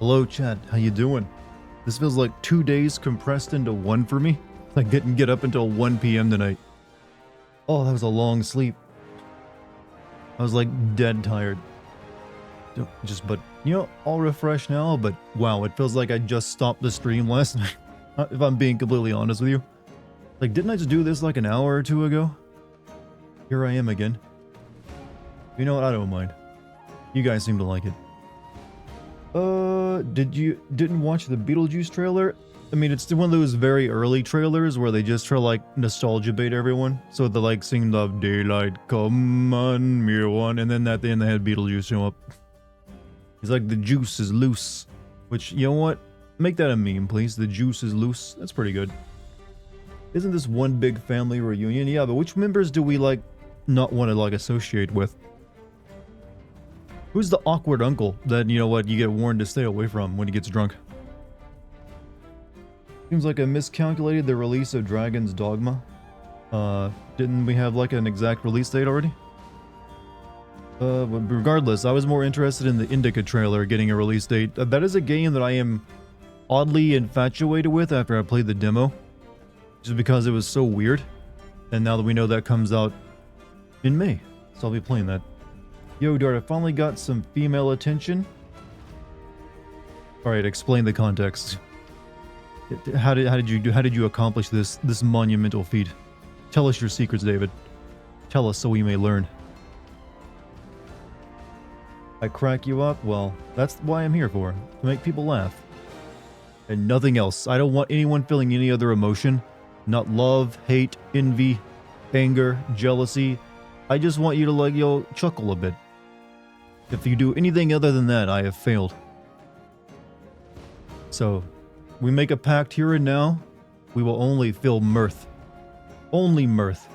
Hello chat, how you doing? This feels like 2 days compressed into one for me. I didn't get up until 1 p.m. tonight. Oh, that was a long sleep. I was like dead tired. But you know, I'll refresh now, but wow, it feels like I just stopped the stream last night. If I'm being completely honest with you. Like, didn't I just do this like an hour or two ago? Here I am again. You know what, I don't mind. You guys seem to like it. Didn't watch the Beetlejuice trailer? I mean, it's one of those very early trailers where they just try to, like, nostalgia bait everyone. So they, like, sing the daylight, come on, me one, and then at the end they had Beetlejuice show up. He's like, the juice is loose. Which, you know what? Make that a meme, please. The juice is loose. That's pretty good. Isn't this one big family reunion? Yeah, but which members do we, like, not want to, like, associate with? Who's the awkward uncle that, you know what, you get warned to stay away from when he gets drunk? Seems like I miscalculated the release of Dragon's Dogma. Didn't we have, like, an exact release date already? But regardless, I was more interested in the Indica trailer getting a release date. That is a game that I am oddly infatuated with after I played the demo. Just because it was so weird. And now that we know that comes out in May. So I'll be playing that. Yo, Dart, I finally got some female attention. Alright, explain the context. How did you accomplish this monumental feat? Tell us your secrets, David. Tell us so we may learn. I crack you up? Well, that's why I'm here for. To make people laugh. And nothing else. I don't want anyone feeling any other emotion. Not love, hate, envy, anger, jealousy. I just want you to, like, yo, chuckle a bit. If you do anything other than that, I have failed. So, we make a pact here and now. We will only feel mirth. Only mirth.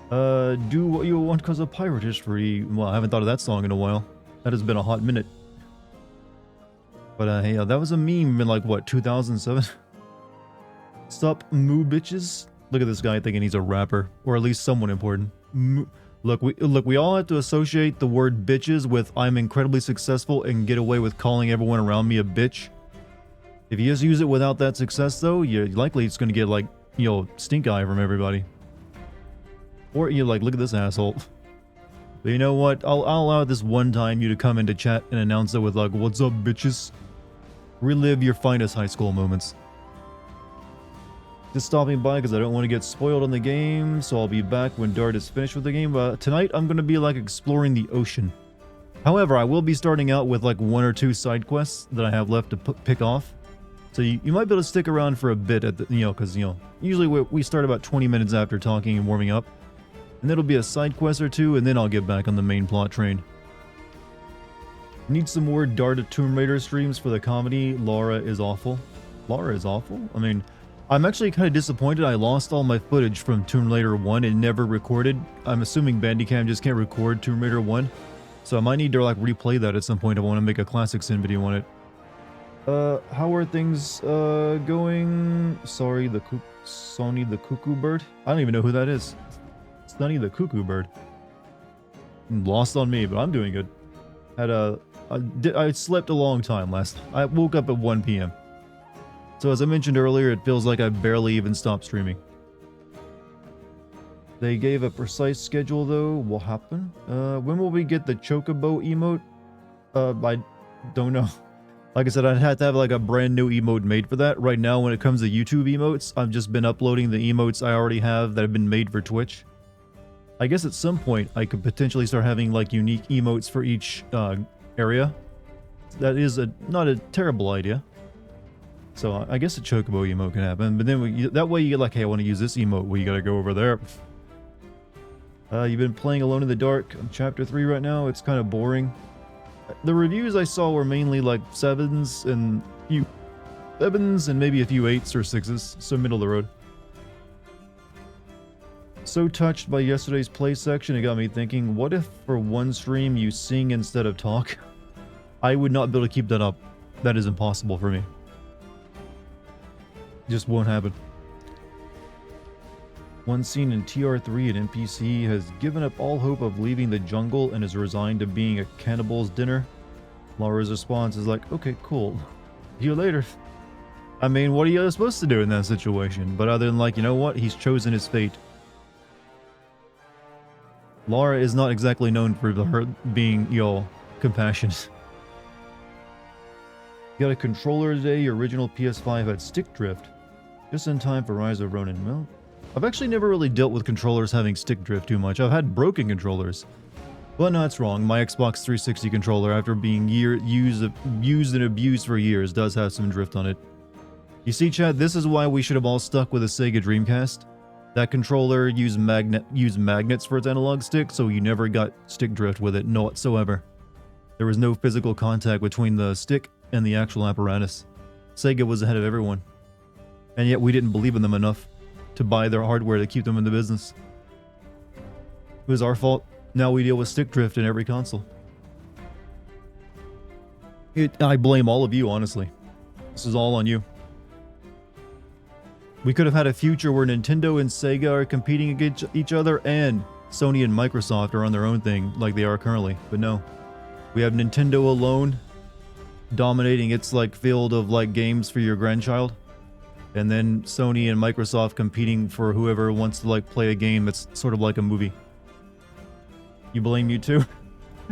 Do what you want because of pirate history. Well, I haven't thought of that song in a while. That has been a hot minute. But, yeah, that was a meme in, like, what, 2007? Sup, moo bitches? Look at this guy thinking he's a rapper. Or at least someone important. Look, we all have to associate the word bitches with I'm incredibly successful and get away with calling everyone around me a bitch. If you just use it without that success, though, you're likely it's going to get, like, you know, stink eye from everybody. Or you're like, look at this asshole. But you know what? I'll allow this one time you to come into chat and announce it with, like, what's up, bitches? Relive your finest high school moments. Just stopping by because I don't want to get spoiled on the game, so I'll be back when Dart is finished with the game. Tonight, I'm going to be, like, exploring the ocean. However, I will be starting out with, like, 1 or 2 side quests that I have left to pick off. So you might be able to stick around for a bit at the, you know, because, you know, usually we start about 20 minutes after talking and warming up. And that'll be a side quest or 2, and then I'll get back on the main plot train. Need some more Dart of Tomb Raider streams for the comedy. Laura is awful. Laura is awful? I mean, I'm actually kind of disappointed I lost all my footage from Tomb Raider 1 and never recorded. I'm assuming Bandicam just can't record Tomb Raider 1. So I might need to, like, replay that at some point if I want to make a classic sin video on it. How are things, going? Sorry, Sony the Cuckoo Bird? I don't even know who that is. Sonny the Cuckoo Bird. Lost on me, but I'm doing good. I slept a long time I woke up at 1 p.m. So as I mentioned earlier, it feels like I barely even stopped streaming. They gave a precise schedule though. What happened? When will we get the Chocobo emote? I don't know. Like I said, I'd have to have, like, a brand new emote made for that. Right now, when it comes to YouTube emotes, I've just been uploading the emotes I already have that have been made for Twitch. I guess at some point, I could potentially start having, like, unique emotes for each area. That is not a terrible idea. So I guess a Chocobo emote can happen, but then that way you get, like, hey, I want to use this emote. Well, you gotta go over there. You've been playing Alone in the Dark. I'm chapter 3 right now. It's kind of boring. The reviews I saw were mainly, like, 7s and maybe a few 8s or 6s, so middle of the road. So touched by yesterday's play section, it got me thinking, what if for one stream you sing instead of talk? I would not be able to keep that up. That is impossible for me. Just won't happen. One scene in TR3, an NPC has given up all hope of leaving the jungle and is resigned to being a cannibal's dinner. Laura's response is like, okay, cool. See you later. I mean, what are you supposed to do in that situation? But other than like, you know what? He's chosen his fate. Laura is not exactly known for her being, compassionate. You got a controller today. Your original PS5 had stick drift. Just in time for Rise of Ronin. Well, I've actually never really dealt with controllers having stick drift too much. I've had broken controllers. But no, that's wrong. My Xbox 360 controller, after being used and abused for years, does have some drift on it. You see, chat, this is why we should have all stuck with a Sega Dreamcast. That controller used magnets for its analog stick, so you never got stick drift with it, no whatsoever. There was no physical contact between the stick and the actual apparatus. Sega was ahead of everyone. And yet we didn't believe in them enough to buy their hardware to keep them in the business. It was our fault. Now we deal with stick drift in every console. I blame all of you, honestly. This is all on you. We could have had a future where Nintendo and Sega are competing against each other and Sony and Microsoft are on their own thing like they are currently. But no. We have Nintendo alone dominating its field of games for your grandchild. And then Sony and Microsoft competing for whoever wants to play a game that's sort of like a movie. You blame you too?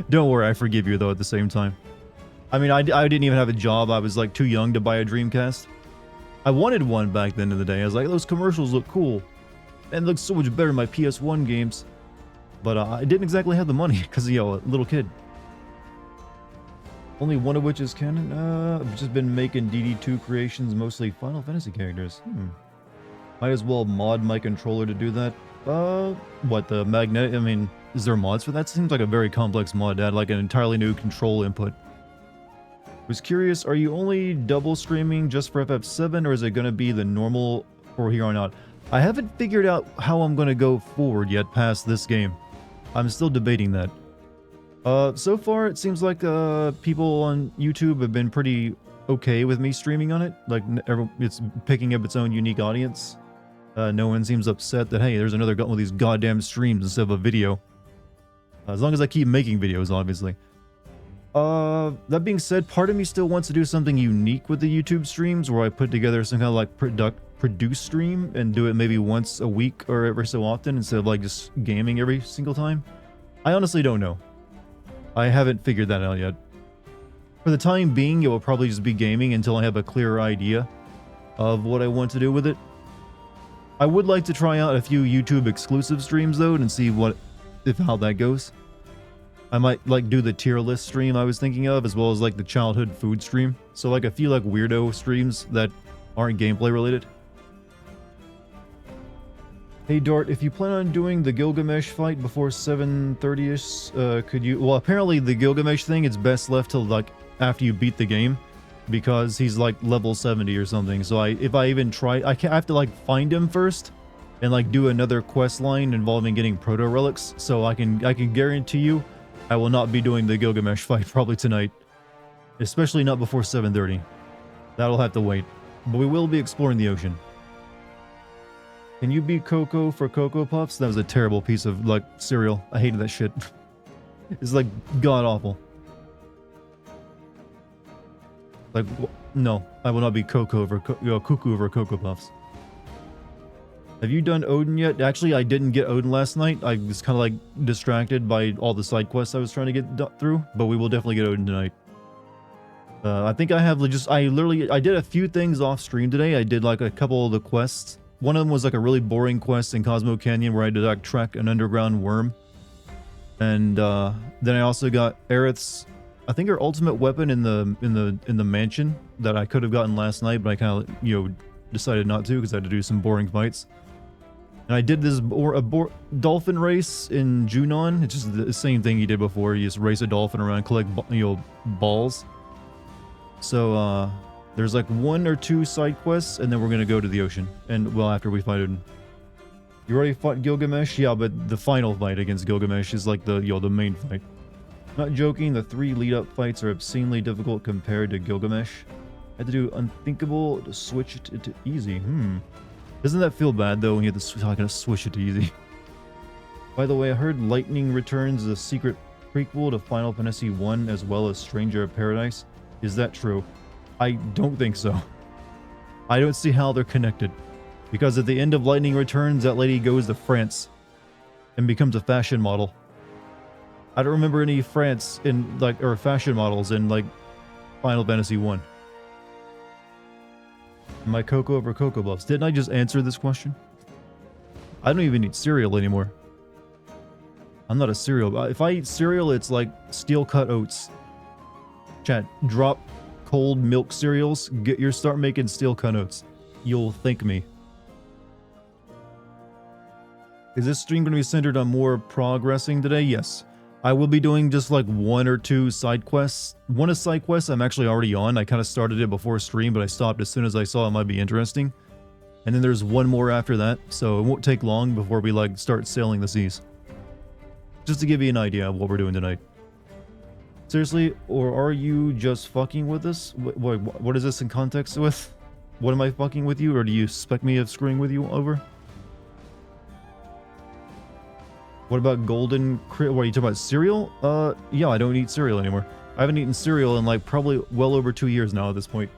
Don't worry, I forgive you though at the same time. I mean, I didn't even have a job. I was too young to buy a Dreamcast. I wanted one back then in the day. I was like, those commercials look cool. And it looks so much better than my PS1 games. But I didn't exactly have the money because, a little kid. Only one of which is canon? I've just been making DD2 creations, mostly Final Fantasy characters. Might as well mod my controller to do that. What, the magnetic? I mean, is there mods for that? Seems like a very complex mod to add an entirely new control input. Was curious, are you only double streaming just for FF7 or is it going to be the normal for here on out? I haven't figured out how I'm going to go forward yet past this game. I'm still debating that. So far it seems like people on YouTube have been pretty okay with me streaming on it. It's picking up its own unique audience. No one seems upset that, hey, there's another one of these goddamn streams instead of a video. As long as I keep making videos, obviously. That being said, part of me still wants to do something unique with the YouTube streams where I put together some kind of produce stream and do it maybe once a week or every so often instead of just gaming every single time. I honestly don't know. I haven't figured that out yet. For the time being, it will probably just be gaming until I have a clearer idea of what I want to do with it. I would like to try out a few YouTube exclusive streams though and see how that goes. I might do the tier list stream I was thinking of, as well as the childhood food stream. So a few weirdo streams that aren't gameplay related. Hey Dart, if you plan on doing the Gilgamesh fight before 7:30ish, could you... Well, apparently the Gilgamesh thing is best left till after you beat the game, because he's level 70 or something. So if I even try, I have to find him first and do another quest line involving getting proto relics. So I can guarantee you I will not be doing the Gilgamesh fight probably tonight. Especially not before 7:30. That'll have to wait. But we will be exploring the ocean. Can you beat Cocoa for Cocoa Puffs? That was a terrible piece of cereal. I hated that shit. It's god awful. No, I will not be Cuckoo over Cocoa Puffs. Have you done Odin yet? Actually, I didn't get Odin last night. I was kind of distracted by all the side quests I was trying to get through, but we will definitely get Odin tonight. I think I have I did a few things off stream today. I did a couple of the quests. One of them was a really boring quest in Cosmo Canyon where I had to track an underground worm. And then I also got Aerith's, I think her ultimate weapon in the mansion that I could have gotten last night, but I kind of decided not to because I had to do some boring fights. And I did this dolphin race in Junon. It's just the same thing you did before. You just race a dolphin around, collect balls. So there's one or two side quests, and then we're gonna go to the ocean. And well, after we fight Odin. You already fought Gilgamesh? Yeah, but the final fight against Gilgamesh is the main fight. Not joking, the 3 lead-up fights are obscenely difficult compared to Gilgamesh. I had to do unthinkable to switch it to easy. Doesn't that feel bad though when you have to switch it to easy? By the way, I heard lightning returns is a secret prequel to Final Fantasy I as well as Stranger of Paradise. Is that true? I don't think so. I don't see how they're connected. Because at the end of Lightning Returns, that lady goes to France and becomes a fashion model. I don't remember any France in like or fashion models in like Final Fantasy 1. My Cocoa over Cocoa Puffs. Didn't I just answer this question? I don't even eat cereal anymore. I'm not a cereal. If I eat cereal, it's like steel cut oats. Chat, drop cold milk cereals. Start making steel cut oats. You'll thank me. Is this stream going to be centered on more progressing today? Yes. I will be doing just like 1 or 2 side quests. One is side quests I'm actually already on. I kind of started it before stream, but I stopped as soon as I saw it might be interesting. And then there's one more after that, so it won't take long before we like start sailing the seas. Just to give you an idea of what we're doing tonight. Seriously, or are you just fucking with us? What is this in context with? What am I fucking with you, or do you suspect me of screwing with you over? What about golden... What are you talking about? Cereal? Yeah, I don't eat cereal anymore. I haven't eaten cereal in like probably well over 2 years now at this point.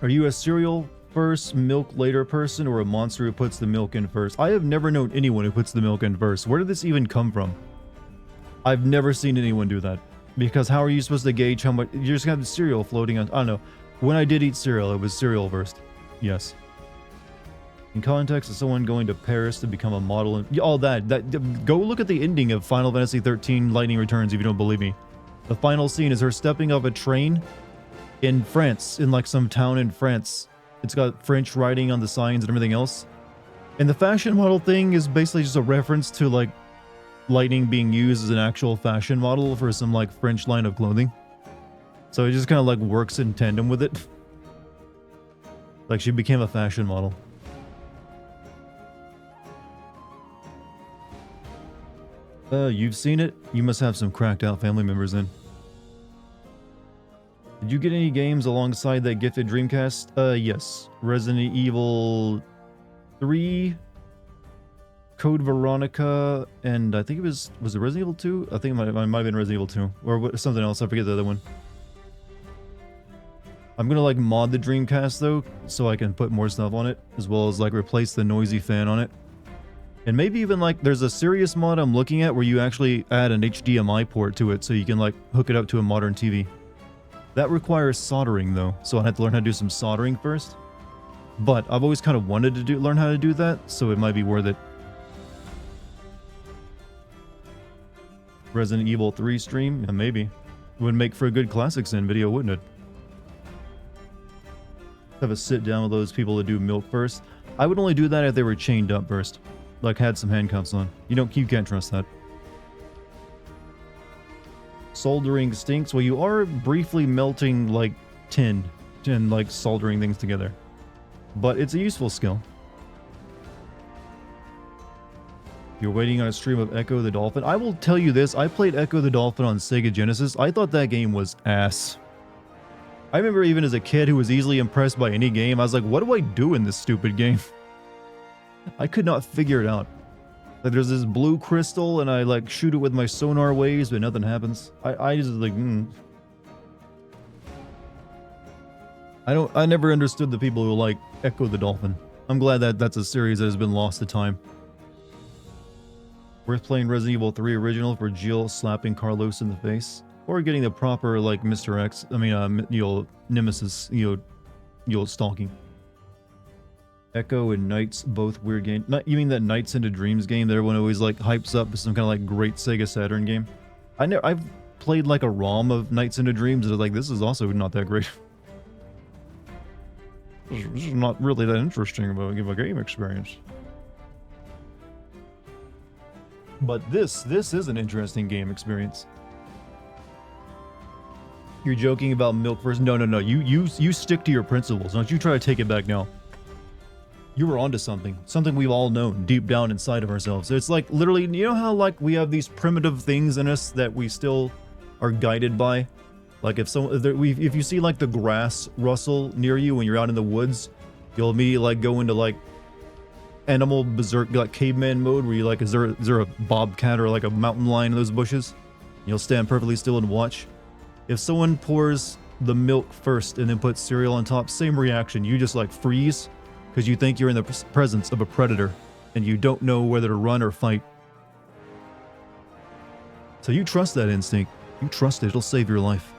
Are you a cereal first, milk later person, or a monster who puts the milk in first? I have never known anyone who puts the milk in first. Where did this even come from? I've never seen anyone do that. Because how are you supposed to gauge how much... You're just gonna have the cereal floating on... I don't know. When I did eat cereal, it was cereal first. Yes. In context of someone going to Paris to become a model and all that, go look at the ending of Final Fantasy 13 Lightning Returns if you don't believe me. The final scene is her stepping off a train in France, in like some town in France. It's got French writing on the signs and everything else. And the fashion model thing is basically just a reference to like Lightning being used as an actual fashion model for some like French line of clothing. So it just kind of like works in tandem with it. Like she became a fashion model. You've seen it? You must have some cracked out family members then. Did you get any games alongside that gifted Dreamcast? Yes. Resident Evil 3, Code Veronica, and I think it was it Resident Evil 2? I think it might have been Resident Evil 2, or something else, I forget the other one. I'm gonna like mod the Dreamcast though, so I can put more stuff on it, as well as like replace the noisy fan on it. And maybe even like there's a serious mod I'm looking at where you actually add an HDMI port to it so you can like hook it up to a modern TV. That requires soldering though, so I have to learn how to do some soldering first. But I've always kind of wanted to learn how to do that, so it might be worth it. Resident Evil 3 stream? Yeah, maybe. Would make for a good Classics in video, wouldn't it? Have a sit down with those people that do milk first. I would only do that if they were chained up first. Like had some handcuffs on. You can't trust that. Soldering stinks. Well, you are briefly melting like tin and like soldering things together. But it's a useful skill. You're waiting on a stream of Echo the Dolphin. I will tell you this, I played Echo the Dolphin on Sega Genesis. I thought that game was ass. I remember even as a kid who was easily impressed by any game, I was like, what do I do in this stupid game? I could not figure it out. Like there's this blue crystal and I like shoot it with my sonar waves, but nothing happens. I just like, I never understood the people who like Echo the Dolphin. I'm glad that that's a series that has been lost to time. Worth playing Resident Evil 3 original for Jill slapping Carlos in the face, or getting the proper like Mr. X. I mean, Nemesis, stalking. Echo and Knights, both weird games. You mean that Knights into Dreams game that everyone always like hypes up as some kind of like great Sega Saturn game? I've played like a ROM of Knights into Dreams and I was like, this is also not that great. This is not really that interesting of a game experience. But this is an interesting game experience. You're joking about milk first? No. You stick to your principles. Don't you try to take it back now. You were onto something. Something we've all known deep down inside of ourselves. It's like literally, you know how like we have these primitive things in us that we still are guided by? Like if you see like the grass rustle near you when you're out in the woods, you'll immediately like go into like animal berserk, like caveman mode, where you like, is there a bobcat or like a mountain lion in those bushes? You'll stand perfectly still and watch. If someone pours the milk first and then puts cereal on top, same reaction. You just like freeze because you think you're in the presence of a predator and you don't know whether to run or fight. So you trust that instinct. You trust it. It'll save your life.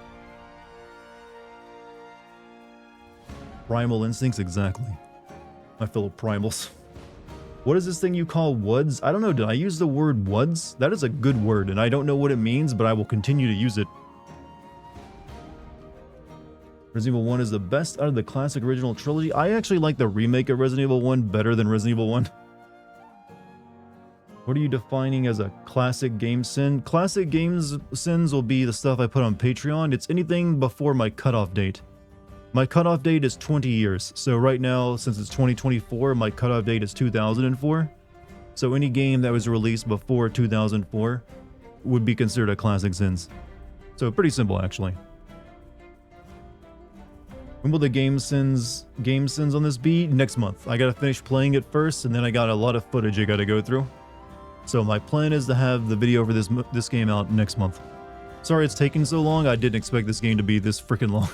Primal instincts, exactly. My fellow primals. What is this thing you call WUDs? I don't know. Did I use the word WUDs? That is a good word, and I don't know what it means, but I will continue to use it. Resident Evil 1 is the best out of the classic original trilogy. I actually like the remake of Resident Evil 1 better than Resident Evil 1. What are you defining as a classic game sin? Classic games sins will be the stuff I put on Patreon. It's anything before my cutoff date. My cutoff date is 20 years. So right now, since it's 2024, my cutoff date is 2004. So any game that was released before 2004 would be considered a classic sins. So pretty simple, actually. When will the game sins on this be? Next month. I gotta finish playing it first, and then I got a lot of footage I gotta go through. So my plan is to have the video for this game out next month. Sorry it's taking so long. I didn't expect this game to be this freaking long.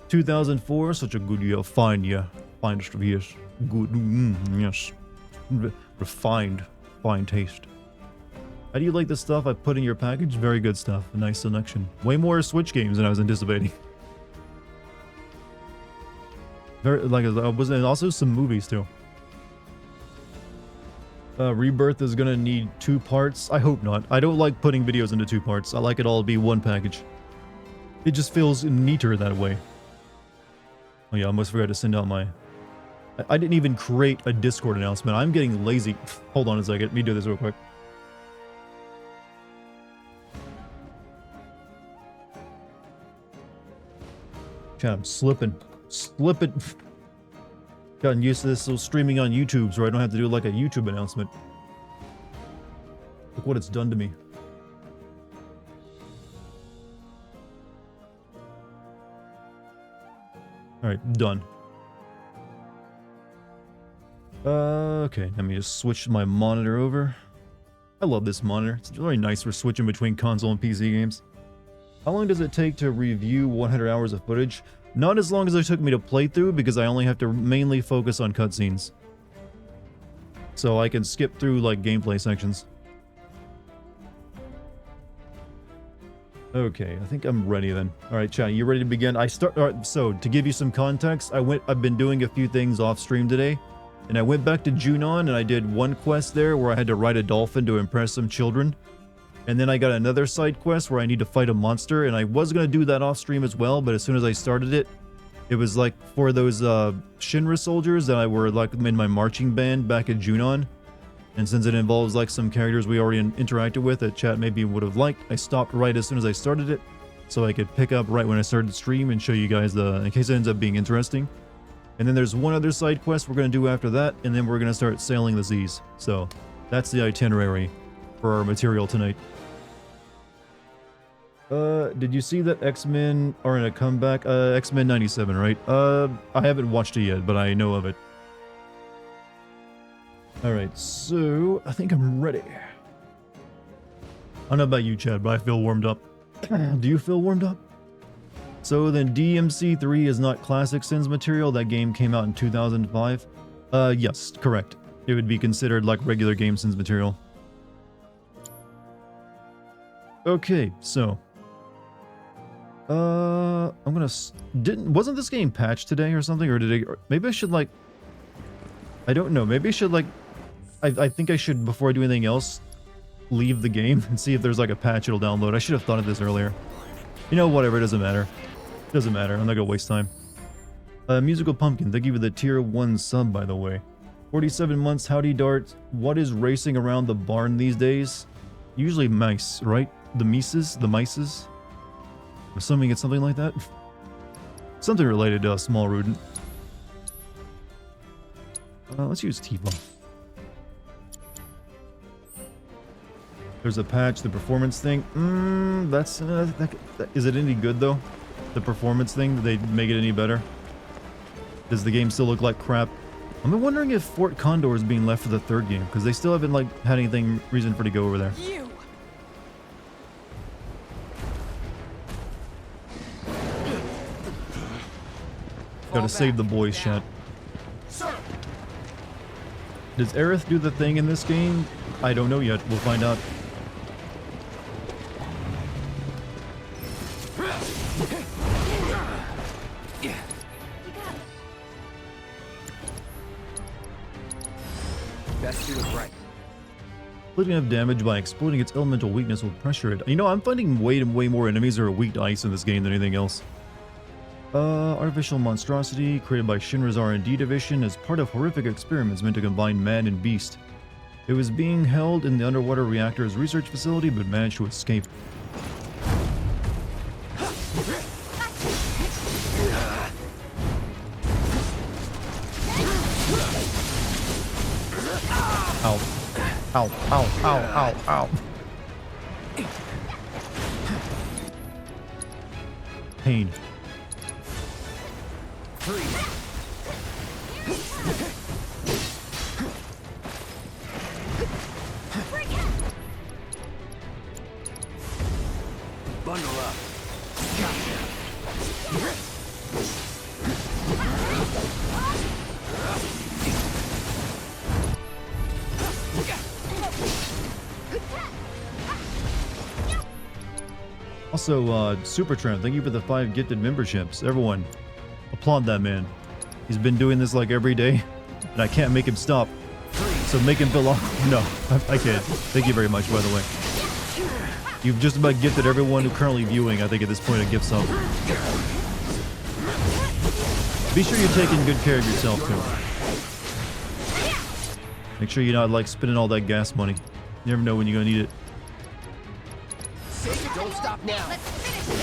2004, such a good year. Fine year. Finest of years. Good. Yes. Refined. Fine taste. How do you like the stuff I put in your package? Very good stuff. A nice selection. Way more Switch games than I was anticipating. Very, like, and also some movies too. Rebirth is gonna need 2 parts. I hope not. I don't like putting videos into 2 parts. I like it all to be one package. It just feels neater that way. Oh yeah, I almost forgot to send out my... I didn't even create a Discord announcement. I'm getting lazy. Hold on a second. Let me do this real quick. God, I'm slipping. Slipping. Gotten used to this so streaming on YouTube, so I don't have to do like a YouTube announcement. Look what it's done to me. Alright, done. Okay, let me just switch my monitor over. I love this monitor. It's very nice for switching between console and PC games. How long does it take to review 100 hours of footage? Not as long as it took me to play through, because I only have to mainly focus on cutscenes. So I can skip through like gameplay sections. Okay, I think I'm ready then. Alright, chat, you ready to begin? Alright, so to give you some context, I've been doing a few things off stream today. And I went back to Junon and I did one quest there where I had to ride a dolphin to impress some children. And then I got another side quest where I need to fight a monster, and I was going to do that off stream as well, but as soon as I started it, it was like for those Shinra soldiers that I were like in my marching band back at Junon. And since it involves like some characters we already interacted with that chat maybe would have liked, I stopped right as soon as I started it, so I could pick up right when I started the stream and show you guys in case it ends up being interesting. And then there's one other side quest we're going to do after that, and then we're going to start sailing the seas. So that's the itinerary for our material tonight. Did you see that X-Men are in a comeback? X-Men 97, right? I haven't watched it yet, but I know of it. Alright, so I think I'm ready. I don't know about you, Chad, but I feel warmed up. Do you feel warmed up? So then DMC3 is not Classic Sins material. That game came out in 2005. Yes, correct. It would be considered like regular Game Sins material. Okay, so... I'm gonna... Wasn't this game patched today or something? Or did it... Maybe I should like... I don't know. Maybe I should like... I think I should, before I do anything else, leave the game and see if there's like a patch it'll download. I should have thought of this earlier. You know, whatever, it doesn't matter. It doesn't matter. I'm not gonna waste time. Musical Pumpkin, thank you for the tier 1 sub, by the way. 47 months, howdy Dart. What is racing around the barn these days? Usually mice, right? The mices? The mices? I'm assuming it's something like that. Something related to a small rodent. Let's use T-Bomb. There's a patch, the performance thing. That's... is it any good, though? The performance thing? Did they make it any better? Does the game still look like crap? I'm wondering if Fort Condor is being left for the third game, because they still haven't like had anything reason for to go over there. You. Gotta save the boys, chat. Does Aerith do the thing in this game? I don't know yet. We'll find out. Best do it right. Splitting up damage by exploiting its elemental weakness will pressure it. You know, I'm finding way more enemies are weak to ice in this game than anything else. Artificial monstrosity created by Shinra's R&D division as part of horrific experiments meant to combine man and beast. It was being held in the underwater reactor's research facility but managed to escape. Ow. Ow, ow, ow, ow, ow. Pain. Bundle up. Also, Supertramp, thank you for the 5 gifted memberships. Everyone, applaud that man. He's been doing this like every day, and I can't make him stop. So make him feel off. No, I can't. Thank you very much, by the way. You've just about gifted everyone who currently viewing, I think, at this point, a gift sub. Be sure you're taking good care of yourself, too. Make sure you're not, like, spending all that gas money. You never know when you're gonna need it. Don't stop now. Let's finish it.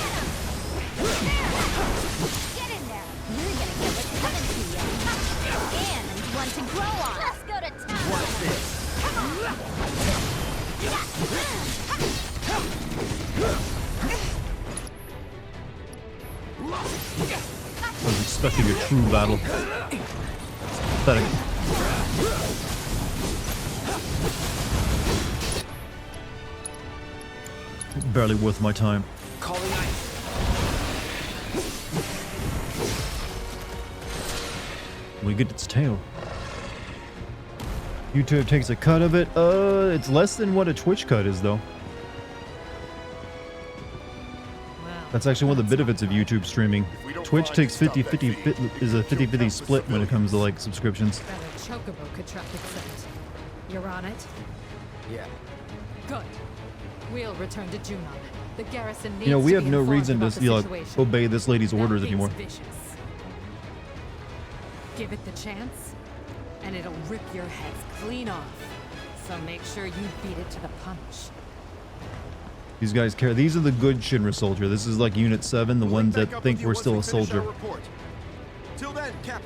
Get in there. You're gonna get what's coming to you. And one to grow on. Let's go to town. What's this? Come on. I was expecting a true battle. Pathetic. Barely worth my time. Calling ice. We get its tail. YouTube takes a cut of it. It's less than what a Twitch cut is, though. That's actually one of the benefits of YouTube streaming. Twitch takes 50-50, is a 50-50 split when it comes to like subscriptions. Bet a chocobo could track its scent. You're on it? Yeah. Good. We'll return to Junon. The garrison needs You know, we to have be no informed reason about to the like, situation. obey this lady's That orders thing's anymore. vicious. Give it the chance, and it'll rip your heads clean off. So make sure you beat it to the punch. These guys care. These are the good Shinra soldier. This is like Unit 7, the ones that think we're still a soldier.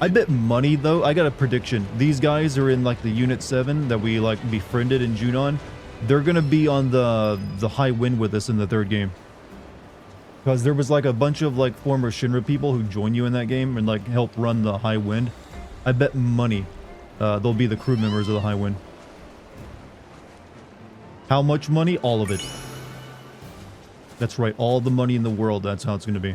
I bet money, though. I got a prediction. These guys are in like the Unit 7 that we like befriended in Junon. They're gonna be on the high wind with us in the third game. Because there was like a bunch of like former Shinra people who joined you in that game and like help run the high wind. I bet money they'll be the crew members of the high wind. How much money? All of it. That's right, all the money in the world, that's how it's going to be.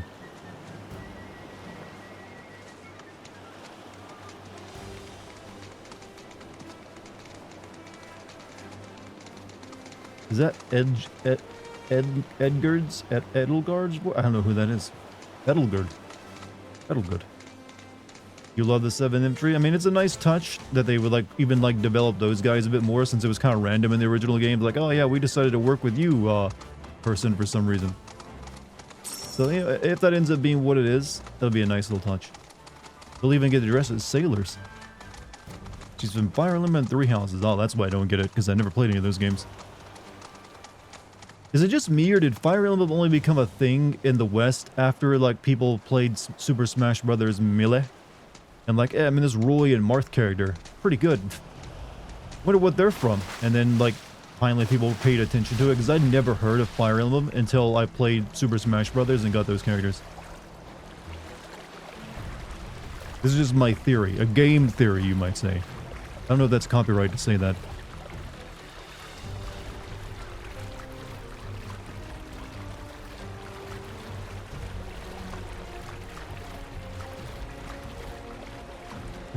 Is that Edgard's? Edelgard's? I don't know who that is. Edelgard. Edelgard. You love the 7 infantry? I mean, it's a nice touch that they would like even like develop those guys a bit more since it was kind of random in the original game. Like, oh yeah, we decided to work with you, person for some reason. So yeah, if that ends up being what it is, that'll be a nice little touch. They'll even get dressed as sailors. She's from Fire Emblem and 3 Houses. Oh, that's why I don't get it, because I never played any of those games. Is it just me, or did Fire Emblem only become a thing in the West after like people played Super Smash Bros. Melee? And like, I mean, this Roy and Marth character, pretty good. Wonder what they're from. And then like, finally people paid attention to it, because I'd never heard of Fire Emblem until I played Super Smash Bros. And got those characters. This is just my theory. A game theory, you might say. I don't know if that's copyright to say that.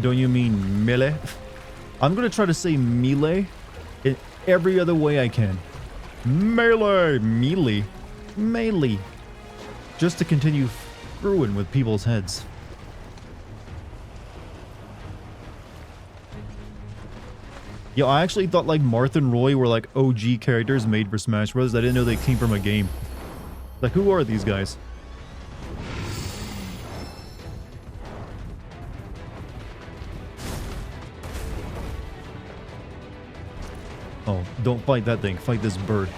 Don't you mean melee? I'm gonna try to say melee in every other way I can. Melee! Melee. Melee. Just to continue screwing with people's heads. Yeah, I actually thought like Marth and Roy were like OG characters made for Smash Bros. I didn't know they came from a game. Like, who are these guys? Oh, don't fight that thing. Fight this bird.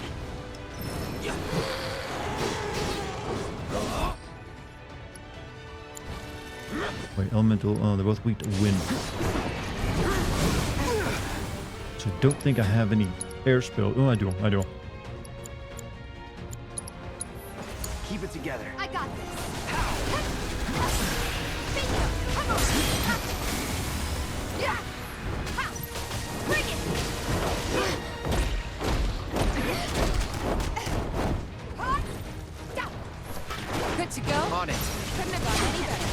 Wait, elemental. Oh, they're both weak to wind. So I don't think I have any air spell. Oh, I do. I do. Keep it together. I got this. Bingo. Come on. Yeah. Ha. Bring it. Hot. Down. Good to go? On it. Couldn't have gone any better.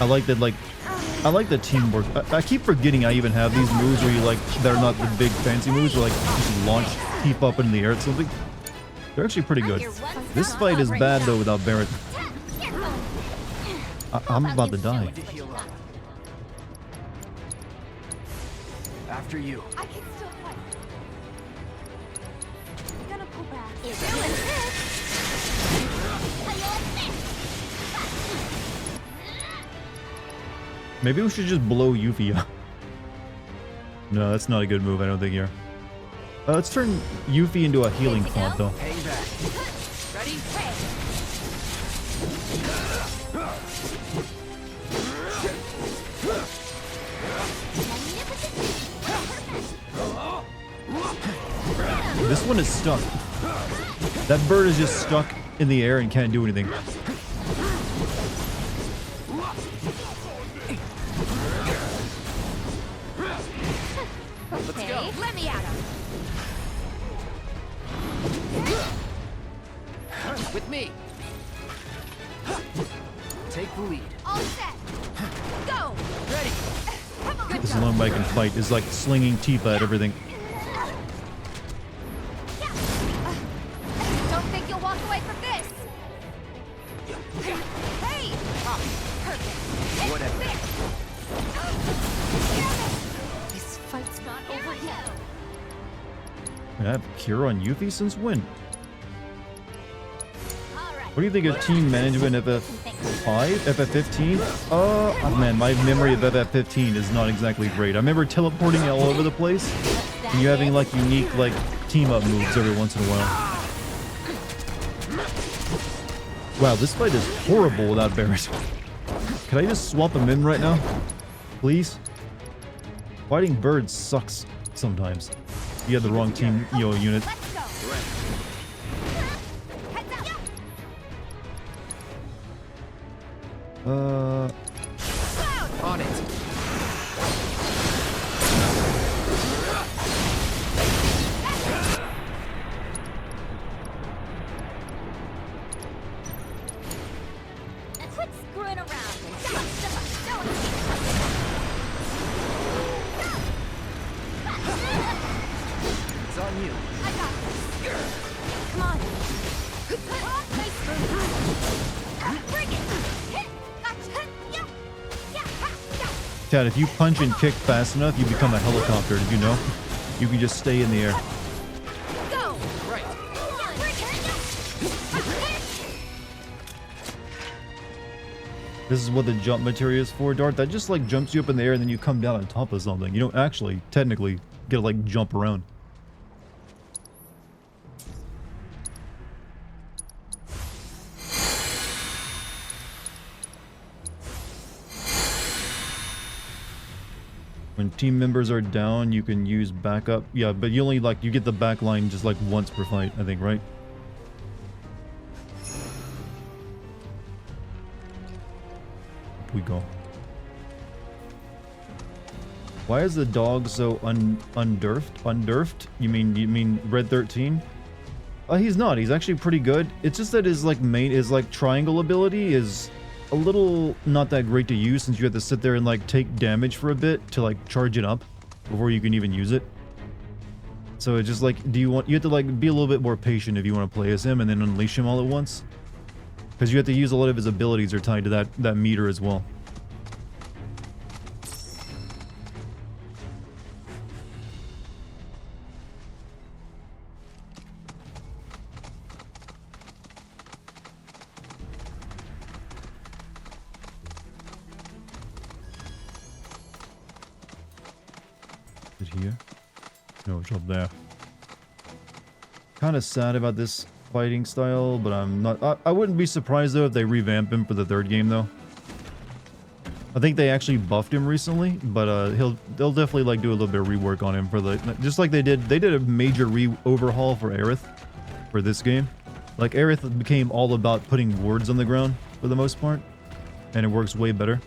I like that, like, I like the teamwork. I keep forgetting I even have these moves where you, like, they're not the big fancy moves, where, like, just launch, keep up in the air or something. They're actually pretty good. This fight is bad, though, without Barret. I'm about to die. To heal up. After you. I can still fight. I'm gonna pull back. You're doing this. How you like this? Maybe we should just blow Yuffie up. No, that's not a good move, I don't think, here. Let's turn Yuffie into a healing font, though. Hang back. Ready? This one is stuck. That bird is just stuck in the air and can't do anything. Okay, let me at him. With me. Take the lead. All set. Go. Ready. Come on. This lone bike can fight is like slinging Tifa at everything. Don't think you'll walk away from this. Hey. Perfect. Whatever. This fight's not over yet. I have Cure on Yuffie since when? All right. What do you think of team management FF5? FF15? Oh man, my memory of FF15 is not exactly great. I remember teleporting all over the place and you having like unique like team up moves every once in a while. Wow, this fight is horrible without Barret. Can I just swap him in right now? Please? Fighting birds sucks sometimes. You had the wrong team unit. Let's go. Heads up. On it. Quit screwing around. It's on you. I got this. Come on. Nice move. Bring it. Hit. Gotcha. Yeah. Yeah. Chad, if you punch and kick fast enough, you become a helicopter. Did you know? You can just stay in the air. Go. Right. Bring it. This is what the jump material is for, Dart. That just like jumps you up in the air and then you come down on top of something. You don't actually, technically, get to like jump around. When team members are down, you can use backup. Yeah, but you only like, you get the back line just like once per fight, I think, right? we go. Why is the dog so undurfed? Undurfed? You mean Red 13? He's not. He's actually pretty good. It's just that his like triangle ability is a little not that great to use, since you have to sit there and like take damage for a bit to like charge it up before you can even use it. So it's just like, you have to like be a little bit more patient if you want to play as him and then unleash him all at once, because you have to use a lot of his abilities are tied to that meter as well. Here? No, it's up there. Kind of sad about this fighting style, but I'm not. I wouldn't be surprised though if they revamp him for the third game though. I think they actually buffed him recently, but they'll definitely like do a little bit of rework on him for the, just like they did a major overhaul for Aerith for this game. Like Aerith became all about putting wards on the ground for the most part, and it works way better.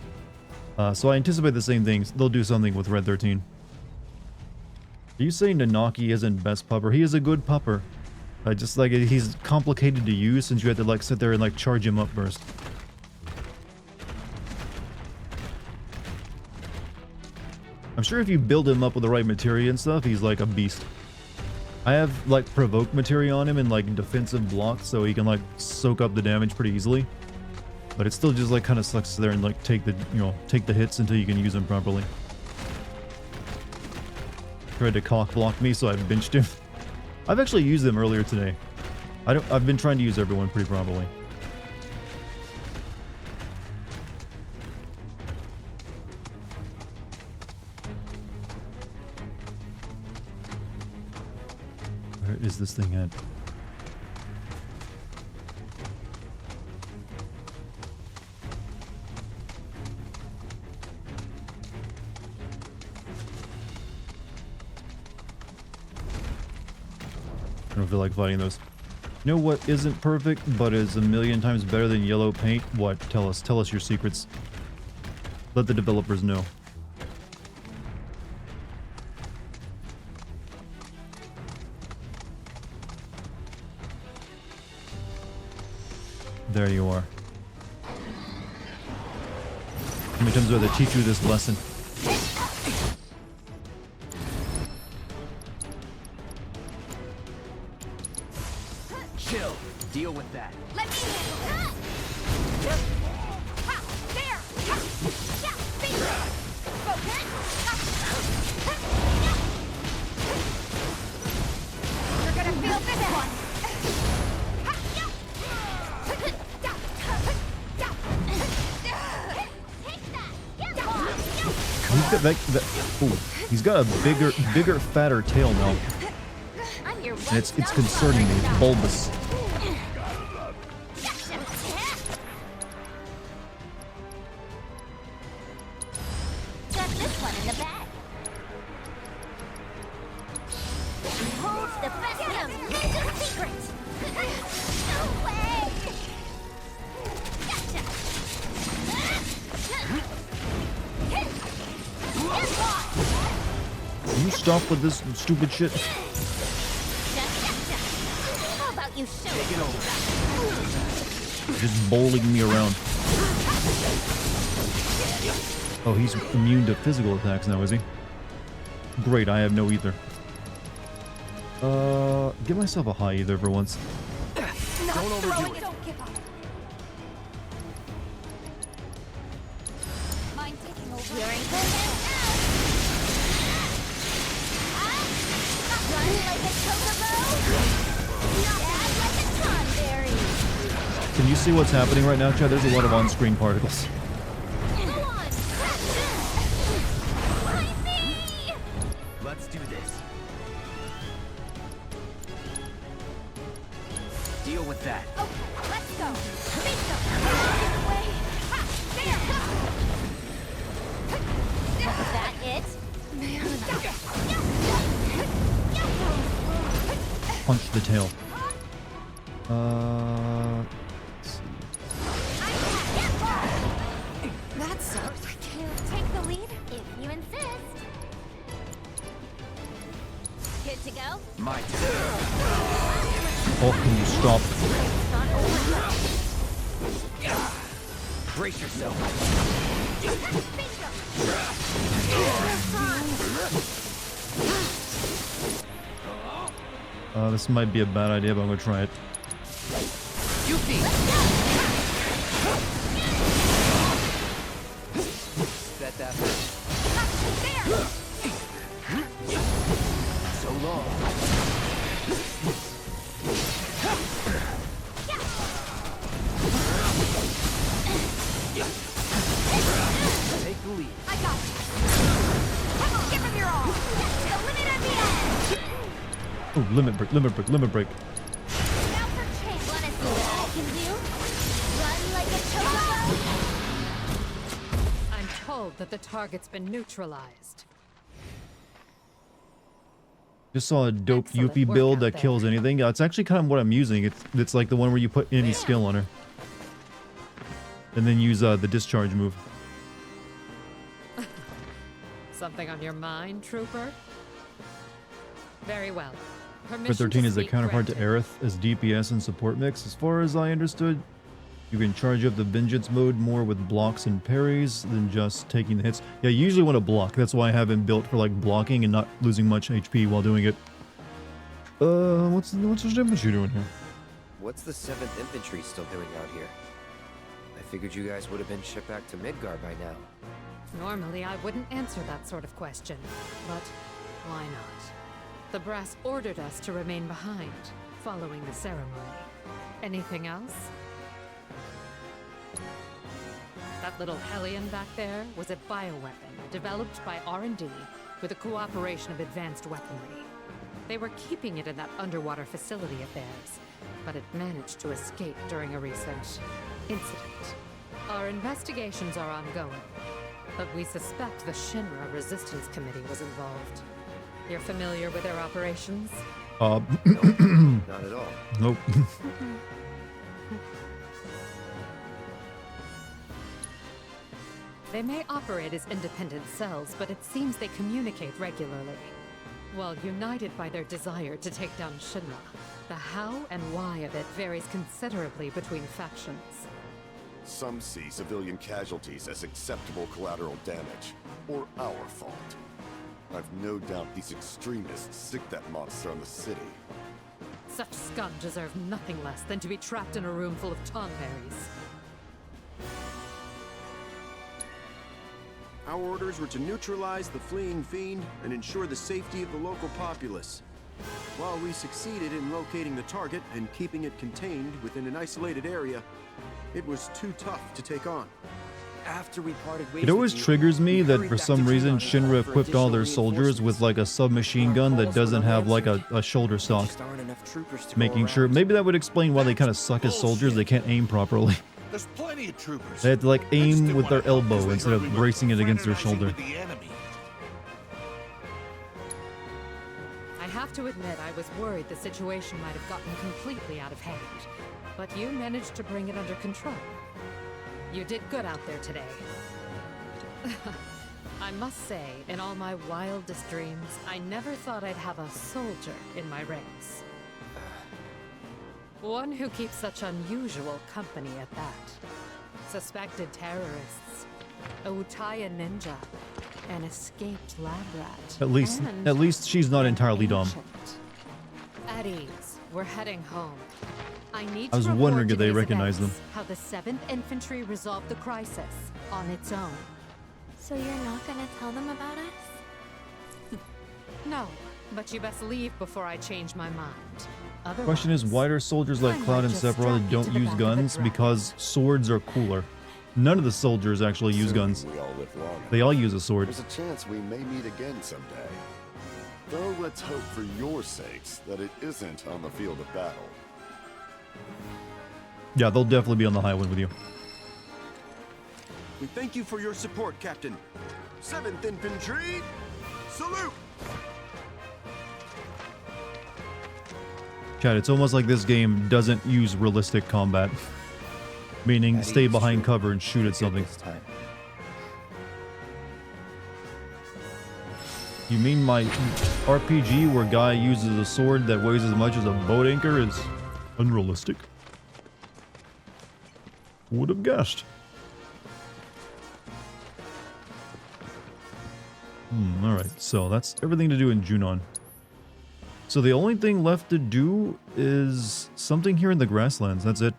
So I anticipate the same things. They'll do something with Red 13. Are you saying Nanaki isn't best pupper? He is a good pupper. Just like he's complicated to use, since you have to like sit there and like charge him up first. I'm sure if you build him up with the right materia and stuff, he's like a beast. I have like provoke materia on him and like defensive blocks, so he can like soak up the damage pretty easily. But it still just like kind of sucks to there and like take the hits until you can use him properly. Tried to cock block me, so I benched him. I've actually used them earlier today. I've been trying to use everyone pretty properly. Where is this thing at? I don't feel like fighting those. You know what isn't perfect, but is a million times better than yellow paint? What? Tell us your secrets. Let the developers know. There you are. How many times do I have to teach you this lesson? Chill. Deal with that. Let me handle that. Ha! There! Ha! Yeah! See! Focus! Ha! You're gonna feel this one! Ha! Yeah! Take that! Get lost! He's got a bigger, fatter tail now. I'm your And it's concerning me. It's bulbous. Got this one in the bag. Behold the Bestium Ninja Secret! No way! Gotcha! Get lost! Can you stop with this stupid shit? How about you show Take it over. Just bowling me around. Oh, he's immune to physical attacks now, is he? Great, I have no ether. Give myself a high ether for once. Don't overdo it. Don't give up. Mind taking over? You're in good hands now. Run like a chocobo. Dad like a cranberry. Can you see what's happening right now, Chad? There's a lot of on-screen particles. Go on. Behind me. Let's do this. Deal with that. Okay, let's go. Beat them. Get away. Ha! There. Was that it? Punch the tail. Let's see. That's My turn. Oh, can you stop? Brace yourself. This might be a bad idea, but I'm gonna try it. You beat. Bet that hurt. So long. Take the lead. I got you. Come on, give him your all. The limit at the end. Oh, limit break, limit break, limit break. Now for change. Wanna see what I can do? Run like a chocobo? I'm told that the target's been neutralized. Just saw a dope Excellent Yuppie work build out that there. kills anything. Yeah, it's actually kind of what I'm using. It's like the one where you put enemy skill on her. And then use the discharge move. Something on your mind, Trooper? Very well. For Permission 13 to is the speak counterpart to granted. Aerith as DPS and support mix. As far as I understood, you can charge up the vengeance mode more with blocks and parries than just taking the hits. Yeah, you usually want to block. That's why I have him built for like blocking and not losing much HP while doing it. What's the infantry doing here? What's the 7th Infantry still doing out here? I figured you guys would have been shipped back to Midgar by now. Normally, I wouldn't answer that sort of question, but why not? The brass ordered us to remain behind, following the ceremony. Anything else? That little hellion back there was a bioweapon developed by R&D with the cooperation of advanced weaponry. They were keeping it in that underwater facility of theirs, but it managed to escape during a recent incident. Our investigations are ongoing, but we suspect the Shinra Resistance Committee was involved. You're familiar with their operations? Nope, not at all. Nope. They may operate as independent cells, but it seems they communicate regularly. While united by their desire to take down Shinra, the how and why of it varies considerably between factions. Some see civilian casualties as acceptable collateral damage, or our fault. I've no doubt these extremists sick that monster on the city. Such scum deserve nothing less than to be trapped in a room full of tonberries. Our orders were to neutralize the fleeing fiend and ensure the safety of the local populace. While we succeeded in locating the target and keeping it contained within an isolated area, it was too tough to take on. After we parted ways It always with you, triggers me we that hurried for back some to reason Tremont Shinra for equipped all their additional soldiers with like a submachine gun that doesn't have like a shoulder stock. Just aren't enough troopers to go Making sure, around. maybe that would explain why they kind of suck as soldiers. They can't aim properly. There's plenty of troopers. They had to like They just aim didn't with their wanna help 'cause elbow they instead heard of we were bracing it against their fraternizing shoulder. with the enemy. I have to admit, I was worried the situation might have gotten completely out of hand. But you managed to bring it under control. You did good out there today. I must say, in all my wildest dreams, I never thought I'd have a soldier in my ranks. One who keeps such unusual company at that. Suspected terrorists, a Utaya ninja, an escaped lab rat. and At least she's not entirely dumb. ancient. At ease, we're heading home. I need I was to wondering report if they today's recognize them. events, How the 7th Infantry resolved the crisis on its own. So you're not gonna tell them about us? No, but you best leave before I change my mind. Otherwise, Question is, why do soldiers like I Cloud might and just Sephiroth strap you don't to the use back of a guns? dragon. Because swords are cooler. None of the soldiers actually use Assuming guns. We all live long They all use a sword. There's a chance we may meet again someday. Though let's hope for your sakes that it isn't on the field of battle. Yeah, they'll definitely be on the highway with you. We thank you for your support, Captain. 7th Infantry, salute! Chad, it's almost like this game doesn't use realistic combat. Meaning, That stay is behind true. cover and shoot at something. This time. You mean my RPG where guy uses a sword that weighs as much as a boat anchor is unrealistic? Would have guessed. Alright, so that's everything to do in Junon. So the only thing left to do is something here in the grasslands. That's it.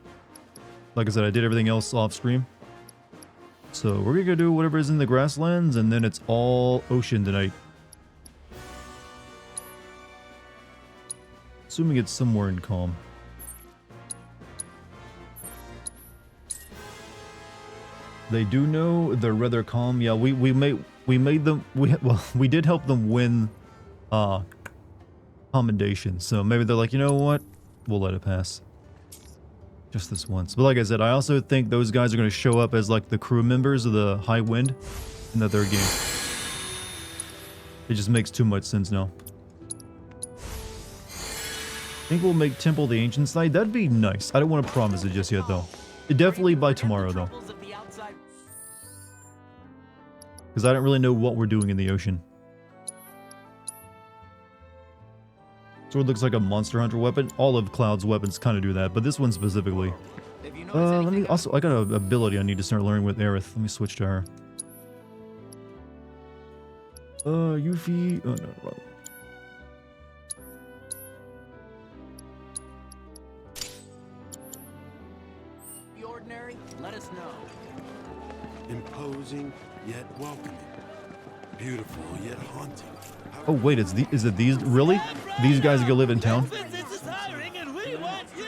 Like I said, I did everything else off stream. So we're gonna do whatever is in the grasslands, and then it's all ocean tonight. Assuming it's somewhere in calm. They do know they're rather calm. Yeah, we made them. We did help them win commendation. So maybe they're like, you know what, we'll let it pass. Just this once. But like I said, I also think those guys are going to show up as like the crew members of the High Wind in the third game. It just makes too much sense now. I think we'll make Temple the Ancient Side. That'd be nice. I don't want to promise it just yet though. Definitely by tomorrow though. Because I don't really know what we're doing in the ocean. Sword looks like a Monster Hunter weapon. All of Cloud's weapons kind of do that, but this one specifically. Let me also, I got an ability I need to start learning with Aerith. Let me switch to her. Yuffie. Oh no, wrong. The ordinary, let us know. Imposing yet welcoming. Beautiful yet haunting. Oh wait, is it these? Really? These guys gonna live in town? Business is hiring and we want you.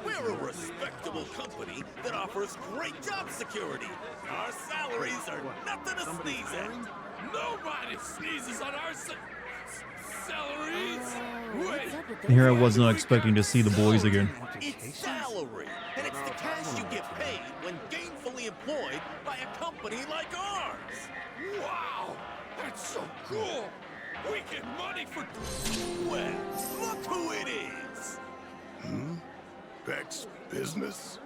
We're a respectable company that offers great job security. Our salaries are nothing to sneeze at. Nobody sneezes on our salaries. Wait. And here I was not expecting to see the boys again. It's salary, and it's the cash you get paid when gainfully employed by a company like ours. Wow, that's so cool. We get money for... Well, look who it is. Beck's business?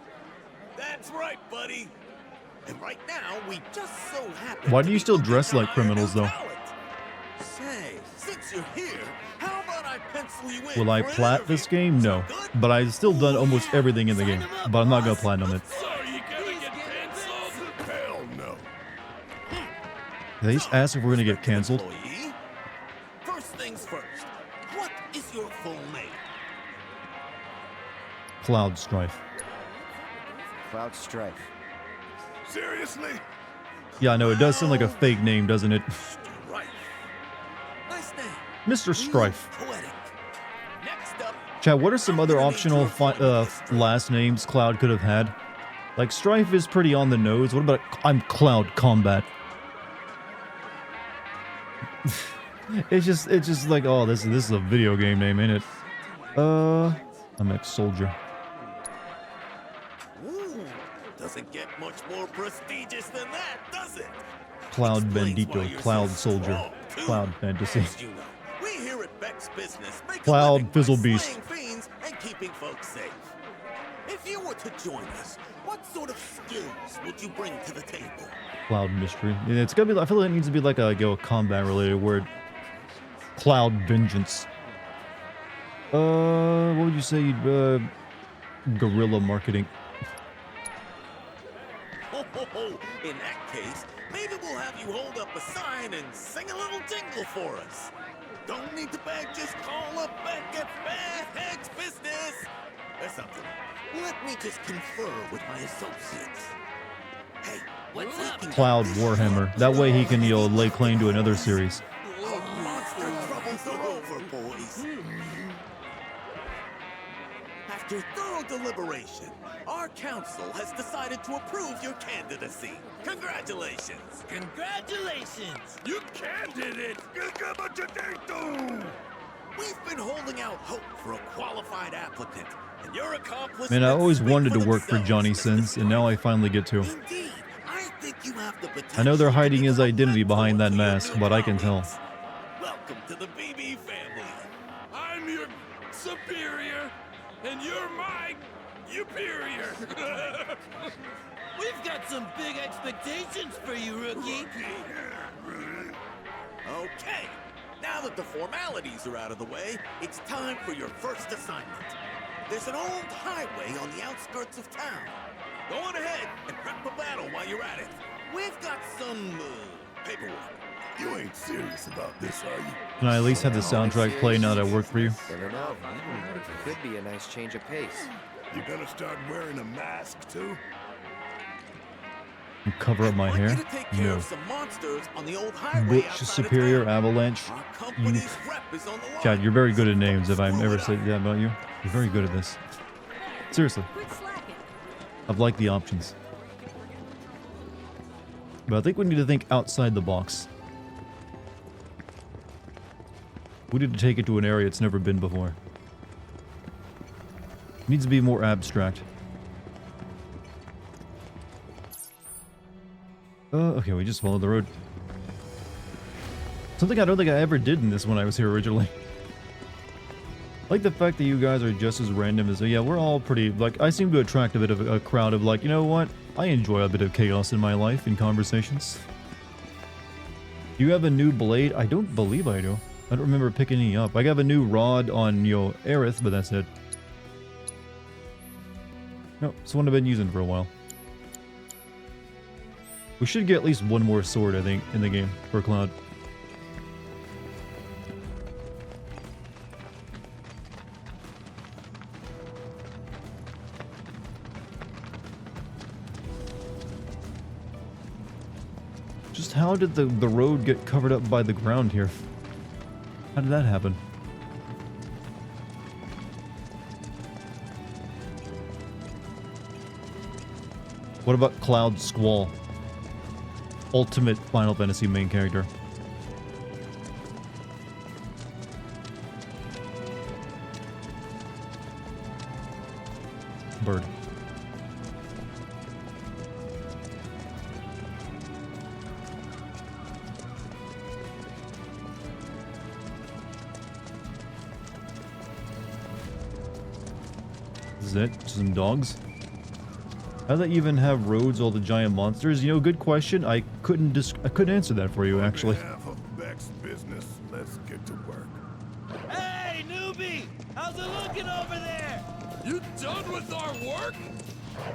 That's right, buddy. And right now, we just so happen... Why to do you be still looking dress to like hire criminals, new though? talent. Say, since you're here, how about I pencil you in Will I for an plat this interview? game? No. Good? But I've still done almost everything in the game. But I'm not gonna platinum it. So you gonna get canceled? Hell no. They just asked if we're gonna get canceled. Employee. First things first. What is your full name? Cloud Strife. Cloud Strife. Seriously? Yeah, I know, it does sound like a fake name, doesn't it? Strife. Nice name. Mr. Strife. Poetic. Next up. Chad, what are some other optional last names Cloud could have had? Like, Strife is pretty on the nose. What about I'm Cloud Combat? It's just like, oh, this is a video game name, ain't it? I'm ex-soldier. Ooh, doesn't get much more prestigious than that, does it? Cloud Explains Bandito, why you're Cloud so Soldier, strong, too. Cloud Fantasy. As you know, we here at Beck's Business make Cloud a living by Fizzle Beast. slaying fiends and keeping folks safe. If you were to join us, what sort of skills would you bring to the table? Cloud Mystery. Yeah, it's gotta be. I feel like it needs to be like a combat related word. Cloud Vengeance. What would you say? Guerrilla marketing. In that case, maybe we'll have you hold up a sign and sing a little jingle for us. Don't need to beg, just call up Beck at Beck's Business. Or something. Let me just confer with my associates. Hey, what's up? Cloud Warhammer. That way he can, lay claim to another series. Our monster troubles are over, boys. After thorough deliberation, our council has decided to approve your candidacy. Congratulations! Congratulations! You candidate! We've been holding out hope for a qualified applicant, and your accomplishments... Man, I always speak wanted for to work for themselves, Johnny Mr. Sins, and now I finally get to. Indeed, I think you have the potential. I know they're to hiding be his the identity mentor behind that to your mask, new but I can tell. colleagues. Welcome to the BB family. I'm your superior, and you're my superior. We've got some big expectations for you, rookie. Okay, now that the formalities are out of the way, it's time for your first assignment. There's an old highway on the outskirts of town. Go on ahead and prep for battle while you're at it. We've got some paperwork. You ain't serious about this, are you? Can I at least have the soundtrack play now that I work for you? Never know. It could be a nice change of pace. You gonna start wearing a mask too? And cover up my I want hair? you to take care No. of some monsters on the old highway Butch outside Superior of town. Avalanche. Our company's rep is on the line. Chad, you're very good at names if I've ever said that about you. You're very good at this. Seriously. Quit slacking. I've liked the options. But I think we need to think outside the box. We need to take it to an area it's never been before. It needs to be more abstract. Okay, we just followed the road. Something I don't think I ever did in this when I was here originally. I like the fact that you guys are just as random as... Yeah, we're all pretty... Like, I seem to attract a bit of a crowd of like, you know what? I enjoy a bit of chaos in my life, in conversations. Do you have a new blade? I don't believe I do. I don't remember picking any up. I have a new rod on, you know, Aerith, but that's it. Nope, it's one I've been using for a while. We should get at least one more sword, I think, in the game for Cloud. Just how did the road get covered up by the ground here? How did that happen? What about Cloud Squall? Ultimate Final Fantasy main character. Bird. Is that some dogs? How do they even have roads, all the giant monsters? You know, good question. I couldn't answer that for you, actually. On behalf of Beck's business, let's get to work. Hey, newbie! How's it looking over there? You done with our work?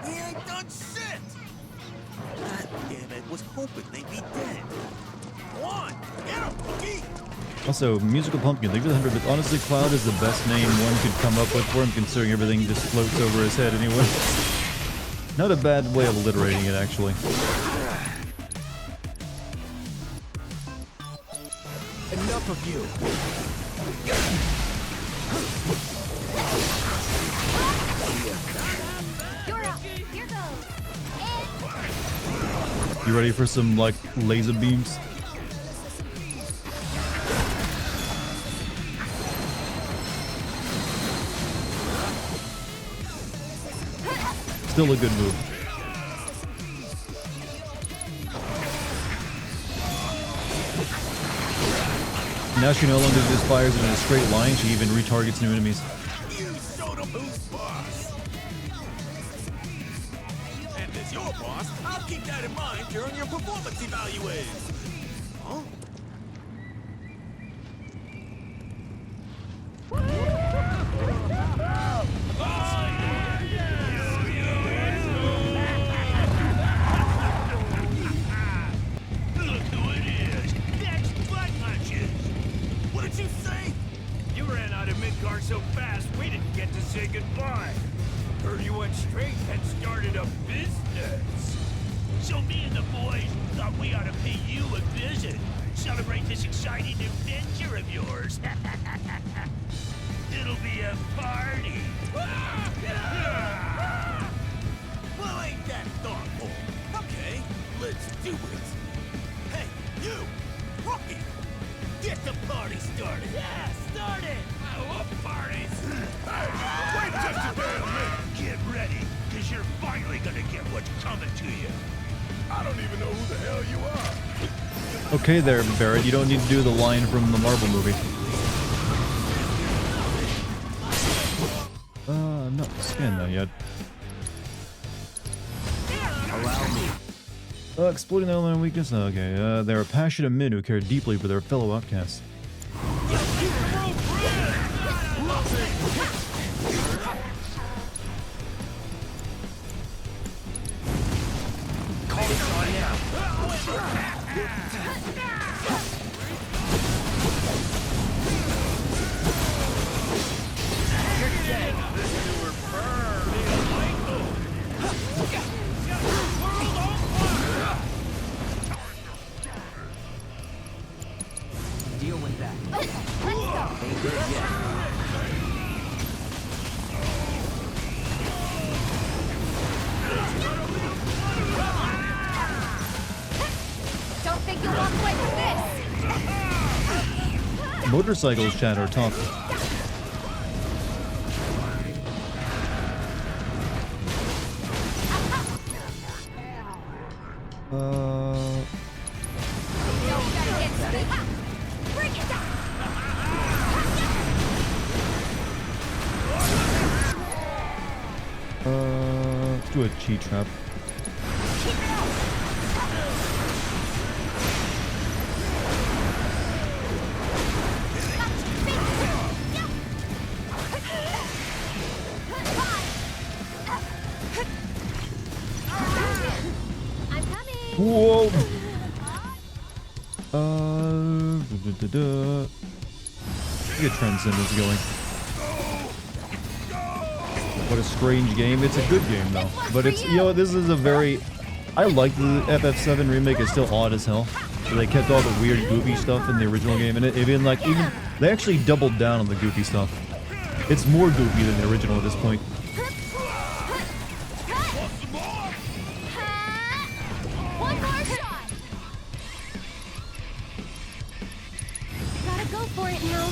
We ain't done shit! God damn it, was hoping they'd be dead. Go on, get him, Pookie! Also, Musical Pumpkin, thank you for the 100 bits. Honestly, Cloud is the best name one could come up with for him, considering everything just floats over his head anyway. Not a bad way of alliterating it, actually. Enough of you. You're up. Here goes. You ready for some, like, laser beams? Still a good move. Now she no longer just fires in a straight line, she even retargets new enemies. You showed him who's boss! And as your boss, I'll keep that in mind during your performance evaluation. Huh? Look who it is! That's Butt Punches! What did you say? You ran out of Midgar so fast, we didn't get to say goodbye. Heard you went straight and started a business. So me and the boys thought we ought to pay you a visit. Celebrate this exciting adventure of yours. It'll be a party. Well, ain't that thoughtful? Okay, let's do it. Hey, you! Rookie! Get the party started! Yeah, start it! I love parties! Wait just a damn minute! Get ready, because you're finally gonna get what's coming to you. I don't even know who the hell you are. Okay there, Barrett, you don't need to do the line from the Marvel movie. I'm not scanned that yet. Allow me. Exploiting their online weakness? Okay, they're passionate men who care deeply for their fellow outcasts. Deal with that. Let's go. Ain't dead yet. Don't think you'll walk away with this. Motorcycles chat are tough. Don't gotta get sticky. Bring it down. Let's do a cheat trap. I'm coming. Whoa! Get Transcendence going. What a strange game. It's a good game though. But it's, you know, this is a very... I like the FF7 remake. It's still odd as hell. They kept all the weird goofy stuff in the original game, and even they actually doubled down on the goofy stuff. It's more goofy than the original at this point. One more shot. Gotta go for it now.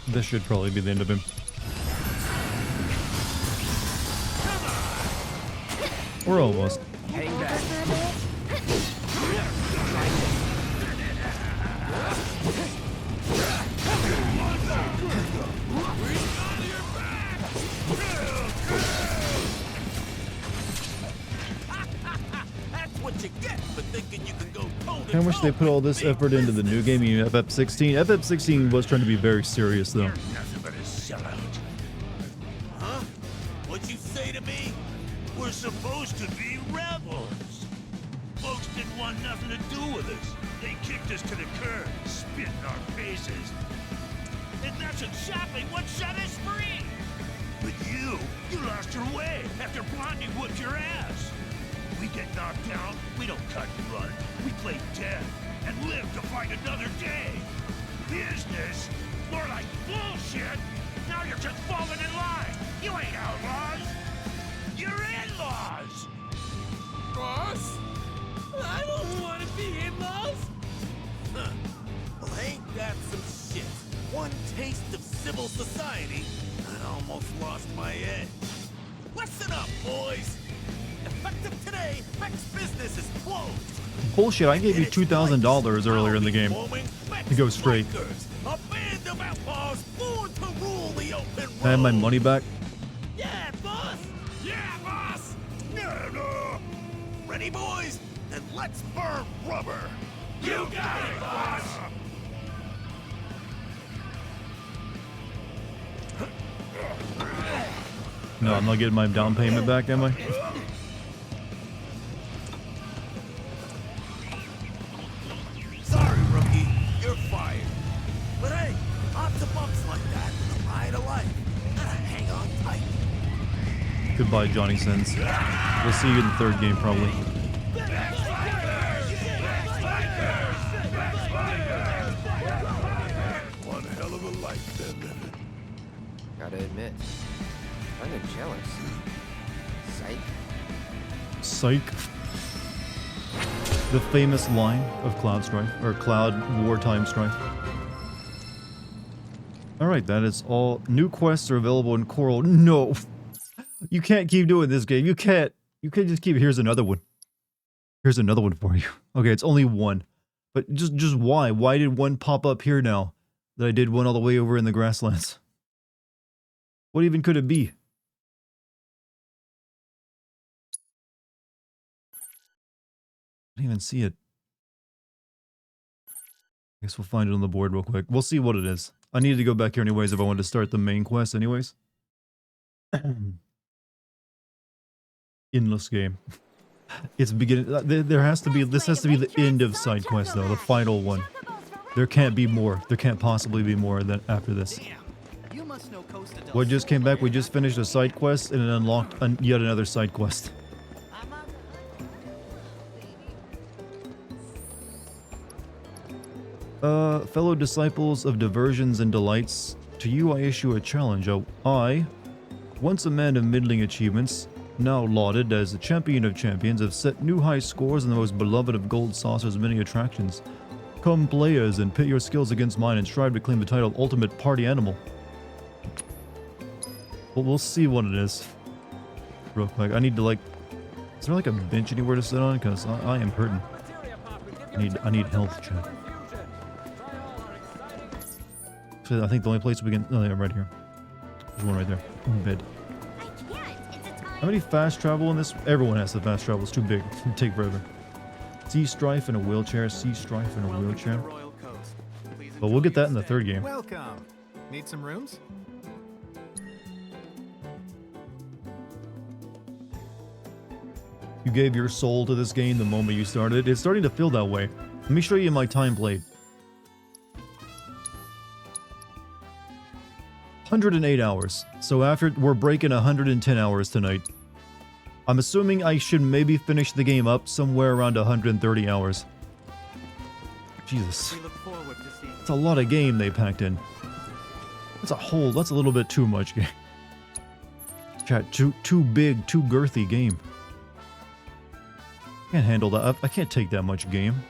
This should probably be the end of him. We're almost. Hang back. That's what you get for thinking you can go toe to I wish they put all this effort into the new game, FF16. FF16 was trying to be very serious though. Nothing but a sellout. Huh? What'd you say to me? We're supposed to be rebels. Folks didn't want nothing to do with us. They kicked us to the curb, spit in our faces. And that's exactly what set us free. But you lost your way after Blondie whooped your ass. We get knocked down, we don't cut and run. We play dead and live to fight another day. Business? More like bullshit. Now you're just falling in line. You ain't outlaws. You're in-laws. Boss? I don't want to be in-laws. Huh. Well, ain't that some shit? One taste of civil society, and I almost lost my edge. Listen up, boys. Effective today, Mex business is closed. Bullshit, I gave you $2,000 earlier in the game. To go straight. A band of outlaws born to rule the open road. Can I have my money back? Yeah, boss. Yeah, boss. No. Ready, boys? Then let's burn rubber. You got it, boss. No, I'm not getting my down payment back, am I? Sorry, rookie. You're fired. But hey, lots of bumps like that in the ride of life. Gotta hang on tight. Goodbye, Johnny Sins. We'll see you in the third game, probably. One hell of a life they're living. Gotta admit, kind of jealous. Psych. Psych. The famous line of Cloud Strife, or Cloud Wartime Strife. Alright, that is all. New quests are available in Coral. No! You can't keep doing this game. You can't. You can't just keep. Here's another one. Here's another one for you. Okay, it's only one. But just why? Why did one pop up here now? That I did one all the way over in the grasslands? What even could it be? I didn't even see it. I guess we'll find it on the board real quick. We'll see what it is. I needed to go back here anyways if I wanted to start the main quest anyways. Endless game. It's beginning. There has to be. This has to be the end of side quest though. The final one. There can't be more. There can't possibly be more than after this. What just came back? We just finished a side quest and it unlocked yet another side quest. Fellow disciples of diversions and delights, to you I issue a challenge. I, once a man of middling achievements, now lauded as the champion of champions, have set new high scores in the most beloved of Gold Saucer's many attractions. Come players and pit your skills against mine and strive to claim the title of Ultimate Party Animal. Well, we'll see what it is. Real quick, I need to like... Is there like a bench anywhere to sit on? Because I am hurting. I need health, chat. I think the only place we can... Oh, yeah, right here. There's one right there. Bed. How many fast travel in this? Everyone has to fast travel. It's too big. It'll take forever. Sea Strife in a wheelchair. Sea Strife in a wheelchair. But we'll get that in the third game. Welcome. Need some rooms? You gave your soul to this game the moment you started. It's starting to feel that way. Let me show you my time played. 108 hours. So after we're breaking 110 hours tonight. I'm assuming I should maybe finish the game up somewhere around 130 hours. Jesus. It's a lot of game they packed in. That's a little bit too much game. Chat, too big, too girthy game. Can't handle that. I can't take that much game.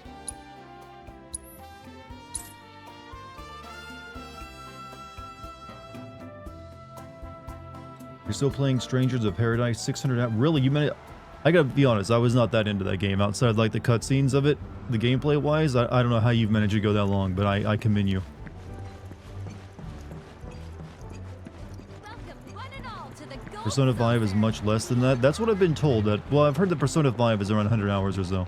You're still playing Strangers of Paradise 600 hours? Really? You meant it? I gotta be honest, I was not that into that game. Outside like the cutscenes of it, the gameplay wise, I don't know how you've managed to go that long, but I commend you. Persona 5 is much less than that. That's what I've been told. That well, I've heard that Persona 5 is around 100 hours or so.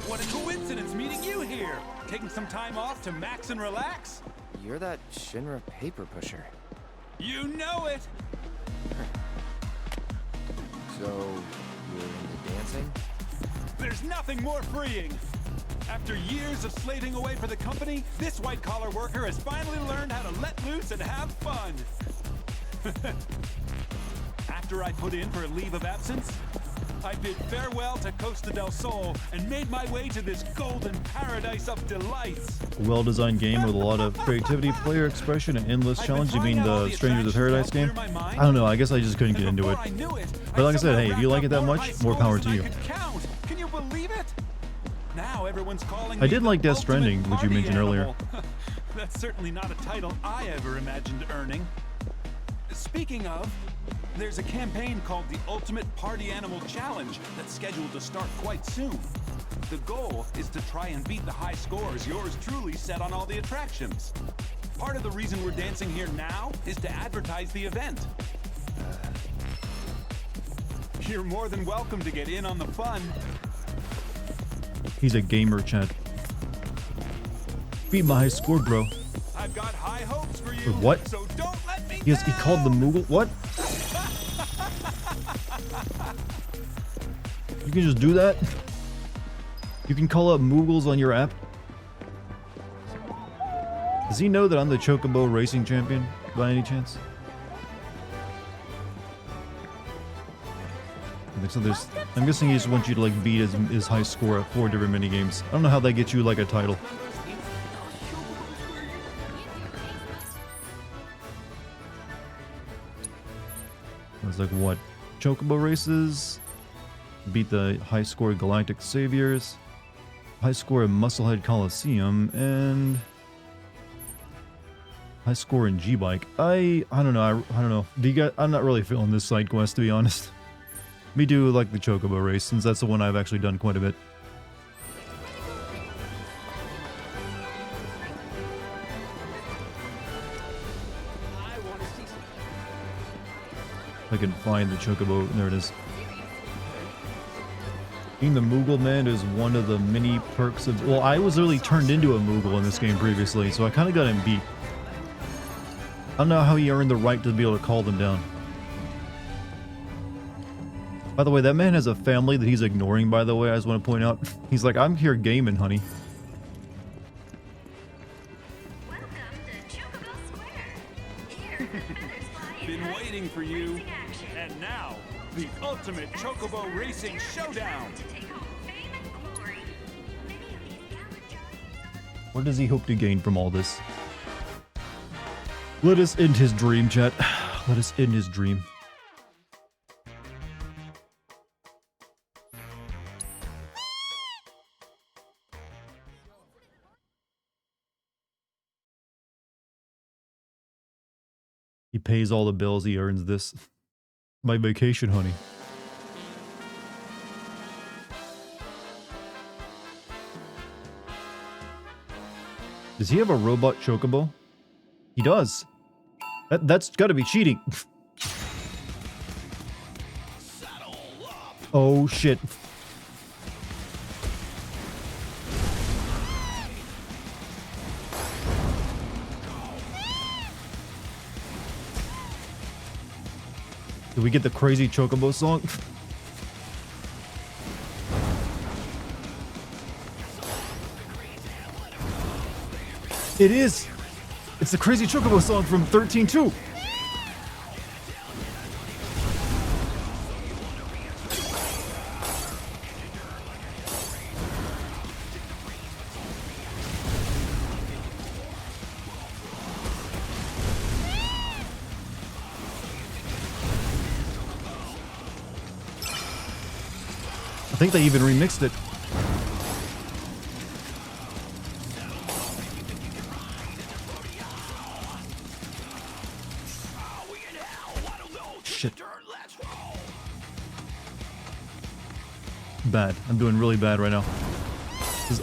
What a coincidence meeting you here! Taking some time off to max and relax? You're that Shinra paper pusher. You know it! So, you're into dancing? There's nothing more freeing! After years of slaving away for the company, this white-collar worker has finally learned how to let loose and have fun. After I put in for a leave of absence, I bid farewell to Costa del Sol and made my way to this golden paradise of delights. Well-designed game with a lot of creativity, player expression, and endless challenge. You mean the Strangers of Paradise game? I don't know, I guess I just couldn't get into it. But like I said, hey, if you like it that much, more power to you. Can you believe it? Now everyone's calling I did like Death Stranding, which you mentioned earlier. That's certainly not a title I ever imagined earning. Speaking of, there's a campaign called the Ultimate Party Animal Challenge that's scheduled to start quite soon. The goal is to try and beat the high scores yours truly set on all the attractions. Part of the reason we're dancing here now is to advertise the event. You're more than welcome to get in on the fun. He's a gamer, chat. Beat my high score, bro. I've got high hopes for you. What? So don't let me He called the Moogle? What? You can just do that? You can call up Moogles on your app? Does he know that I'm the Chocobo Racing Champion, by any chance? So I'm guessing he just wants you to like beat his high score at 4 different minigames. I don't know how that gets you like a title. It's like what? Chocobo races, beat the high score Galactic Saviors, high score in Musclehead Coliseum, and high score in G-Bike. I don't know. I don't know. Do you guys? I'm not really feeling this side quest, to be honest. Me do like the Chocobo race, since that's the one I've actually done quite a bit. If I can find the chocobo. There it is. Being the Moogle man is one of the many perks of... Well, I was literally turned into a Moogle in this game previously, so I kind of got him beat. I don't know how he earned the right to be able to call them down. By the way, that man has a family that he's ignoring, by the way, I just want to point out. He's like, I'm here gaming, honey. Welcome to Chocobo Square. Here, feathers fly Been and waiting for you. racing action. And now, the ultimate Chocobo Racing Showdown. To take home fame and glory. Many of these gallant jockeys What does he hope to gain from all this? Let us end his dream, chat. Let us end his dream. He pays all the bills, he earns this. My vacation, honey. Does he have a robot chocobo? He does. That's gotta be cheating. Oh shit. Did we get the crazy chocobo song? It is! It's the crazy chocobo song from 13-2! I think they even remixed it. Shit. Bad. I'm doing really bad right now.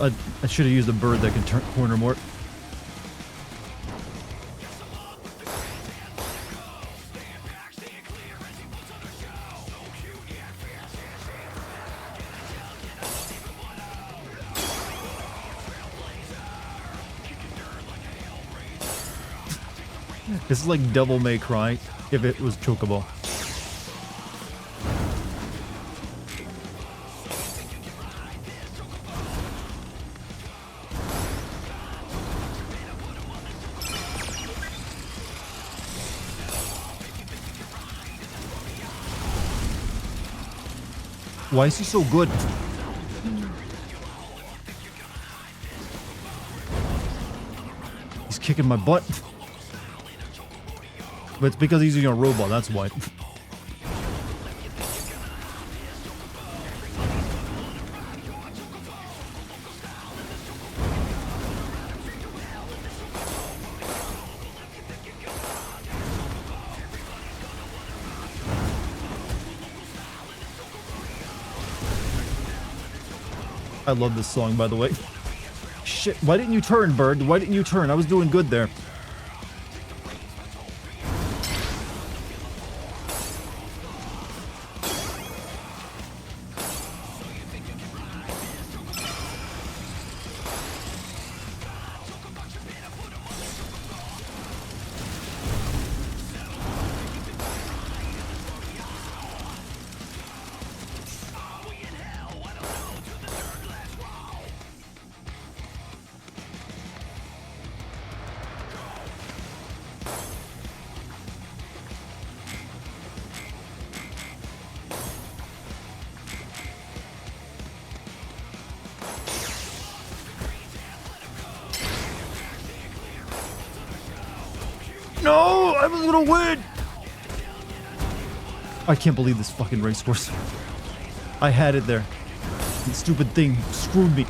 I should have used a bird that can turn corner more. This is like Devil May Cry if it was Chocobo. Why is he so good? He's kicking my butt. But it's because he's using a robot, that's why. I love this song, by the way. Shit, why didn't you turn, bird? Why didn't you turn? I was doing good there. No, I was gonna win. I can't believe this fucking racehorse. I had it there. This stupid thing screwed me.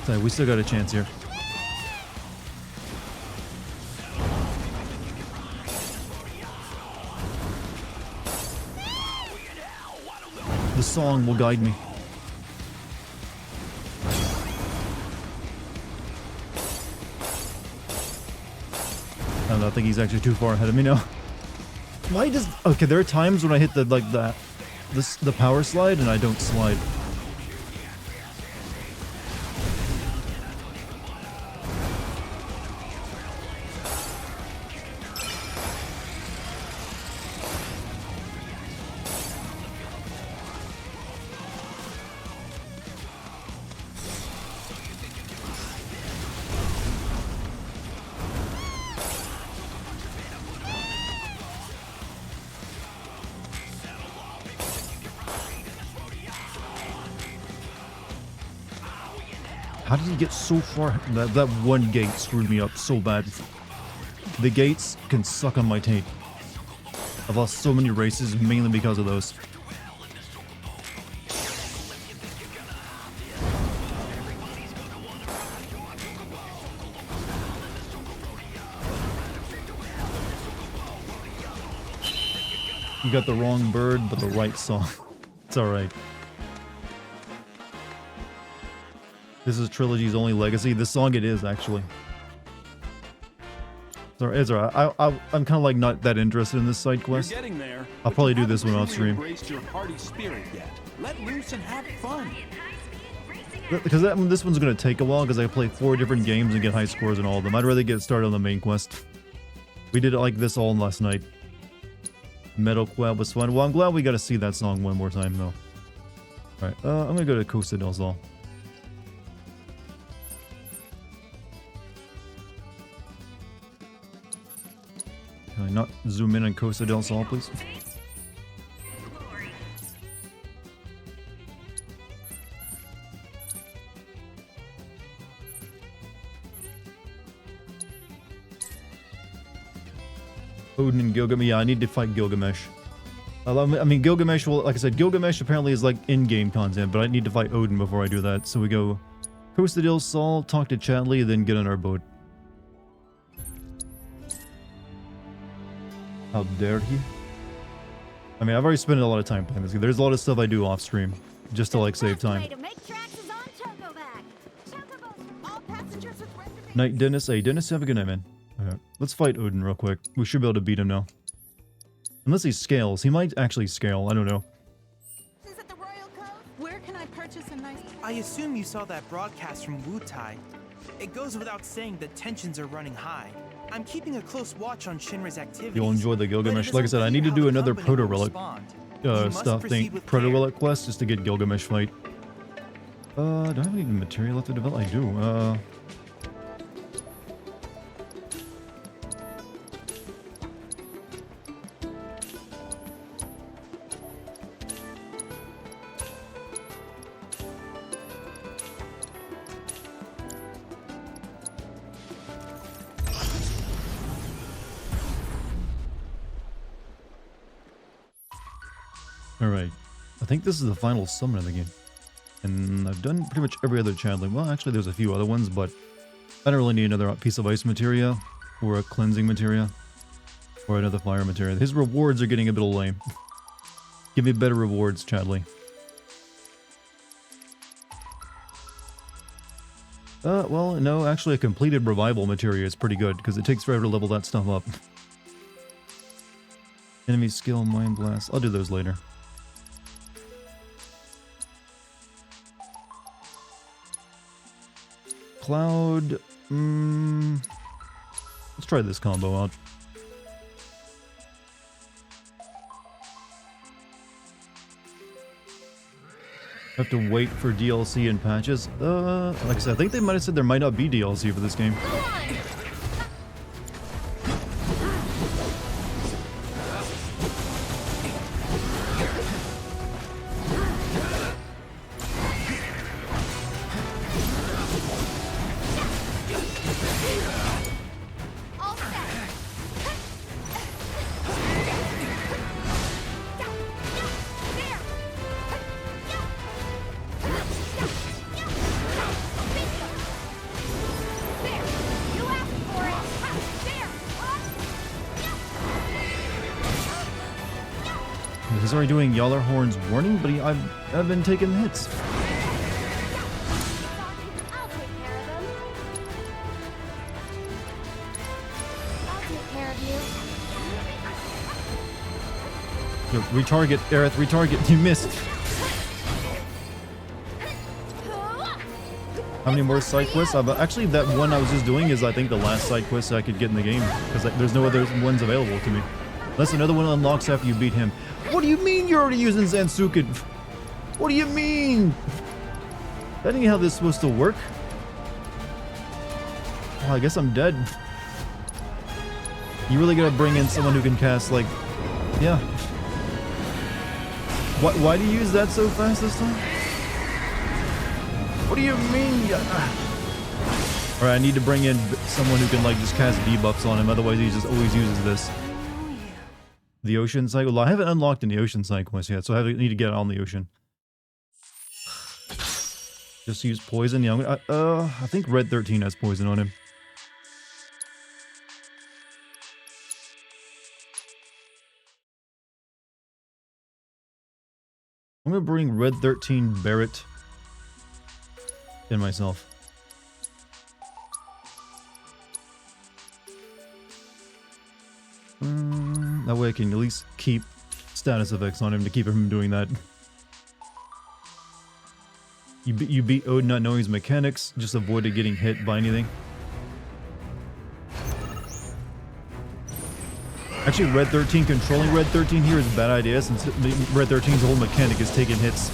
Sorry, we still got a chance here. The song will guide me. I don't know, I think he's actually too far ahead of me now. Why does... Okay, there are times when I hit the, like, the power slide and I don't slide. How did he get so far? That one gate screwed me up so bad. The gates can suck on my taint. I've lost so many races mainly because of those. You got the wrong bird, but the right song. It's alright. This is Trilogy's only legacy. This song it is, actually. It's alright. I'm kind of like not that interested in this side quest. You're getting there. I'll probably do this one off stream. Embraced your party spirit yet. Let loose and have fun. Because this one's going to take a while because I play 4 different games and get high scores in all of them. I'd rather get started on the main quest. We did it like this all last night. Metal Quab was fun. Well, I'm glad we got to see that song one more time, though. Alright, I'm going to go to Costa del Sol. Can I not zoom in on Costa del Sol, please? Odin and Gilgamesh. Yeah, I need to fight Gilgamesh. I mean, Gilgamesh will, like I said, Gilgamesh apparently is like in-game content, but I need to fight Odin before I do that. So we go Costa del Sol, talk to Chatley, then get on our boat. How dare he? I mean, I've already spent a lot of time playing this game. There's a lot of stuff I do off stream just to like save time. Night, Dennis. Hey, Dennis, have a good night, man. Alright, let's fight Odin real quick. We should be able to beat him now. Unless he scales. He might actually scale. I don't know. Is it the royal code? Where can I purchase a nice... I assume you saw that broadcast from Wutai. It goes without saying that tensions are running high. I'm keeping a close watch on Shinra's activities. You'll enjoy the Gilgamesh. Like I said, I need to do another Proto-Relic stuff thing. Proto-Relic quest just to get Gilgamesh fight. Do I have any material left to develop? I do. Alright, I think this is the final summon of the game. And I've done pretty much every other channeling. Well, actually there's a few other ones, but I don't really need another piece of ice materia, or a cleansing materia, or another fire materia. His rewards are getting a bit lame. Give me better rewards, Chadley. Well, no, actually a completed revival materia is pretty good, because it takes forever to level that stuff up. Enemy skill, mind blast. I'll do those later. Cloud. Let's try this combo out. Have to wait for DLC and patches. Like I said, I think they might have said there might not be DLC for this game. He's already doing Yallarhorn's warning, but I've been taking hits. I'll take care of them. I'll take care of you. Yo, retarget, Aerith, retarget. You missed. How many more side quests? Actually, that one I was just doing is, I think, the last side quest I could get in the game. Because there's no other ones available to me. Unless another one unlocks after you beat him. What do you mean you're already using Zansuken? What do you mean? That ain't how this is supposed to work. Well, I guess I'm dead. You really gotta bring in someone who can cast, like... Yeah. Why do you use that so fast this time? What do you mean? Alright, I need to bring in someone who can like just cast debuffs on him, otherwise he just always uses this. The ocean cycle? Well, I haven't unlocked any ocean side quests yet, so I need to get on the ocean. Just use poison? Yeah, I'm gonna, I think Red 13 has poison on him. I'm gonna bring Red 13 Barrett in myself. That way I can at least keep status effects on him to keep him from doing that. You beat Odin not knowing his mechanics, just avoided getting hit by anything. Actually, Red 13, controlling Red 13 here is a bad idea since Red 13's whole mechanic is taking hits.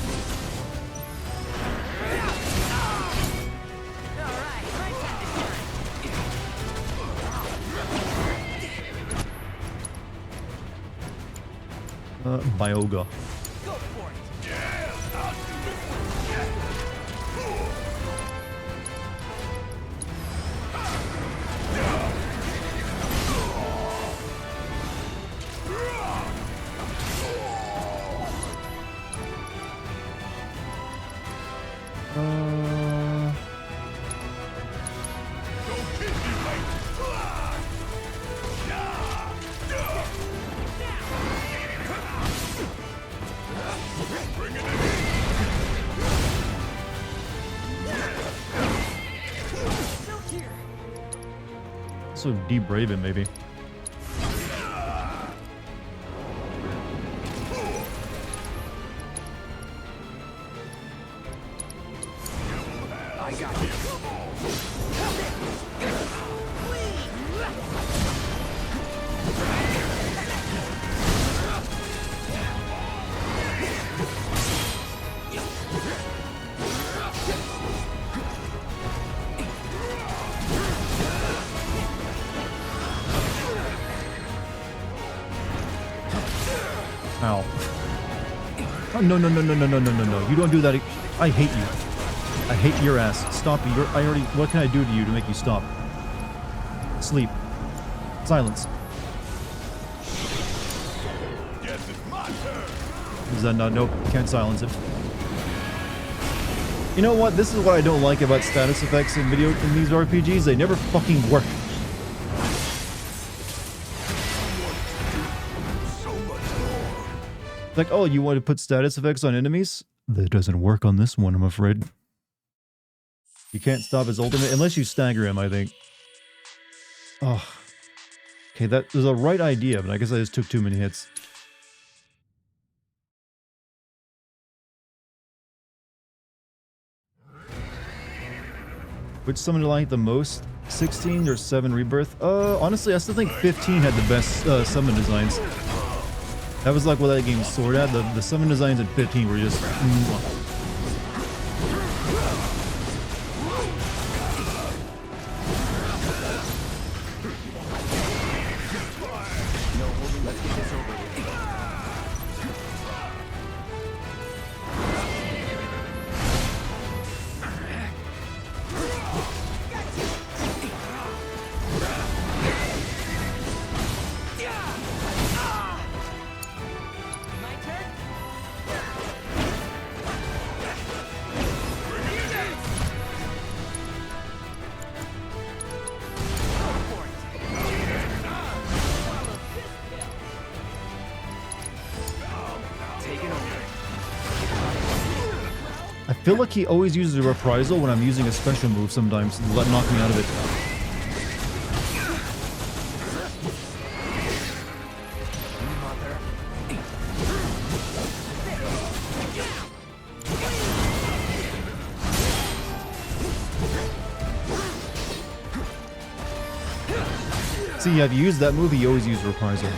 Bioga. So debrave him, maybe. I got you. Ow. Oh, no. You don't do that. I hate you. I hate your ass. Stop you. I already... What can I do to you to make you stop? Sleep. Silence. Guess it's my turn. Is that not... Nope. Can't silence it. You know what? This is what I don't like about status effects in these RPGs. They never fucking work. Like, oh, you want to put status effects on enemies? That doesn't work on this one, I'm afraid. You can't stop his ultimate unless you stagger him, I think. Oh. Okay, that was a right idea, but I guess I just took too many hits. Which summon do I like the most? 16 or 7 Rebirth? Honestly, I still think 15 had the best summon designs. That was like what that game soared at. The summon designs in 15 were just... feel like he always uses a reprisal when I'm using a special move sometimes to knock me out of it. See, I've used that move, he always used reprisal.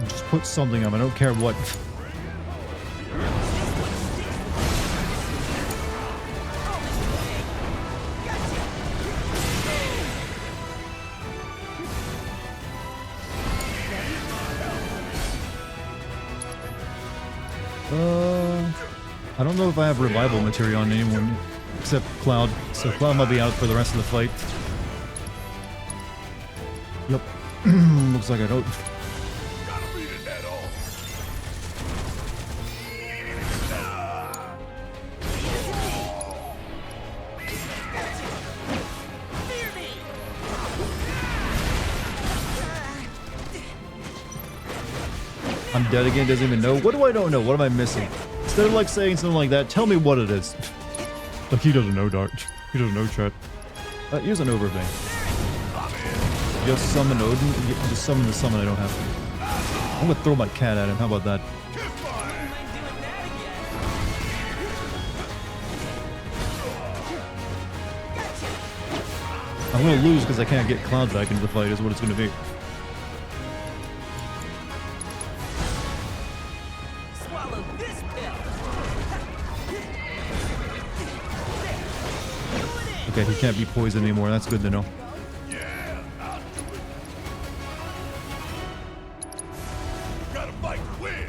Just put something on. I don't care what. I don't know if I have revival material on anyone except Cloud, so Cloud might be out for the rest of the fight. Yep. Looks like I don't. I'm dead again, doesn't even know. What do I don't know? What am I missing? Instead of like saying something like that, tell me what it is. Like he doesn't know, Dart. He doesn't know, chat. Here's an overthing. Just summon Odin. Just summon the summon I don't have to. I'm gonna throw my cat at him. How about that? I'm gonna lose because I can't get Cloud back into the fight is what it's gonna be. Okay, he can't be poisoned anymore. That's good to know. Gotta fight to win.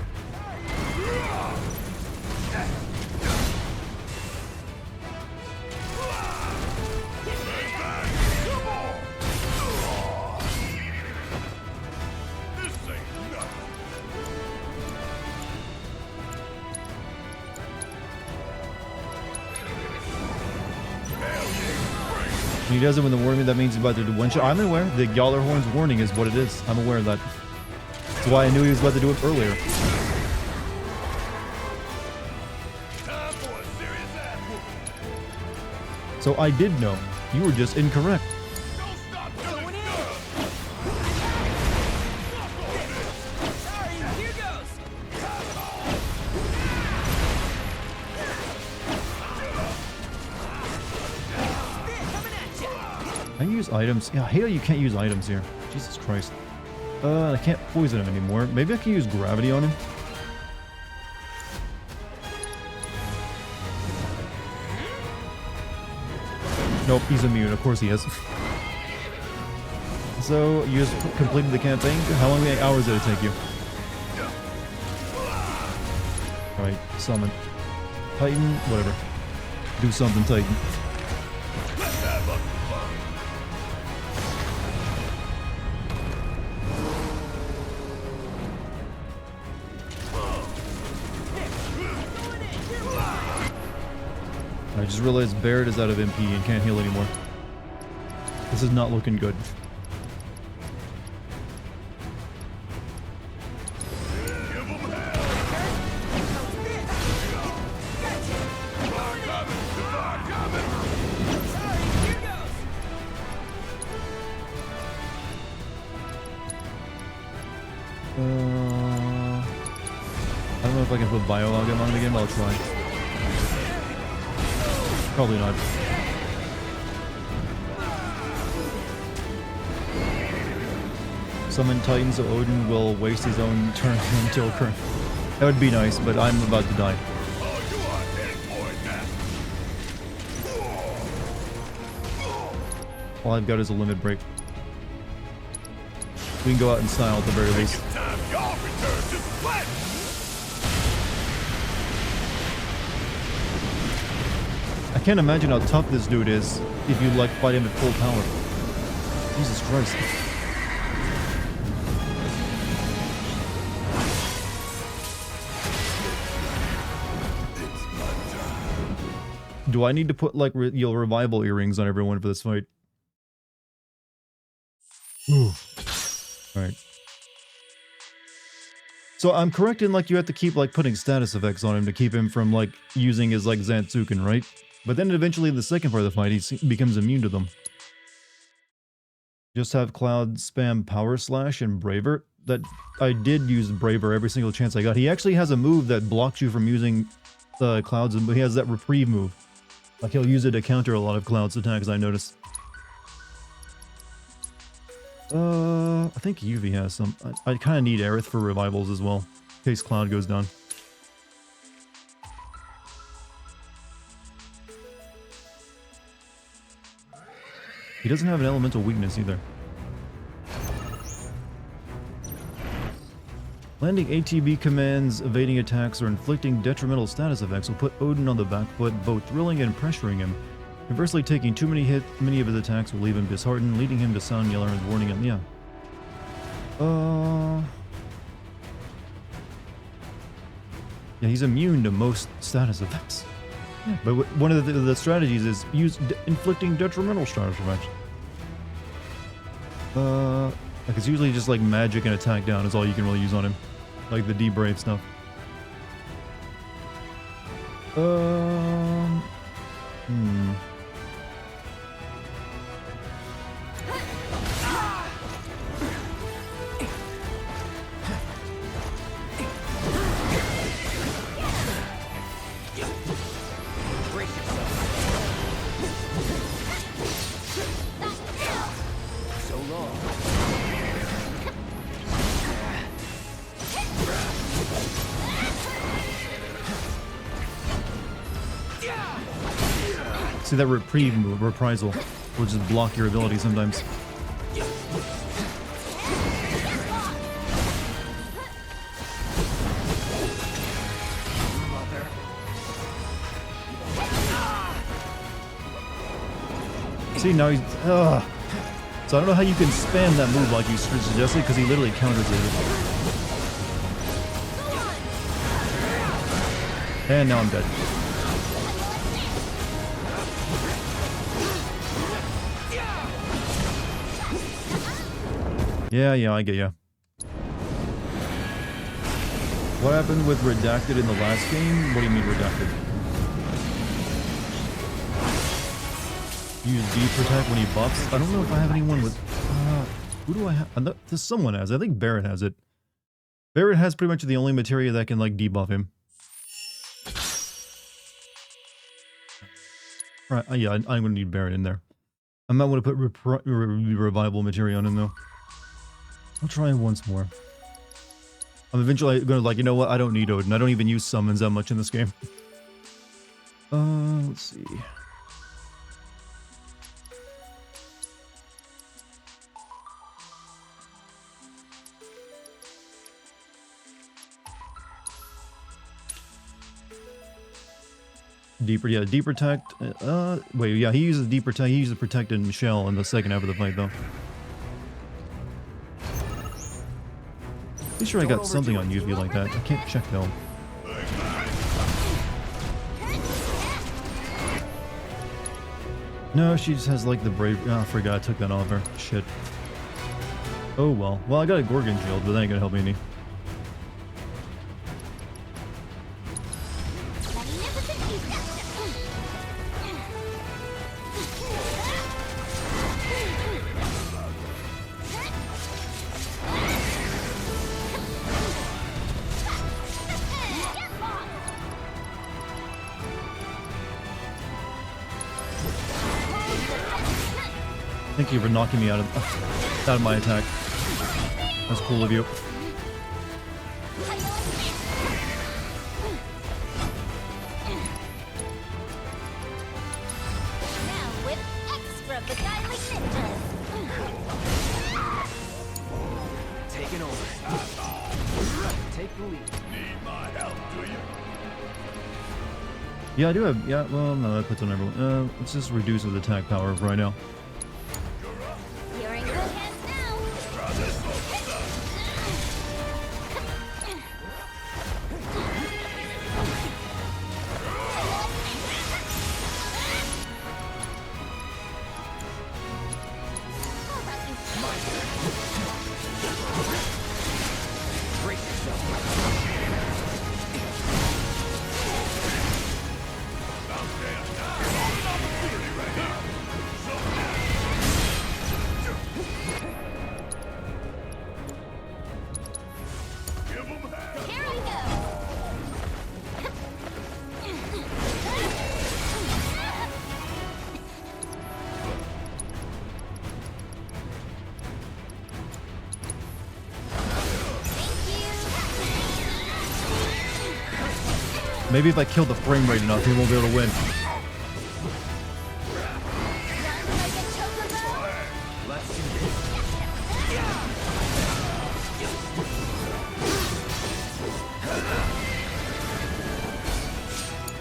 When he does it when the warning, that means he's about to do one shot. I'm aware. The Yallarhorn's warning is what it is. I'm aware of that. That's why I knew he was about to do it earlier. So I did know. You were just incorrect. Can I use items? Yeah, I hate how you can't use items here. Jesus Christ. I can't poison him anymore. Maybe I can use gravity on him. Nope, he's immune. Of course he is. So, you just completed the campaign? How many hours did it take you? Alright, summon. Titan, whatever. Do something, Titan. I just realized Barrett is out of MP and can't heal anymore. This is not looking good. I don't know if I can put Biolog on the game, I'll try. Probably not. Summon Titan so Odin will waste his own turn until current. That would be nice, but I'm about to die. All I've got is a limit break. We can go out in style at the very least. Time y'all return to flesh! I can't imagine how tough this dude is if you like fight him at full power. Jesus Christ. Do I need to put like revival earrings on everyone for this fight? Ooh. Alright. So I'm correct in like you have to keep like putting status effects on him to keep him from like using his like Zanzuken, right? But then eventually in the second part of the fight he becomes immune to them. Just have Cloud spam Power Slash and Braver. That I did use Braver every single chance I got. He actually has a move that blocks you from using Cloud's, but he has that reprieve move. Like he'll use it to counter a lot of Cloud's attacks, I noticed. I think Yuvi has some. I kind of need Aerith for revivals as well, in case Cloud goes down. He doesn't have an elemental weakness either. Landing ATB commands, evading attacks, or inflicting detrimental status effects will put Odin on the back foot, both thrilling and pressuring him. Conversely, taking too many hits, many of his attacks will leave him disheartened, leading him to sound Yeller's warning him. Yeah. Yeah, he's immune to most status effects. Yeah. But one of the strategies is use inflicting detrimental status effects. Like it's usually just like magic and attack down is all you can really use on him. Like the D-Brave stuff. See that reprieve move, reprisal, will just block your ability sometimes. See, now he's... So I don't know how you can spam that move like you suggested, because he literally counters it. And now I'm dead. Yeah, I get ya. What happened with Redacted in the last game? What do you mean Redacted? Use D-Protect when he buffs? I don't know if I have anyone with... who do I have? Someone has. I think Barret has it. Barret has pretty much the only materia that can, like, debuff him. Right, yeah, I'm gonna need Barret in there. I might want to put Revival materia on him, though. I'll try it once more. I'm eventually gonna like, you know what? I don't need Odin. I don't even use summons that much in this game. Let's see. D-Protect. Wait, yeah, he uses D-Protect. He uses Protect and Shell in the second half of the fight, though. Pretty sure I got something on UV like that. I can't check though. No, she just has like the brave. Oh, I forgot I took that off her. Shit. Oh well. Well, I got a Gorgon shield, but that ain't gonna help me any. Thank you for knocking me out of my attack. That's cool of you. Now with extra beguiling ninja. take the lead. Need my help, do you? Yeah, I do have. Yeah, well, no, that puts on everyone. Let's just reduce his attack power right now. You're in good hands now. Here I go. Maybe if I kill the frame rate enough, he won't be able to win. Let's do this.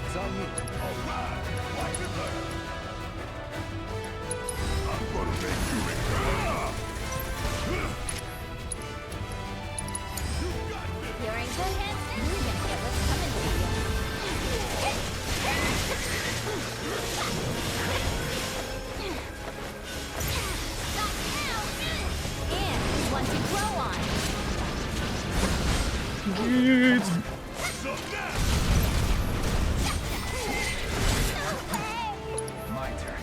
It's on you. You're in good hands now. You're gonna get what's coming to you. Stop now. And there's one to grow on. My turn.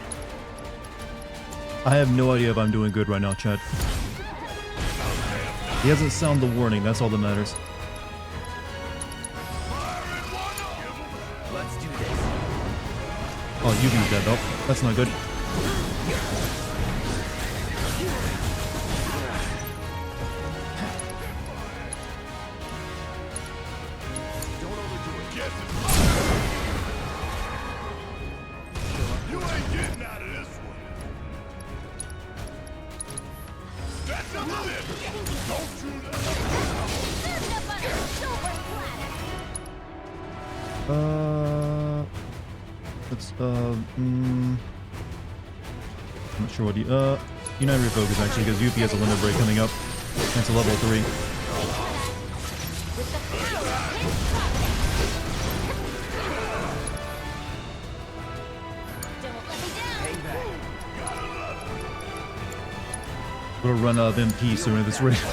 I have no idea if I'm doing good right now, Chad. He hasn't sounded the warning, that's all that matters. Let's do this. Oh, you beat that though. That's not good. Don't overdo it. Yes, you ain't getting out of this one. That's not it. Don't shoot us. Served up on a silver platter. Let's, I'm not sure what he, United Refocus actually, because UP has a limit break coming up. That's a level 3. With the power of his puppet. Don't let me down. Payback. We'll run out of MP soon at this rate.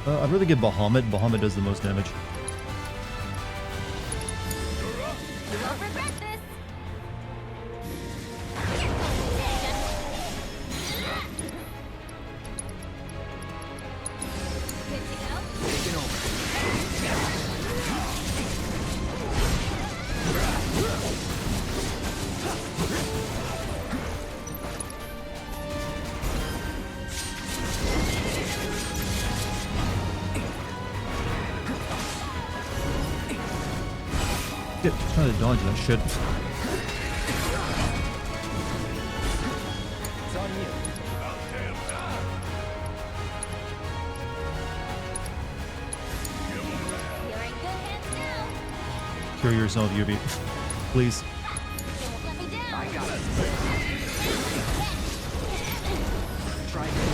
I'd rather get Bahamut. Bahamut does the most damage. You won't regret this. Good to go. Taking over. Get trying to dodge that shit. It's on you. You're in good hands now. Cure yourself, Yubi. Please. Don't let me down. I got it. Try this.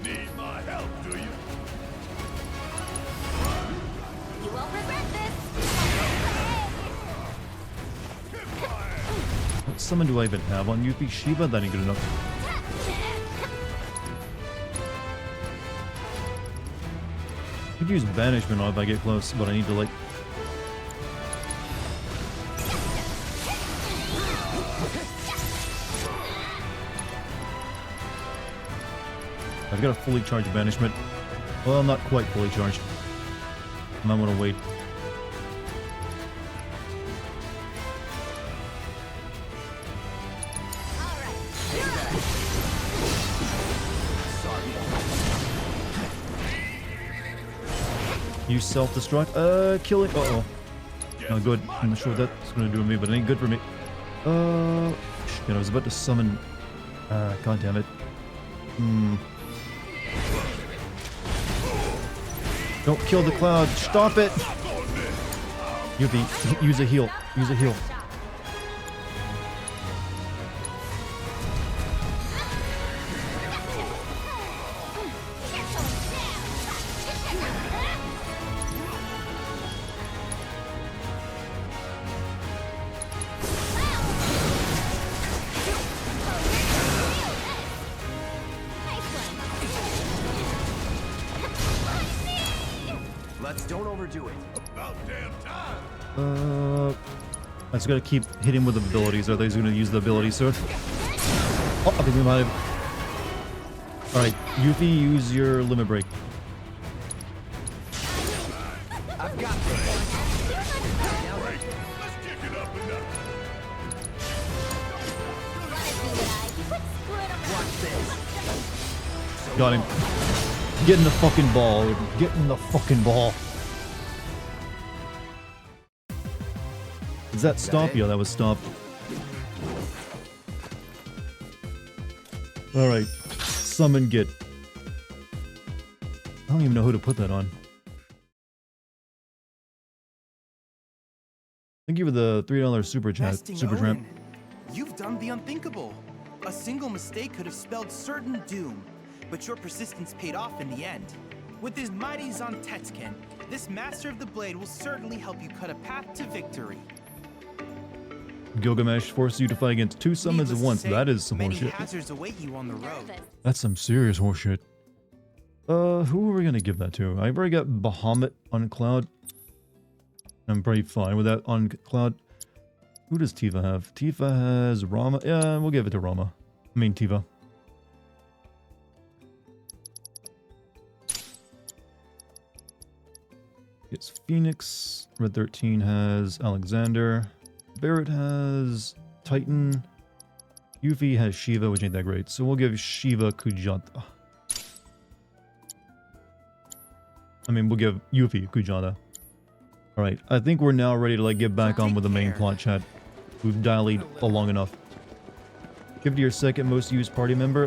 Need my help, do you? You won't regret this. What summon do I even have on Yubi? Shiva? That ain't good enough. Could use banishment on if I get close, but I need to like. I've got a fully charged banishment. Well, not quite fully charged. And I'm gonna wait. All right. You self-destruct? Killing. Uh-oh. Not good. I'm not sure what that's gonna do to me, but it ain't good for me. Shit, I was about to summon. God damn it. Don't kill the cloud. Stop it. Yuffie, use a heal. Use a heal. Let's don't overdo it. About damn time. I just gotta keep hitting with abilities. Are they gonna use the ability sword? Oh, I think we might have. Alright, Yuffie, use your limit break. I've got this. Let's kick it up enough. Watch this. Got him. Get in the fucking ball. Get in the fucking ball. Is that stop? Yeah, that was stop. Alright. Summon Git. I don't even know who to put that on. Thank you for the $3 super chat. Resting Super tramp. Owen, you've done the unthinkable. A single mistake could have spelled certain doom, but your persistence paid off in the end. With his mighty Zontetsuken, this master of the blade will certainly help you cut a path to victory. Gilgamesh forces you to fight against 2 summons at Needless to once. say, That is some many horseshit. hazards await you on the road. That's some serious horseshit. Who are we gonna give that to? I've already got Bahamut on Cloud. I'm pretty fine with that on Cloud. Who does Tifa have? Tifa has Rama. Yeah, we'll give it to Rama. I mean Tifa. It's Phoenix. Red 13 has Alexander. Barrett has Titan. Yuffie has Shiva, which ain't that great. So we'll give Shiva Kujata. I mean, we'll give Yuffie Kujata. Alright, I think we're now ready to like get back on with the main plot chat. We've dallied for long enough. Give it to your second most used party member.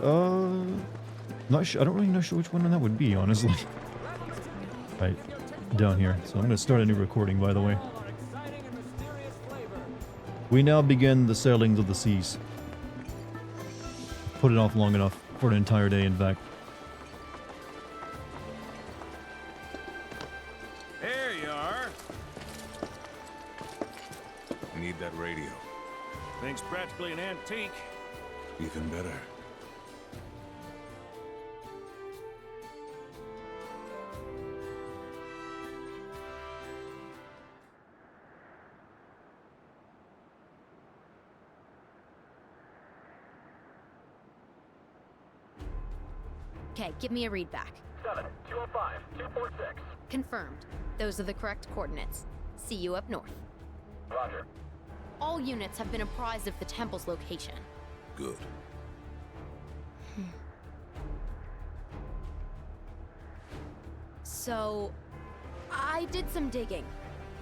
Not sure. I don't really know which one that would be, honestly. Right, down here. So I'm gonna start a new recording, by the way. We now begin the sailings of the seas. Put it off long enough for an entire day, in fact. There you are. Need that radio. Thing's practically an antique. Even better. Okay, give me a read back. 7-205-246. Confirmed. Those are the correct coordinates. See you up north. Roger. All units have been apprised of the temple's location. Good. So, I did some digging.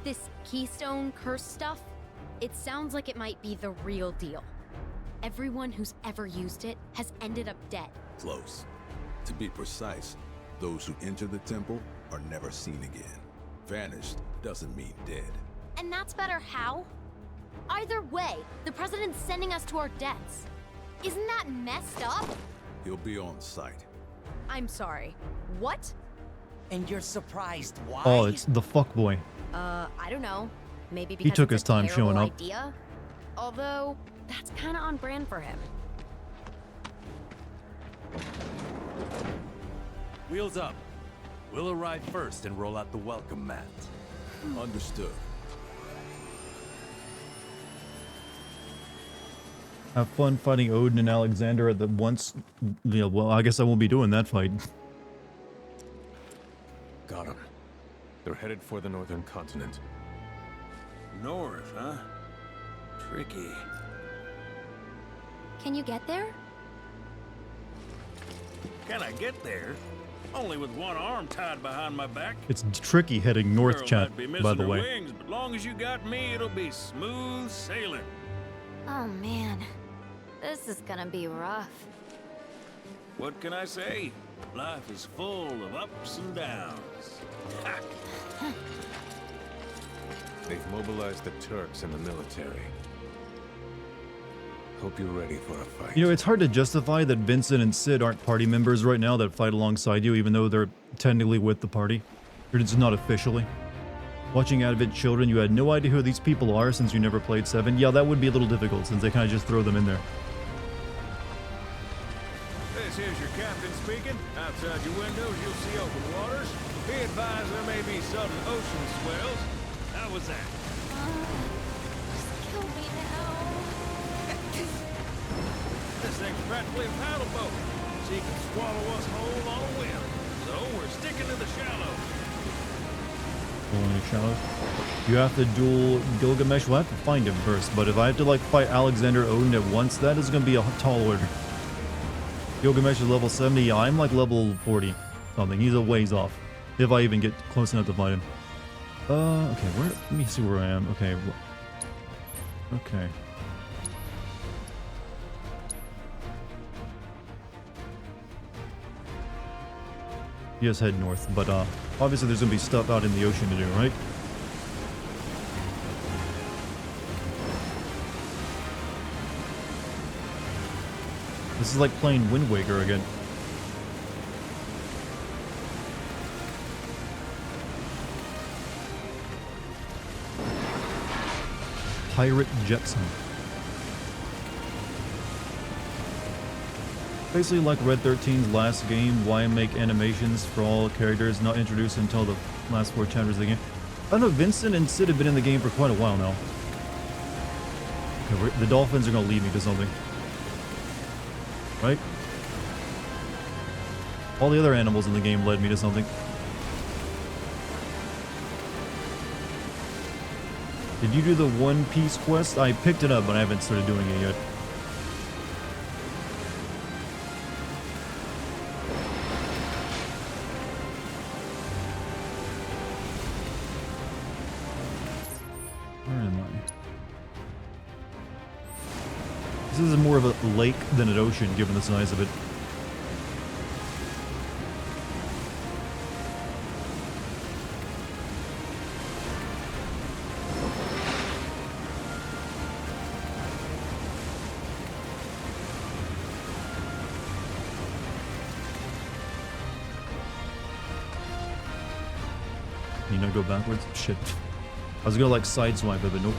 This Keystone curse stuff, it sounds like it might be the real deal. Everyone who's ever used it has ended up dead. Close. To be precise, those who enter the temple are never seen again. Vanished doesn't mean dead. And that's better how? Either way, the president's sending us to our deaths. Isn't that messed up? He'll be on site. I'm sorry. What? And you're surprised why? Oh, it's the fuckboy. I don't know. Maybe because He took it's his a time terrible showing up. idea? Although, that's kind of on brand for him. Wheels up. We'll arrive first and roll out the welcome mat. Understood. Have fun fighting Odin and Alexander at the once. Yeah, well, I guess I won't be doing that fight. Got them. They're headed for the northern continent. North, huh? Tricky. Can you get there? Can I get there? Only with one arm tied behind my back. It's tricky heading north, Girl chat, might be by missing the her way. wings, but long as you got me, it'll be smooth sailing. Oh man, this is gonna be rough. What can I say? Life is full of ups and downs. Ha! They've mobilized the Turks and the military. Hope you're ready for a fight. You know, it's hard to justify that Vincent and Sid aren't party members right now that fight alongside you, even though they're technically with the party. Or it's not officially. Watching Advent Children, you had no idea who these people are since you never played 7. Yeah, that would be a little difficult since they kind of just throw them in there. This here's your captain speaking. Outside your windows, you'll see open waters. Be advised there may be sudden ocean swells. How was that? Just kill me now. This thing's practically a paddle boat. She can swallow us whole on a whim. So we're sticking to the shallows. Pulling shallows. You have to duel Gilgamesh. We'll have to find him first, but if I have to like fight Alexander Odin at once, that is going to be a tall order. Gilgamesh is level 70. Yeah, I'm like level 40 something. He's a ways off. If I even get close enough to fight him. Okay, where? Let me see where I am. Okay. Okay. Just head north, but obviously there's gonna be stuff out in the ocean to do, right? This is like playing Wind Waker again. Pirate Jetson. Basically like Red 13's last game, why make animations for all characters not introduced until the last 4 chapters of the game? I don't know, Vincent and Sid have been in the game for quite a while now. Okay, the dolphins are going to lead me to something. Right? All the other animals in the game led me to something. Did you do the One Piece quest? I picked it up, but I haven't started doing it yet. Where am I? This is more of a lake than an ocean, given the size of it. You know, go backwards? Shit. I was gonna like sideswipe it, but nope.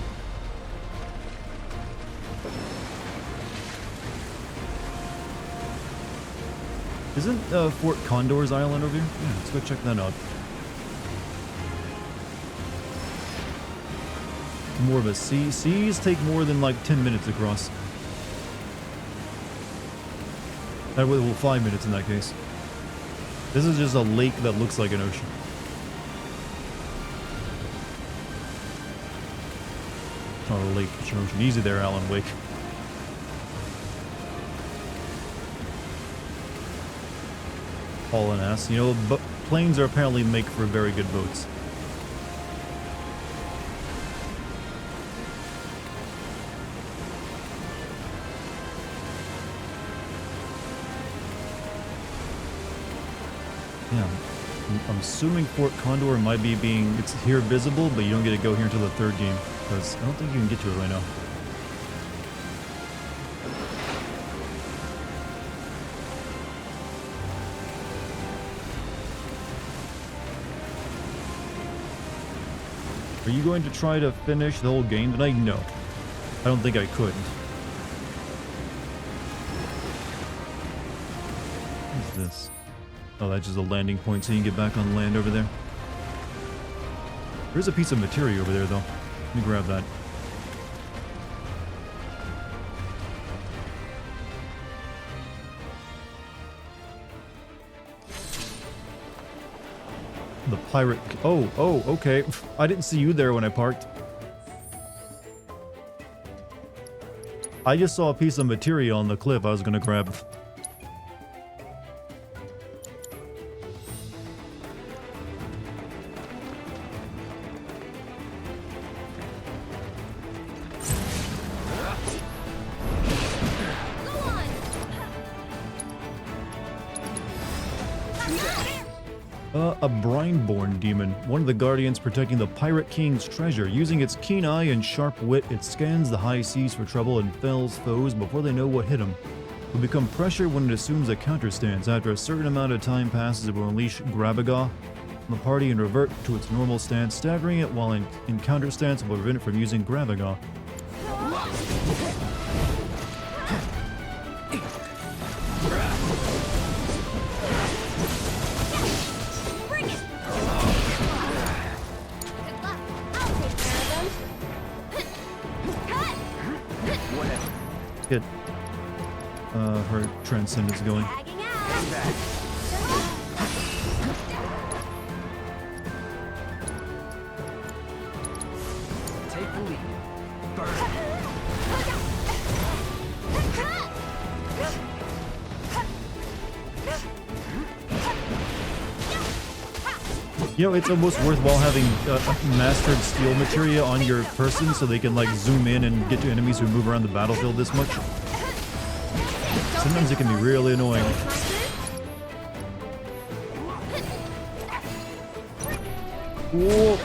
Isn't Fort Condor's island over here? Yeah, let's go check that out. More of a sea. Seas take more than like 10 minutes across. Well, 5 minutes in that case. This is just a lake that looks like an ocean. Not a lake, it's an ocean. Easy there, Alan Wake. Haul an ass. You know, but planes are apparently make for very good boats. Yeah, I'm assuming Fort Condor might be it's here visible, but you don't get to go here until the 3rd game, because I don't think you can get to it right now. Are you going to try to finish the whole game tonight? No. I don't think I could. What is this? Oh, that's just a landing point so you can get back on land over there. There's a piece of materia over there, though. Let me grab that. The pirate... Oh, okay. I didn't see you there when I parked. I just saw a piece of materia on the cliff I was gonna grab. A brine-born demon, one of the guardians protecting the Pirate King's treasure. Using its keen eye and sharp wit, it scans the high seas for trouble and fells foes before they know what hit them. It will become pressure when it assumes a counterstance. After a certain amount of time passes, it will unleash Graviga on the party and revert to its normal stance. Staggering it while in counterstance will prevent it from using Graviga. Get her transcendence going. Take the lead. Burn. You know, it's almost worthwhile having mastered steel materia on your person so they can like zoom in and get to enemies who move around the battlefield this much. Sometimes it can be really annoying. Whoa.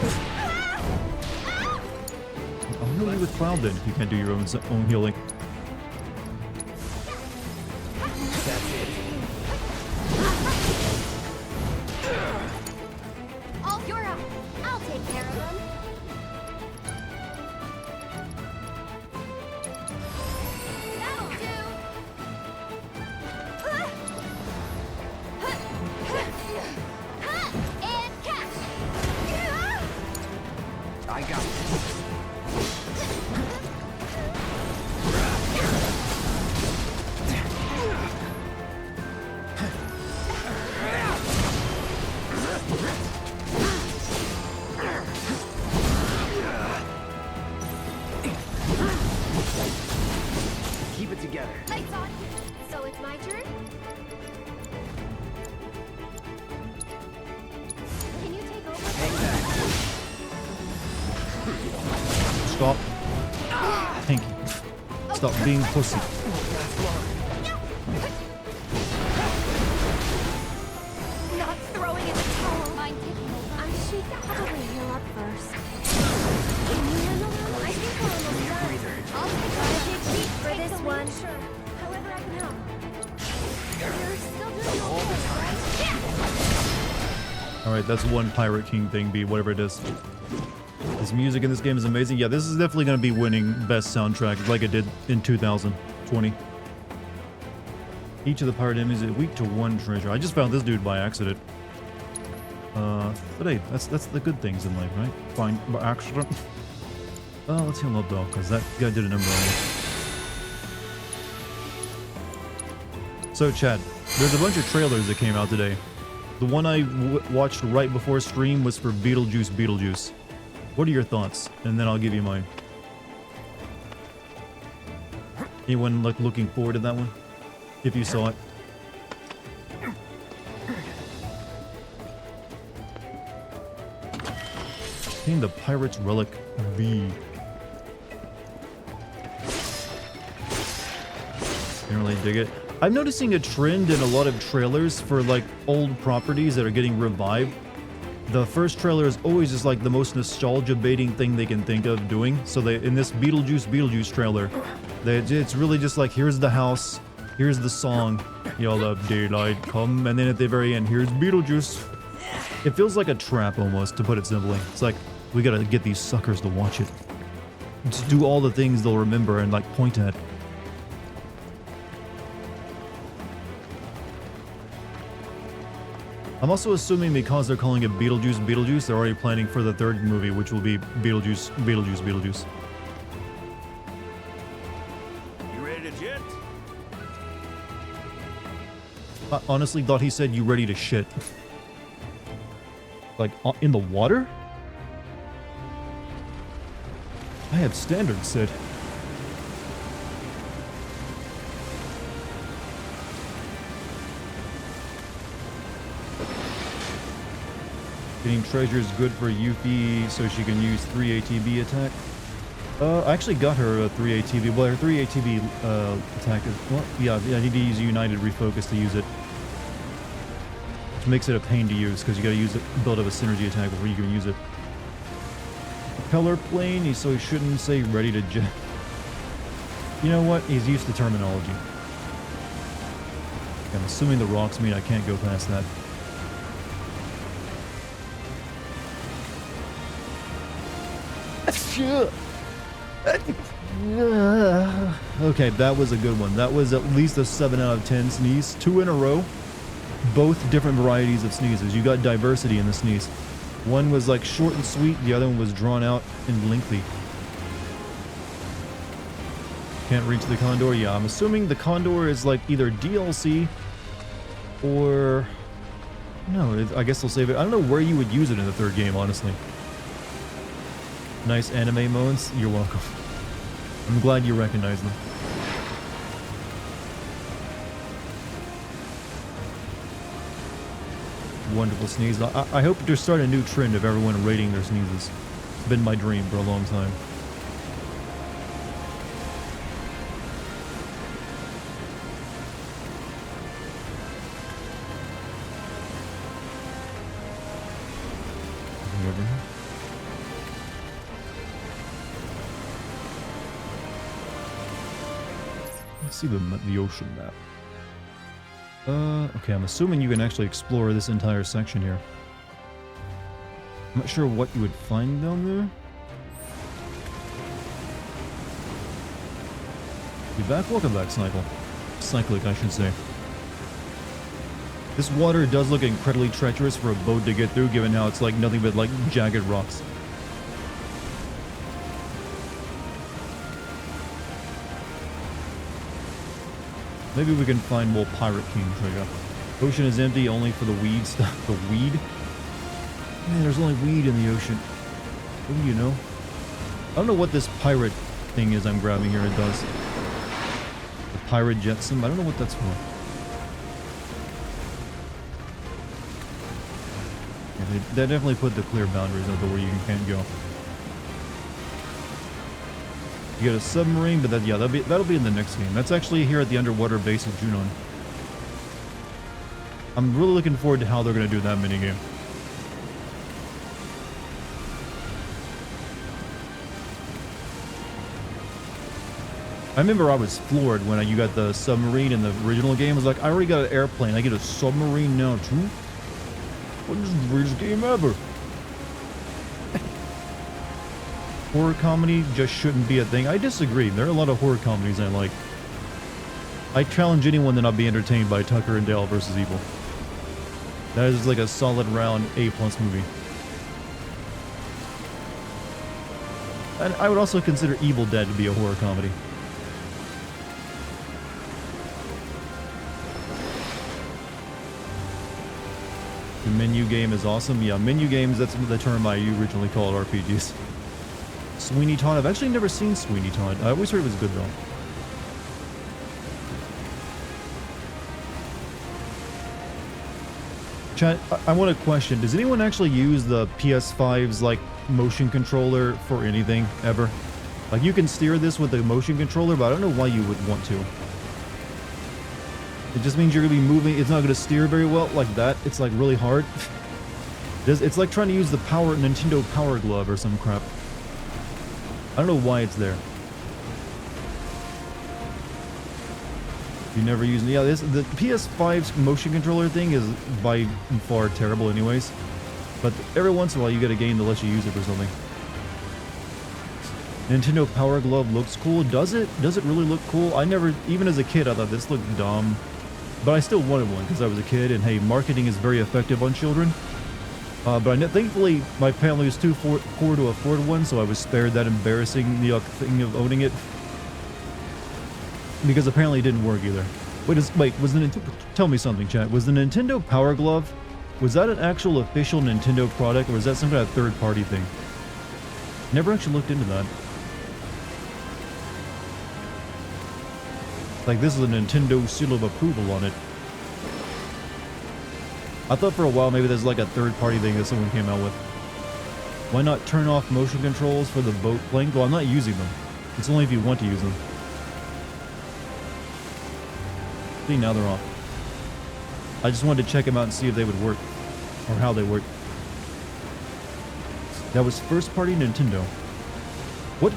I'll heal you with Cloud then if you can't do your own healing. I got it. Keep it together. Lights on. So it's my turn? Can you take over? Hang back. Stop. Thank you. Stop being pussy. Not throwing in the towel. Mind taking over. I should probably heal up first. Can you handle that? I think we're almost done. I'll take a cheat for this one. Sure. However I can help. You're still doing okay, right? Alright, that's one Pirate King thing, be whatever it is. This music in this game is amazing. Yeah, this is definitely going to be winning best soundtrack like it did in 2020. Each of the pirate enemies is weak to one treasure. I just found this dude by accident. But hey, that's the good things in life, right? Fine, by accident. Let's heal up though, because that guy did a number on me. So Chad, there's a bunch of trailers that came out today. The one I watched right before stream was for Beetlejuice. What are your thoughts? And then I'll give you mine. Anyone like looking forward to that one? If you saw it. Getting the Pirate's Relic V. Didn't really dig it. I'm noticing a trend in a lot of trailers for like old properties that are getting revived. The first trailer is always just like the most nostalgia-baiting thing they can think of doing. So they, in this Beetlejuice trailer, it's really just like, here's the house, here's the song, y'all love daylight come, and then at the very end, here's Beetlejuice. It feels like a trap almost, to put it simply. It's like, we gotta get these suckers to watch it. Just do all the things they'll remember and like point at. I'm also assuming because they're calling it Beetlejuice, they're already planning for the third movie, which will be Beetlejuice. You ready to jet? I honestly thought he said, you ready to shit. Like, in the water? I have standards, Sid. Getting treasure is good for Yuffie, so she can use 3 ATB attack. I actually got her a 3 ATB. Well, her 3 ATB attack is... Well, yeah, I need to use United Refocus to use it. which makes it a pain to use because you gotta use it, build up a synergy attack before you can use it. Propeller plane, so he shouldn't say ready to jet. You know what? He's used to terminology. I'm assuming the rocks mean I can't go past that. Okay, that was a good one. That was at least a 7 out of 10 sneeze. 2 in a row. Both different varieties of sneezes. You got diversity in the sneeze. One was like short and sweet. The other one was drawn out and lengthy. Can't reach the Condor. Yeah, I'm assuming the Condor is like either DLC or... No, I guess they'll save it. I don't know where you would use it in the third game, honestly. Nice anime moments. You're welcome. I'm glad you recognize them. Wonderful sneeze. I hope to start a new trend of everyone rating their sneezes. It's been my dream for a long time. See the ocean map. Okay, I'm assuming you can actually explore this entire section here. I'm not sure what you would find down there. You back? Welcome back, Cyclic, I should say. This water does look incredibly treacherous for a boat to get through, given how it's like nothing but like jagged rocks. Maybe we can find more Pirate King trigger. Ocean is empty only for the weed stuff. The weed? Man, there's only weed in the ocean. What do you know? I don't know what this pirate thing is I'm grabbing here. It does. The pirate jetsam. I don't know what that's for. Yeah, they definitely put the clear boundaries of where you can't go. You get a submarine, but that, yeah, that'll be in the next game. That's actually here at the underwater base of Junon. I'm really looking forward to how they're going to do that minigame. I remember I was floored when you got the submarine in the original game. I was like, I already got an airplane. I get a submarine now too? What is the greatest game ever? Horror comedy just shouldn't be a thing. I disagree. There are a lot of horror comedies I like. I challenge anyone to not be entertained by Tucker and Dale vs. Evil. That is like a solid round A+ movie. And I would also consider Evil Dead to be a horror comedy. The menu game is awesome. Yeah, menu games, that's the term I originally called RPGs. Sweeney Todd. I've actually never seen Sweeney Todd. I always heard it was good though. Chat, I want to question, does anyone actually use the PS5's like motion controller for anything ever? Like you can steer this with the motion controller, but I don't know why you would want to. It just means you're going to be moving. It's not going to steer very well like that. It's like really hard. It's like trying to use the Nintendo Power Glove or some crap. I don't know why it's there. You never use it. Yeah, the PS5's motion controller thing is by far terrible anyways. But every once in a while you get a game that lets you use it for something. Nintendo Power Glove looks cool. Does it? Does it really look cool? I never, even as a kid, I thought this looked dumb. But I still wanted one because I was a kid, and hey, marketing is very effective on children. But thankfully, my family was too poor to afford one, so I was spared that embarrassing thing of owning it. Because apparently it didn't work either. Wait, was the Nintendo... Tell me something, chat. Was the Nintendo Power Glove, was that an actual official Nintendo product, or was that some kind of third-party thing? Never actually looked into that. Like, this is a Nintendo seal of approval on it. I thought for a while maybe there's like a third-party thing that someone came out with. Why not turn off motion controls for the boat plane? Well, I'm not using them. It's only if you want to use them. See, now they're off. I just wanted to check them out and see if they would work. Or how they work. That was first party Nintendo. What?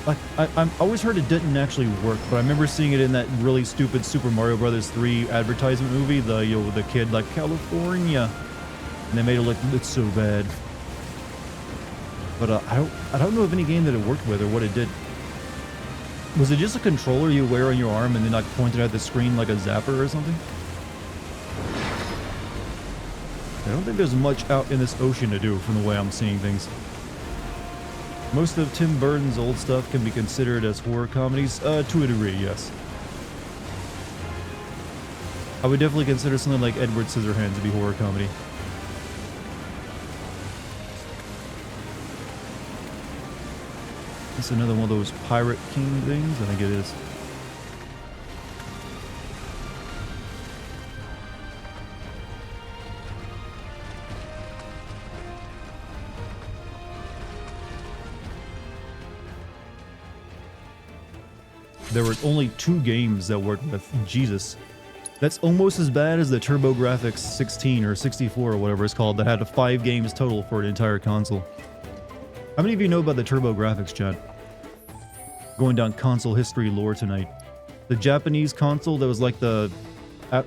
Like, I've always heard it didn't actually work, but I remember seeing it in that really stupid Super Mario Brothers 3 advertisement movie. The kid like California, and they made it look so bad. But I don't know of any game that it worked with or what it did. Was it just a controller you wear on your arm and then like pointed at the screen like a zapper or something? I don't think there's much out in this ocean to do from the way I'm seeing things. Most of Tim Burton's old stuff can be considered as horror comedies, to a degree, yes. I would definitely consider something like Edward Scissorhands to be horror comedy. It's another one of those Pirate King things? I think it is. There were only 2 games that worked with. Jesus. That's almost as bad as the TurboGrafx 16 or 64 or whatever it's called that had 5 games total for an entire console. How many of you know about the TurboGrafx, chat? Going down console history lore tonight. The Japanese console that was like the...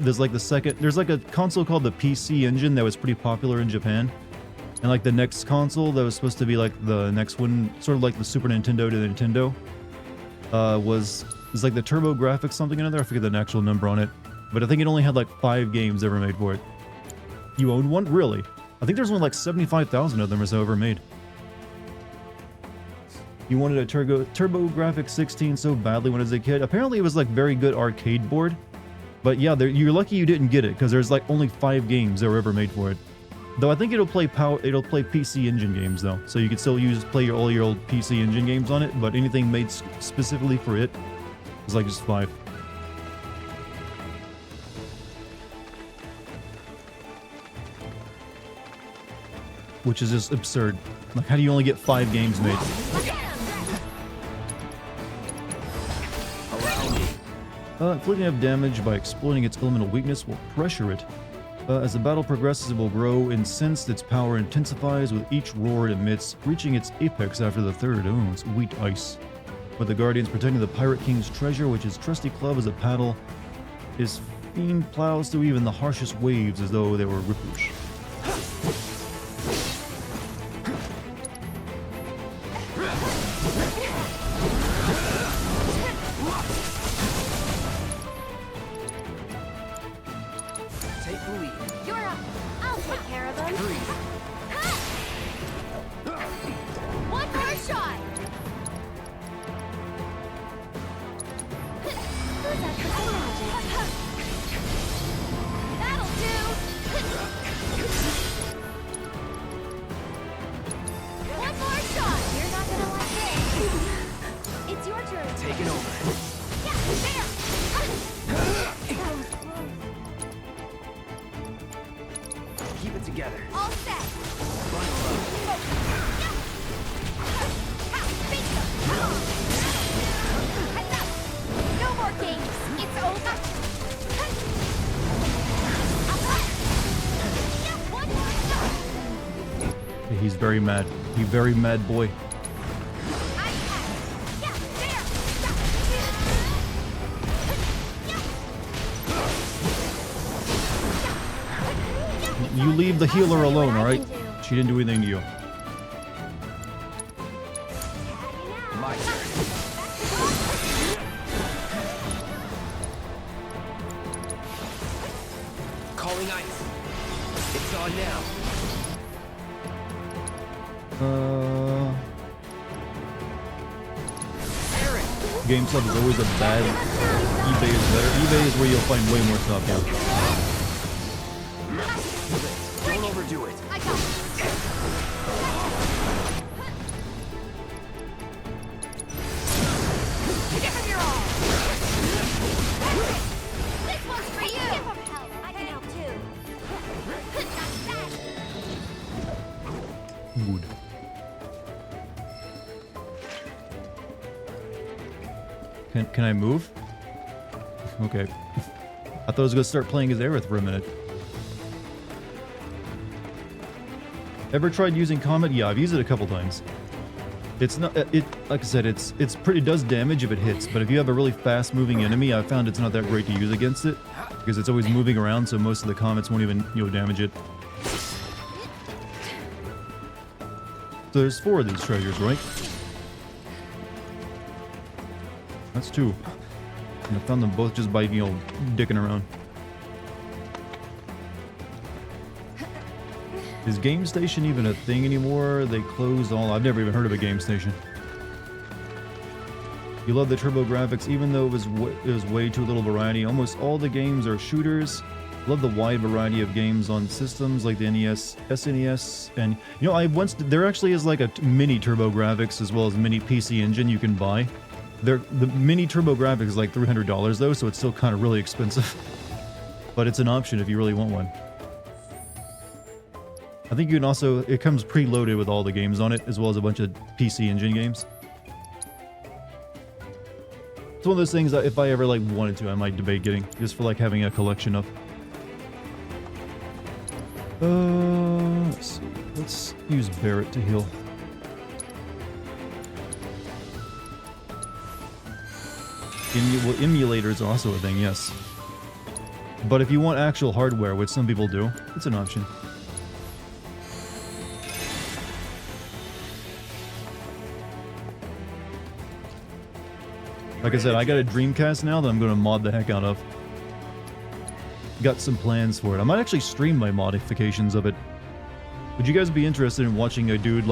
there's like the second... There's like a console called the PC Engine that was pretty popular in Japan. And like the next console that was supposed to be like the next one, sort of like the Super Nintendo to the Nintendo, was like the TurboGrafx something or another. I forget the actual number on it. But I think it only had like 5 games ever made for it. You owned one? Really? I think there's only like 75,000 of them or so ever made. You wanted a TurboGrafx 16 so badly when I was a kid. Apparently it was like very good arcade board. But yeah, you're lucky you didn't get it because there's like only 5 games that were ever made for it. Though I think it'll play PC Engine games though, so you can still play all your old PC Engine games on it. But anything made specifically for it is like just 5. Which is just absurd. Like, how do you only get 5 games made? Inflicting enough damage by exploiting its elemental weakness will pressure it. As the battle progresses, it will grow incensed. Its power intensifies with each roar it emits, reaching its apex after the 3rd. Oh, it's wheat ice. With the Guardians protecting the Pirate King's treasure, which his trusty club as a paddle, his fiend plows through even the harshest waves as though they were rippers. He's very mad. He's very mad boy. You leave the healer alone, alright? She didn't do anything to you. My turn. Calling ice. It's on now. GameStop is always a bad. eBay is better. eBay is where you'll find way more stuff. Yeah. Don't overdo it. I got Give him your all. This one's for you. Give him help. I can help too. Good. Can I move? Okay. I thought I was going to start playing as Aerith for a minute. Ever tried using Comet? Yeah, I've used it a couple times. It's not, like I said, it does damage if it hits, but if you have a really fast moving enemy, I found it's not that great to use against it, because it's always moving around, so most of the comets won't even, damage it. So there's 4 of these treasures, right? That's 2. And I found them both just by, dicking around. Is Game Station even a thing anymore? They closed all... I've never even heard of a Game Station. You love the turbo graphics, even though it was way too little variety. Almost all the games are shooters. Love the wide variety of games on systems like the NES, SNES, and... there actually is like a mini turbo graphics as well as mini PC Engine you can buy. The mini turbo graphics is like $300 though, so it's still kind of really expensive. But it's an option if you really want one. I think you can also, it comes preloaded with all the games on it, as well as a bunch of PC Engine games. It's one of those things that if I ever wanted to, I might debate getting, just for having a collection of. Let's see. Let's use Barret to heal. Emulators are also a thing, yes. But if you want actual hardware, which some people do, it's an option. Like I said, I got a Dreamcast now that I'm going to mod the heck out of. Got some plans for it. I might actually stream my modifications of it. Would you guys be interested in watching a dude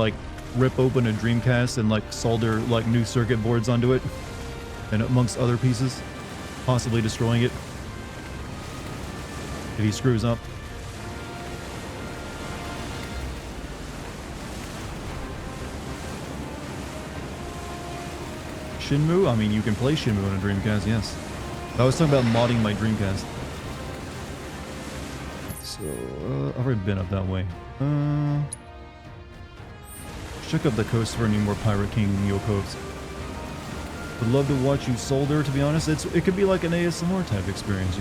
rip open a Dreamcast and solder new circuit boards onto it? And amongst other pieces? Possibly destroying it? If he screws up. Shenmue? I mean, you can play Shenmue on a Dreamcast, yes. I was talking about modding my Dreamcast. So, I've already been up that way. Check up the coast for any more Pirate King Yoko's. Would love to watch you solder, to be honest. It could be like an ASMR type experience,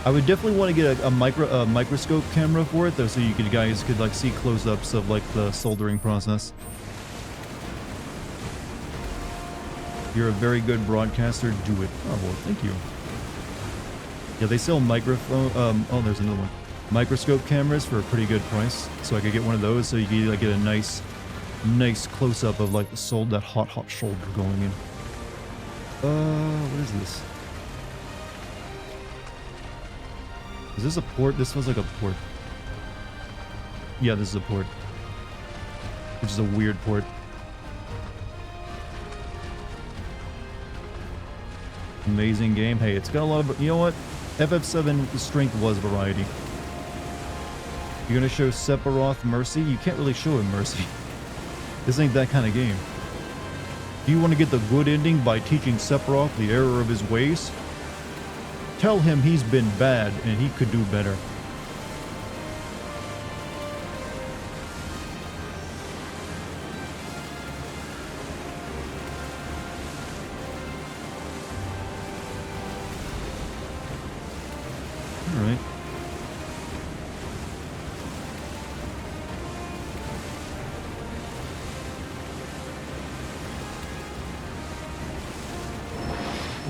I would definitely want to get a microscope camera for it, though, so you guys could see close-ups of the soldering process. You're a very good broadcaster. Do it. Oh well, thank you. Yeah, they sell microphone. Oh, there's another one. Microscope cameras for a pretty good price, so I could get one of those, so you could get a nice close-up of that hot shoulder going in. What is this? Is this a port? This feels like a port. Yeah, this is a port. Which is a weird port. Amazing game. Hey, it's got a lot of... You know what? FF7 strength was variety. You're gonna show Sephiroth mercy? You can't really show him mercy. This ain't that kind of game. Do you want to get the good ending by teaching Sephiroth the error of his ways? Tell him he's been bad and he could do better. Alright.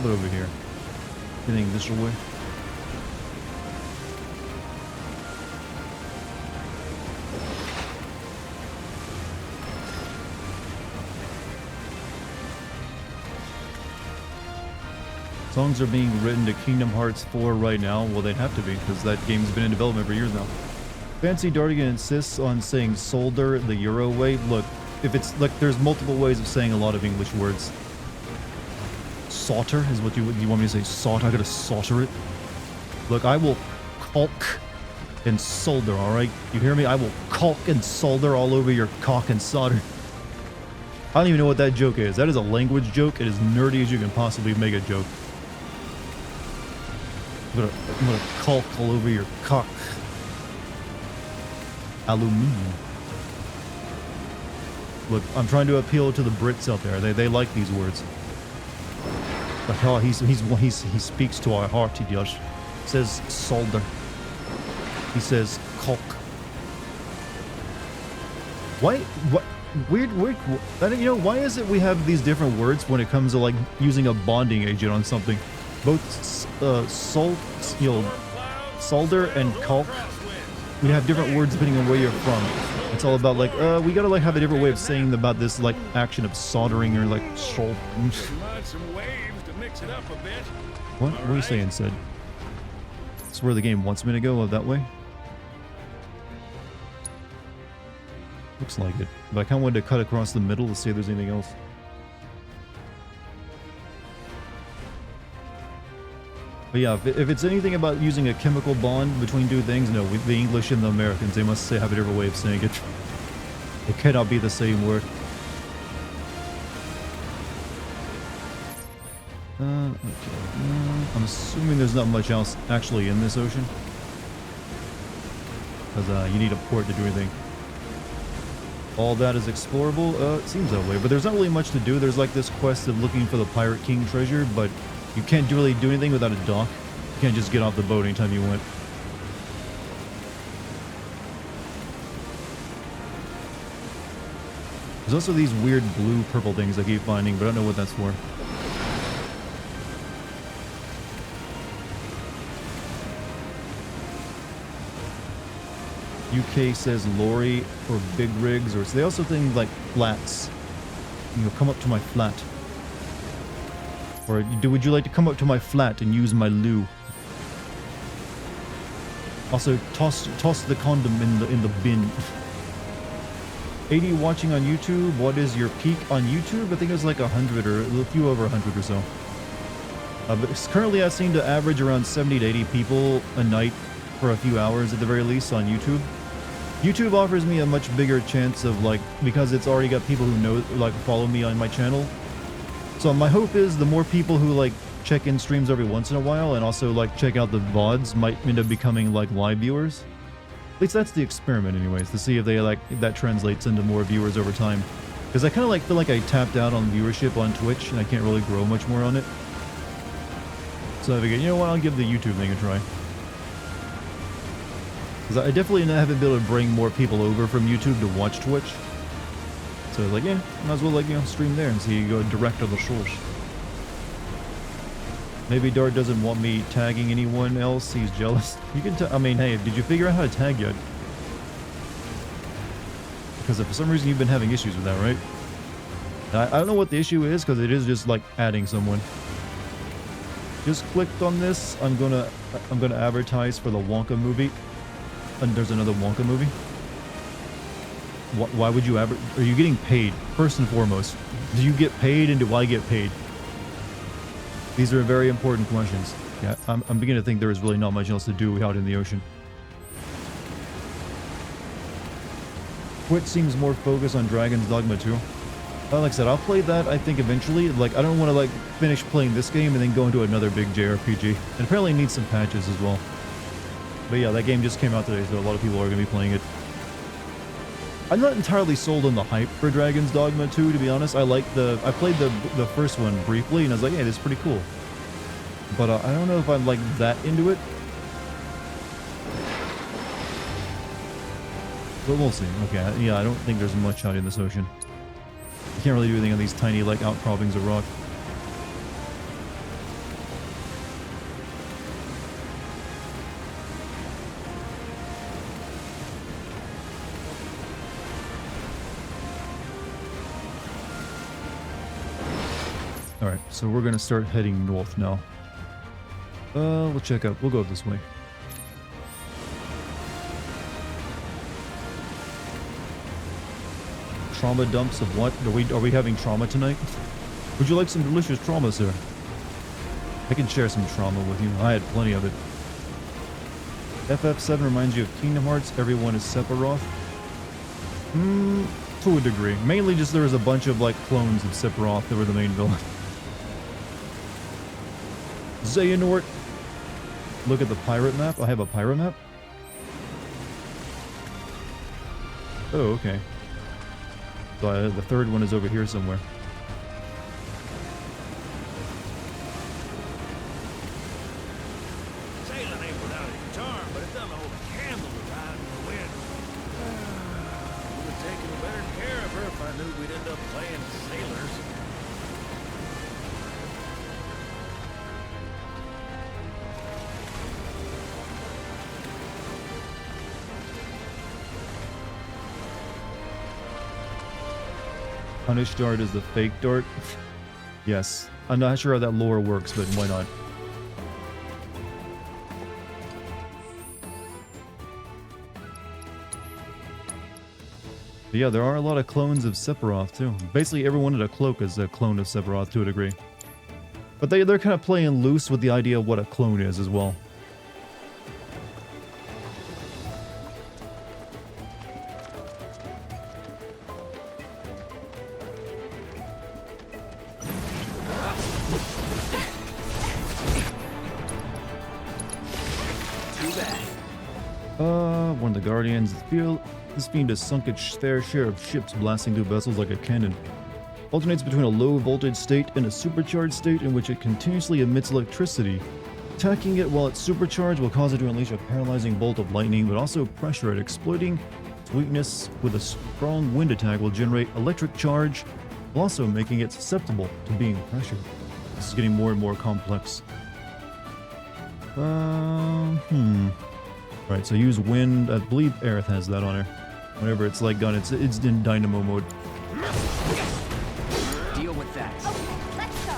What over here? Anything this way? Songs are being written to Kingdom Hearts 4 right now. Well, they'd have to be, because that game's been in development for years now. Fancy Dartigan insists on saying solder the Euro way. Look, if it's there's multiple ways of saying a lot of English words. Solder is what you want me to say? Solder? I gotta solder it. Look, I will caulk and solder. All right, you hear me? I will caulk and solder all over your cock and solder. I don't even know what that joke is. That is a language joke. It is nerdy as you can possibly make a joke. I'm gonna caulk all over your cock. Aluminium. Look, I'm trying to appeal to the Brits out there. They like these words. Like, oh, he speaks to our heart, he does. He says solder. He says cock. Why? What? Weird. You know, why is it we have these different words when it comes to like using a bonding agent on something? Both solder and caulk. We have different words depending on where you're from. It's all about like, we gotta like have a different way of saying about this like action of soldering or like sol. What are you saying, Sid? That's where the game wants me to go, that way? Looks like it. But I kind of wanted to cut across the middle to see if there's anything else. But yeah, if it's anything about using a chemical bond between two things, no, the English and the Americans, they must have a different way of saying it. It cannot be the same word. Okay. I'm assuming there's not much else actually in this ocean. Because you need a port to do anything. All that is explorable? It seems that way, but there's not really much to do. There's like this quest of looking for the Pirate King treasure, but you can't really do anything without a dock. You can't just get off the boat anytime you want. There's also these weird blue-purple things I keep finding, but I don't know what that's for. UK says lorry or big rigs, or so they also think like flats. You know, come up to my flat. Or would you like to come up to my flat and use my loo? Also, toss the condom in the bin. 80 watching on YouTube. What is your peak on YouTube? I think it was like 100 or a few over 100 or so. But currently I seem to average around 70 to 80 people a night for a few hours at the very least on YouTube. YouTube offers me a much bigger chance of like, because it's already got people who know, like follow me on my channel. So my hope is the more people who like check in streams every once in a while and also like check out the VODs might end up becoming like live viewers. At least that's the experiment anyways, to see if they like, if that translates into more viewers over time. Because I kind of like feel like I tapped out on viewership on Twitch and I can't really grow much more on it. So I figured, you know what, I'll give the YouTube thing a try. Because I definitely haven't been able to bring more people over from YouTube to watch Twitch. So I was like, yeah, might as well like, you know, stream there and see you go direct to the source. Maybe Dart doesn't want me tagging anyone else, he's jealous. You can I mean, hey, did you figure out how to tag yet? Because if for some reason you've been having issues with that, right? I don't know what the issue is, because it is just like adding someone. Just clicked on this, I'm gonna advertise for the Wonka movie. And there's another Wonka movie. Why would you are you getting paid? First and foremost, do you get paid and do I get paid? These are very important questions. Yeah, I'm beginning to think there is really not much else to do out in the ocean. Twitch seems more focused on Dragon's Dogma 2. Like I said, I'll play that, I think, eventually. Like, I don't want to, like, finish playing this game and then go into another big JRPG. It apparently needs some patches as well. But yeah, that game just came out today, so a lot of people are going to be playing it. I'm not entirely sold on the hype for Dragon's Dogma 2, to be honest. I played the first one briefly, and I was like, hey, this is pretty cool. But I don't know if I'm, like, that into it. But we'll see. Okay, yeah, I don't think there's much out in this ocean. You can't really do anything on these tiny, like, outcroppings of rock. Alright, so we're gonna start heading north now. We'll check out. We'll go this way. Trauma dumps of what? Are we having trauma tonight? Would you like some delicious trauma, sir? I can share some trauma with you. I had plenty of it. FF7 reminds you of Kingdom Hearts. Everyone is Sephiroth. To a degree. Mainly just there was a bunch of like clones of Sephiroth that were the main villain. Xehanort. Look at the pirate map. I have a pirate map. Oh, okay. So the third one is over here somewhere. Sailing ain't without its charm, but it doesn't hold a candle to riding in the wind. Would have taken better care of her if I knew we'd end up playing sailors. Punish dart is the fake dart. Yes. I'm not sure how that lore works, but why not? But yeah, there are a lot of clones of Sephiroth too. Basically everyone in a cloak is a clone of Sephiroth to a degree. But they're kind of playing loose with the idea of what a clone is as well. One of the Guardians. This fiend has sunk its fair share of ships, blasting through vessels like a cannon. Alternates between a low voltage state and a supercharged state in which it continuously emits electricity. Attacking it while it's supercharged will cause it to unleash a paralyzing bolt of lightning, but also pressure it. Exploiting its weakness with a strong wind attack will generate electric charge, while also making it susceptible to being pressured. This is getting more and more complex. Right, so use wind. I believe Aerith has that on her. Whenever it's like gun, it's in dynamo mode. Deal with that. Okay, let's go.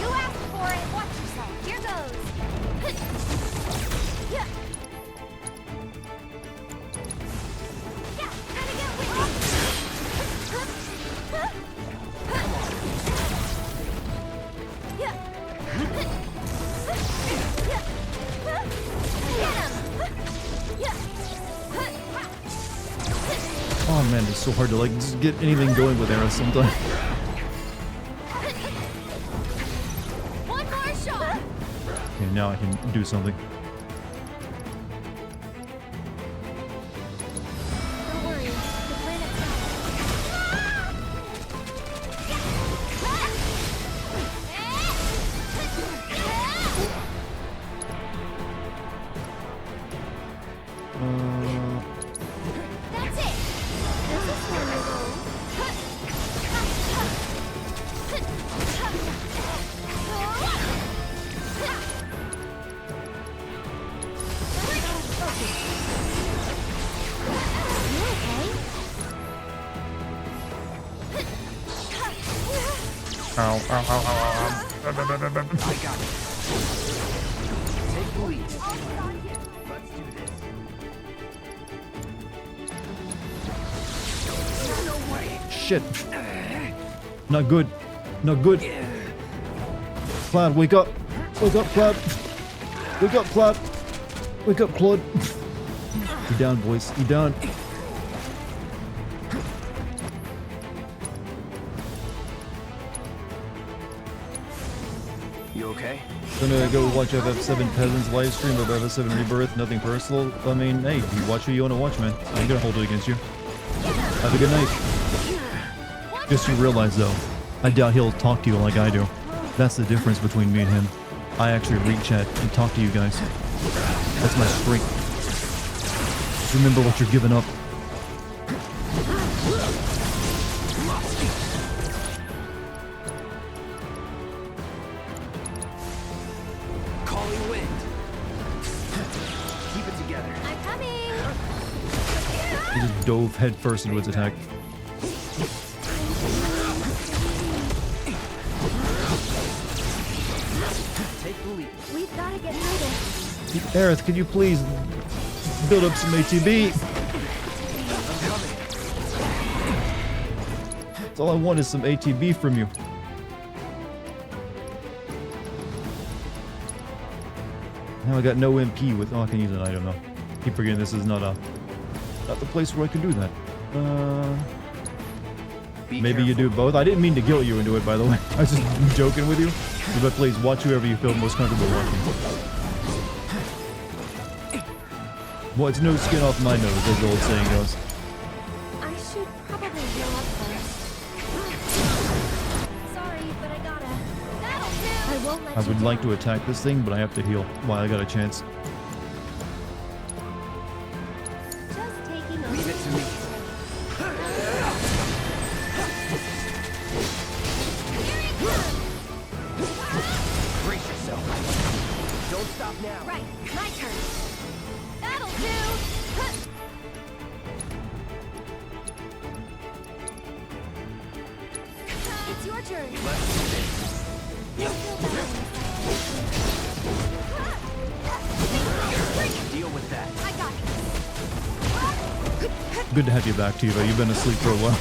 You asked for it. Watch yourself. Here goes. Yeah. Yeah, gotta get with Oh man, it's so hard to like just get anything going with Aerith sometimes. one more shot. Okay, now I can do something. Don't worry, the planet's That's it. This is where we Ow, ow, ow, ow, ow. I got it. Take the lead. Let's do this. No way. Shit. Not good. Not good. Cloud, wake up. Wake up, Cloud. Wake up, Cloud. Wake up, Claude. You down, boys. You down. You okay? Gonna go watch FF7 Peasants live stream of FF7 Rebirth. Nothing personal. I mean, hey, you watch who you want to watch, man. I ain't gonna hold it against you. Have a good night. Just you realize, though, I doubt he'll talk to you like I do. That's the difference between me and him. I actually read chat and talk to you guys. That's my strength. Just remember what you're giving up. Calling wind. Keep it together. I'm coming. He just dove headfirst into its attack. Take the lead. We've got to get through this. Aerith, could you please build up some ATB? That's all I want is some ATB from you. Now I got no MP with... Oh, I can use an item though. Keep forgetting this is not a not the place where I can do that. Be Maybe you do both. I didn't mean to guilt you into it, by the way. I was just joking with you. But please, watch whoever you feel most comfortable watching. Well, it's no skin off my nose, as the old saying goes. I should probably heal up first. Sorry, but I gotta. That'll do. I won't let I you would like down. to attack this thing, but I have to heal while I got a chance. Just taking a Leave it to me. Brace yourself. Don't stop now. Right, my turn. That'll do. Huh. It's your turn. Let's do this. You'll feel better. Deal with that. I got Good to have you back, Tiva. You've been asleep for a while.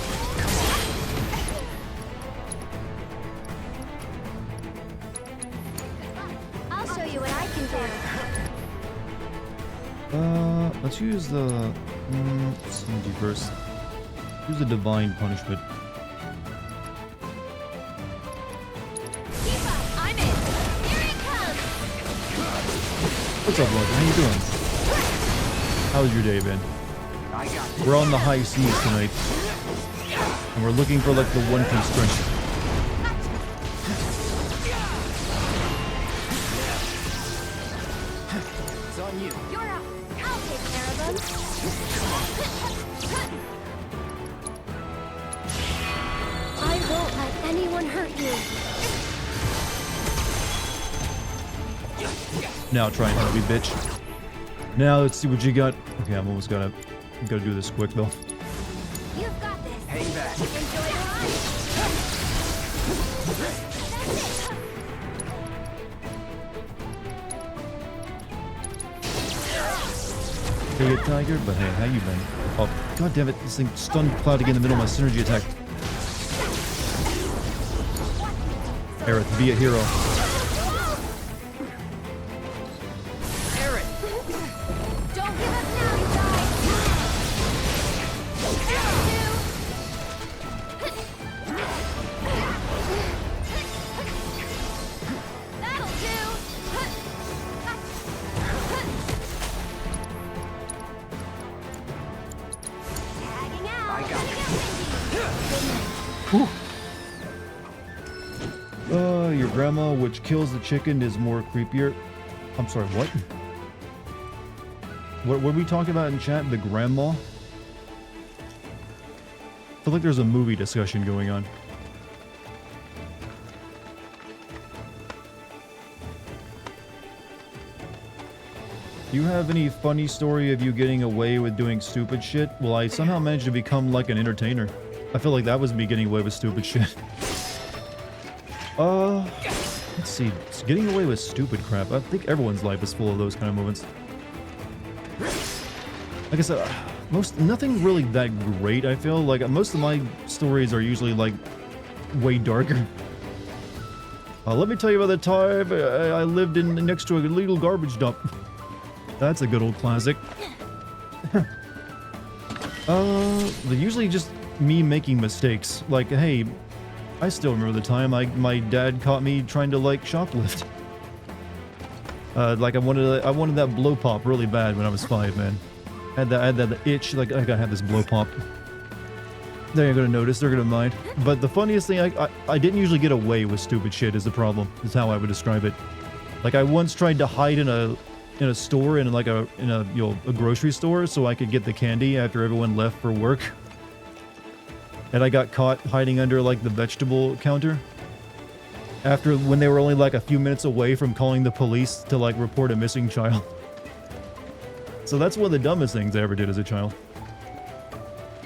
you. I'll show you what I can do. Let's use the... Stingy first. Use the Divine Punishment. Keep up. I'm in. Here it comes. What's up, Roger? How you doing? How's your day been? I got this. We're on the high seas tonight. And we're looking for, like, the one constraint. It's on you. You're up. I'll take care of them. I won't let anyone hurt you. Now try and help me, bitch. Now let's see what you got. Okay, I'm almost gotta do this quick though. You've got this. Hang back. Enjoy your ride. That's it. Hey, Tiger, but hey, how you been? Oh, god damn it, this thing stunned Cloud in the middle of my synergy attack. Aerith, be a hero. Aaron. Don't give up now, you guys. That'll do. That'll do. Tagging out. I got it. Your grandma, which kills the chicken, is more creepier. I'm sorry, what? What were we talking about in chat? The grandma? I feel like there's a movie discussion going on. Do you have any funny story of you getting away with doing stupid shit? Well, I somehow managed to become like an entertainer. I feel like that was me getting away with stupid shit. Let's see. Getting away with stupid crap. I think everyone's life is full of those kind of moments. Like I said, nothing really that great, I feel. Like, most of my stories are usually, like, way darker. Let me tell you about the time I lived next to a illegal garbage dump. That's a good old classic. They're usually just me making mistakes. Like, hey, I still remember the time my dad caught me trying to, like, shoplift. Like, I wanted that blow pop really bad when I was 5, man. I had that itch, like, I gotta have this blow pop. They're gonna notice, they're gonna mind. But the funniest thing, I didn't usually get away with stupid shit is the problem, is how I would describe it. Like, I once tried to hide in a store, in a grocery store, so I could get the candy after everyone left for work. And I got caught hiding under, like, the vegetable counter. When they were only, like, a few minutes away from calling the police to, like, report a missing child. So that's one of the dumbest things I ever did as a child.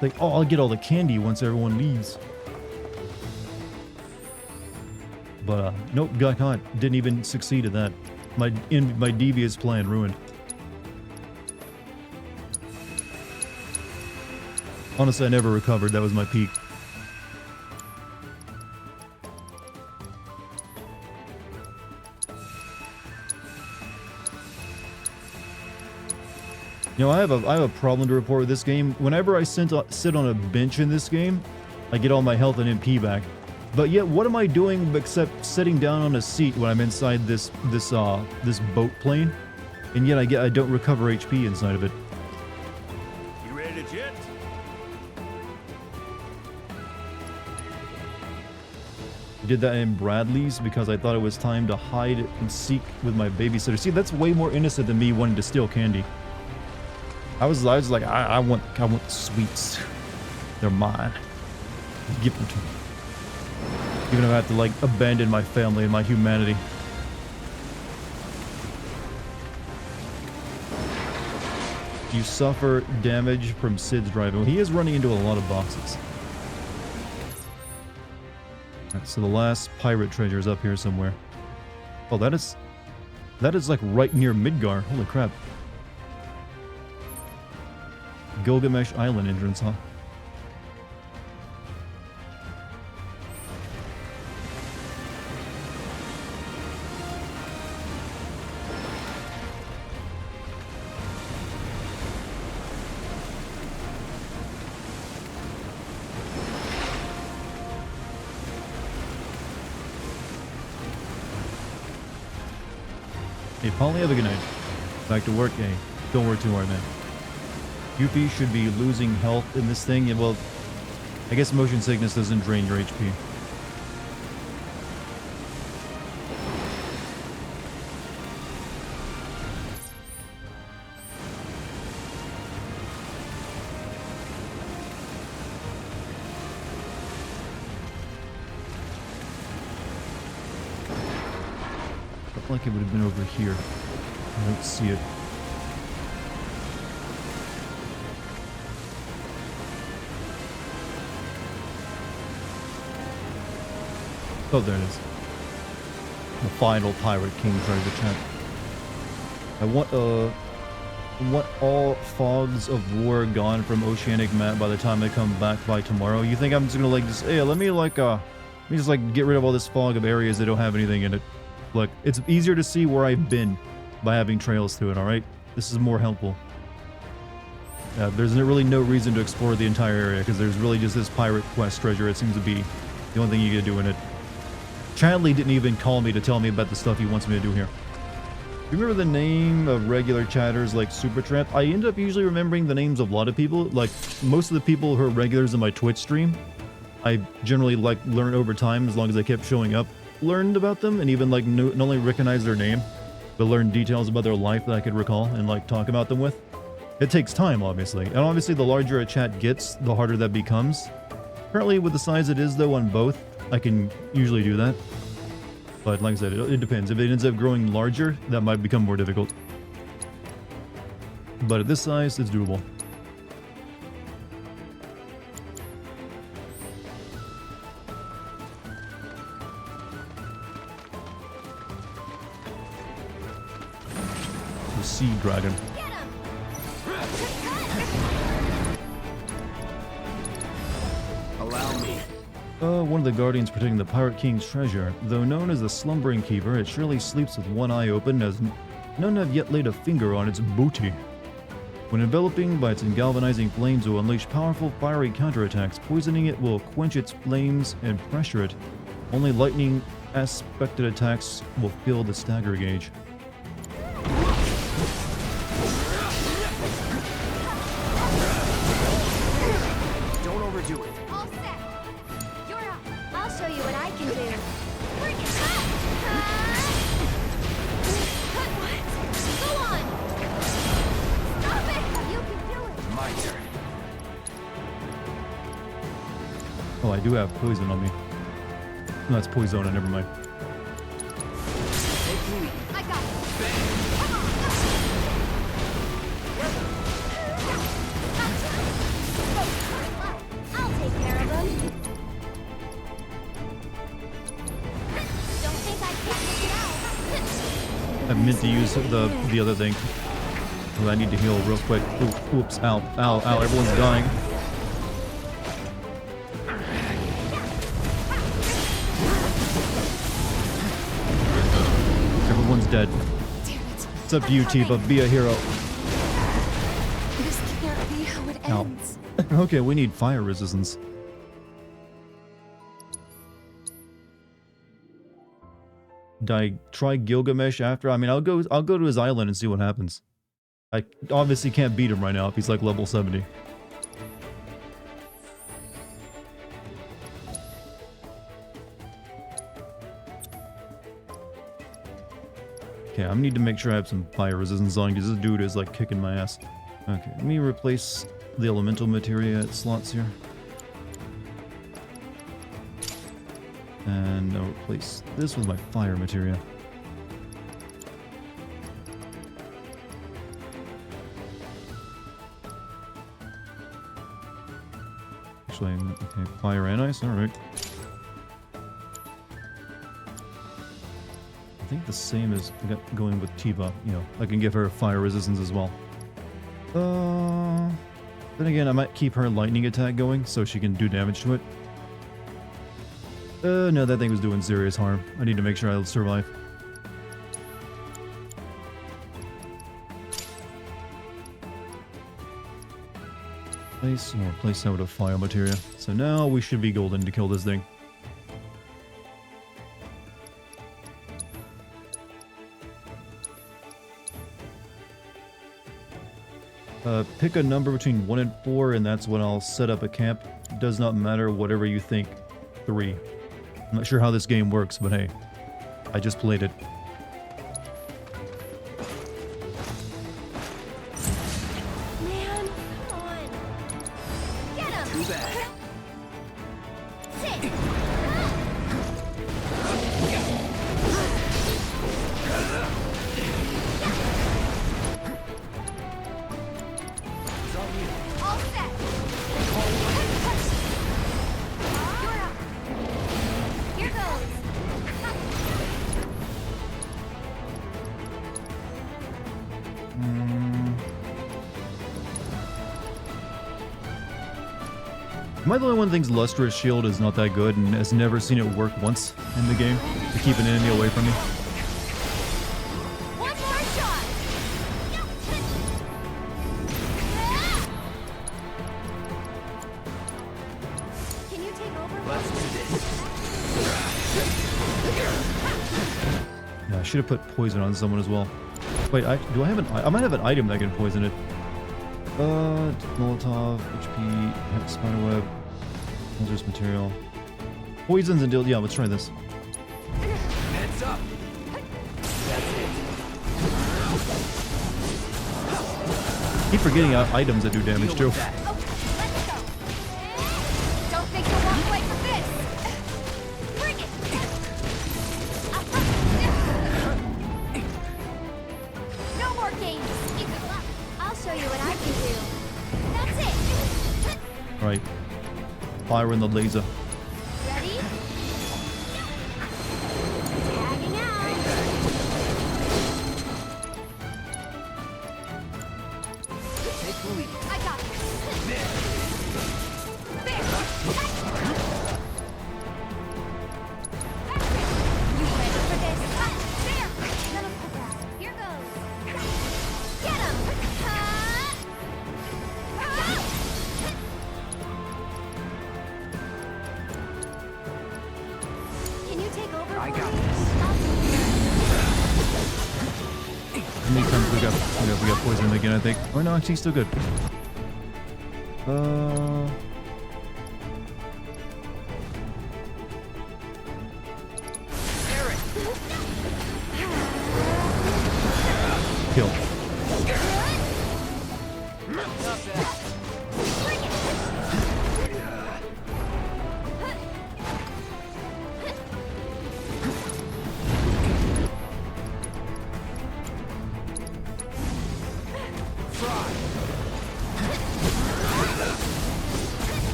Like, oh, I'll get all the candy once everyone leaves. But, nope, got caught. Didn't even succeed at that. My devious plan ruined. Honestly, I never recovered. That was my peak. You know, I have a problem to report with this game. Whenever I sit on a bench in this game, I get all my health and MP back. But yet, what am I doing except sitting down on a seat when I'm inside this boat plane? And yet I don't recover HP inside of it. You ready to jet? I did that in Bradley's because I thought it was time to hide and seek with my babysitter. See, that's way more innocent than me wanting to steal candy. I was like, I want sweets. They're mine. Give them to me. Even if I have to, like, abandon my family and my humanity. You suffer damage from Sid's driving. He is running into a lot of boxes. Alright, so the last pirate treasure is up here somewhere. Oh, that is like right near Midgar. Holy crap. Gilgamesh Island entrance, huh? Hey, Polly, have a good night. Back to work, hey. Don't work too hard, man. Yuffie should be losing health in this thing. Yeah, well, I guess motion sickness doesn't drain your HP. Felt like it would have been over here. I don't see it. Oh, there it is. The final Pirate King treasure chest. I want all fogs of war gone from Oceanic map by the time I come back by tomorrow. You think I'm just gonna like just, hey, let me just like get rid of all this fog of areas that don't have anything in it. Look, it's easier to see where I've been by having trails to it, alright? This is more helpful. There's really no reason to explore the entire area because there's really just this pirate quest treasure. It seems to be the only thing you can do in it. Chadley didn't even call me to tell me about the stuff he wants me to do here. You remember the name of regular chatters like Supertramp? I end up usually remembering the names of a lot of people. Like, most of the people who are regulars in my Twitch stream, I generally, like, learn over time as long as they kept showing up. Learned about them and even, like, not only recognize their name, but learn details about their life that I could recall and, like, talk about them with. It takes time, obviously. And obviously, the larger a chat gets, the harder that becomes. Currently, with the size it is, though, on both, I can usually do that. But like I said, it depends. If it ends up growing larger, that might become more difficult. But at this size, it's doable. The sea dragon. Allow me. One of the guardians protecting the Pirate King's treasure. Though known as the Slumbering Keeper, it surely sleeps with one eye open, as none have yet laid a finger on its booty. When enveloping by its galvanizing flames, it will unleash powerful fiery counterattacks. Poisoning it will quench its flames and pressure it. Only lightning aspected attacks will fill the stagger gauge. Don't overdo it. All set. You're up. I'll show you what I can do. Bring it back. What? Go on. Stop it. You can do it. My turn. Oh, I do have poison on me. No, that's Poisona, never mind. Take the lead. I got it. Come on. I'll take care of them. Don't think I can't get it out. I meant to use the other thing. Well, I need to heal real quick. Oops, ow, ow, ow, everyone's dying. Everyone's dead. It's up to you, Tifa. Be a hero. ends. Okay, we need fire resistance. Try Gilgamesh after? I mean, I'll go to his island and see what happens. I obviously can't beat him right now if he's like level 70. Okay, I need to make sure I have some fire resistance on because this dude is like kicking my ass. Okay, let me replace the elemental materia slots here. And I'll replace this with my fire materia. Actually, okay, fire and ice, alright. I think the same as going with Tifa, you know, I can give her fire resistance as well. Then again, I might keep her lightning attack going so she can do damage to it. No, that thing was doing serious harm. I need to make sure I'll survive. Replace that with a fire materia. So now we should be golden to kill this thing. Pick a number between 1 and 4, and that's when I'll set up a camp. It does not matter, whatever you think. 3. I'm not sure how this game works, but hey, I just played it. Man, come on. Get him. Too bad. Sit. It's on you. All set. You're up. Here goes. Am I the only one that thinks Lustrous Shield is not that good and has never seen it work once in the game to keep an enemy away from me? One more shot. Can you take over? Let's do this. Yeah, I should have put poison on someone as well. Wait, do I have I might have an item that can poison it. Molotov, HP, spiderweb, hazardous material, poisons and deal. Yeah, let's try this. Heads up. That's it. Keep forgetting items that do damage too. Okay, let's go. Don't think you'll walk away from this. Bring it. No more games. I'll show you what I can do. That's it. Right. Fire in the laser. Ready? Tagging out. Take the lead. I got this. There. You ready for this? There. None of that. Here goes. Get him. Can you take over? I for got me? this. How many times we got poisoned again, I think. Or no, actually still good. Kill.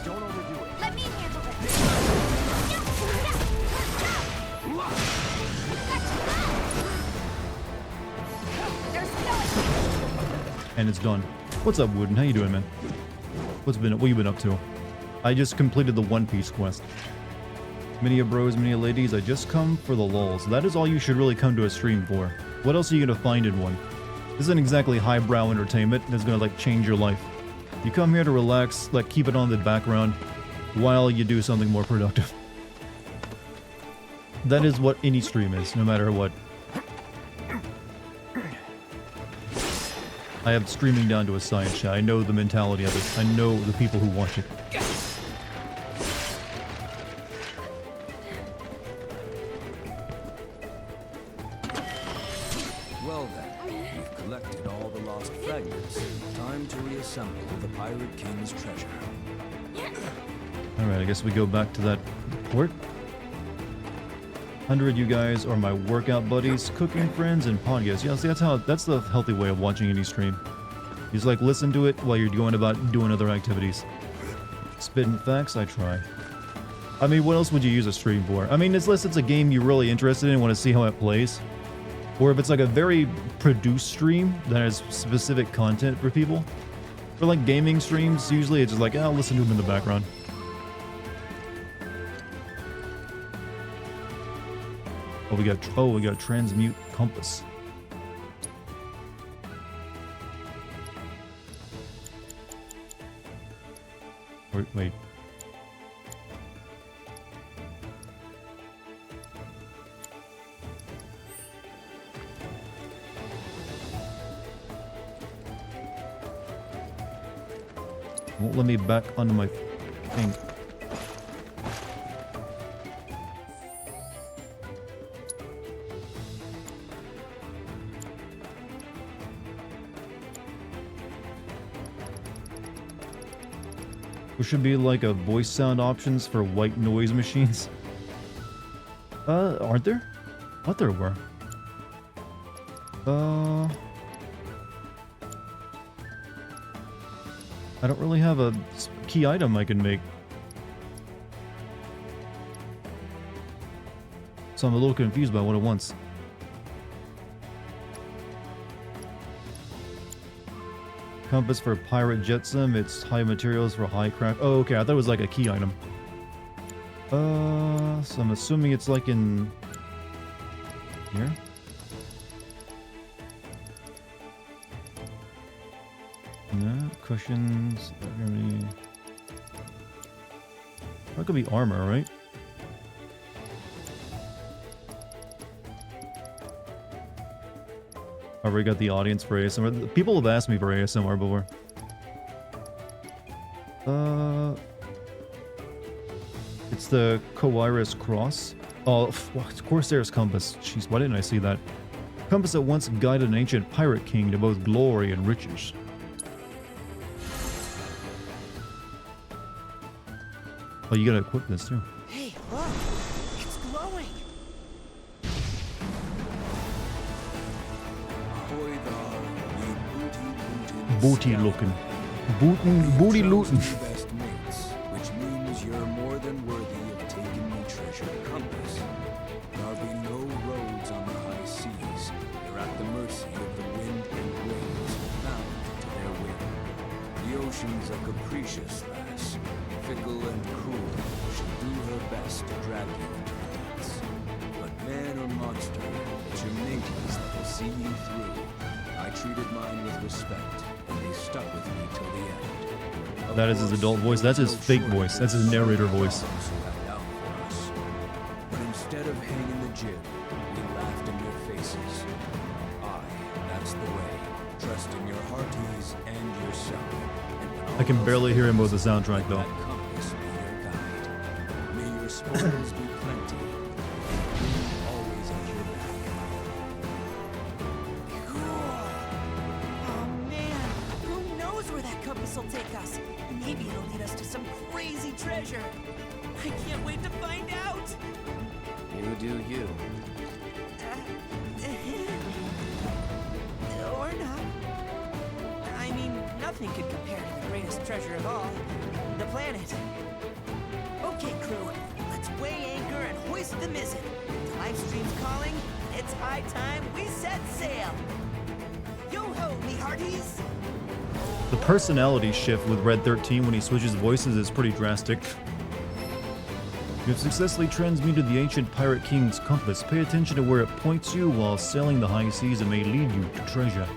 Don't overdo it. Let me handle this. There's no And it's done. What's up, Wooden? How you doing, man? What you been up to? I just completed the One Piece quest. Many a bros, many a ladies, I just come for the lulz. That is all you should really come to a stream for. What else are you gonna find in one? This isn't exactly highbrow entertainment that's gonna like change your life. You come here to relax, like keep it on the background while you do something more productive. That is what any stream is, no matter what. I have streaming down to a science chat. I know the mentality of it. I know the people who watch it. Well then, we've collected all the lost fragments. Time to reassemble the Pirate King's treasure. Alright, I guess we go back to that port. 100 you guys are my workout buddies, cooking friends, and podcasts. Yeah, see, that's the healthy way of watching any stream. You just like listen to it while you're going about doing other activities. Spitting facts, I try. I mean, what else would you use a stream for? I mean, unless it's a game you're really interested in and want to see how it plays. Or if it's like a very produced stream that has specific content for people. For like gaming streams, usually it's just like, I'll listen to them in the background. Oh, we got transmute compass. Wait. Won't let me back onto my thing. There should be like a voice sound options for white noise machines. Aren't there? I thought there were. I don't really have a key item I can make. So I'm a little confused by what it wants. Compass for pirate jetsam, it's high materials for high craft. Oh, okay, I thought it was like a key item. So I'm assuming it's like in here. No, cushions. That could be armor, right? I already got the audience for ASMR. People have asked me for ASMR before. It's the Coiris Cross. Oh, Corsair's Compass. Jeez, why didn't I see that? Compass that once guided an ancient pirate king to both glory and riches. Oh, you gotta equip this too. Hey, look! It's glowing! Booty looking. Booty looting. Best mates, which means you're more than worthy of taking the treasure compass. There'll be no roads on the high seas. You're at the mercy of the wind and waves, bound to their whim. The ocean's a capricious lass, fickle and cruel. She'll do her best to drag you into the depths. But man or monster, it's your mateys that will see you through. I treated mine with respect, and they stuck with me till the end. That is his adult voice. That's his fake voice. That's his narrator voice. But instead of hanging the jib, we laughed in their faces. That's the way. Trust in your hearties and yourself. I can barely hear him with the soundtrack though. Compass be your guide. May your spoils be plenty. Always at your back. Oh man, who knows where that compass will take us? Maybe it'll lead us to some crazy treasure. I can't wait to find out. You do you. Or not. I mean, nothing could compare to the greatest treasure of all, the planet. Okay, crew, let's weigh anchor and hoist the mizzen. The live stream's calling. It's high time we set sail. Yo-ho, me hearties! The personality shift with Red 13 when he switches voices is pretty drastic. You have successfully transmuted the ancient pirate king's compass. Pay attention to where it points you while sailing the high seas. It may lead you to treasure.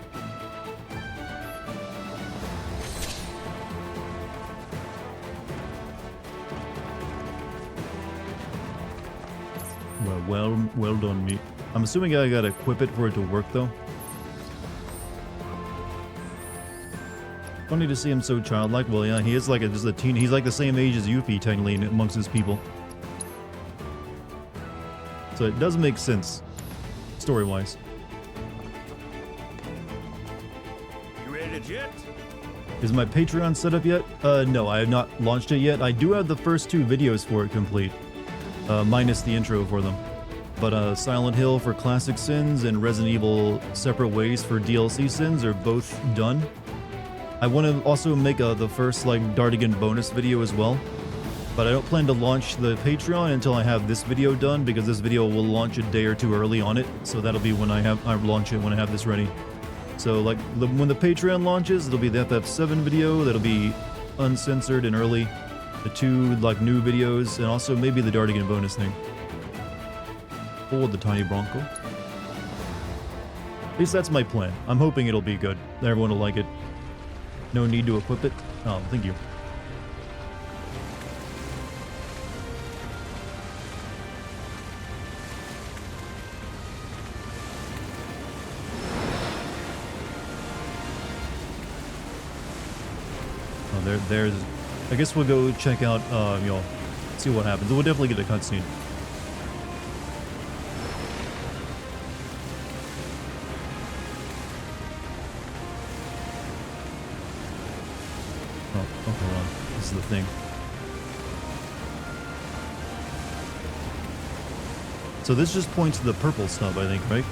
Well done, me. I'm assuming I gotta equip it for it to work, though. Funny to see him so childlike. Well, yeah, he is like just a teen. He's like the same age as Yuffie, technically, amongst his people. So it does make sense, story-wise. You ready to jet? Is my Patreon set up yet? No, I have not launched it yet. I do have the first 2 videos for it complete, minus the intro for them. But Silent Hill for Classic Sins and Resident Evil Separate Ways for DLC Sins are both done. I want to also make the first like Dartigan bonus video as well. But I don't plan to launch the Patreon until I have this video done, because this video will launch a day or 2 early on it. So that'll be when I launch it when I have this ready. So like when the Patreon launches, it'll be the FF7 video that'll be uncensored and early. The 2 like new videos, and also maybe the Dartigan bonus thing. Or the tiny Bronco. At least that's my plan. I'm hoping it'll be good. Everyone will like it. No need to equip it. Oh, thank you. Oh, there's... I guess we'll go check out, see what happens. We'll definitely get a cutscene. Oh, hold on. This is the thing. So this just points to the purple stuff, I think, right?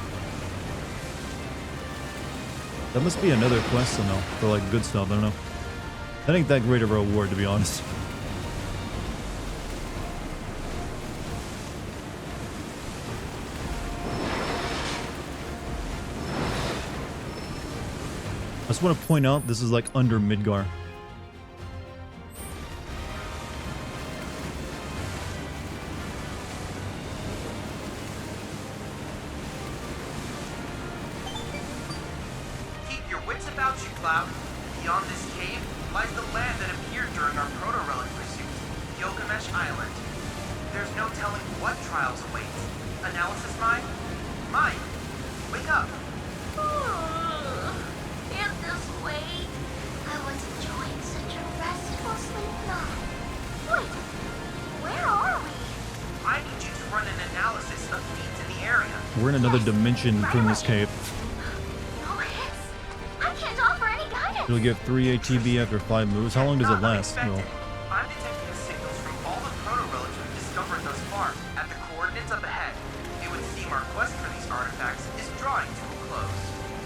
That must be another quest somehow, for like good stuff, I don't know. That ain't that great of a reward, to be honest. I just want to point out, this is like under Midgar. Keep your wits about you, Cloud. Beyond this cave lies the land that appeared during our proto-relic pursuit, Gilgamesh Island. There's no telling what trials await. Analysis mind? Mind! Wake up! Can't this wait? I was enjoying such a restful sleep now. Wait, where are we? I need you to run an analysis of feeds in the area. We're in another dimension from this cave. No hits. I can't offer any guidance. It'll give 3 ATB after 5 moves. How long does it last? No. I'm detecting signals from all the proto-relics we've discovered thus far at the coordinates up ahead. It would seem our quest for these artifacts is drawing to a close.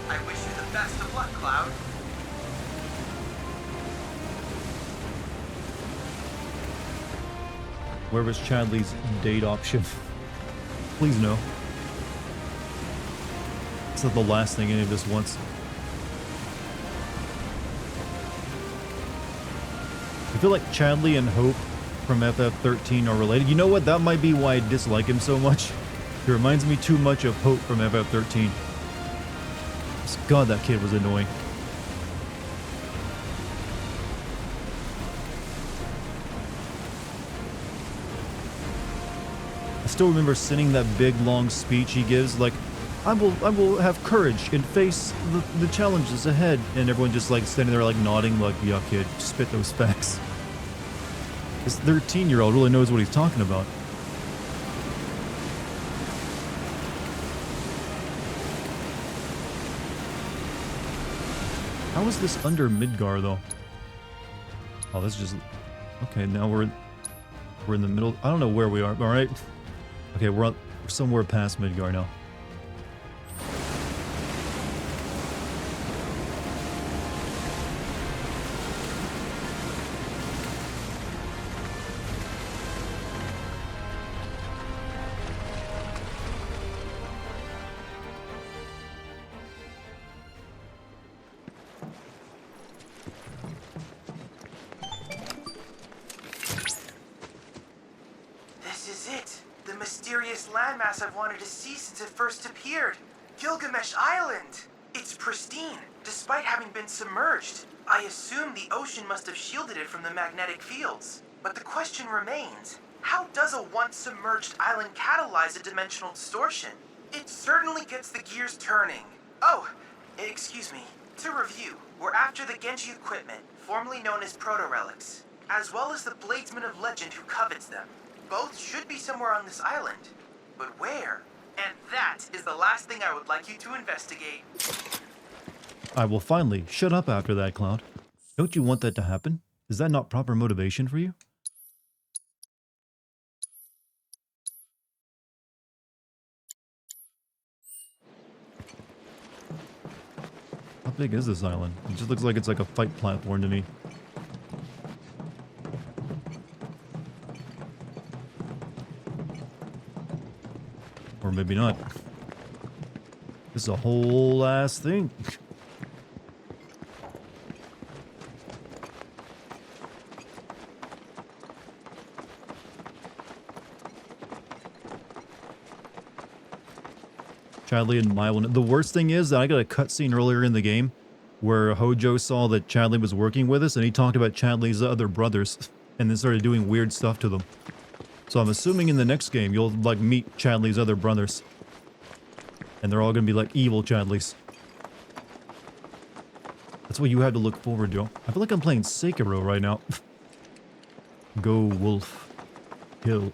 I wish you the best of luck, Cloud. Where was Chadley's date option? Please no. It's not the last thing any of this wants. I feel like Chadley and Hope from FF13 are related. You know what? That might be why I dislike him so much. He reminds me too much of Hope from FF13. God, that kid was annoying. I still remember sending that big long speech he gives, like, I will have courage and face the challenges ahead, and everyone just like standing there like nodding like, yeah kid, spit those facts. This 13-year-old really knows what he's talking about. How is this under Midgar though? Oh, this is just... Okay, now we're in the middle. I don't know where we are, alright? Okay, we're somewhere past Midgar now. This mysterious landmass I've wanted to see since it first appeared. Gilgamesh Island! It's pristine, despite having been submerged. I assume the ocean must have shielded it from the magnetic fields. But the question remains, how does a once-submerged island catalyze a dimensional distortion? It certainly gets the gears turning. Oh, excuse me. To review, we're after the Genji equipment, formerly known as proto-relics, as well as the bladesman of legend who covets them. Both should be somewhere on this island. But where? And that is the last thing I would like you to investigate. I will finally shut up after that, Cloud. Don't you want that to happen? Is that not proper motivation for you? How big is this island? It just looks like it's like a fight platform to me. Or maybe not. This is a whole ass thing. Chadley and Mylon. The worst thing is that I got a cutscene earlier in the game where Hojo saw that Chadley was working with us and he talked about Chadley's other brothers and then started doing weird stuff to them. So I'm assuming in the next game you'll like meet Chadley's other brothers. And they're all gonna be like evil Chadleys. That's what you have to look forward to. I feel like I'm playing Sekiro right now. Go Wolf Hill.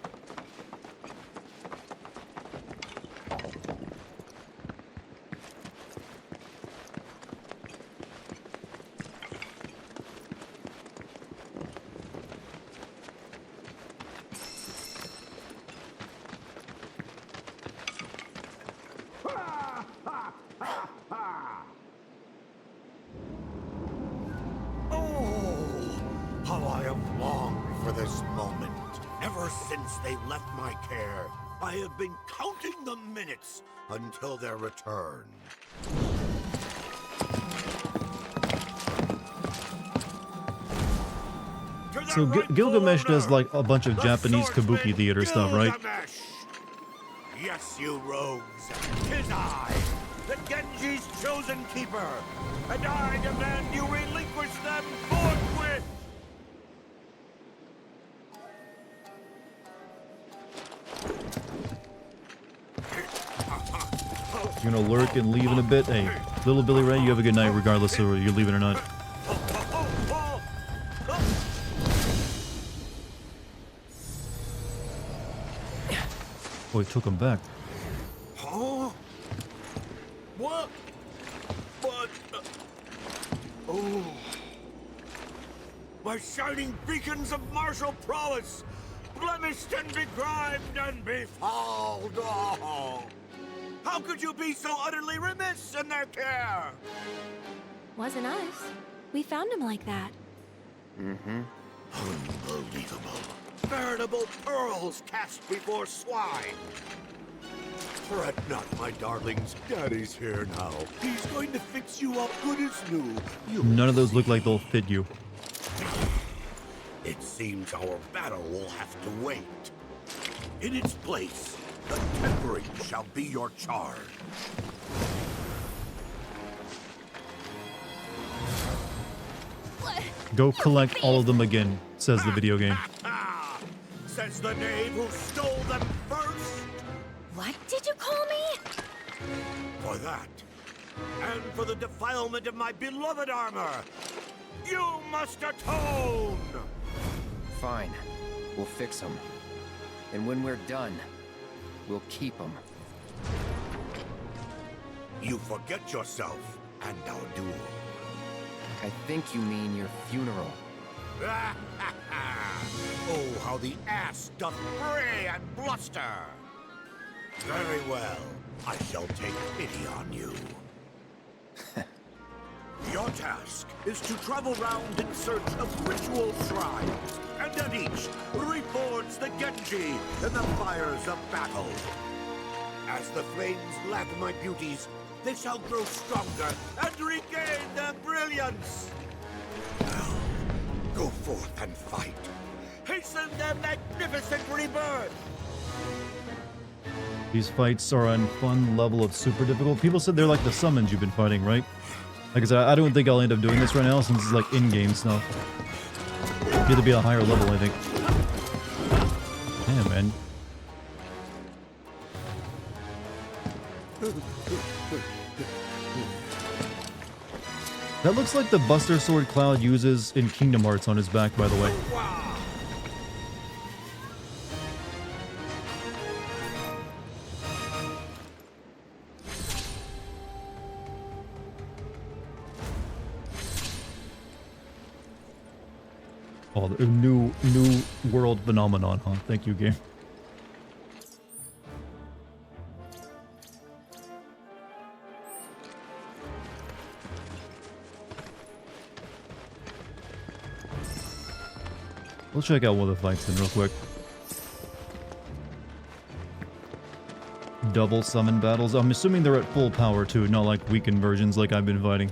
I have been counting the minutes until their return. So Gilgamesh does like a bunch of Japanese kabuki theater stuff, right? Yes, you rogues. 'Tis I, the Genji's chosen keeper, and I demand you relinquish them forthwith. You're gonna lurk and leave in a bit. Hey, little Billy Ray, you have a good night regardless of whether you're leaving or not. Oh, he took him back. Huh? What? But... oh... my shining beacons of martial prowess, blemished and begrimed and befouled. Oh. How could you be so utterly remiss in their care? Wasn't us. We found him like that. Mm-hmm. Unbelievable. Veritable pearls cast before swine. Fret not, my darlings. Daddy's here now. He's going to fix you up good as new. None of those look like they'll fit you. It seems our battle will have to wait. In its place, the tempering shall be your charge. Go collect all of them again, says the video game. Says the knave who stole them first. What did you call me? For that, and for the defilement of my beloved armor, you must atone! Fine. We'll fix them. And when we're done, we'll keep them. You forget yourself and our duel. I think you mean your funeral. Oh, how the ass doth bray and bluster! Very well. I shall take pity on you. Your task is to travel round in search of ritual shrines, and at each, reforge the Genji in the fires of battle. As the flames lap my beauties, they shall grow stronger and regain their brilliance. Now, go forth and fight. Hasten their magnificent rebirth. These fights are on fun level of super difficult. People said they're like the summons you've been fighting, right? Like I said, I don't think I'll end up doing this right now since it's like in-game stuff. You have to be a higher level, I think. Damn, man. That looks like the Buster Sword Cloud uses in Kingdom Hearts on his back, by the way. Oh, the new world phenomenon, huh? Thank you, game. We'll check out one of the fights then real quick. Double summon battles. I'm assuming they're at full power too, not like weakened versions like I've been fighting.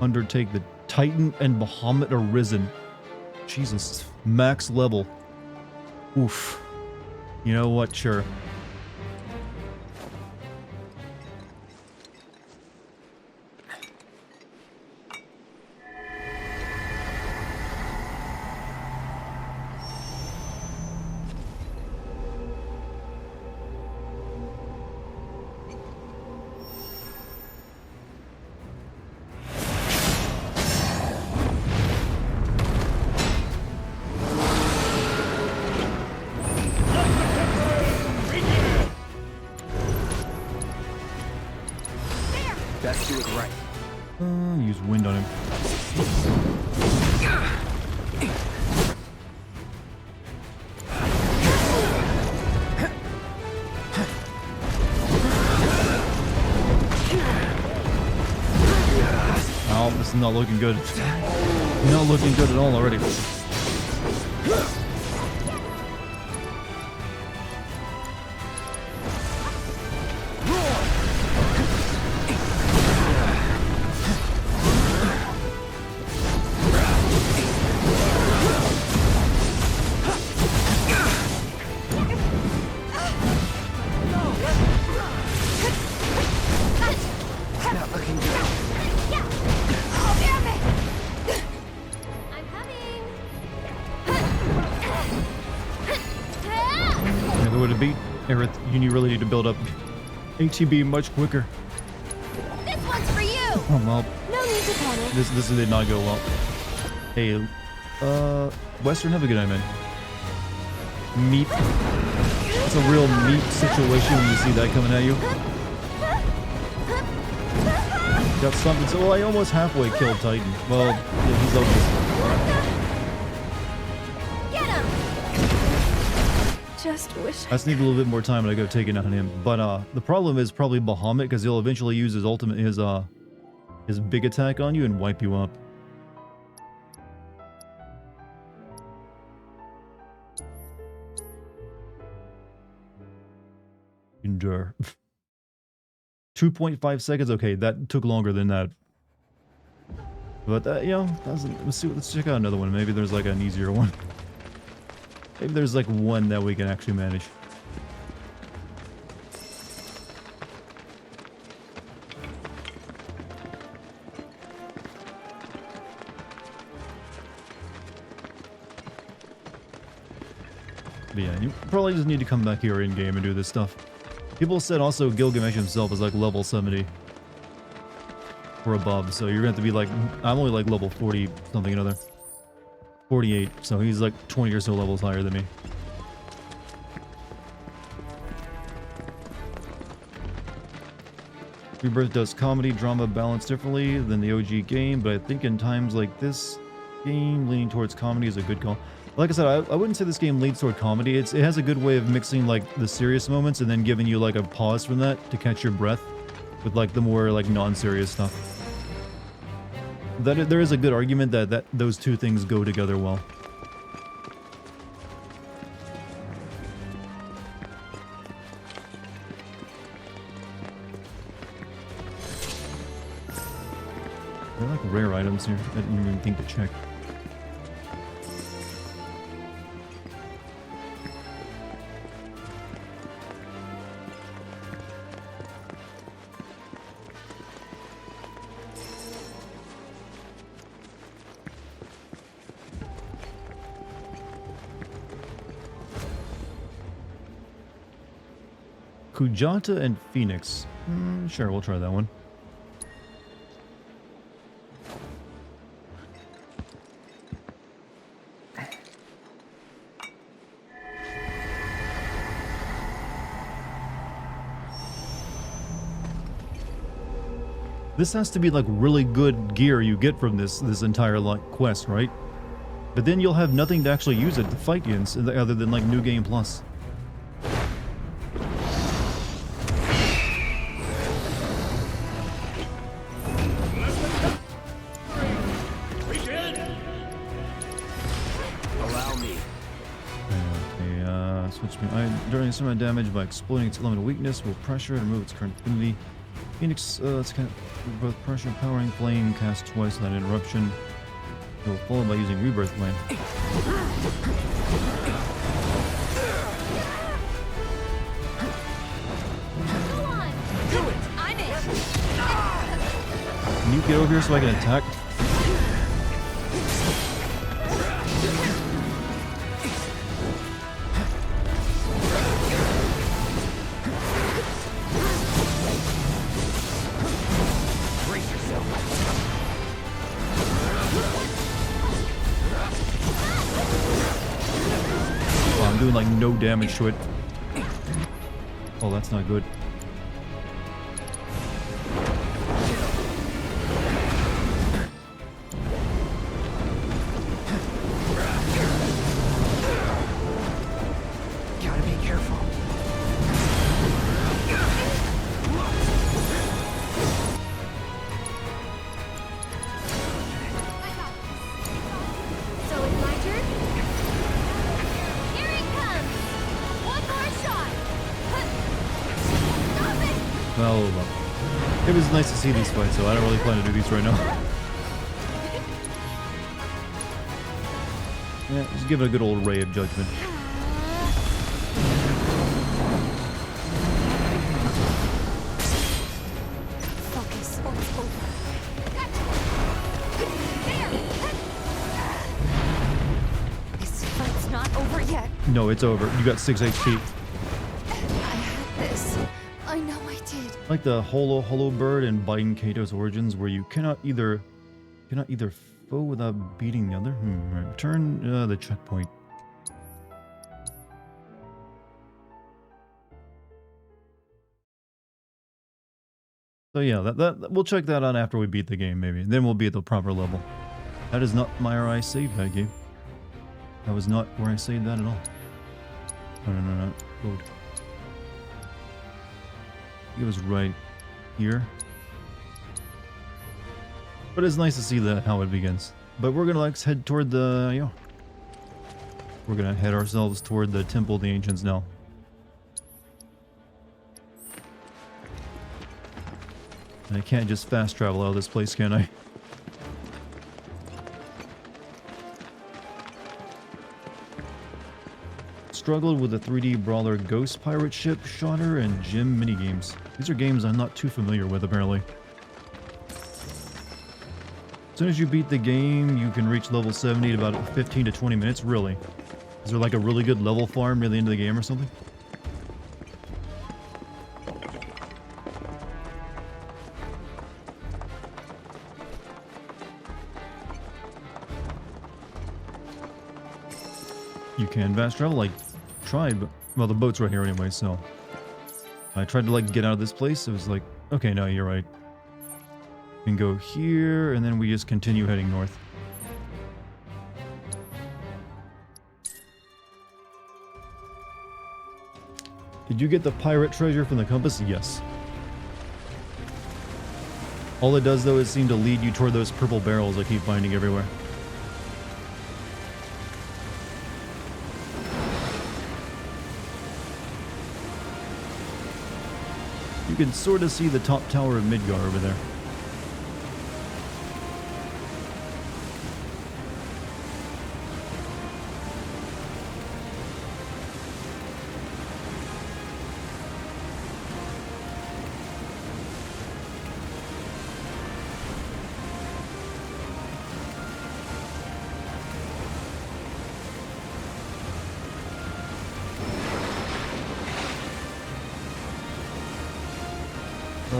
Undertake the Titan and Bahamut Arisen. Jesus, max level. Oof. You know what? Sure. Best do it right. Use wind on him. Oh, this is not looking good. Not looking good at all already. You really need to build up ATB much quicker. This one's for you. Oh, well, No need to panic. this did not go well. Hey, Western, have a good night, man. Meat. It's a real meat situation when you see that coming at you. Got something. So, well, I almost halfway killed Titan. Well, yeah, he's almost. Just wish I just need a little bit more time and I go take it out on him. But the problem is probably Bahamut because he'll eventually use his ultimate, his big attack on you and wipe you up. Endure. 2.5 seconds. Okay, that took longer than that. But you know, let's check out another one. Maybe there's like an easier one. Maybe there's like one that we can actually manage. But yeah, you probably just need to come back here in-game and do this stuff. People said also Gilgamesh himself is like level 70. Or above, so you're gonna have to be like, I'm only like level 40 something or another. 48, so he's like 20 or so levels higher than me. Rebirth does comedy, drama balanced differently than the OG game, but I think in times like this, game leaning towards comedy is a good call. Like I said, I wouldn't say this game leans toward comedy. It has a good way of mixing like the serious moments and then giving you like a pause from that to catch your breath with like the more like non-serious stuff. There is a good argument that those two things go together well. There are like rare items here. I didn't even think to check. Kujata and Phoenix. Sure, we'll try that one. This has to be like really good gear you get from this entire like quest, right? But then you'll have nothing to actually use it to fight against other than like New Game Plus. During some damage by exploiting its elemental weakness, will pressure and remove its current affinity. Phoenix, it's kind of both pressure, powering, flame, cast twice without interruption. It will follow by using Rebirth Flame. Go on, do it. I'm in. Can you get over here so I can attack? Doing like no damage to it. Oh, that's not good. Gotta be careful. So it's my turn? Here it comes! One more shot! Stop it! Well, it was nice to see these fights, so I don't really plan to do these right now. Yeah, just give it a good old Ray of Judgment. Focus or it's over. There! This fight's not over yet. No, it's over. You got 6 HP. I had this. I know I did. Like the Hollow Bird and Biting Kato's Origins, where you cannot either foe without beating the other. Right. Return the checkpoint. So yeah, that we'll check that out after we beat the game, maybe. Then we'll be at the proper level. That is not where I saved that game. That was not where I saved that at all. No. Load. It was right here. But it's nice to see how it begins. But we're gonna head toward the we're gonna head ourselves toward the Temple of the Ancients now. And I can't just fast travel out of this place, can I? Struggled with the 3D brawler Ghost Pirate Ship, Shotter, and Gym minigames. These are games I'm not too familiar with, apparently. As soon as you beat the game, you can reach level 70 in about 15 to 20 minutes. Really? Is there like a really good level farm near the end of the game or something? You can fast travel? I tried, but... Well, the boat's right here anyway, so... I tried to get out of this place. It was like, okay, no, you're right. We can go here, and then we just continue heading north. Did you get the pirate treasure from the compass? Yes. All it does, though, is seem to lead you toward those purple barrels I keep finding everywhere. You can sort of see the top tower of Midgar over there.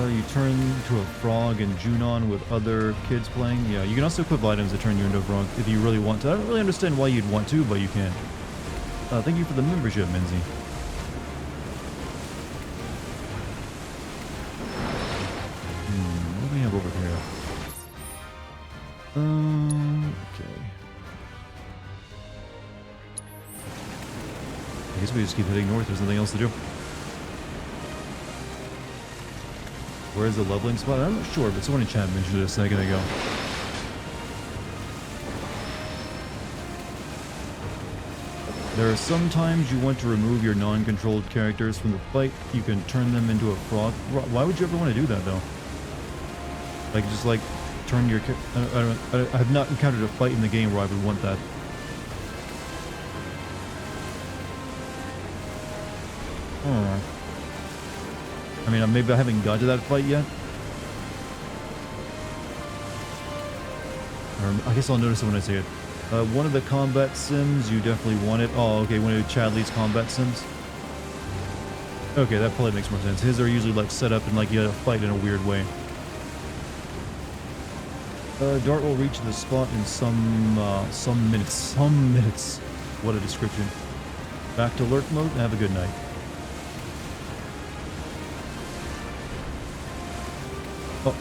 You turn into a frog in Junon with other kids playing. Yeah, you can also equip items that turn you into a frog if you really want to. I don't really understand why you'd want to, but you can. Thank you for the membership, Minzy. What do we have over here? Okay. I guess we just keep heading north. There's nothing else to do. Where's the leveling spot? I'm not sure, but someone in chat mentioned it a second ago. There are some times you want to remove your non-controlled characters from the fight. You can turn them into a frog. Why would you ever want to do that, though? Like, just like, turn your... I have not encountered a fight in the game where I would want that. I mean, maybe I haven't got to that fight yet. Or I guess I'll notice it when I see it. One of the combat sims, you definitely want it. Oh, okay, one of Chadley's combat sims. Okay, that probably makes more sense. His are usually like set up and like you gotta fight in a weird way. Dart will reach the spot in some minutes. Some minutes. What a description. Back to lurk mode. Have a good night. Oh.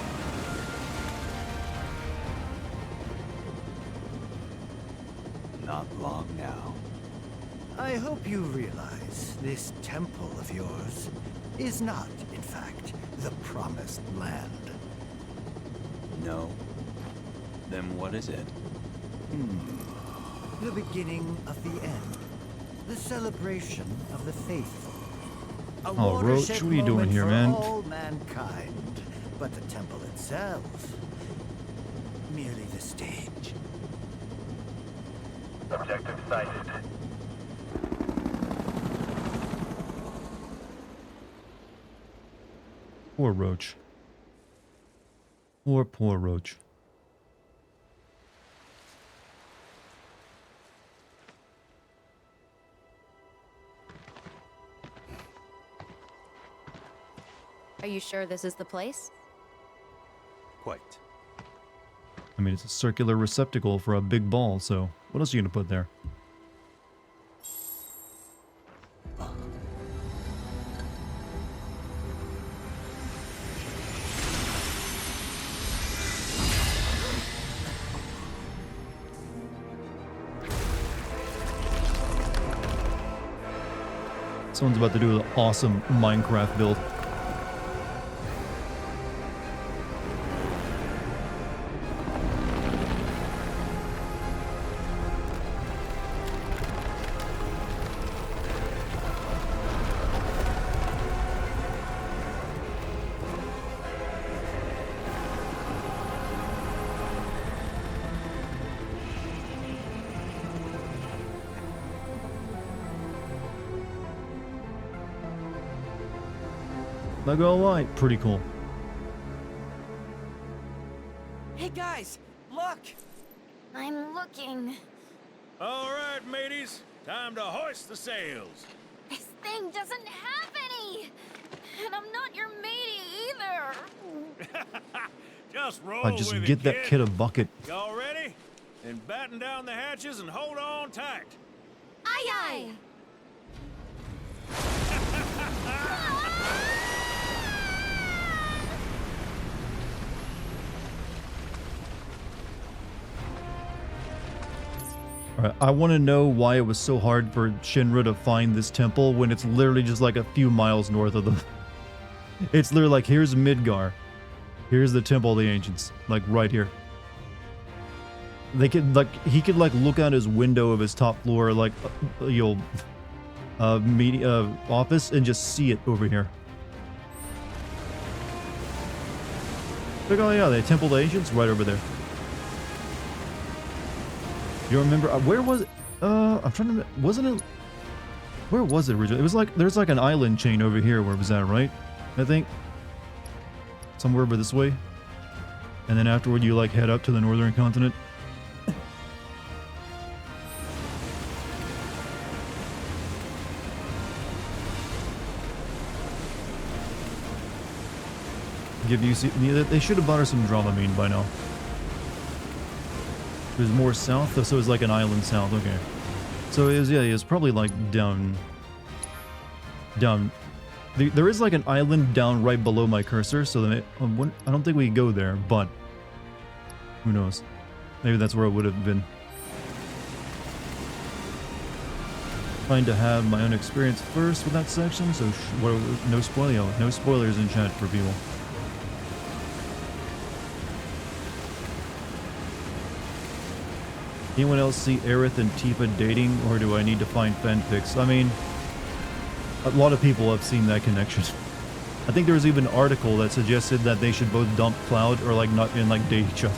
Not long now. I hope you realize this temple of yours is not, in fact, the promised land. No. Then what is it? The beginning of the end. The celebration of the faithful. A Oh, Roach, watershed what are you doing moment here, for man? all mankind. But the temple itself, merely the stage. Objective sighted. Poor Roach. Poor Roach. Are you sure this is the place? Quite. I mean, it's a circular receptacle for a big ball, so what else are you gonna put there? Someone's about to do an awesome Minecraft build. Not gonna lie, pretty cool. Hey guys, look! I'm looking. All right, mateys. Time to hoist the sails. This thing doesn't have any! And I'm not your matey either! Just roll I just with get it, that kid a bucket. Y'all ready? Then batten down the hatches and hold on tight. Aye aye! Alright, I want to know why it was so hard for Shinra to find this temple when it's literally just like a few miles north of them. It's literally like, here's Midgar. Here's the Temple of the Ancients. Like, right here. They could, like, he could, like, look out his window of his top floor, like, office and just see it over here. Look, oh yeah, the Temple of the Ancients right over there. You remember where was it? I'm trying to. Wasn't it? Where was it originally? It was like there's like an island chain over here. Where was that? Right? I think somewhere over this way. And then afterward, you like head up to the northern continent. give you... They should have bought her some Dramamine by now. There's more south, so it's like an island south, okay. So it was, yeah, it's probably like down... There is like an island down right below my cursor, so that I don't think we go there, but... Who knows? Maybe that's where it would have been. Trying to have my own experience first with that section, so no spoilers in chat for people. Anyone else see Aerith and Tifa dating, or do I need to find fanfics? I mean, a lot of people have seen that connection. I think there was even an article that suggested that they should both dump Cloud or like not and like date each other.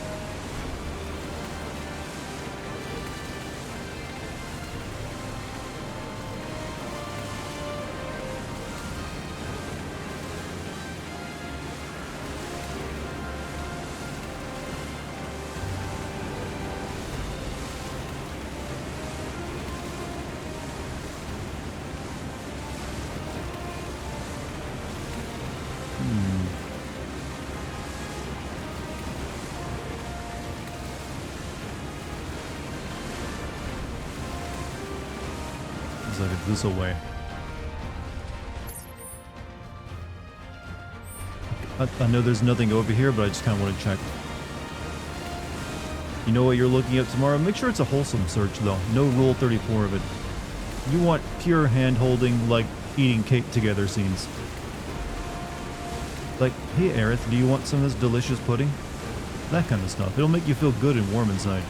This away. I know there's nothing over here, but I just kind of want to check. You know what you're looking at tomorrow? Make sure it's a wholesome search, though. No Rule 34 of it. You want pure hand-holding, like eating cake together scenes. Like, hey Aerith, do you want some of this delicious pudding? That kind of stuff. It'll make you feel good and warm inside.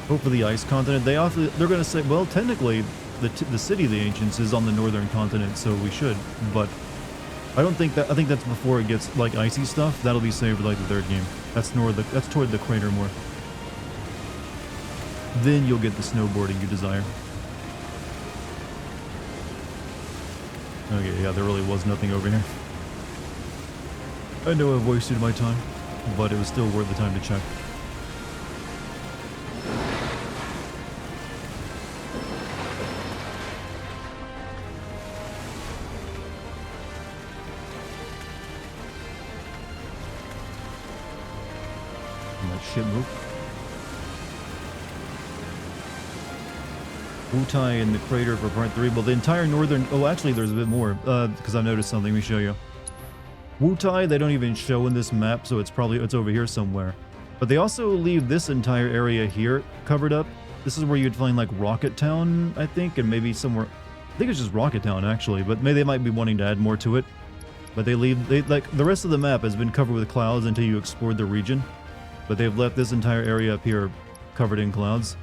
Hope for the ice continent. They're going to say, well, technically, the city of the ancients is on the northern continent, so we should. But I don't think that. I think that's before it gets like icy stuff. That'll be saved for like the third game. That's toward the crater more. Then you'll get the snowboarding you desire. Okay, yeah, there really was nothing over here. I know I've wasted my time, but it was still worth the time to check. Wutai in the crater for part 3. Well, the entire northern... Oh, actually, there's a bit more, because I've noticed something. Let me show you. Wutai, they don't even show in this map, so it's over here somewhere. But they also leave this entire area here covered up. This is where you'd find, like, Rocket Town, I think, and maybe somewhere... I think it's just Rocket Town, actually, but maybe they might be wanting to add more to it. But like, the rest of the map has been covered with clouds until you explored the region. But they've left this entire area up here covered in clouds.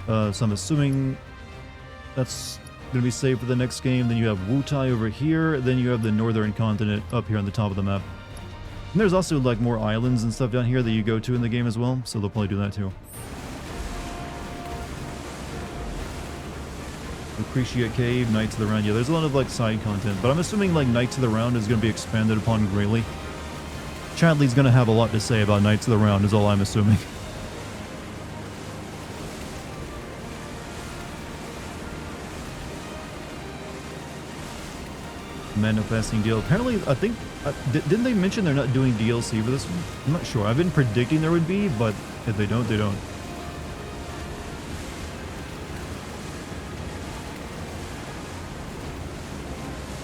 So I'm assuming that's going to be saved for the next game. Then you have Wutai over here. Then you have the northern continent up here on the top of the map. And there's also like more islands and stuff down here that you go to in the game as well. So they'll probably do that too. Lucretia Cave, Knights of the Round. Yeah, there's a lot of like side content. But I'm assuming like Knights of the Round is going to be expanded upon greatly. Chadley's going to have a lot to say about Knights of the Round is all I'm assuming. Manifesting deal. Apparently, I think... didn't they mention they're not doing DLC for this one? I'm not sure. I've been predicting there would be, but if they don't, they don't.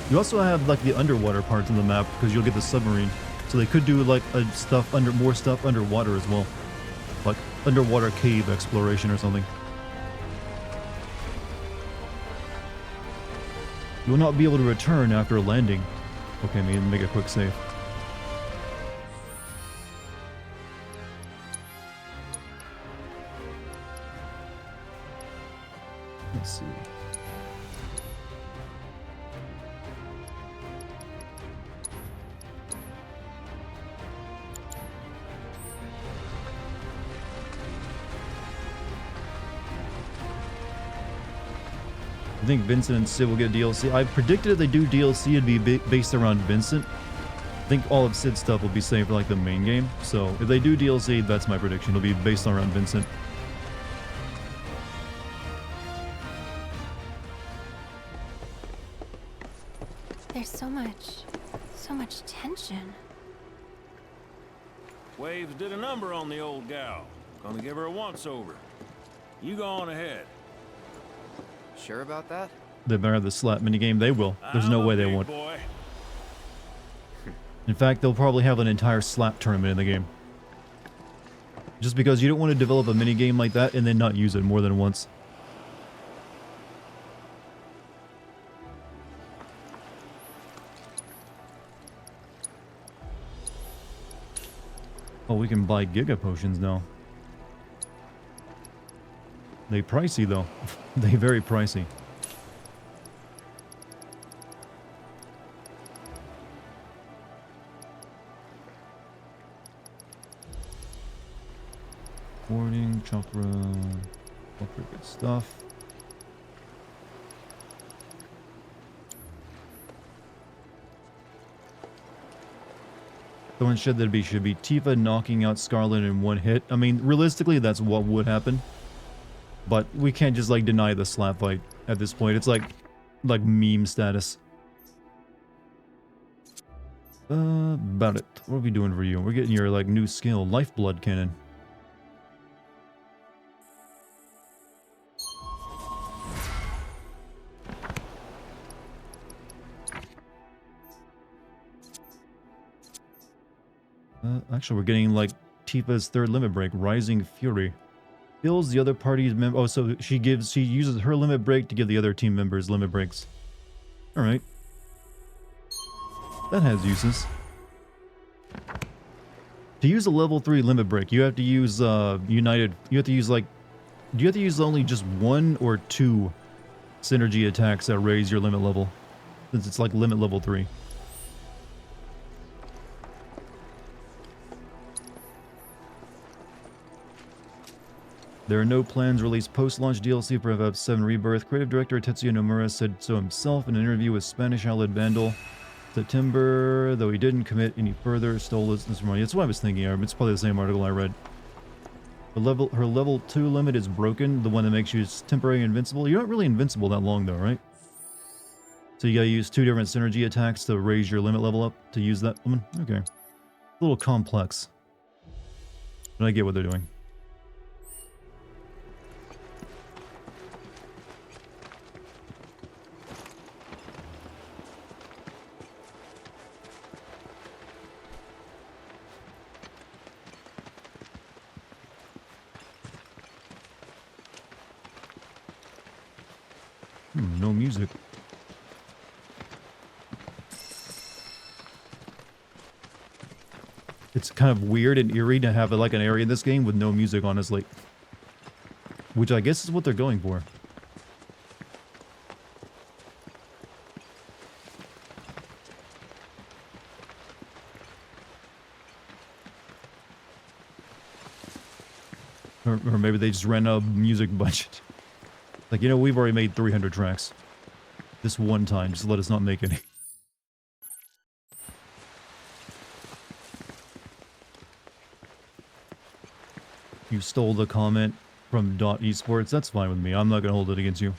You also have, like, the underwater parts of the map, because you'll get the submarine. So they could do, like, more stuff underwater as well. Like, underwater cave exploration or something. You will not be able to return after landing. Okay, maybe make a quick save. Let's see. I think Vincent and Sid will get DLC. I predicted if they do DLC, it'd be based around Vincent. I think all of Sid's stuff will be saved for like the main game. So if they do DLC, that's my prediction. It'll be based around Vincent. much tension. Waves did a number on the old gal. Gonna give her a once-over. You go on ahead. Sure about that? They better have the slap minigame. They will. There's no way they won't. Boy. In fact, they'll probably have an entire slap tournament in the game. Just because you don't want to develop a minigame like that and then not use it more than once. Oh, we can buy Giga Potions now. They pricey though. They very pricey. Warding, chakra, all pretty good stuff. Someone said that should be Tifa knocking out Scarlet in one hit. I mean, realistically, that's what would happen. But we can't just like deny the slap fight at this point. It's like meme status. About it. What are we doing for you? We're getting your like new skill, Lifeblood Cannon. Actually, we're getting like Tifa's third limit break, Rising Fury. Fills the other party's member. Oh, so she uses her limit break to give the other team members limit breaks. All right, that has uses. To use a level 3 limit break, you have to use United. You have to use like, do you have to use only just 1 or 2 synergy attacks that raise your limit level? Since it's like limit level 3. There are no plans released post-launch DLC for VII Rebirth. Creative director Tetsuya Nomura said so himself in an interview with Spanish outlet Vandal. September, though he didn't commit any further, stole this from money. That's what I was thinking. It's probably the same article I read. Her level 2 limit is broken, the one that makes you temporarily invincible. You're not really invincible that long though, right? So you gotta use 2 different synergy attacks to raise your limit level up to use that one? Okay. A little complex. But I get what they're doing. No music. It's kind of weird and eerie to have like an area in this game with no music, honestly. Which I guess is what they're going for. Or maybe they just ran a music budget. Like, you know, we've already made 300 tracks. This one time, just let us not make any. You stole the comment from .esports. That's fine with me. I'm not going to hold it against you.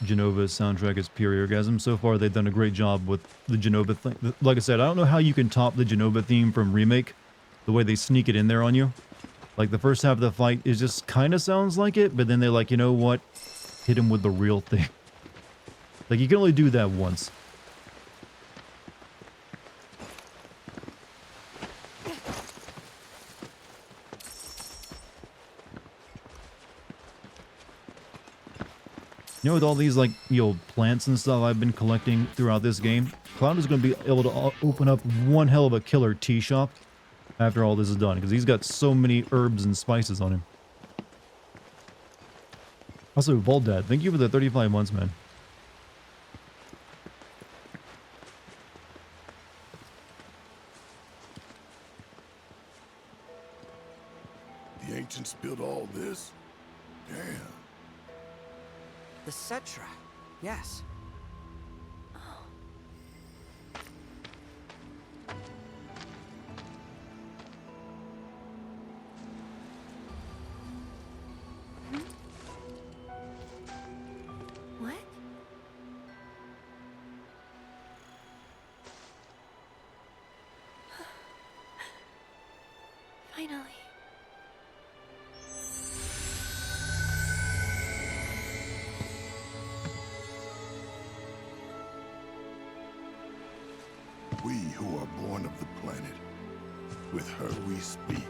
Genova's soundtrack is pure orgasm. So far, they've done a great job with the Genova thing. Like I said, I don't know how you can top the Genova theme from Remake. The way they sneak it in there on you. Like, the first half of the fight is just kind of sounds like it, but then they're like, you know what? Hit him with the real thing. Like, you can only do that once. You know, with all these, like, you know, plants and stuff I've been collecting throughout this game, Cloud is going to be able to open up one hell of a killer tea shop after all this is done, because he's got so many herbs and spices on him. Also, Voldad, thank you for the 35 months, man. The ancients built all this? Damn. The Cetra. Yes. What? Finally. We who are born of the planet, with her we speak,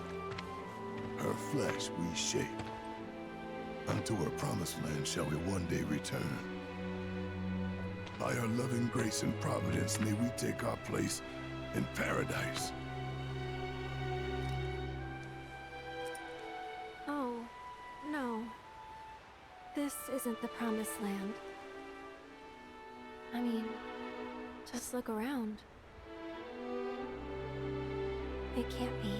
her flesh we shape. Unto her promised land shall we one day return. By her loving grace and providence may we take our place in paradise. Oh, no. This isn't the promised land. I mean, just look around. It can't be.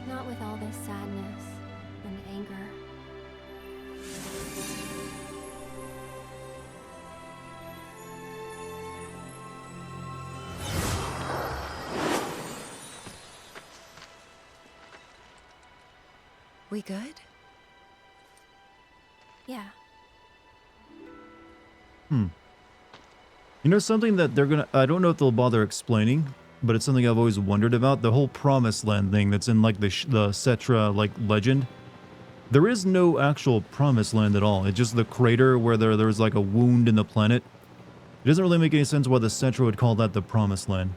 Not with all this sadness and anger. We good? Yeah. You know something that they're gonna, I don't know if they'll bother explaining, but it's something I've always wondered about, the whole promised land thing that's in like the Cetra like legend. There is no actual promised land at all. It's just the crater where there's like a wound in the planet. It doesn't really make any sense why the Cetra would call that the promised land.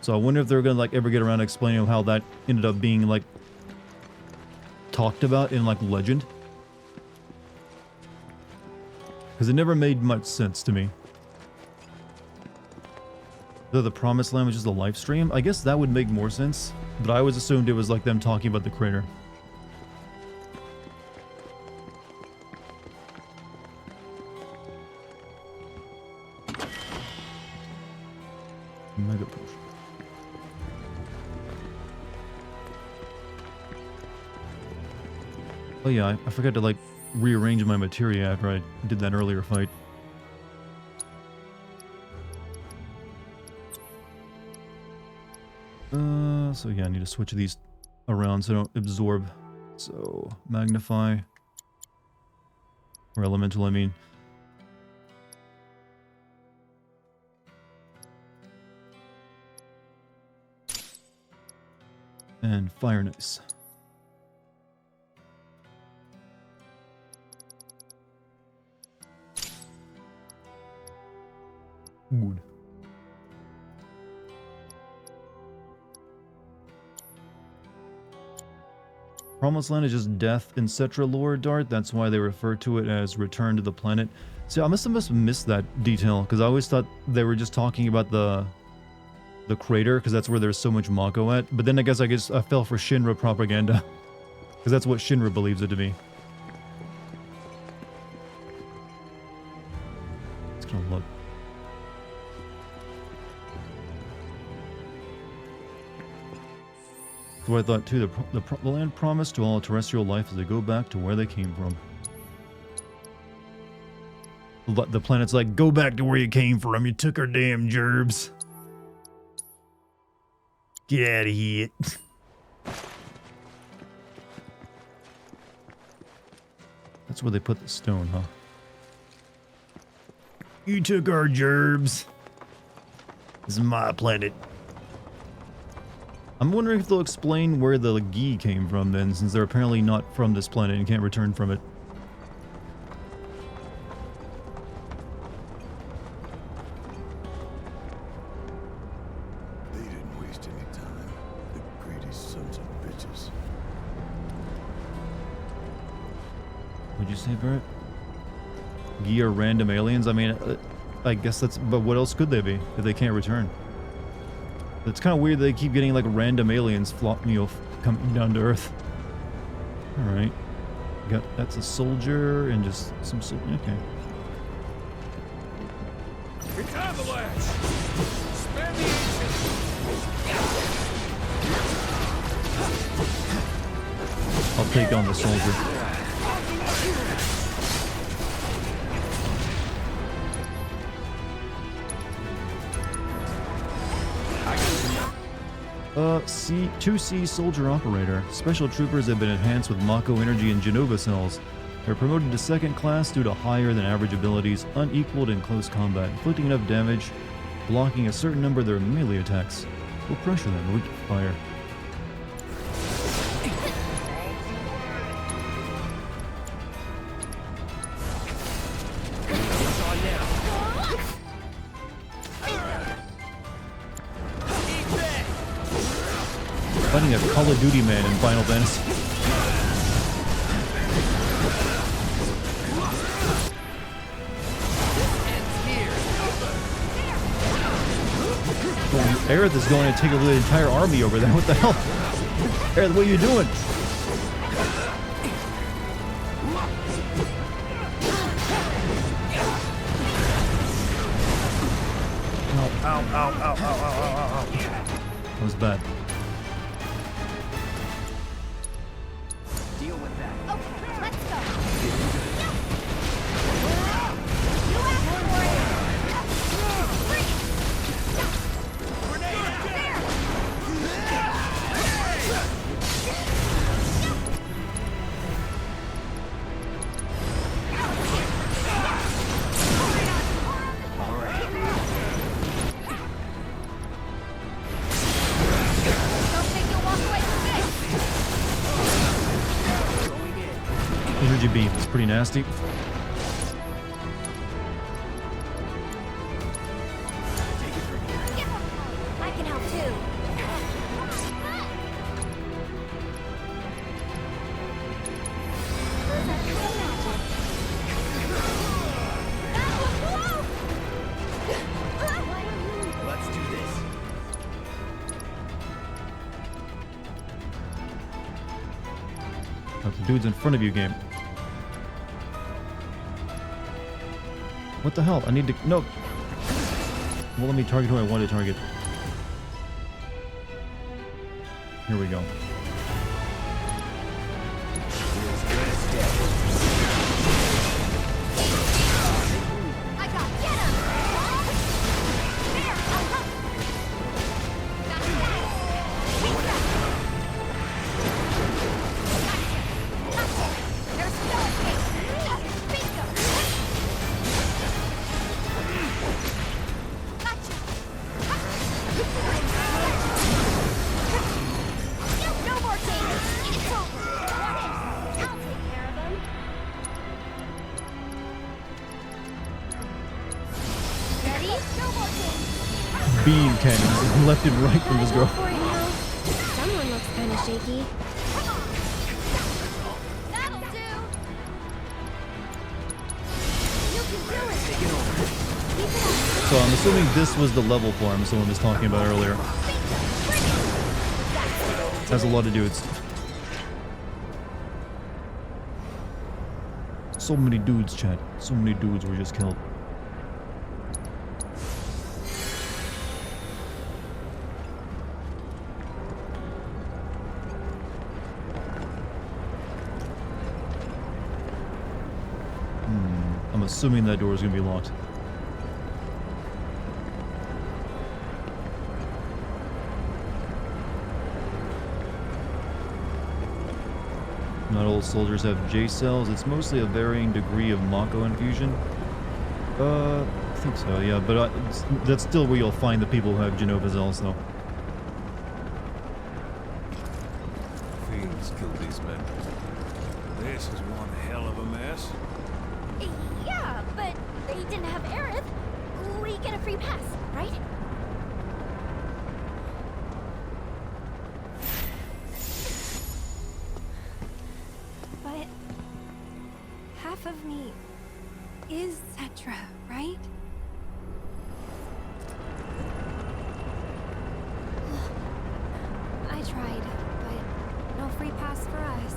So I wonder if they're gonna like ever get around to explaining how that ended up being like talked about in like legend. Because it never made much sense to me. Though the promised land was just a live stream, I guess that would make more sense. But I always assumed it was like them talking about the crater. Mega potion. Oh yeah, I forgot to like rearrange my materia after I did that earlier fight. So yeah, I need to switch these around so I don't absorb. So, magnify. Or elemental, I mean. And fire nice. Good. Promised Land is just death in Cetra lore, Dart. That's why they refer to it as Return to the Planet. See, I must have missed that detail, because I always thought they were just talking about the crater, because that's where there's so much Mako at. But then I guess I fell for Shinra propaganda, because that's what Shinra believes it to be. It's gonna look. That's what I thought too. The land promised to all terrestrial life as they go back to where they came from. The planet's like, go back to where you came from. You took our damn gerbs. Get out of here. That's where they put the stone, huh? You took our gerbs. This is my planet. I'm wondering if they'll explain where the Gi came from then, since they're apparently not from this planet and can't return from it. They didn't waste any time. The greedy sons of bitches. What'd you say, Barrett? Gi are random aliens? I mean, I guess that's... But what else could they be if they can't return? It's kind of weird they keep getting like random aliens coming down to Earth. Alright. That's a soldier and just some okay. It's avalanche! Spam the ancient! I'll take on the soldier. 2C Soldier Operator. Special troopers have been enhanced with Mako energy and Genova cells. They're promoted to second class due to higher than average abilities, unequaled in close combat, inflicting enough damage, blocking a certain number of their melee attacks. Will pressure them, weak to fire. Fighting a Call of Duty man in Final Fantasy. Oh, Aerith is going to take over the entire army over there. What the hell? Aerith, what are you doing? Ow, ow, ow, ow, ow, ow, ow. That was bad. Deal with that. Okay, let's go. Energy beam is pretty nasty. I can help too. Let's do this. That's the dudes in front of you game. What the hell? I need to... No! Well, let me target who I want to target. Here we go. I got get him. There, I'll help. That's that. There's no escape. Bingo. No more games. It's over. I'll take care of them. Ready? No more games. Beam cannons left and right from this girl. Someone looks kind of shaky. That'll do. You can do it. Keep it up. So I'm assuming this was the level farm someone was talking about earlier. Has a lot of dudes. So many dudes, chat. So many dudes were just killed. I'm assuming that door is going to be locked. Not all soldiers have J cells. It's mostly a varying degree of Mako infusion. I think so, yeah. But that's still where you'll find the people who have Genova cells, though. Fiends killed these men. This is one hell of a mess. Yeah, but they didn't have Aerith. We get a free pass, right? But half of me is Cetra, right? I tried, but no free pass for us.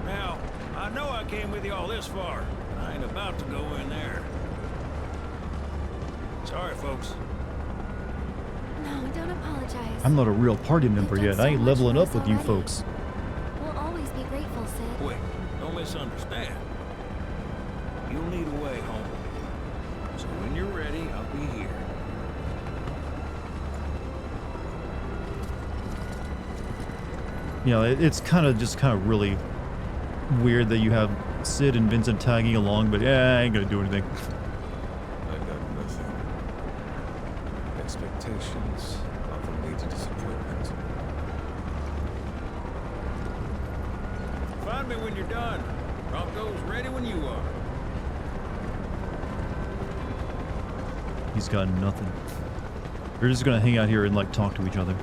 Now, I know I came with you all this far. I ain't about to go in there. Sorry, folks. No, don't apologize. I'm not a real party member yet. I ain't leveling up with you folks. We'll always be grateful, Sid. Wait, don't misunderstand. You'll need a way home. So when you're ready, I'll be here. You know, it's kind of really weird that you have Sid and Vincent tagging along, but yeah, I ain't gonna do anything. I got nothing. Expectations often lead to disappointment. Find me when you're done. Bronco's ready when you are. He's got nothing. We're just gonna hang out here and like talk to each other.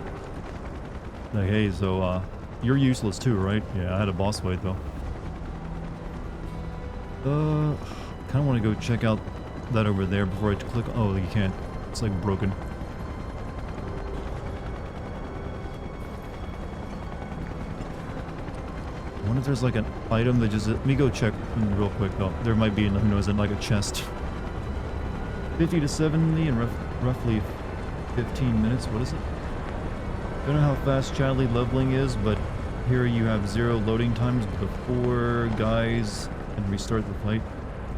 Like, hey, so you're useless too, right? Yeah, I had a boss fight though. Kind of want to go check out that over there before I click. Oh, you can't. It's like broken. I wonder if there's like an item that just. Let me go check real quick though. There might be, who knows, in like a chest. 50 to 70 in roughly 15 minutes. What is it? Don't know how fast Chadley leveling is, but here you have 0 loading times before guys and restart the fight.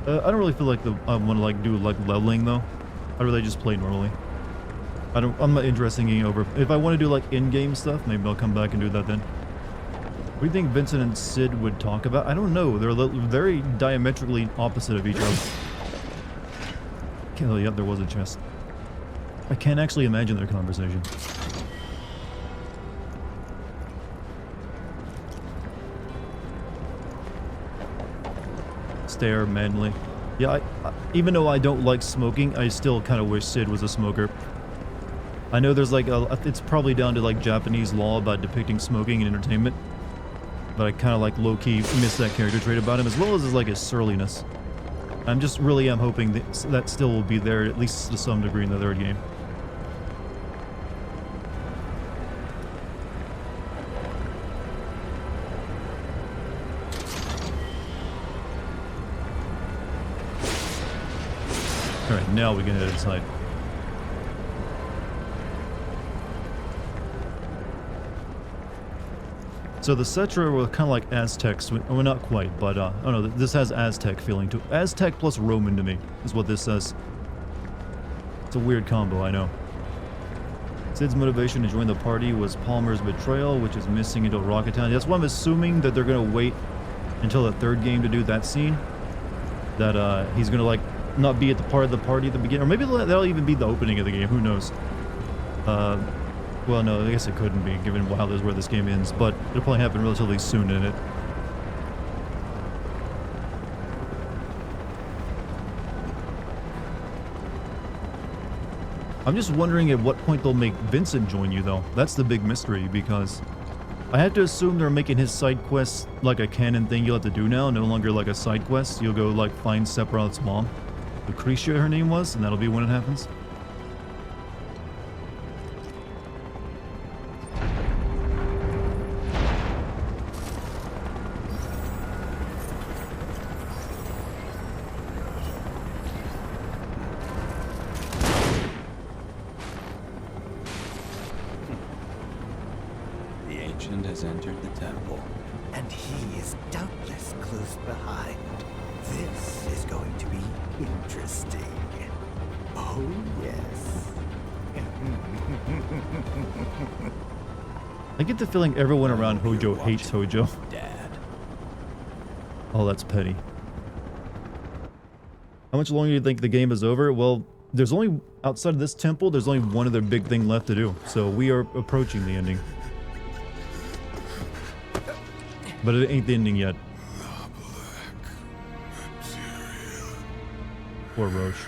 I don't really feel like I want to like do like leveling though. I'd really just play normally. I'm not interested in getting over. If I want to do like in-game stuff, maybe I'll come back and do that then. What do you think Vincent and Sid would talk about? I don't know. They're very diametrically opposite of each other. Oh, yep, there was a chest. I can't actually imagine their conversation. Stare manly. Yeah, even though I don't like smoking, I still kind of wish Sid was a smoker. I know there's like it's probably down to like Japanese law about depicting smoking in entertainment, but I kind of like low-key miss that character trait about him, as well as his like his surliness. I'm just really am hoping that still will be there, at least to some degree, in the third game. Alright, now we can head inside. So the Cetra were kind of like Aztecs. Well, not quite, but oh no, this has Aztec feeling to it. Aztec plus Roman to me is what this says. It's a weird combo, I know. Sid's motivation to join the party was Palmer's betrayal, which is missing until Rocket Town. That's why I'm assuming that they're going to wait until the third game to do that scene. That he's going to like not be at the part of the party at the beginning, or maybe that'll even be the opening of the game. Who knows? Well, no, I guess it couldn't be, given how this where this game ends, but it'll probably happen relatively soon in it. I'm just wondering at what point they'll make Vincent join you, though. That's the big mystery, because I have to assume they're making his side quests like a canon thing you'll have to do now, no longer like a side quest. You'll go, like, find Sephiroth's mom. Lucretia, her name was, and that'll be when it happens. Has entered the temple. And he is doubtless close behind. This is going to be interesting. Oh, yes. I get the feeling everyone around Hojo hates Hojo. Dad. Oh, that's petty. How much longer do you think the game is over? Well, there's only, outside of this temple, there's only one other big thing left to do. So we are approaching the ending. But it ain't the ending yet. Poor Roche.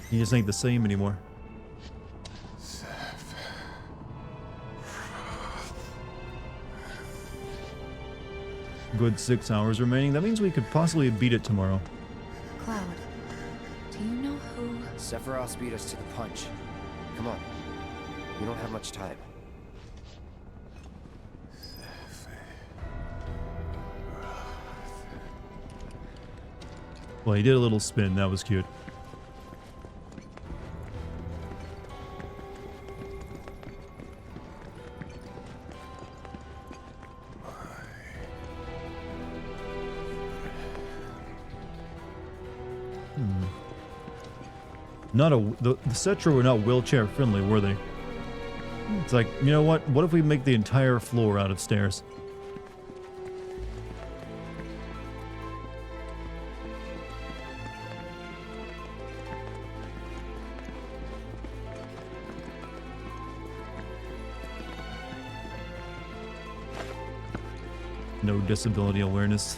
He just ain't the same anymore. Good 6 hours remaining. That means we could possibly beat it tomorrow. Cloud, do you know who? Sephiroth beat us to the punch. Come on. We don't have much time. Well, he did a little spin. That was cute. The Cetra were not wheelchair friendly, were they? It's like, you know what? What if we make the entire floor out of stairs? No disability awareness.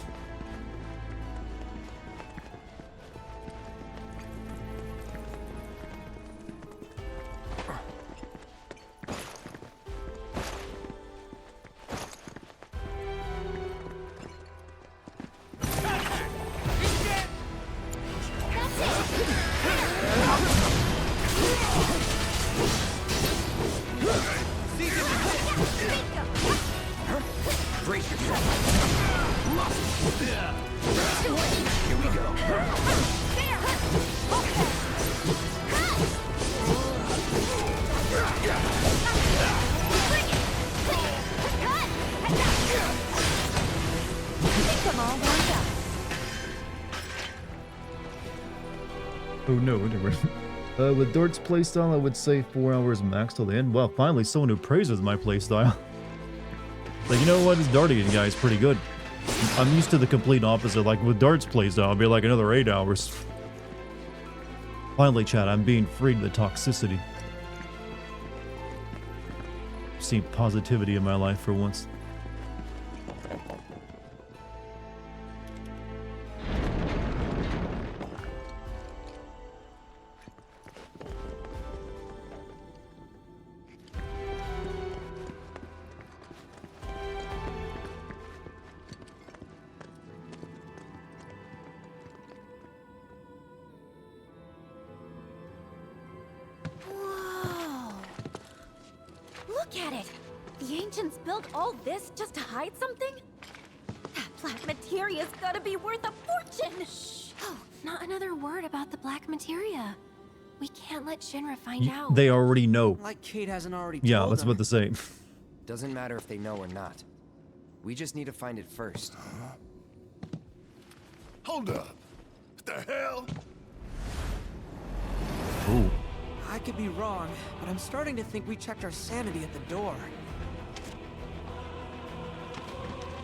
Brace yourself. Here we go. Come on, warmed up. Oh no, different. With Dart's playstyle, I would say 4 hours max till the end. Well, finally, someone who praises my playstyle. Like, you know what? This Dartigan guy is pretty good. I'm used to the complete opposite. Like, with Dart's playstyle, it'll be like another 8 hours. Finally, chat, I'm being freed of the toxicity. I've seen positivity in my life for once. Look at it! The ancients built all this just to hide something? That black materia's gotta be worth a fortune! Shh! Oh, not another word about the black materia. We can't let Shinra find out. They already know. Like Kate hasn't already Yeah, told that's them. what to say. Doesn't matter if they know or not. We just need to find it first. Hold up. What the hell? Ooh. I could be wrong, but I'm starting to think we checked our sanity at the door.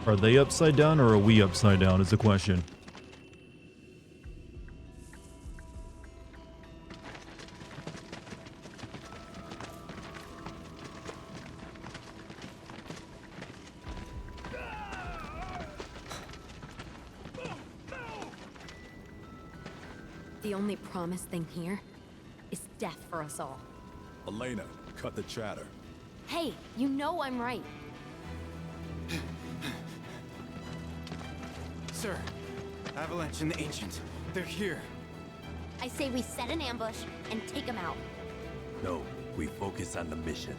Are they upside down or are we upside down is the question. The only promised thing here is death for us all. Elena, cut the chatter. Hey, you know I'm right. Sir, Avalanche and the Ancients, they're here. I say we set an ambush and take them out. No, we focus on the mission.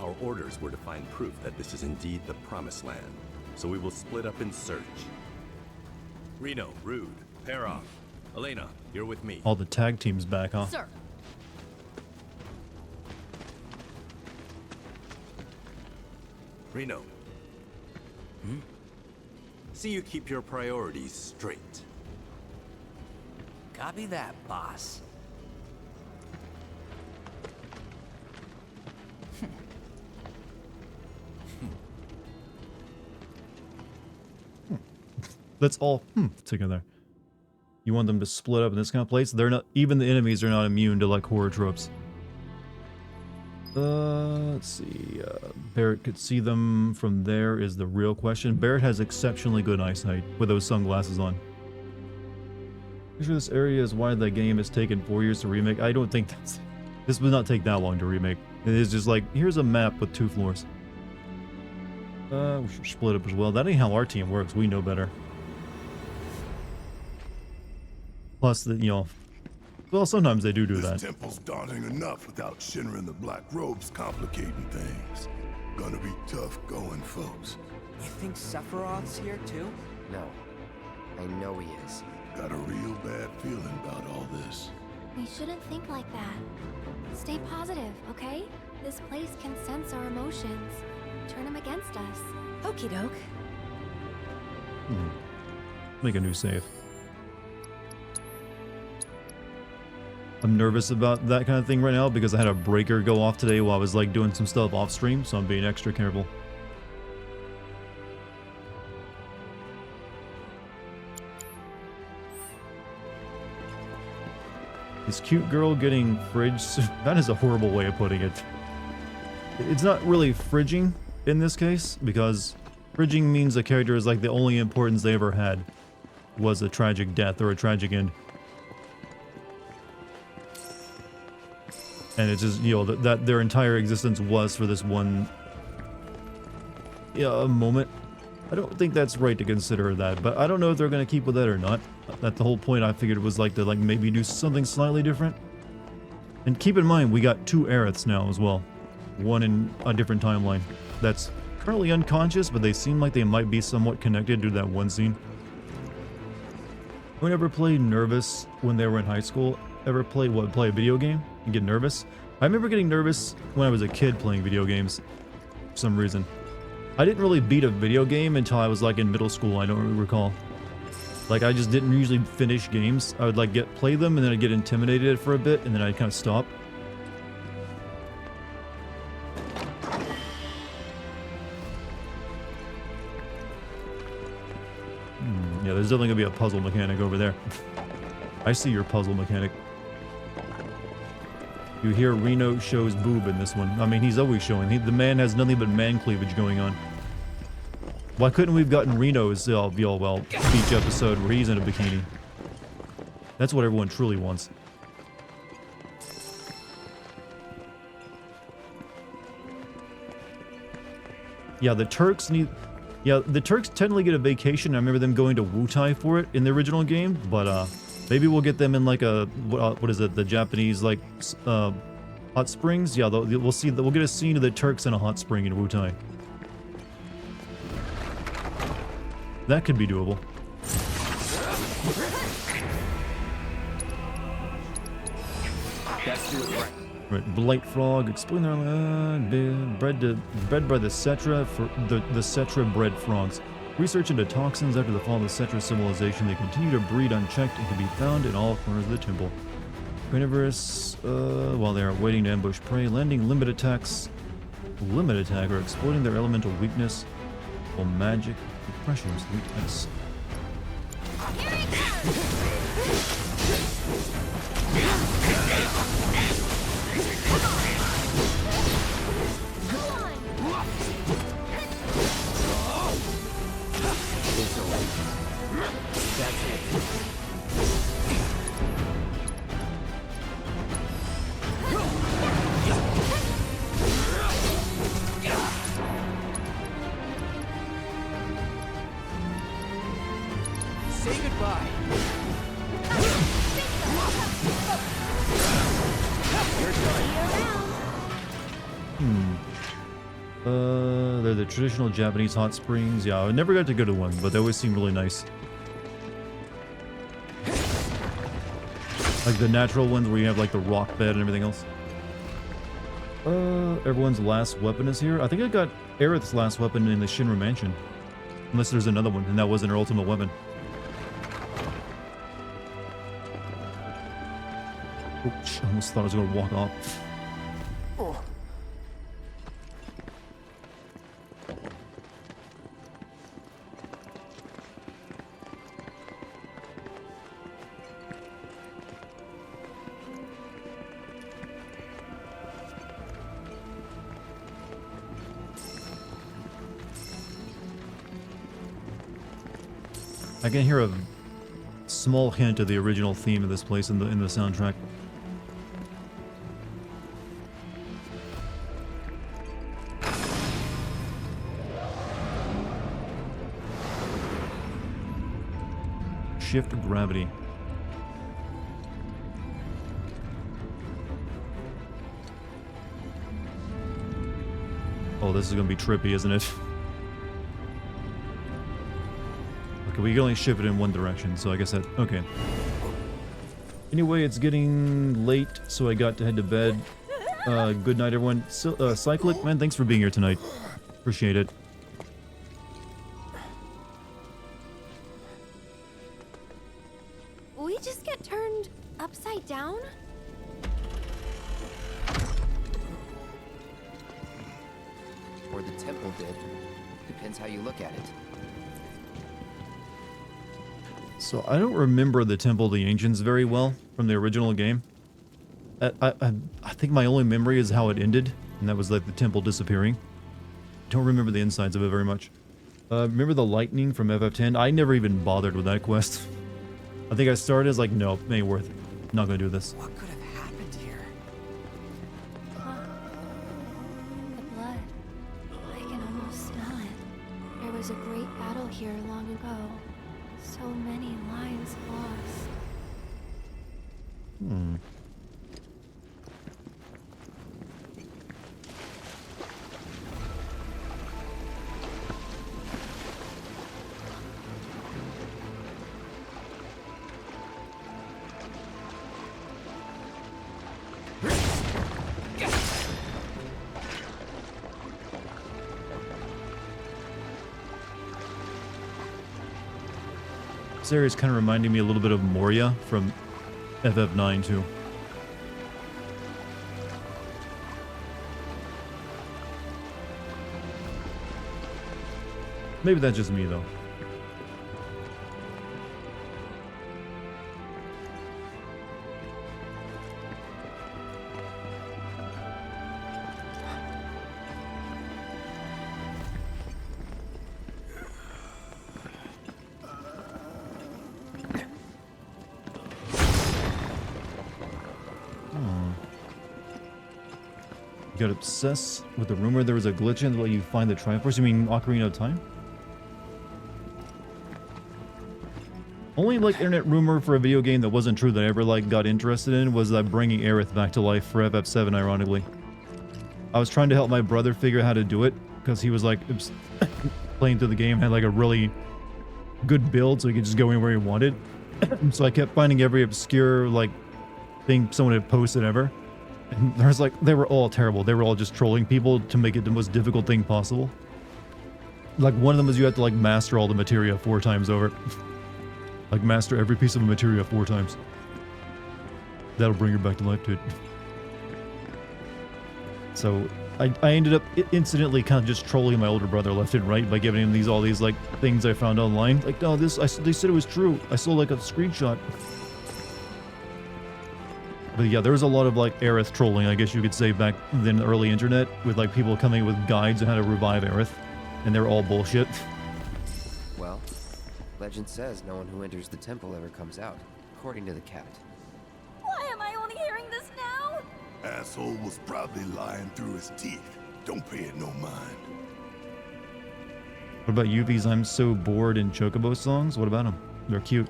Our orders were to find proof that this is indeed the Promised Land, so we will split up and search. Reno, Rude, pair off. Elena, you're with me. All the tag teams back, huh? Sir. Reno. See you keep your priorities straight. Copy that, boss. Let's all together. You want them to split up in this kind of place? They're not, even the enemies are not immune to like horror tropes. Let's see. Barrett could see them from there is the real question. Barrett has exceptionally good eyesight with those sunglasses on. Pretty sure this area is why the game has taken 4 years to remake. I don't think this would not take that long to remake. It is just like, here's a map with 2 floors. We should split up as well. That ain't how our team works. We know better. Plus, you know, well, sometimes they do that. This temple's daunting enough without Shinra and the Black Robes complicating things. Gonna be tough going, folks. You think Sephiroth's here too? No. I know he is. Got a real bad feeling about all this. We shouldn't think like that. Stay positive, okay? This place can sense our emotions. Turn them against us. Okie doke. Make a new save. I'm nervous about that kind of thing right now because I had a breaker go off today while I was like doing some stuff off stream, so I'm being extra careful. This cute girl getting fridged. That is a horrible way of putting it. It's not really fridging in this case, because fridging means the character is like the only importance they ever had was a tragic death or a tragic end. And it's just, you know, that their entire existence was for this one moment. I don't think that's right to consider that, but I don't know if they're going to keep with that or not. That's the whole point. I figured it was like to like maybe do something slightly different. And keep in mind, we got 2 Aeriths now as well. One in a different timeline. That's currently unconscious, but they seem like they might be somewhat connected to that one scene. Anyone ever played nervous when they were in high school? Ever played play a video game and get nervous? I remember getting nervous when I was a kid playing video games for some reason. I didn't really beat a video game until I was like in middle school, I don't really recall. Like I just didn't usually finish games. I would like play them and then I'd get intimidated for a bit and then I'd kind of stop. Yeah, there's definitely gonna be a puzzle mechanic over there. I see your puzzle mechanic. You hear Reno shows boob in this one. I mean, he's always showing. The man has nothing but man cleavage going on. Why couldn't we have gotten Reno's beach episode where he's in a bikini? That's what everyone truly wants. Yeah, the Turks need... Yeah, the Turks technically get a vacation. I remember them going to Wutai for it in the original game, but maybe we'll get them in like a what is it? The Japanese like hot springs. Yeah, we'll see. We'll get a scene of the Turks in a hot spring in Wutai. That could be doable. That's it, right. Right, Blight Frog, explain their land, bred by the Cetra, for the Cetra bred frogs. Research into toxins after the fall of the Cetra civilization, they continue to breed unchecked and can be found in all corners of the temple. Carnivorous, while they are waiting to ambush prey, landing limit attack, or exploiting their elemental weakness, while magic depression's weakness. Say goodbye. They're the traditional Japanese hot springs. Yeah, I never got to go to one, but they always seem really nice. Like the natural ones where you have like the rock bed and everything else. Everyone's last weapon is here. I think I got Aerith's last weapon in the Shinra Mansion. Unless there's another one, and that wasn't her ultimate weapon. Oops, I almost thought I was going to walk off. I can hear a small hint of the original theme of this place in the soundtrack. Shift gravity. Oh, this is gonna be trippy, isn't it? Okay, we can only shift it in one direction, so I guess that... Okay. Anyway, it's getting late, so I got to head to bed. Good night, everyone. Cyclic, man, thanks for being here tonight. Appreciate it. We just get turned upside down? temple did. Depends how you look at it. So I don't remember the Temple of the Ancients very well from the original game. I think my only memory is how it ended, and that was like the temple disappearing. Don't remember the insides of it very much. Remember the lightning from FF10? I never even bothered with that quest. I think I started as like, no, ain't worth it. Not gonna do this. What could have happened here? The blood. I can almost smell it. There was a great battle here long ago. So many lives lost. Hmm. This area is kind of reminding me a little bit of Moria from FF9 too. Maybe that's just me though. You got obsessed with the rumor there was a glitch in that let you find the Triforce? You mean Ocarina of Time? Only like internet rumor for a video game that wasn't true that I ever like got interested in was bringing Aerith back to life for FF7, ironically. I was trying to help my brother figure out how to do it because he was like playing through the game, had like a really good build so he could just go anywhere he wanted. So I kept finding every obscure like thing someone had posted ever. And there's like, they were all terrible. They were all just trolling people to make it the most difficult thing possible. Like one of them was you had to like master all the materia 4 times over. Like master every piece of materia 4 times. That'll bring her back to life, dude. So I ended up incidentally kind of just trolling my older brother left and right by giving him all these like things I found online. Like, no, they said it was true. I saw like a screenshot. But yeah, there was a lot of like Aerith trolling, I guess you could say, back then, the early internet, with like people coming with guides on how to revive Aerith, and they're all bullshit. Well, legend says no one who enters the temple ever comes out, according to the cat. Why am I only hearing this now? Asshole was probably lying through his teeth. Don't pay it no mind. What about Yuffie's I'm So Bored in Chocobo songs? What about them? They're cute.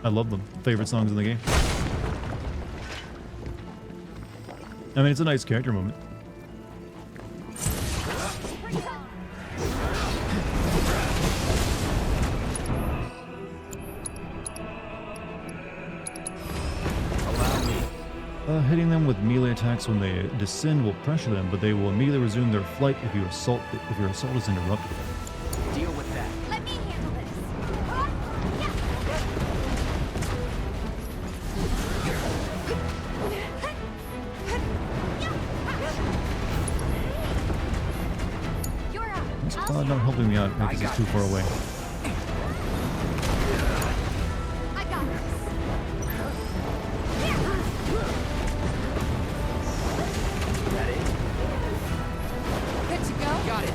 I love them. Favorite songs in the game. I mean, it's a nice character moment. Hitting them with melee attacks when they descend will pressure them, but they will immediately resume their flight if your assault is interrupted. Deal with that. Let me handle this. You're up. This cloud not helping me out because it's too far away. I got this. Good to go. Got it.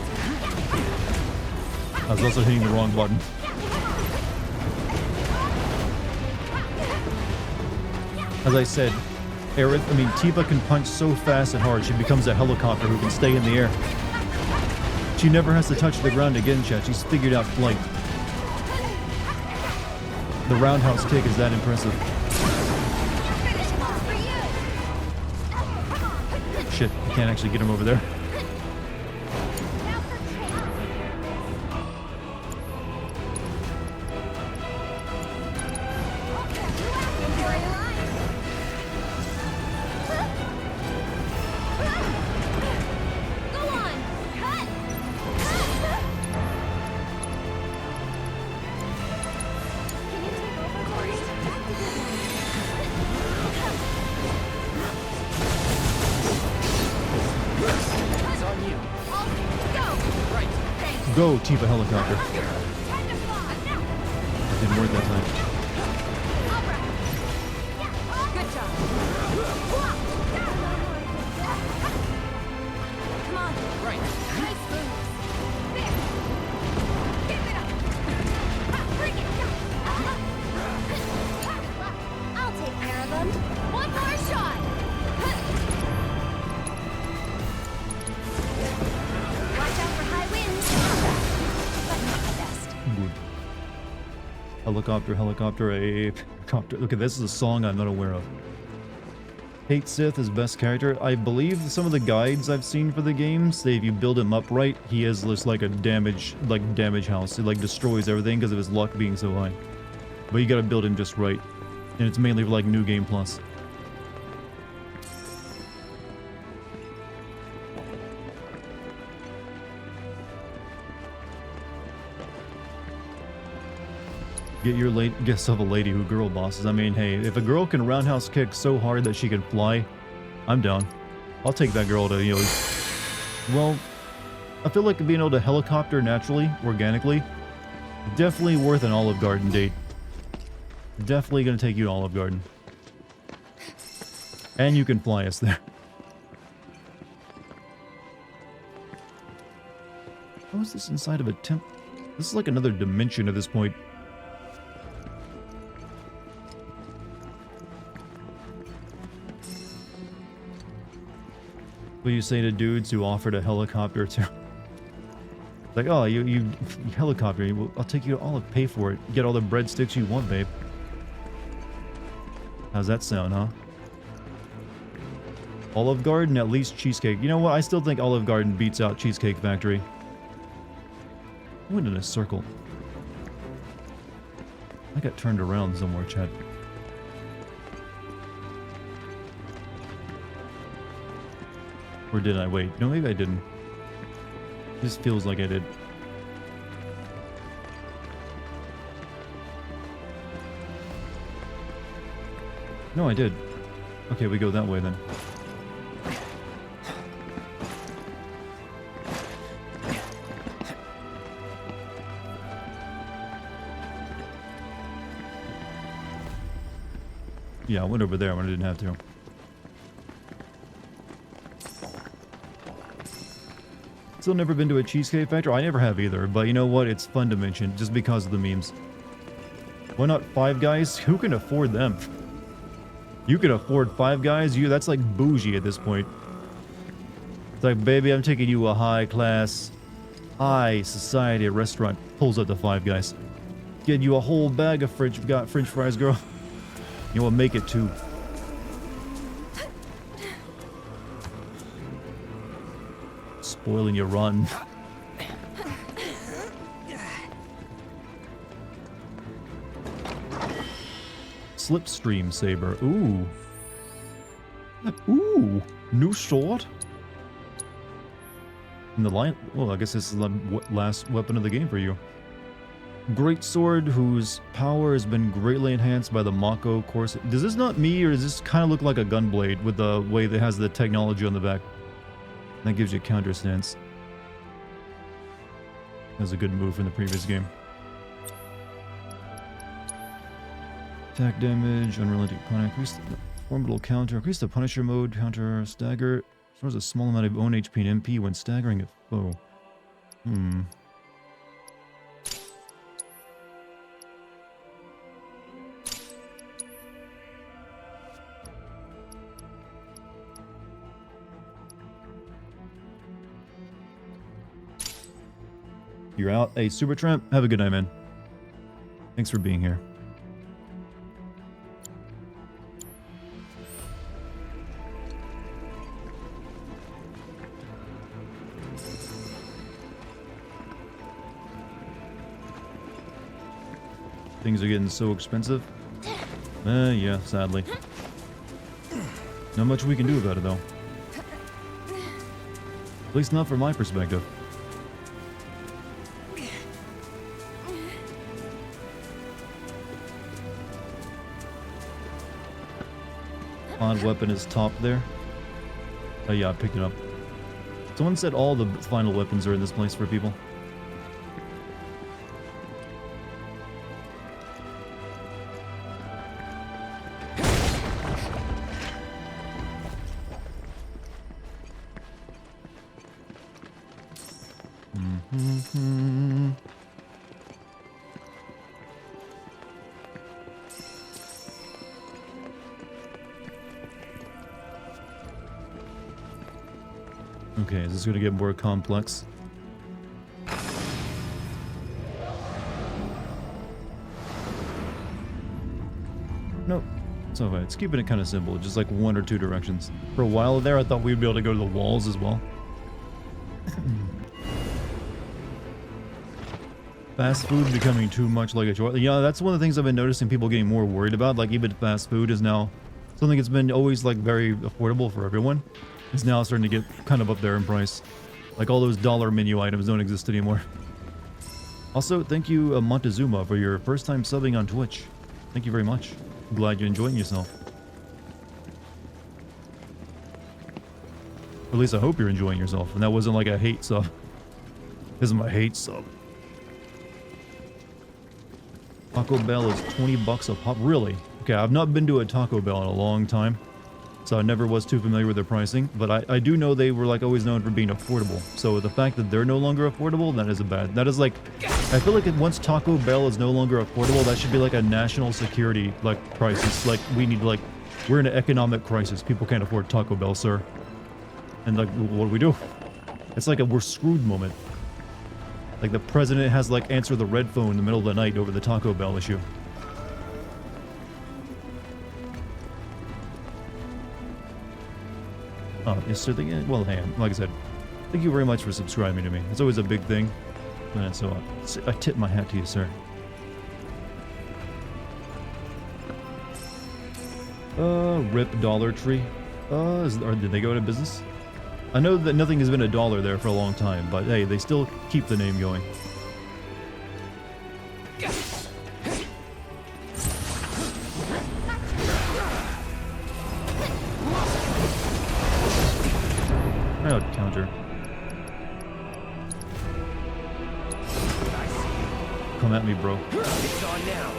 I was also hitting the wrong button. As I said, Tifa can punch so fast and hard she becomes a helicopter who can stay in the air. She never has to touch the ground again, chat. She's figured out flight. The roundhouse kick is that impressive. Shit, I can't actually get him over there. Go, Tifa helicopter. Didn't work that time. Good job. Come on. Right. Nice moves. There. Keep it up. Bring it. I'll take care of them. One more shot. Watch out for high winds. But not the best. Good. Helicopter, helicopter, a helicopter. Okay, this is a song I'm not aware of. Kate Sith is best character. I believe some of the guides I've seen for the game say if you build him up right, he is just like a damage house. It like destroys everything because of his luck being so high. But you gotta build him just right. And it's mainly for like New Game Plus. Get yourself a lady who girl bosses. I mean, hey, if a girl can roundhouse kick so hard that she can fly, I'm down. I'll take that girl to, you know... Well, I feel like being able to helicopter naturally, organically, definitely worth an Olive Garden date. Definitely gonna take you to Olive Garden. And you can fly us there. How is this inside of a temp? This is like another dimension at this point. What do you say to dudes who offered a helicopter to... Like, oh, you helicopter, well, I'll take you to Olive, pay for it. Get all the breadsticks you want, babe. How's that sound, huh? Olive Garden, at least Cheesecake. You know what? I still think Olive Garden beats out Cheesecake Factory. I went in a circle. I got turned around somewhere, chat. Or did I? Wait. No, maybe I didn't. This feels like I did. No, I did. Okay, we go that way then. Yeah, I went over there when I didn't have to. Still never been to a Cheesecake Factory? I never have either, but you know what? It's fun to mention, just because of the memes. Why not Five Guys? Who can afford them? You can afford Five Guys? That's like bougie at this point. It's like, baby, I'm taking you a high-class, high society restaurant. Pulls up the Five Guys. Getting you a whole bag of French fries, girl. You want to make it too. Spoiling your run. Slipstream saber. Ooh. Ooh. New sword. And the line. Well, I guess this is the last weapon of the game for you. Great sword whose power has been greatly enhanced by the Mako course. Does this not me, or does this kind of look like a gunblade with the way that has the technology on the back? That gives you counter stance. That was a good move from the previous game. Attack damage, unrelenting punch, increase the formidable counter, increase the Punisher mode, counter stagger, stores a small amount of own HP and MP when staggering a foe. You're out. Hey, Super Tramp, have a good night, man. Thanks for being here. Things are getting so expensive. Yeah, sadly. Not much we can do about it, though. At least not from my perspective. Odd weapon is top there. Oh yeah, I picked it up. Someone said all the final weapons are in this place for people. Okay, is this gonna get more complex? Nope. So it's keeping it kind of simple, just like one or two directions. For a while there, I thought we'd be able to go to the walls as well. Fast food becoming too much like a choice. Yeah, that's one of the things I've been noticing people getting more worried about. Like even fast food is now something that's been always like very affordable for everyone. Is now starting to get kind of up there in price. Like all those dollar menu items don't exist anymore. Also, thank you Montezuma for your first time subbing on Twitch. Thank you very much. Glad you're enjoying yourself. Or at least I hope you're enjoying yourself. And that wasn't like a hate sub. This is my hate sub. Taco Bell is 20 bucks a pop. Really? Okay, I've not been to a Taco Bell in a long time. So I never was too familiar with their pricing. But I do know they were like always known for being affordable. So the fact that they're no longer affordable, that is a bad. That is like... I feel like once Taco Bell is no longer affordable, that should be like a national security like crisis. Like we need like... We're in an economic crisis. People can't afford Taco Bell, sir. And like, what do we do? It's like a we're screwed moment. Like the president has like answer the red phone in the middle of the night over the Taco Bell issue. Yes, sir. Well, hey, like I said, thank you very much for subscribing to me. It's always a big thing. So I tip my hat to you, sir. Rip Dollar Tree. Did they go out of business? I know that nothing has been $1 there for a long time, but hey, they still keep the name going. Right, counter. Come at me, bro. It's on now.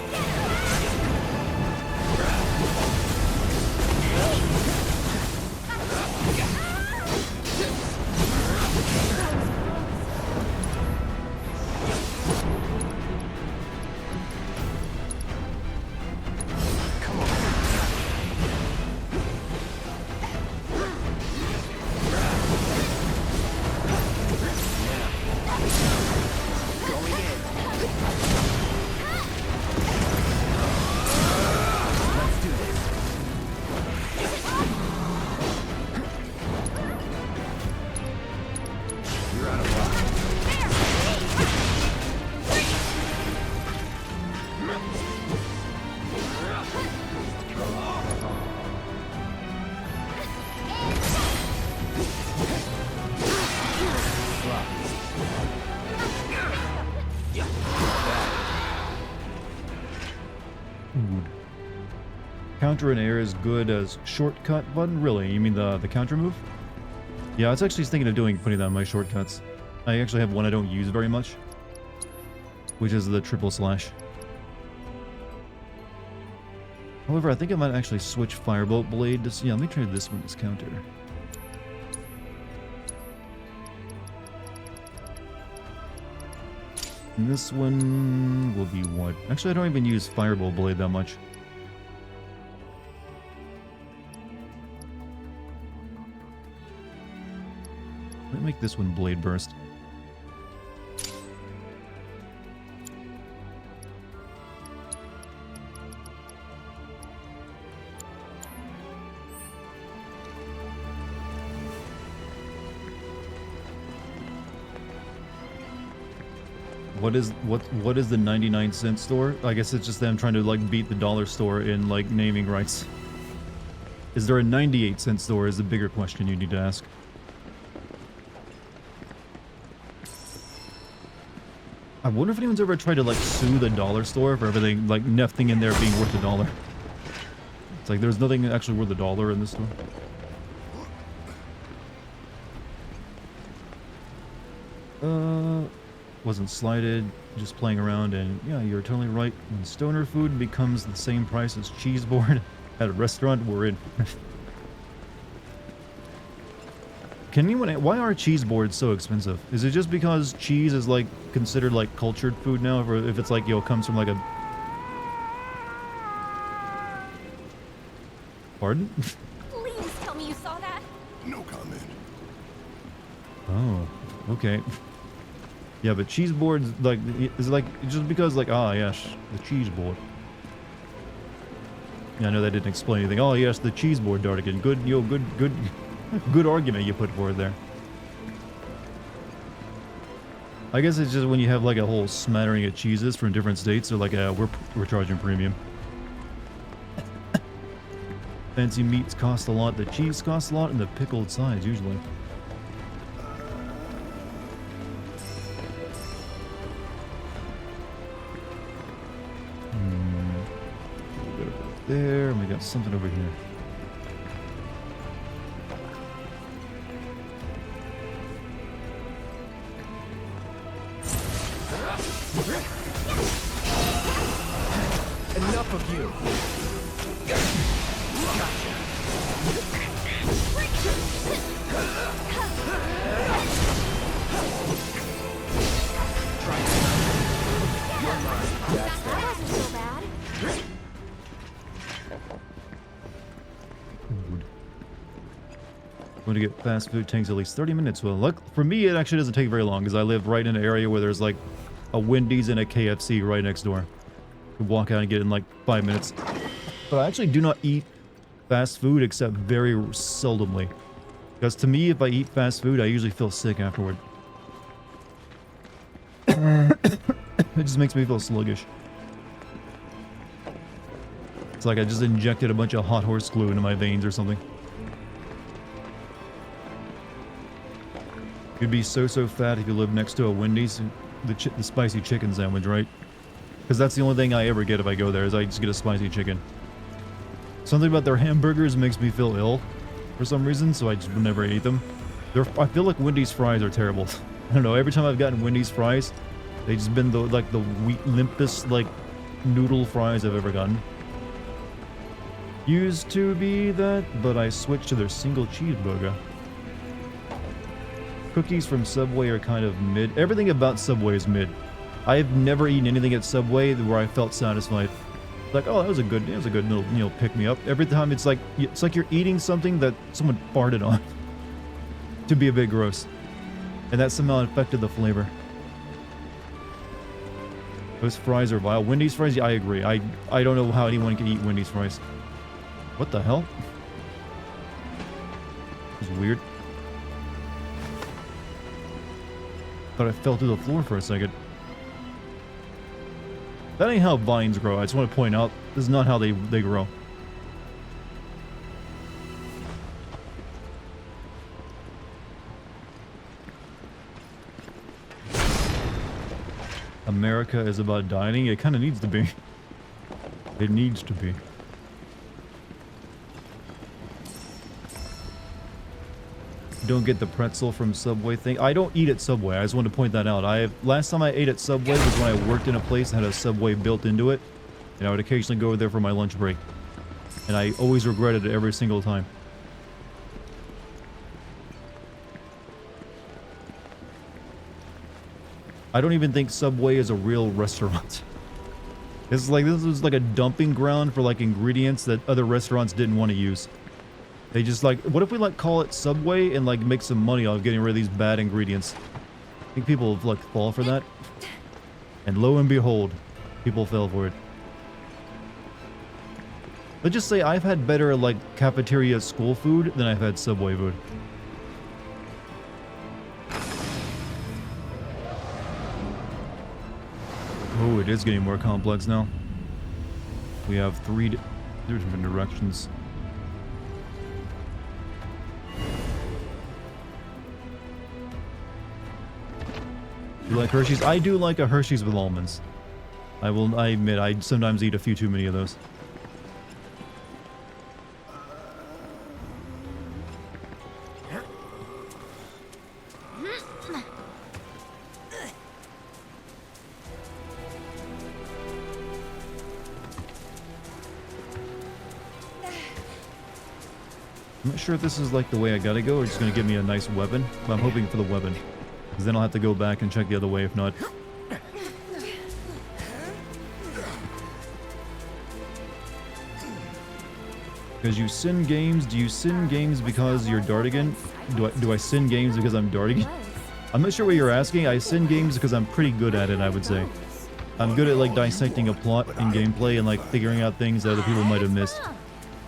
Counter in air is good as shortcut button? Really? You mean the counter move? Yeah, I was actually thinking of putting that in my shortcuts. I actually have one I don't use very much, which is the triple slash. However, I think I might actually switch Firebolt Blade to... Yeah, let me try this one as counter. And this one will be what? Actually, I don't even use Firebolt Blade that much. Let me make this one Blade Burst. What is the 99-cent store? I guess it's just them trying to like beat the dollar store in like naming rights. Is there a 98-cent store is the bigger question you need to ask. I wonder if anyone's ever tried to like sue the dollar store for everything, like nothing in there being worth $1. It's like there's nothing actually worth $1 in this store. Wasn't slighted, just playing around, and yeah, you're totally right. When stoner food becomes the same price as cheese board at a restaurant, we're in. Can anyone... Why are cheese boards so expensive? Is it just because cheese is like considered like cultured food now, or if it's like, you know, comes from like a... Pardon? Please tell me you saw that. No comment. Oh, okay. Yeah, but cheese boards, like, is like, just because, like, ah, yes, the cheese board. Yeah, I know that didn't explain anything. Oh, yes, the cheese board, Dartigan. Good, good argument you put forward there. I guess it's just when you have, like, a whole smattering of cheeses from different states, they're like, we're charging premium. Fancy meats cost a lot, the cheese costs a lot, and the pickled sides, usually. There, and we got something over here. Enough of you. That wasn't so bad. Going to get fast food takes at least 30 minutes. Well, look, for me, it actually doesn't take very long because I live right in an area where there's like a Wendy's and a KFC right next door. You can walk out and get it in like 5 minutes. But I actually do not eat fast food except very seldomly. Because to me, if I eat fast food, I usually feel sick afterward. It just makes me feel sluggish. It's like I just injected a bunch of hot horse glue into my veins or something. You'd be so fat if you lived next to a Wendy's. The spicy chicken sandwich, right? Because that's the only thing I ever get if I go there, is I just get a spicy chicken. Something about their hamburgers makes me feel ill for some reason, so I just would never eat them. I feel like Wendy's fries are terrible. I don't know, every time I've gotten Wendy's fries, they've just been the limpest, like, noodle fries I've ever gotten. Used to be that, but I switched to their single cheeseburger. Cookies from Subway are kind of mid. Everything about Subway is mid. I've never eaten anything at Subway where I felt satisfied. Like, oh, that was a good little, you know, pick me up. Every time it's like you're eating something that someone farted on. To be a bit gross. And that somehow affected the flavor. Those fries are vile. Wendy's fries, yeah, I agree. I don't know how anyone can eat Wendy's fries. What the hell? This is weird. Thought I fell through the floor for a second. That ain't how vines grow. I just want to point out, this is not how they grow. America is about dining. It kind of needs to be. It needs to be. Don't get the pretzel from Subway thing. I don't eat at Subway. I just want to point that out. Last time I ate at Subway was when I worked in a place that had a Subway built into it. And I would occasionally go over there for my lunch break. And I always regretted it every single time. I don't even think Subway is a real restaurant. This was like a dumping ground for like ingredients that other restaurants didn't want to use. They just like, what if we like call it Subway and like make some money off getting rid of these bad ingredients? I think people have like fall for that. And lo and behold, people fell for it. Let's just say I've had better like cafeteria school food than I've had Subway food. Oh, it is getting more complex now. We have three different directions. You like Hershey's? I do like a Hershey's with almonds. I admit, I sometimes eat a few too many of those. I'm not sure if this is like the way I gotta go or just gonna give me a nice weapon, but I'm hoping for the weapon. Because then I'll have to go back and check the other way if not. Because you sin games, do you sin games because you're Dartigan? Do I sin games because I'm Dartigan? I'm not sure what you're asking. I send games because I'm pretty good at it, I would say. I'm good at like dissecting a plot and gameplay and like figuring out things that other people might have missed.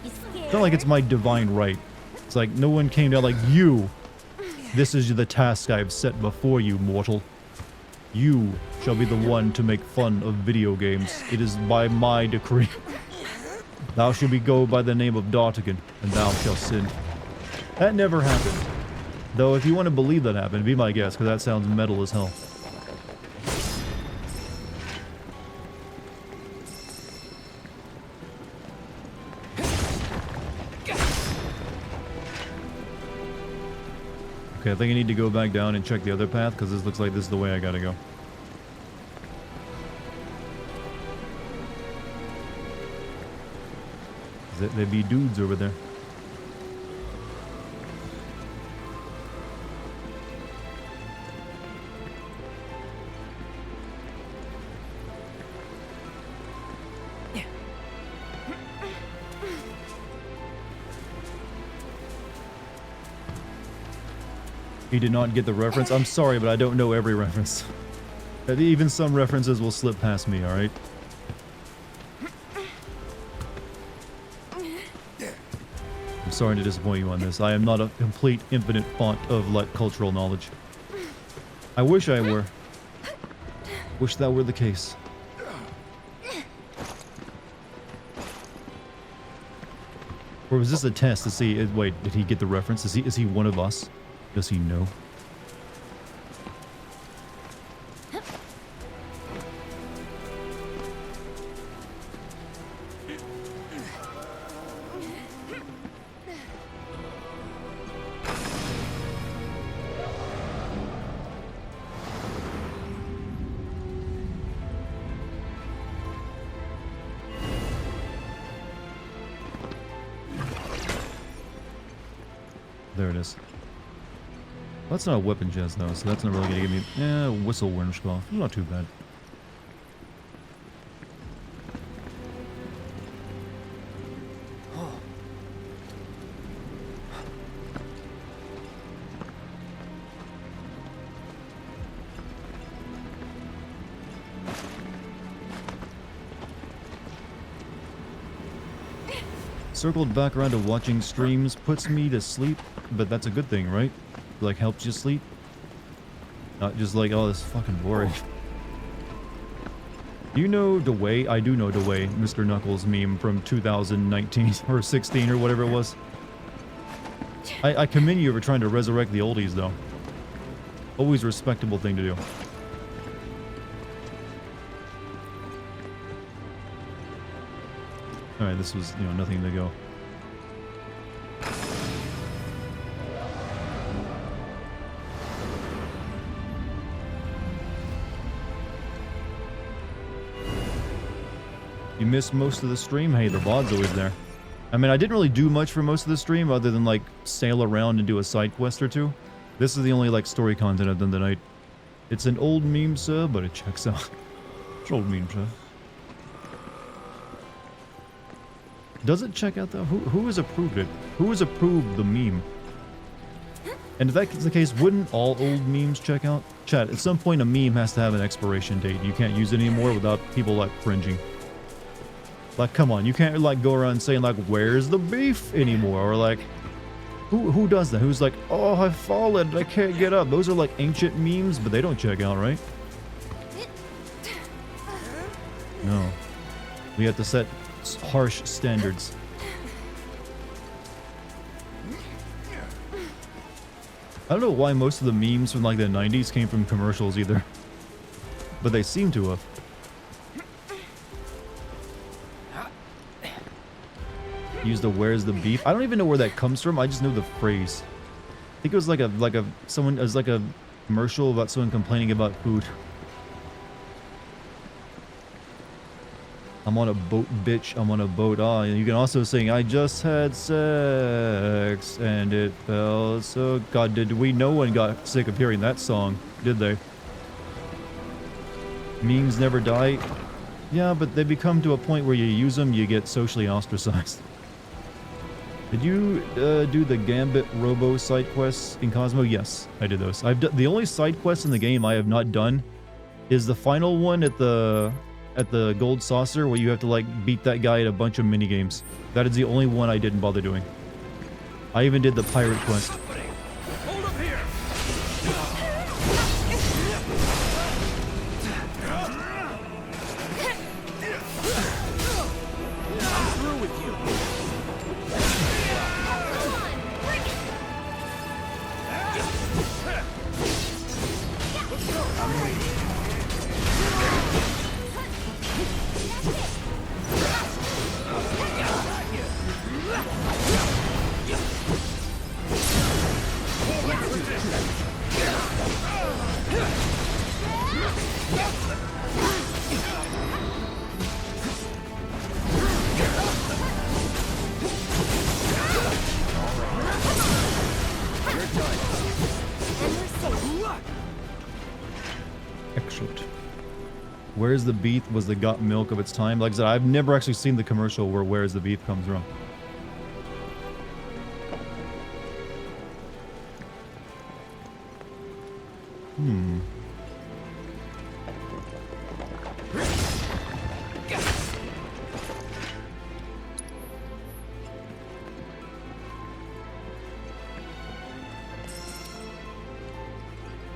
It's not like it's my divine right. It's like no one came down like, you. This is the task I have set before you, mortal. You shall be the one to make fun of video games. It is by my decree. Thou shalt be go by the name of Dartigan, and thou shalt sin. That never happened. Though if you want to believe that happened, be my guest, because that sounds metal as hell. Okay, I think I need to go back down and check the other path, because this looks like this is the way I gotta go. There be dudes over there. He did not get the reference. I'm sorry, but I don't know every reference. Even some references will slip past me, alright? I'm sorry to disappoint you on this. I am not a complete infinite font of like cultural knowledge. I wish I were. Wish that were the case. Or was this a test to see, wait, did he get the reference? Is he one of us? Does he know? There it is. That's not a weapon chest though, so that's not really gonna give me whistle Wurmsclaw. Not too bad. Circled back around to watching streams puts me to sleep, but that's a good thing, right? Like helps you sleep, not just like, oh, this is fucking boring. Do you know the way? I do know the way, Mr. Knuckles meme from 2019 or 16 or whatever it was. I commend you for trying to resurrect the oldies though. Always respectable thing to do. Alright, this was, you know, nothing to go. You missed most of the stream? Hey, the VOD's always there. I mean, I didn't really do much for most of the stream other than, like, sail around and do a side quest or two. This is the only, like, story content I've done tonight. It's an old meme, sir, but it checks out. It's an old meme, sir. Does it check out, though? Who has approved it? Who has approved the meme? And if that's the case, wouldn't all old memes check out? Chat, at some point a meme has to have an expiration date. You can't use it anymore without people, like, cringing. Like, come on, you can't, like, go around saying, like, where's the beef anymore? Or, like, who does that? Who's like, oh, I've fallen, I can't get up. Those are, like, ancient memes, but they don't check out, right? No. We have to set harsh standards. I don't know why most of the memes from, like, the 90s came from commercials either. But they seem to have. Use the where's the beef. I don't even know where that comes from. I just know the phrase. I think it was like a commercial about someone complaining about food. I'm on a boat, bitch. I'm on a boat. Ah, and you can also sing, I just had sex and it felt so. God, no one got sick of hearing that song, did they? Memes never die. Yeah, but they become to a point where you use them, you get socially ostracized. Did you do the Gambit Robo side quests in Cosmo? Yes, I did those. I've done the only side quest in the game I have not done is the final one at the Gold Saucer, where you have to like beat that guy at a bunch of mini games. That is the only one I didn't bother doing. I even did the pirate quest. Hold up here! I'm through with you. I'm waiting. Excellent. Where's the beef was the got milk of its time. Like I said, I've never actually seen the commercial where Where's the beef comes from.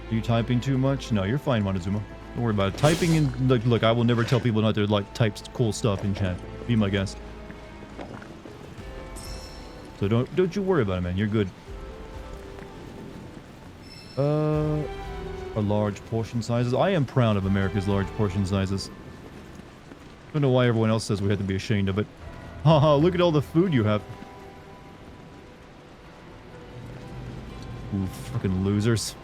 Are you typing too much? No, you're fine, Montezuma. Don't worry about it. Typing in... Look, I will never tell people not to, like, type cool stuff in chat. Be my guest. So don't you worry about it, man. You're good. Are large portion sizes. I am proud of America's large portion sizes. Don't know why everyone else says we have to be ashamed of it. Haha, look at all the food you have. Ooh, fucking losers.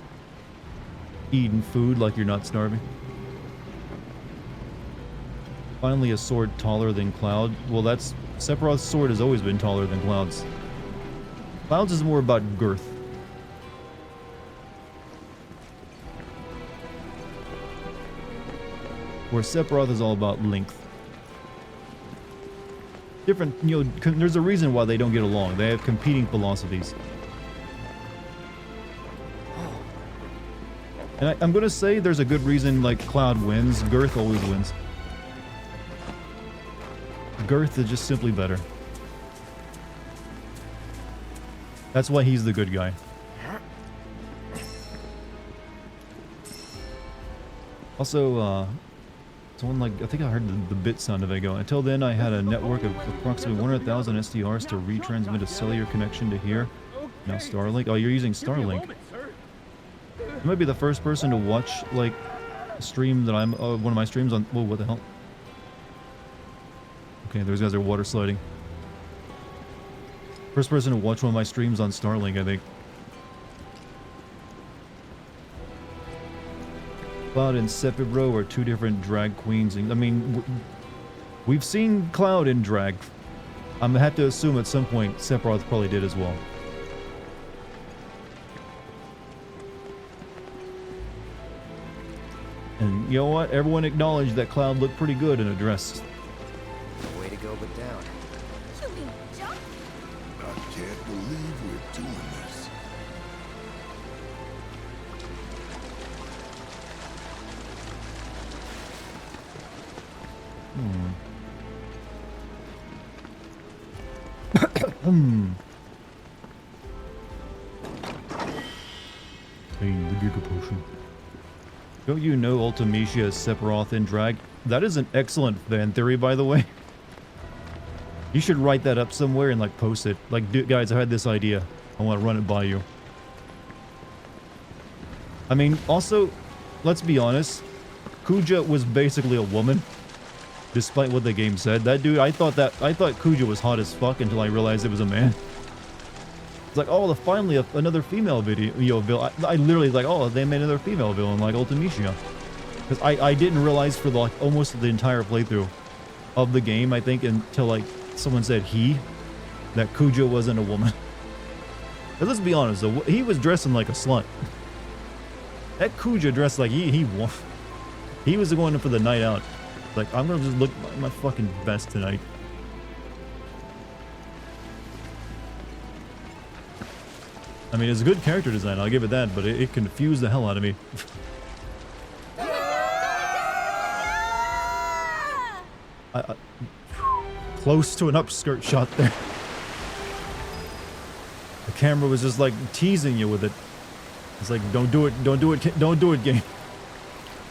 Eating food like you're not starving. Finally a sword taller than Cloud. Well, that's... Sephiroth's sword has always been taller than Cloud's. Cloud's is more about girth. Where Sephiroth is all about length. Different, you know, there's a reason why they don't get along. They have competing philosophies. And I'm gonna say there's a good reason, like, Cloud wins. Girth always wins. Girth is just simply better. That's why he's the good guy. Also, someone like, I think I heard the bit sound of Ego. Until then, I had a network of approximately 100,000 SDRs to retransmit a cellular connection to here. Now Starlink. Oh, you're using Starlink. You might be the first person to watch, like, a stream that I'm, one of my streams on, whoa, what the hell? Okay, those guys are water sliding. First person to watch one of my streams on Starlink, I think. Cloud and Sephiroth are two different drag queens. I mean, we've seen Cloud in drag. I'm gonna have to assume at some point Sephiroth probably did as well. And you know what? Everyone acknowledged that Cloud looked pretty good in a dress. Way to go, but down. I can't believe we're doing this. Taking the Giga Potion. Don't you know Ultimecia is Sephiroth in drag? That is an excellent fan theory, by the way. You should write that up somewhere and, like, post it. Like, guys, I had this idea. I want to run it by you. I mean, also, let's be honest. Kuja was basically a woman. Despite what the game said. That dude, I thought Kuja was hot as fuck until I realized it was a man. It's like, oh, finally another female villain. I literally like, oh, they made another female villain like Ultimecia. Because I didn't realize for like almost the entire playthrough of the game, I think, until like someone said that Kuja wasn't a woman. But let's be honest, though, he was dressing like a slut. That Kuja dressed like he was going for the night out. Like, I'm gonna just look my fucking best tonight. I mean, it's a good character design, I'll give it that, but it confused the hell out of me. Close to an upskirt shot there. The camera was just like teasing you with it. It's like, don't do it, don't do it, don't do it, game.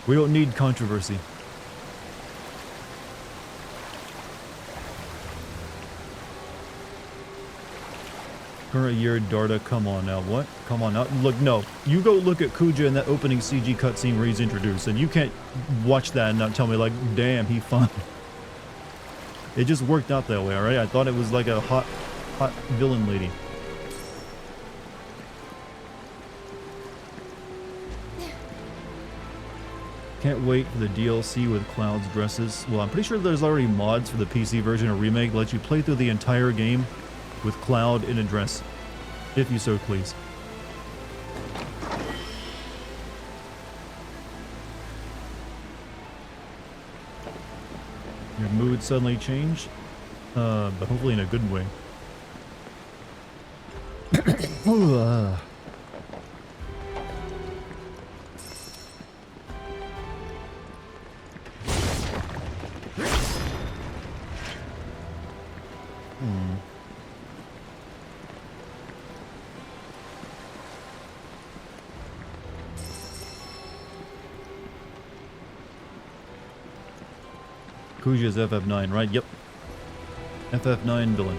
We don't need controversy. Current year, Darta, come on now. What? Come on now. Look, no. You go look at Kuja in that opening CG cutscene where he's introduced, and you can't watch that and not tell me, like, damn, he fun. It just worked out that way, alright? I thought it was like a hot villain lady. Can't wait for the DLC with Cloud's dresses. Well, I'm pretty sure there's already mods for the PC version of Remake that let you play through the entire game with Cloud in a dress, if you so please. Your mood suddenly changed, but hopefully in a good way. Kuja's FF9, right? Yep. FF9 villain.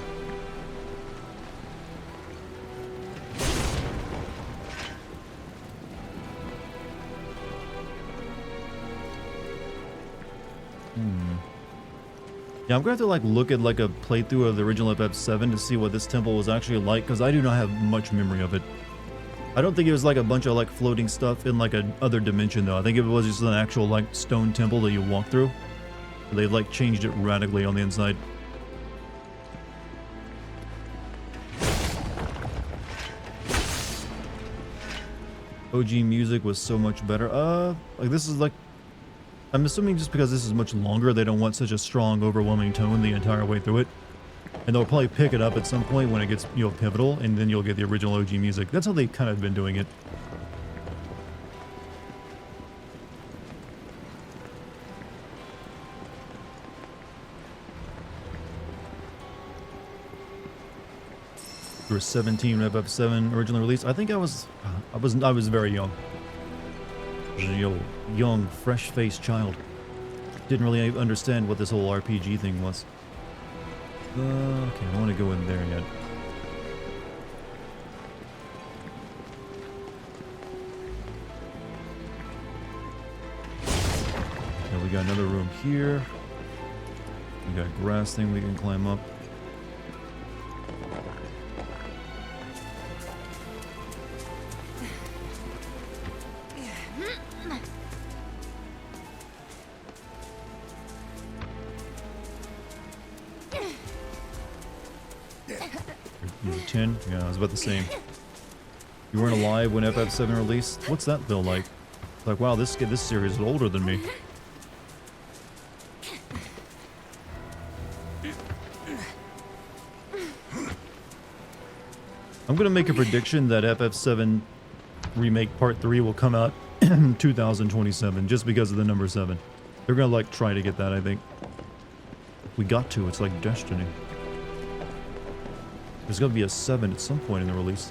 Yeah, I'm going to have to like look at like a playthrough of the original FF7 to see what this temple was actually like, because I do not have much memory of it. I don't think it was like a bunch of like floating stuff in like another dimension though. I think it was just an actual like stone temple that you walk through. They've like changed it radically on the inside. OG music was so much better. Like this is like, I'm assuming just because this is much longer, they don't want such a strong, overwhelming tone the entire way through it. And they'll probably pick it up at some point when it gets, you know, pivotal, and then you'll get the original OG music. That's how they kind of been doing it. You were 17 when FF7 originally released. I think I was very young. You know, young, fresh-faced child. Didn't really understand what this whole RPG thing was. Okay, I don't want to go in there yet. Okay, we got another room here. We got a grass thing we can climb up. Yeah, I was about the same. You weren't alive when FF7 released? What's that feel like? Like, wow, this series is older than me. I'm gonna make a prediction that FF7 Remake Part 3 will come out in 2027, just because of the number 7. They're gonna, like, try to get that, I think. We got to, it's like destiny. There's gonna be a 7 at some point in the release.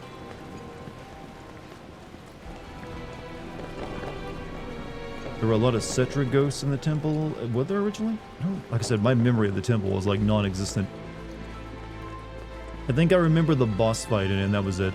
There were a lot of Cetra ghosts in the temple. Were there originally? No. Like I said, my memory of the temple was like non-existent. I think I remember the boss fight in it, and that was it.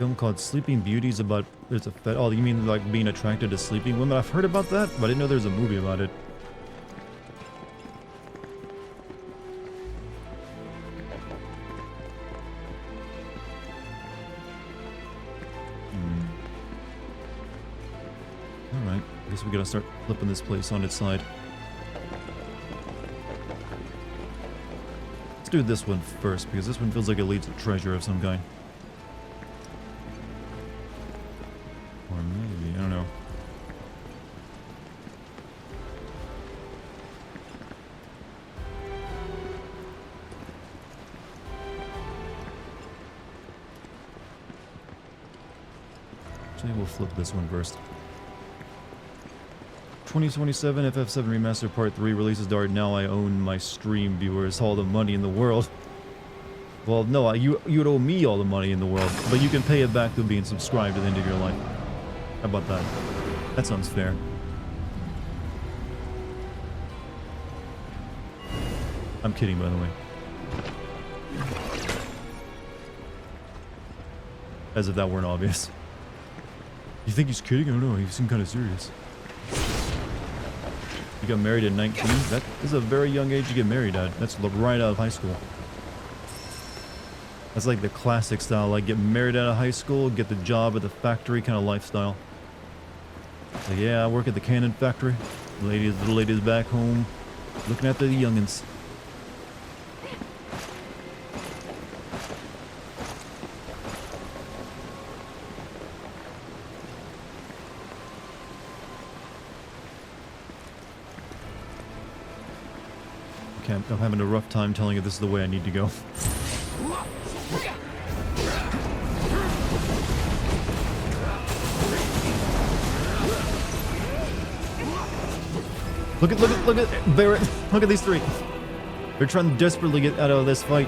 Film called Sleeping Beauties about there's a oh, you mean like being attracted to sleeping women? I've heard about that, but I didn't know there's a movie about it. Alright, I guess we gotta start flipping this place on its side. Let's do this one first, because this one feels like it leads to treasure of some kind. Or maybe, I don't know. Actually, we'll flip this one first. 2027 FF7 Remastered Part 3 releases. Dart. Now I own my stream viewers all the money in the world. Well, no, you'd owe me all the money in the world, but you can pay it back through being subscribed at the end of your life. How about that? That sounds fair. I'm kidding, by the way. As if that weren't obvious. You think he's kidding? I don't know, he seemed kind of serious. You got married at 19? That is a very young age to get married at. That's right out of high school. That's like the classic style, like get married out of high school, get the job at the factory kind of lifestyle. Like, yeah, I work at the cannon factory. Little ladies back home, looking after the youngins. Okay, I'm having a rough time telling you this is the way I need to go. Look at Barrett. Look at these three. They're trying to desperately get out of this fight.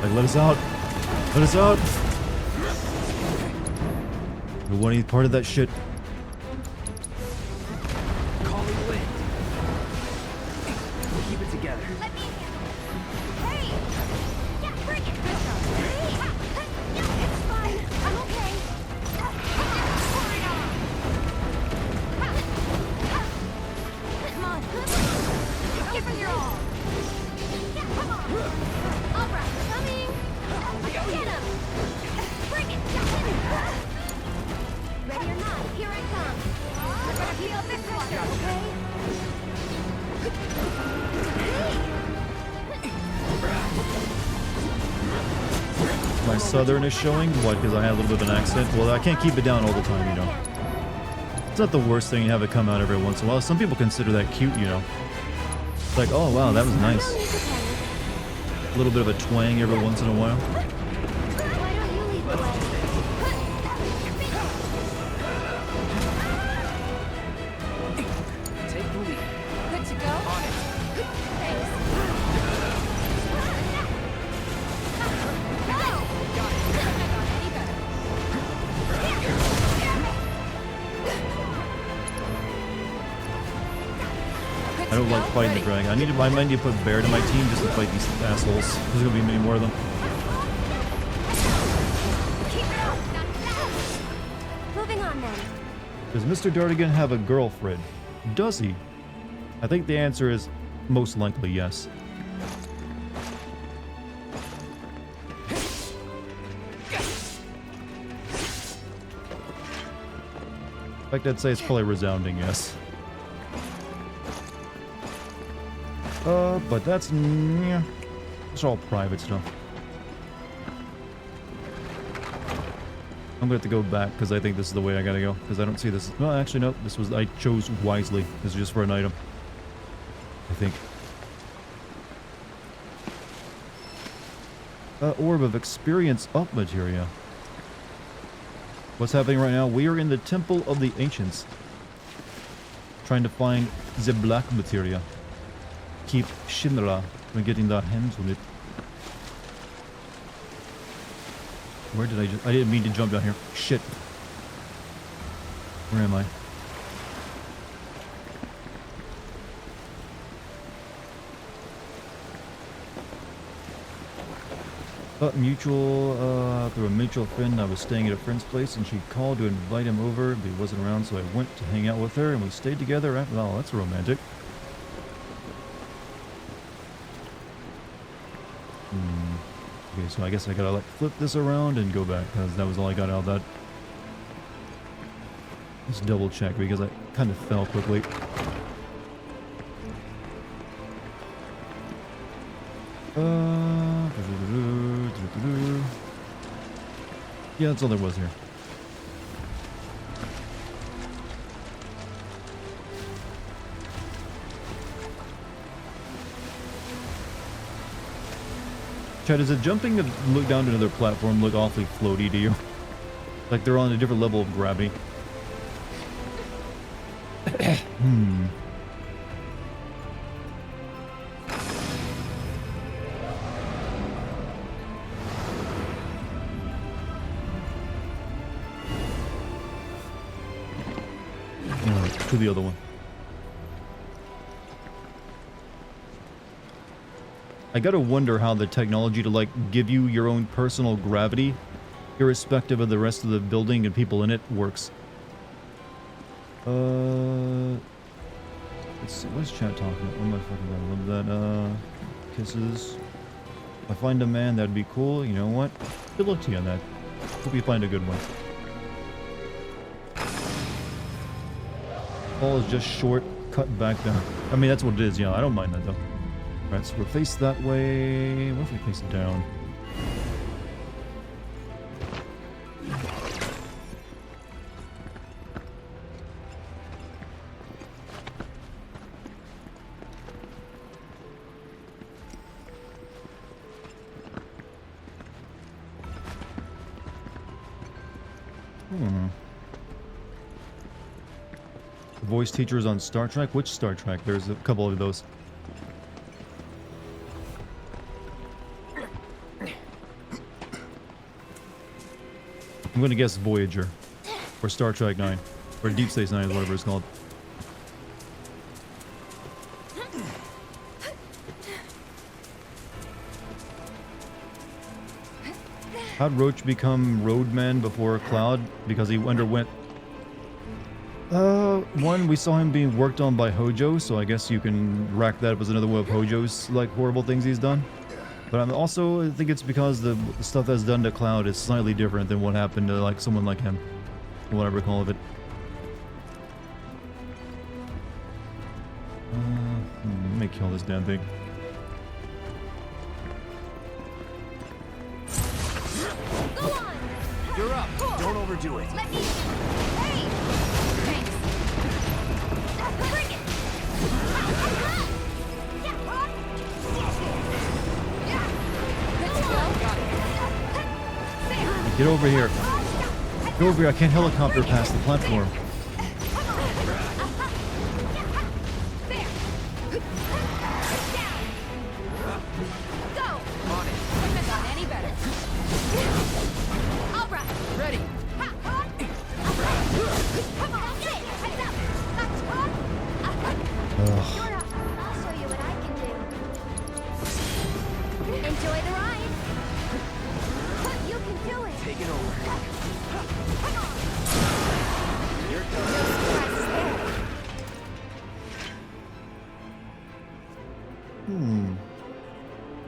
Like, let us out. Let us out. We don't want any part of that shit. My southern is showing? What, because I have a little bit of an accent? Well, I can't keep it down all the time, you know. It's not the worst thing to have it come out every once in a while. Some people consider that cute, you know. It's like, oh wow, that was nice. A little bit of a twang every once in a while. I don't like fighting the dragon. I might need to put Bear to my team just to fight these assholes. There's gonna be many more of them. Moving on then. Does Mr. Dartigan have a girlfriend? Does he? I think the answer is most likely yes. In fact, I'd say it's probably resounding yes. But that's, yeah, it's all private stuff. I'm gonna have to go back because I think this is the way I gotta go because I don't see this. No, actually, no. This was, I chose wisely. This is just for an item, I think. Orb of Experience Up materia. What's happening right now? We are in the Temple of the Ancients, trying to find the black materia. Keep Shinra from getting their hands on it. Where did I didn't mean to jump down here. Shit. Where am I? Through a mutual friend, I was staying at a friend's place and she called to invite him over, but he wasn't around, so I went to hang out with her and we stayed together after. Oh, that's romantic. Okay, so I guess I gotta like flip this around and go back because that was all I got out of that. Let's double check because I kind of fell quickly. Yeah, that's all there was here. Chad, is it jumping to look down to another platform look awfully floaty to you? Like they're on a different level of gravity? To the other one. I gotta wonder how the technology to like give you your own personal gravity, irrespective of the rest of the building and people in it, works. Let's see, what's chat talking about? What am I fucking about? Love that, kisses. If I find a man, that'd be cool. You know what? Good luck to you on that. Hope you find a good one. Ball is just short, cut back down. I mean, that's what it is, yeah. I don't mind that, though. Alright, so we're faced that way. What if we face it down? Voice teachers on Star Trek? Which Star Trek? There's a couple of those. I'm gonna guess Voyager. Or Star Trek 9. Or Deep Space Nine is whatever it's called. How'd Roach become Roadman before Cloud? Because he underwent... one, we saw him being worked on by Hojo, so I guess you can rack that up as another one of Hojo's, like, horrible things he's done. But I'm also, I think it's because the stuff that's done to Cloud is slightly different than what happened to, like, someone like him. What I recall of it. Let me kill this damn thing. Go on! You're up. Don't overdo it. Let me... Hey! Thanks. Bring it! Get over here. Get over here. I can't helicopter past the platform.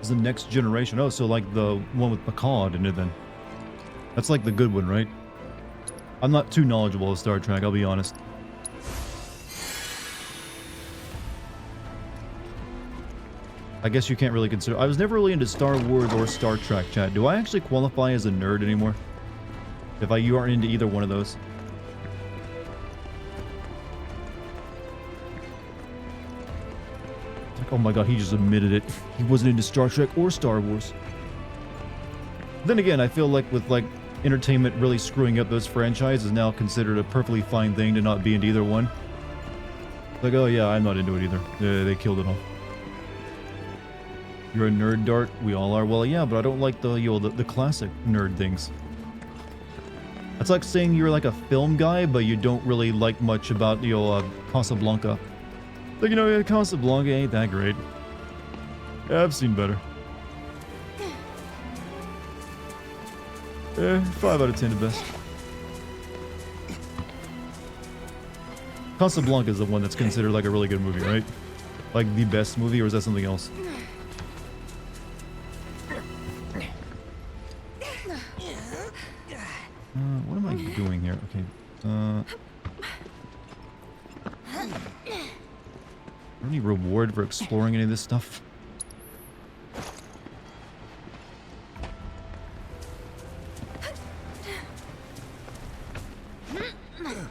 The next generation. Oh, so like the one with Picard in it then. That's like the good one, right? I'm not too knowledgeable of Star Trek, I'll be honest. I guess you can't really consider... I was never really into Star Wars or Star Trek, chat. Do I actually qualify as a nerd anymore? If you aren't into either one of those. Oh my god, he just admitted it. He wasn't into Star Trek or Star Wars. Then again, I feel like with like entertainment really screwing up those franchises is now considered a perfectly fine thing to not be into either one. Like, oh yeah, I'm not into it either. They killed it all. You're a nerd, Dart? We all are. Well, yeah, but I don't like the classic nerd things. That's like saying you're like a film guy, but you don't really like much about, Casablanca. Like, Casablanca ain't that great. Yeah, I've seen better. 5 out of 10 at best. Casablanca is the one that's considered like a really good movie, right? Like the best movie, or is that something else? What am I doing here? Okay. Any reward for exploring any of this stuff?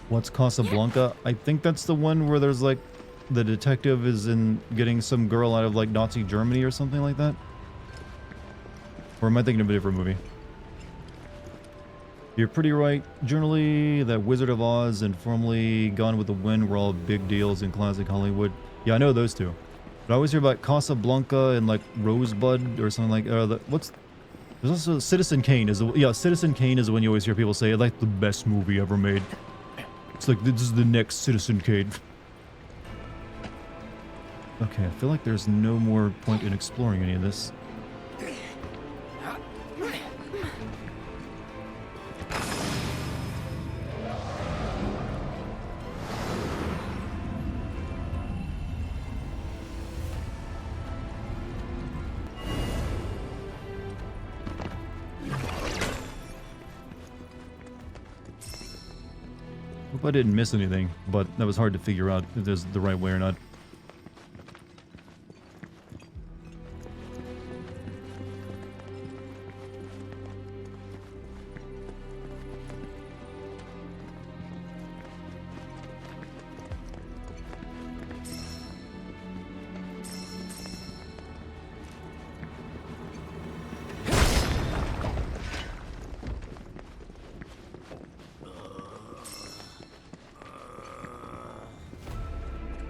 What's Casablanca? I think that's the one where there's like the detective is in getting some girl out of like Nazi Germany or something like that. Or am I thinking of a different movie? You're pretty right. Generally, that Wizard of Oz and formerly Gone with the Wind were all big deals in classic Hollywood. Yeah, I know those two. But I always hear about Casablanca and like Rosebud or something like. There's also Citizen Kane. Citizen Kane is the one you always hear people say, like the best movie ever made. It's like this is the next Citizen Kane. Okay, I feel like there's no more point in exploring any of this. Hope I didn't miss anything, but that was hard to figure out if there's the right way or not.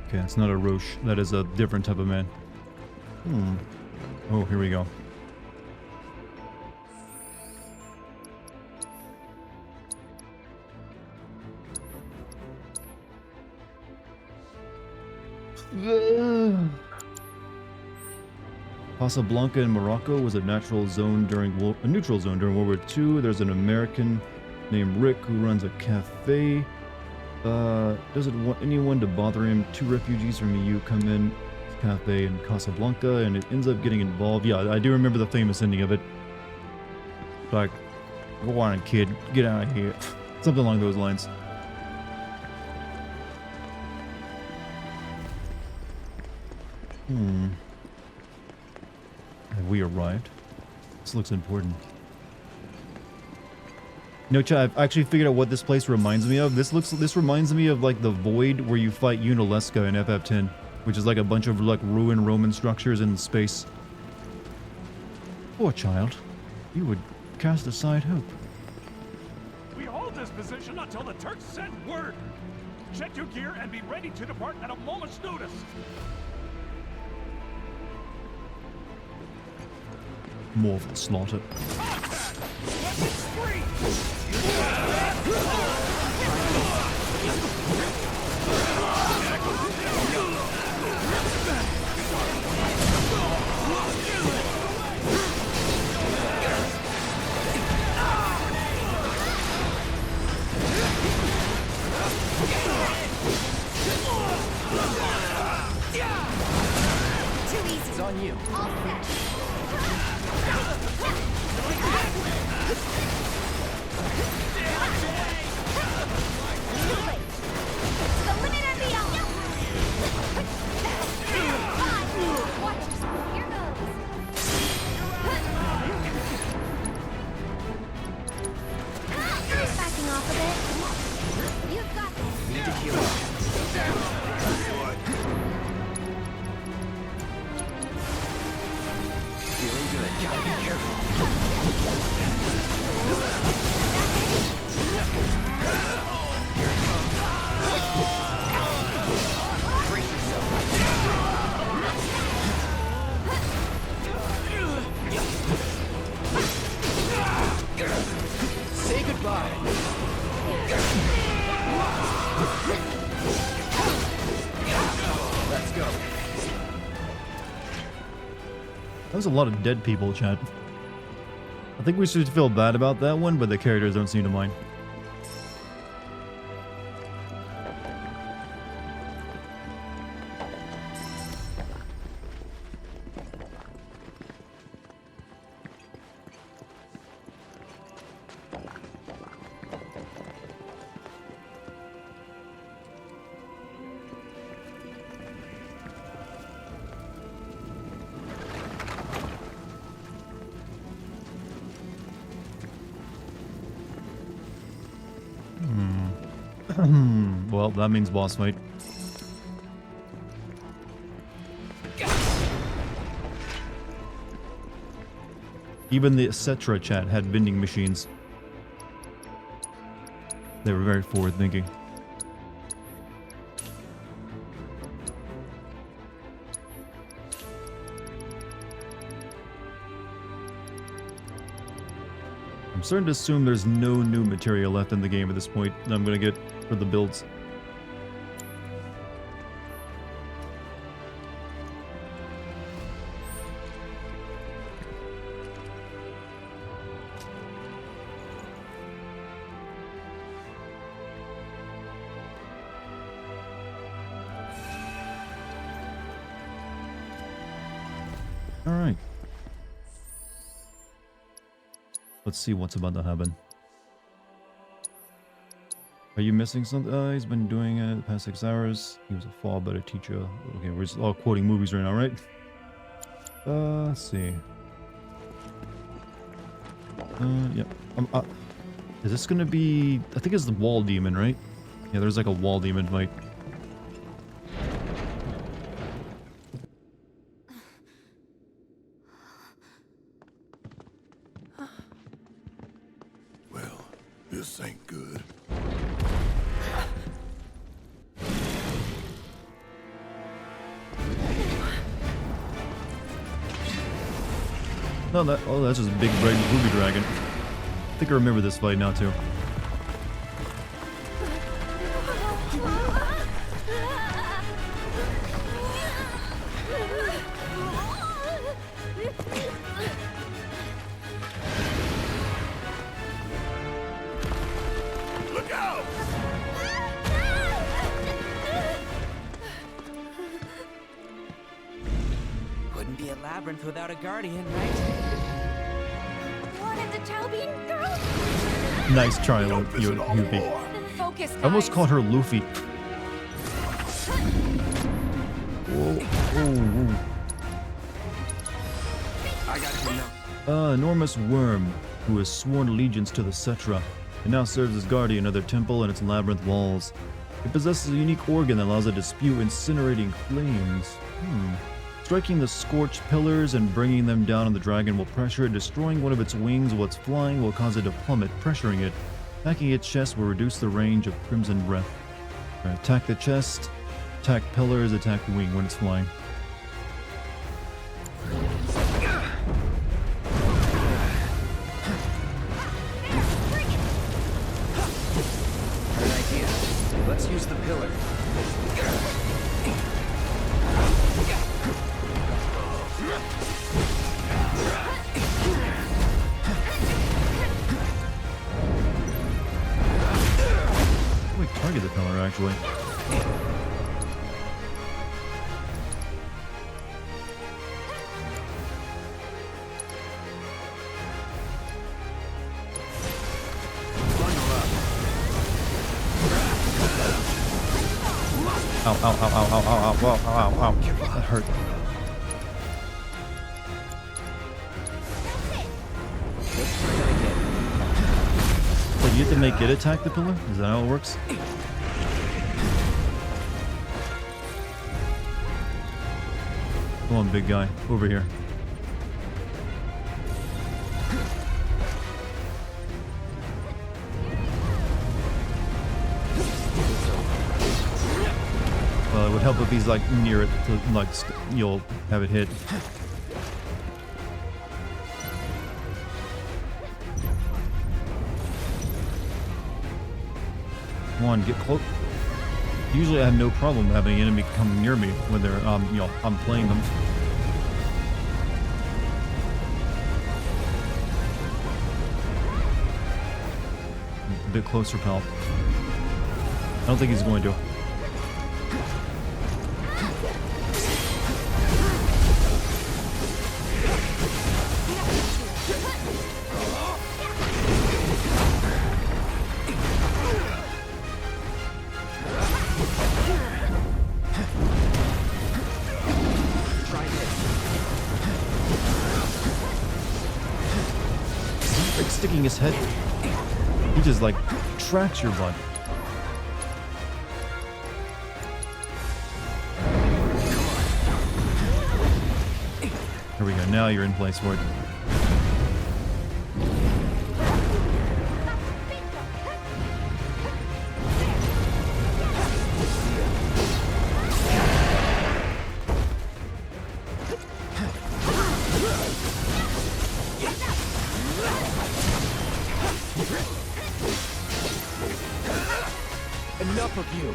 Okay, it's not a Roche. That is a different type of man. Oh, here we go. Casablanca in Morocco was a neutral zone during World War II. There's an American named Rick who runs a cafe. Doesn't want anyone to bother him. 2 refugees from EU come in this cafe in Casablanca, and it ends up getting involved. Yeah, I do remember the famous ending of it. Like, go on, kid, get out of here. Something along those lines. Have we arrived? This looks important. No, Chad, I've actually figured out what this place reminds me of. This reminds me of like the Void where you fight Unalesca in FF10, which is like a bunch of like ruined Roman structures in space. Poor child. You would cast aside hope. We hold this position until the Turks send word. Check your gear and be ready to depart at a moment's notice. More of the slaughter. Too easy. It's on you. All set. Backing off a bit. You've got this. Need to heal up. Feeling good. Gotta be careful. Here it comes. Brace yourself. Say goodbye. Let's go. That was a lot of dead people, Chad. I think we should feel bad about that one, but the characters don't seem to mind. Well, that means boss fight. Even the Cetra chat had vending machines. They were very forward-thinking. I'm starting to assume there's no new material left in the game at this point that I'm going to get for the builds. Alright. Let's see what's about to happen. Are you missing something? He's been doing it the past 6 hours. He was a far better teacher. Okay, we're just all quoting movies right now, right? Let's see. Yeah. Is this gonna be... I think it's the wall demon, right? Yeah, there's like a wall demon fight. Well, this ain't good. No, that's just a big red booby dragon. I think I remember this fight now too. Look out! Wouldn't be a labyrinth without a guardian, right? Wanted the Talbian girl? Nice try, Yuffie. Focus, I almost guys. called her Luffy. Whoa. Whoa. I got you now. Enormous worm who has sworn allegiance to the Cetra and now serves as guardian of their temple and its labyrinth walls. It possesses a unique organ that allows it to spew incinerating flames. Striking the scorched pillars and bringing them down on the dragon will pressure it. Destroying one of its wings while it's flying will cause it to plummet. Pressuring it. Attacking its chest will reduce the range of crimson breath. Attack the chest. Attack pillars. Attack wing when it's flying. Good idea. Let's use the pillar. We target the pillar actually. Ow, ow, ow, ow, ow, ow, ow, ow, ow, ow. That hurt. Wait, you have to make it attack the pillar? Is that how it works? Come on, big guy. Over here. Well, it would help if he's like near it to like you'll have it hit. Come on, get close. Usually I have no problem having an enemy come near me when they're you know, I'm playing them. bit closer, pal. I don't think he's going to. Like sticking his head. He just like tracks your butt. Here we go. Now you're in place for it. Enough of you.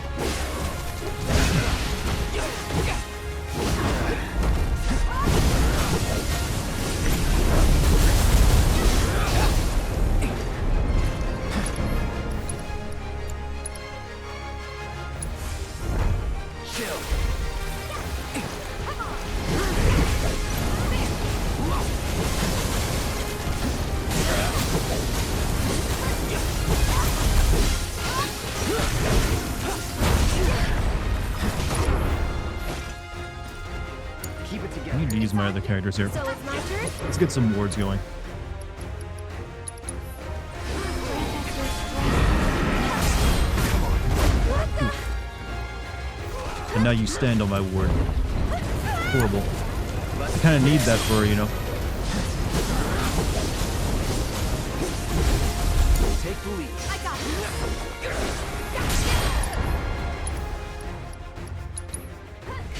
I need to use my other characters here. So it's my turn? Let's get some wards going. And now you stand on my ward. Horrible. I kind of need that for, you know. Take the lead. I got you.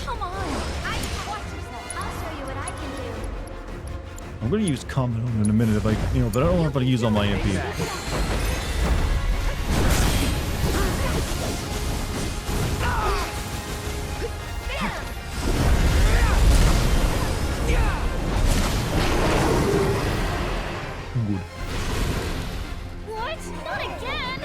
Come on. Watch yourself. I'll show you what I can do. I'm going to use Common on in a minute if I, you know, but I don't know if I can use all my MP. Good. What? Not again!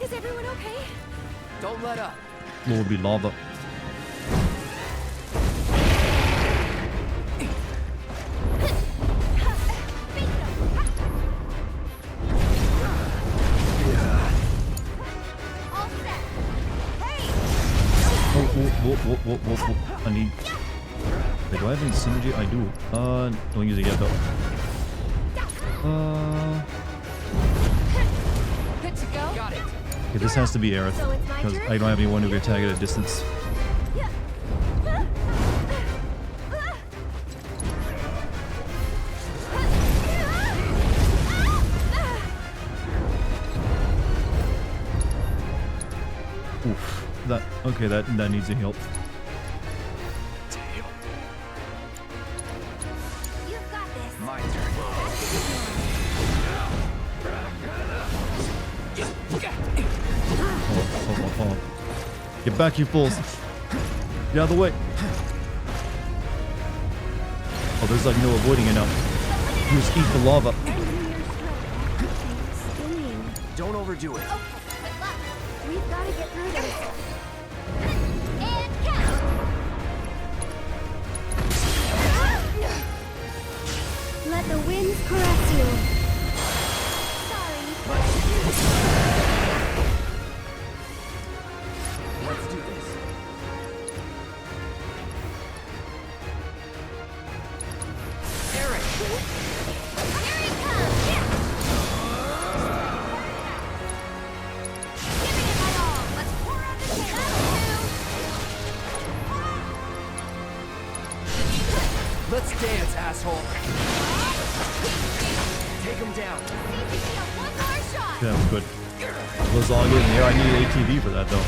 Is everyone okay? Don't let up. What would be lava? All set. Hey! Whoa. I need... Wait, do I have any synergy? I do. Don't use it yet, though. Good to go? Got it. Okay, this has to be Aerith, So it's my because turn? I don't have anyone who can attack at a distance. Oof. Okay, that needs a help. You've got this. My turn. Hold on. Get back, you fools. Get out of the way. Oh, there's like no avoiding it now. You just eat the lava. Don't overdo it. We've got to get through this. And count. Let the winds caress you. Sorry. Let's do this. Eric! Here he comes. Giving it my all. Let's pour out the Let's dance, asshole. Take him down. one more shot. Yeah, that was good. Those all good in the air. I need ATV for that, though.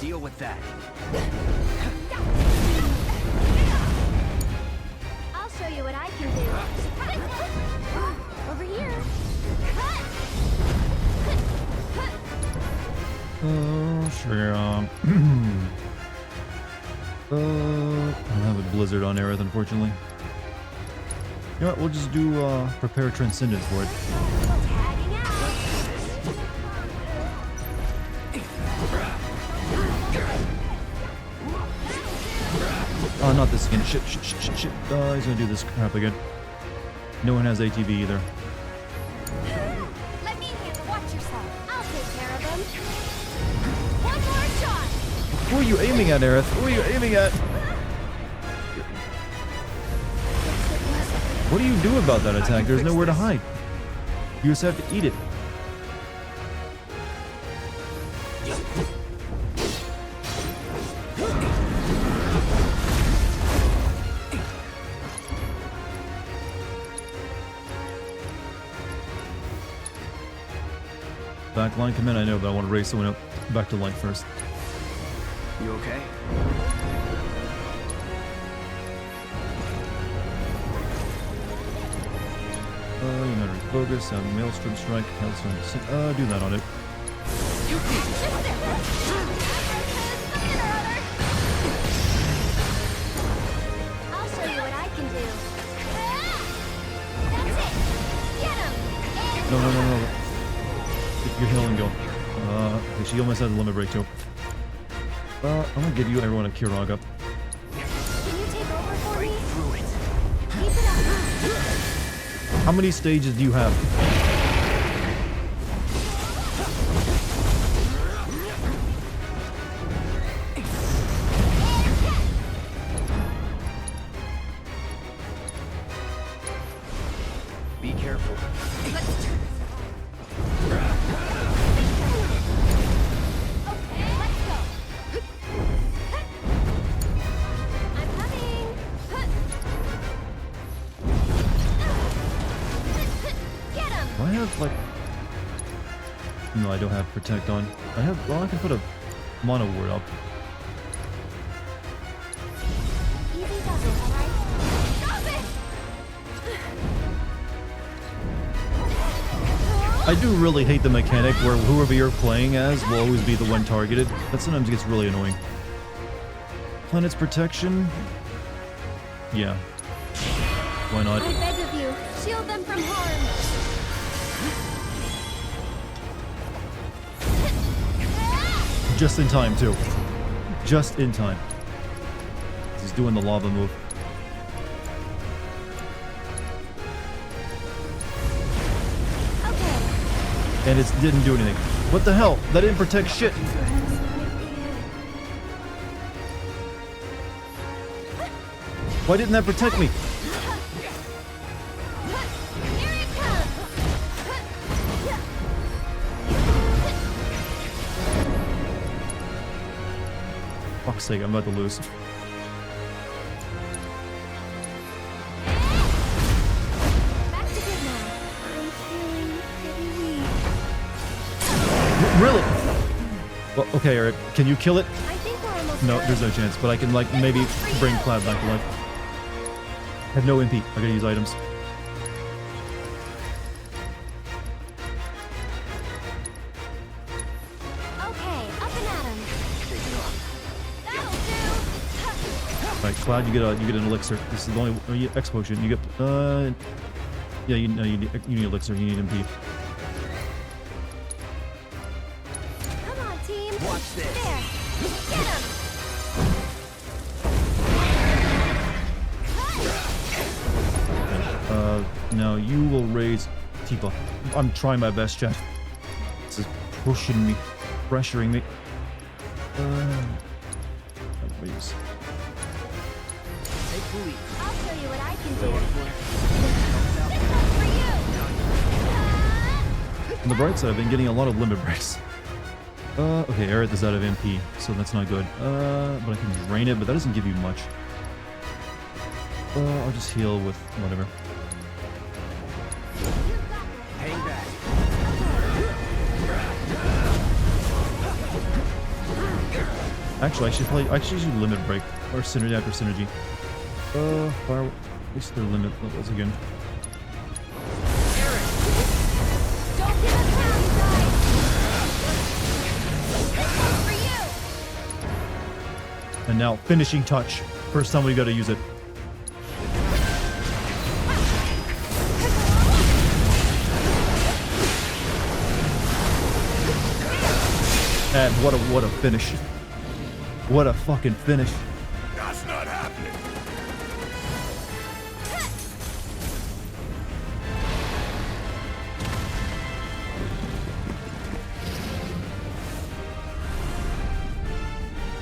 Deal with that. I'll show you what I can do. Over here. Sure. I don't have a blizzard on Aerith, unfortunately. You know what? We'll just do prepare transcendence for it. Oh, not this again. Shit. He's gonna do this crap again. No one has ATV either. Let me handle. Watch yourself. I'll take care of them. One more shot. Who are you aiming at, Aerith? Who are you aiming at? What do you do about that attack? There's nowhere to hide. You just have to eat it. Backline come in, I know, but I want to raise someone up back to life first. You okay? You gotta refocus, Maelstrom Strike, Hailstone, do that on it. I'll show you what I can do. That's it. Get him. No. Get your healing going. Okay, she almost has a limit break too. I'm gonna give you everyone a Kirog up. Can you take over for me? Keep it up. How many stages do you have? Be careful. Do I have, like... No, I don't have Protect on. I have... Well, I can put a Mono Ward up. I do really hate the mechanic where whoever you're playing as will always be the one targeted. That sometimes gets really annoying. Planet's Protection? Yeah. Why not? I beg of you, shield them from harm. Just in time, too. Just in time. He's doing the lava move. And it didn't do anything. What the hell? That didn't protect shit. Why didn't that protect me? Fuck's sake, I'm about to lose. Really? Well, okay, Eric, can you kill it? No, there's no chance, but I can, like, maybe bring Cloud back to life. I have no MP. I gotta use items. Okay, up and at him. That'll do. Right, Cloud, you get an elixir. This is the only X potion. You get yeah, you need elixir. You need MP. Come on, team. Watch this. There. Get him. Now you will raise Tifa. I'm trying my best, chat. This is pushing me, pressuring me. Please. Take the lead. I'll show you what I can do. This one's for you. On the bright side, I've been getting a lot of limit breaks. Okay, Aerith is out of MP, so that's not good. But I can drain it, but that doesn't give you much. I'll just heal with whatever. Hang back. Actually, I should limit break or synergy after synergy. Fire. What's their limit levels again? Don't give us now, you guys! This one's for you! And now finishing touch. First time we got to use it. And what a finish. What a fucking finish. That's not happening.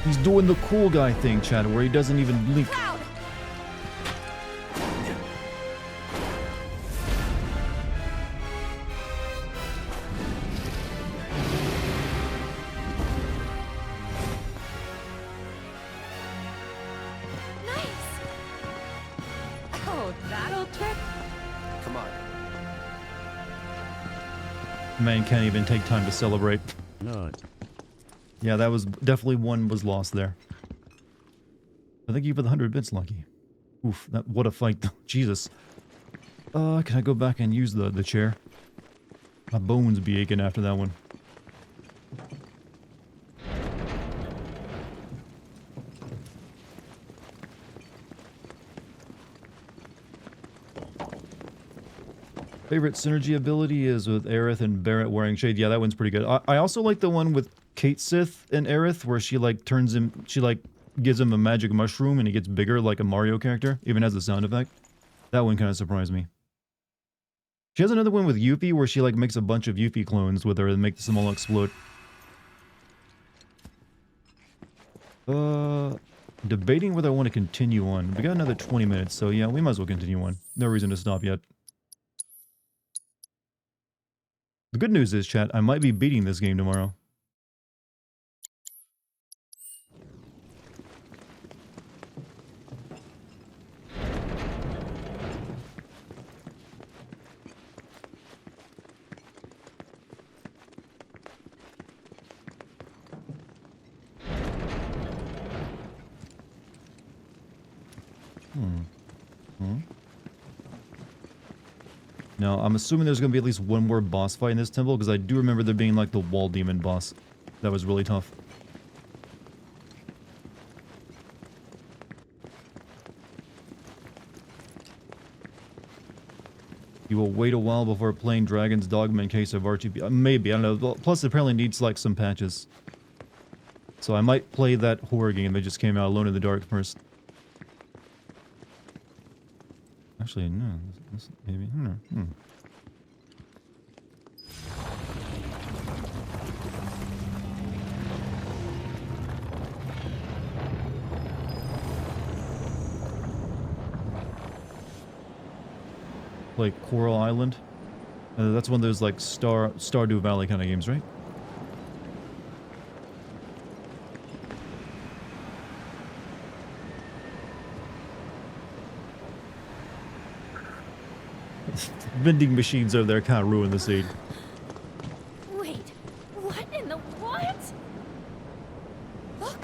He's doing the cool guy thing, Chad, where he doesn't even blink. Man can't even take time to celebrate. No. Yeah, that was definitely one was lost there. Thank you for the 100 bits, Lucky. Oof, what a fight though. Jesus. Can I go back and use the chair? My bones be aching after that one. Favorite synergy ability is with Aerith and Barrett wearing shade. Yeah, that one's pretty good. I also like the one with Kate Sith and Aerith, where she like turns him, she like gives him a magic mushroom and he gets bigger like a Mario character. Even has a sound effect. That one kind of surprised me. She has another one with Yuffie where she like makes a bunch of Yuffie clones with her and makes them all explode. Debating whether I want to continue on. We got another 20 minutes, so yeah, we might as well continue on. No reason to stop yet. The good news is, chat, I might be beating this game tomorrow. Now, I'm assuming there's going to be at least one more boss fight in this temple, because I do remember there being, like, the wall demon boss. That was really tough. You will wait a while before playing Dragon's Dogma in case of RTP. Maybe, I don't know. Plus, it apparently needs, like, some patches. So I might play that horror game that just came out, Alone in the Dark, first. Actually, no. Maybe. I don't know. Like Coral Island. That's one of those like Stardew Valley kind of games, right? Vending machines over there kind of ruin the scene. Wait, what in the what? Look.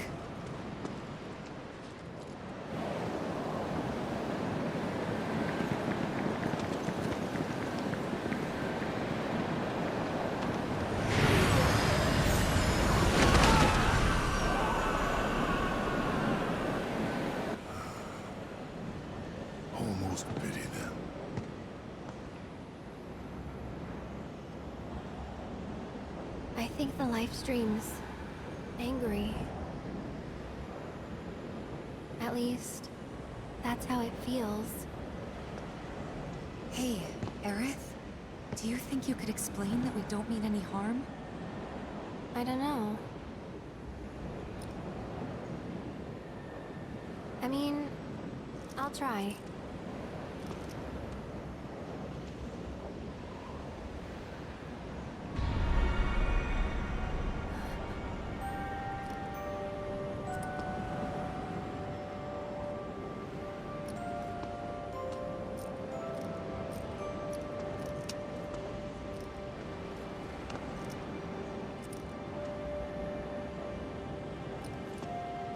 Almost pity them. I think the live stream's angry. At least, that's how it feels. Hey, Aerith? Do you think you could explain that we don't mean any harm? I don't know. I mean, I'll try.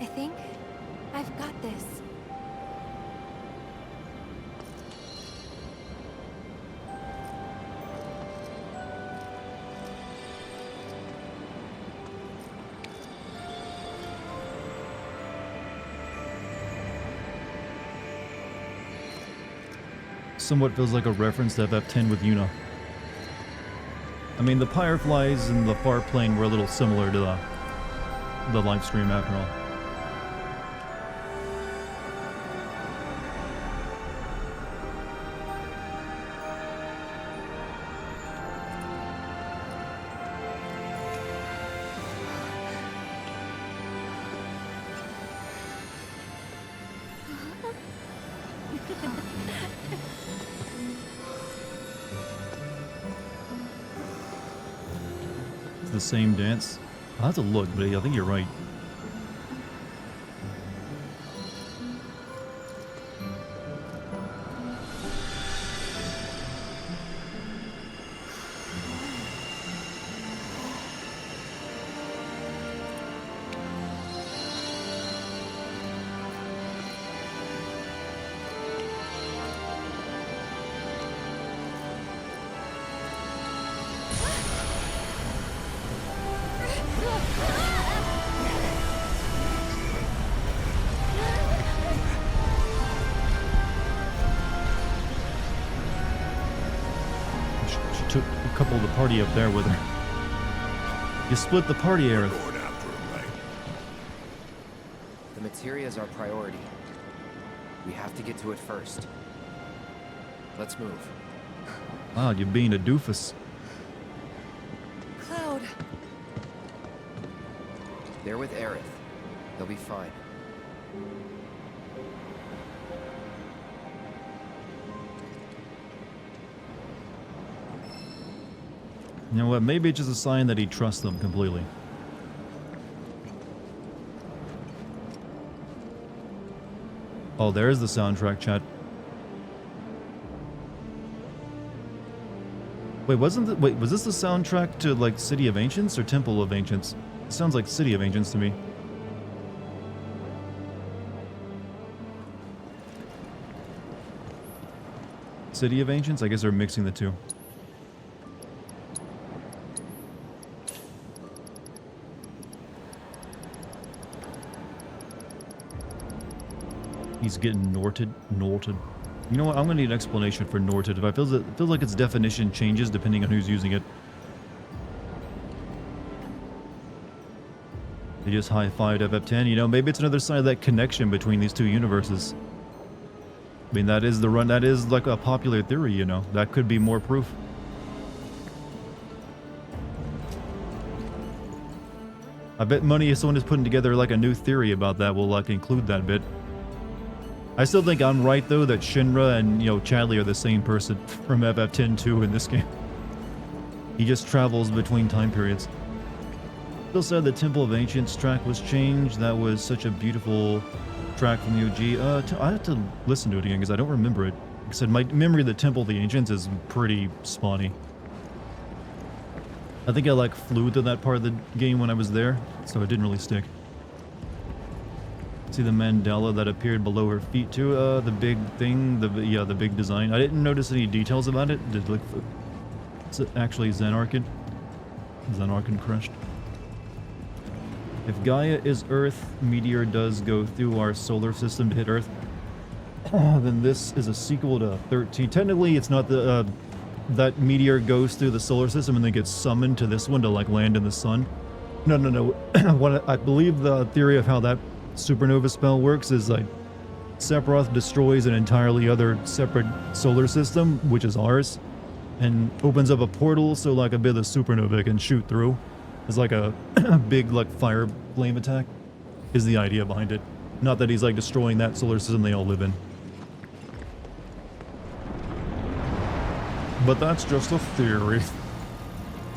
I think I've got this. Somewhat feels like a reference to FF10 with Yuna. I mean, the Fireflies and the Far Plane were a little similar to the live stream after all. The same dance. I'll have to look, but I think you're right. Took a couple of the party up there with her. You split the party, Aerith. The materia is our priority. We have to get to it first. Let's move. Wow, you're being a doofus. Cloud. They're with Aerith. They'll be fine. You know what? Maybe it's just a sign that he trusts them completely. Oh, there's the soundtrack, chat. Wait, was this the soundtrack to, like, City of Ancients or Temple of Ancients? It sounds like City of Ancients to me. City of Ancients? I guess they're mixing the two. He's getting Norted. You know what? I'm gonna need an explanation for Norted. If I feel like its definition changes depending on who's using it. They just high-fived FF10. You know, maybe it's another sign of that connection between these two universes. I mean, that is like a popular theory. You know, that could be more proof. I bet money if someone is putting together like a new theory about that will like include that bit. I still think I'm right though that Shinra and, you know, Chadley are the same person from FF10-2 in this game. He just travels between time periods. Still said the Temple of Ancients track was changed. That was such a beautiful track from the OG. I have to listen to it again because I don't remember it. Like I said, my memory of the Temple of the Ancients is pretty spotty. I think I like flew to that part of the game when I was there, so it didn't really stick. See the mandala that appeared below her feet too. The big thing, the big design. I didn't notice any details about it. Did it look? It's actually Xenarchan. Xenarchan crushed. If Gaia is Earth, meteor does go through our solar system to hit Earth. Then this is a sequel to 13. Technically, it's not the that meteor goes through the solar system and then gets summoned to this one to like land in the sun. No. What I believe the theory of how that supernova spell works is like Sephiroth destroys an entirely other separate solar system, which is ours, and opens up a portal so like a bit of the supernova can shoot through. It's like a big like fire flame attack is the idea behind it. Not that he's like destroying that solar system they all live in. But that's just a theory.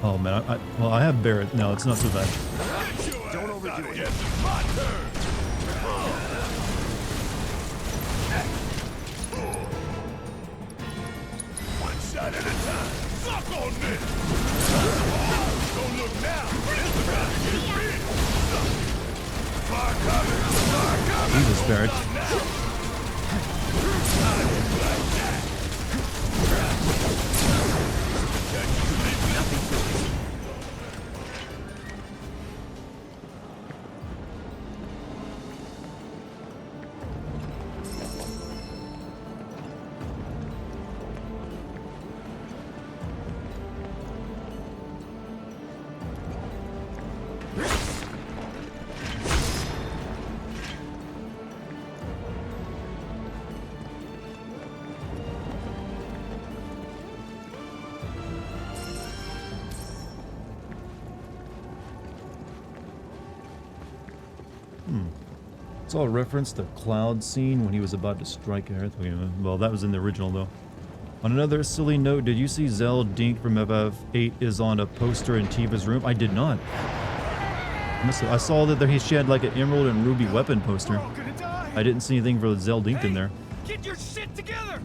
Oh man, I have Barret. No, it's not so bad. Don't overdo it. It's my turn. One shot at a time. Suck on this. Don't look now. It's about to get big. Fire coming. Barret. Saw a reference to Cloud scene when he was about to strike Earth. Well, that was in the original, though. On another silly note, did you see Zell Dink from FF8 is on a poster in Tiva's room? I did not. I saw that she had like an Emerald and Ruby weapon poster. I didn't see anything for Zell Dink in there. Get your shit together!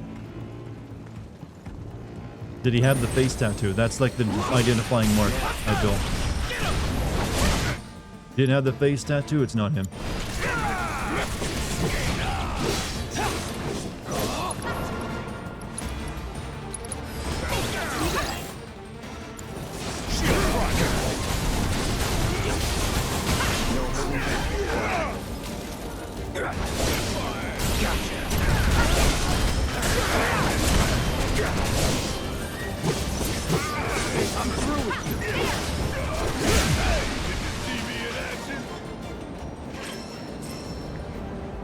Did he have the face tattoo? That's like the identifying mark I built. Didn't have the face tattoo? It's not him.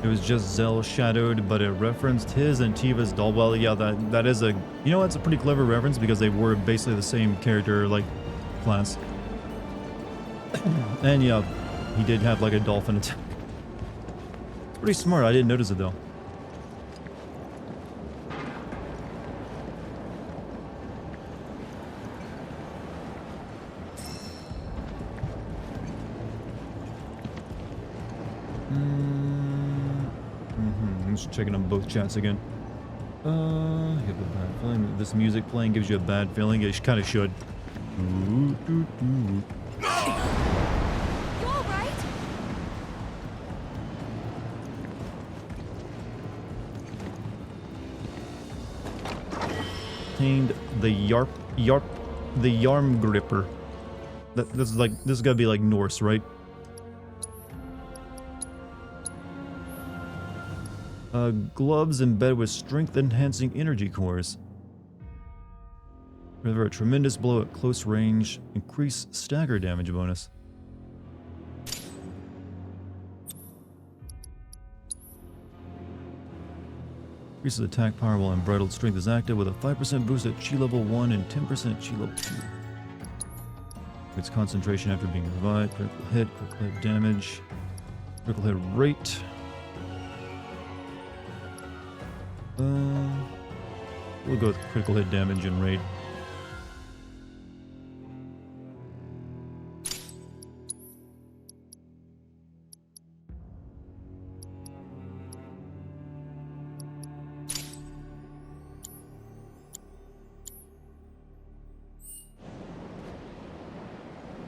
It was just Zell shadowed, but it referenced his and Tiva's doll. Well, yeah, that is a, you know, that's a pretty clever reference because they were basically the same character, like, class. And yeah, he did have like a dolphin attack. Pretty smart. I didn't notice it though. I'm just checking on both chats again. You have a bad feeling. This music playing gives you a bad feeling. It kind of should. You all right? Obtained the Yarm Gripper. This is gotta be like Norse, right? Gloves embedded with strength-enhancing energy cores. Deliver a tremendous blow at close range. Increase stagger damage bonus. Increases attack power while unbridled strength is active with a 5% boost at chi level 1 and 10% at chi level 2. Its concentration after being revived. Critical hit damage. Critical hit rate. We'll go with critical hit damage and rate.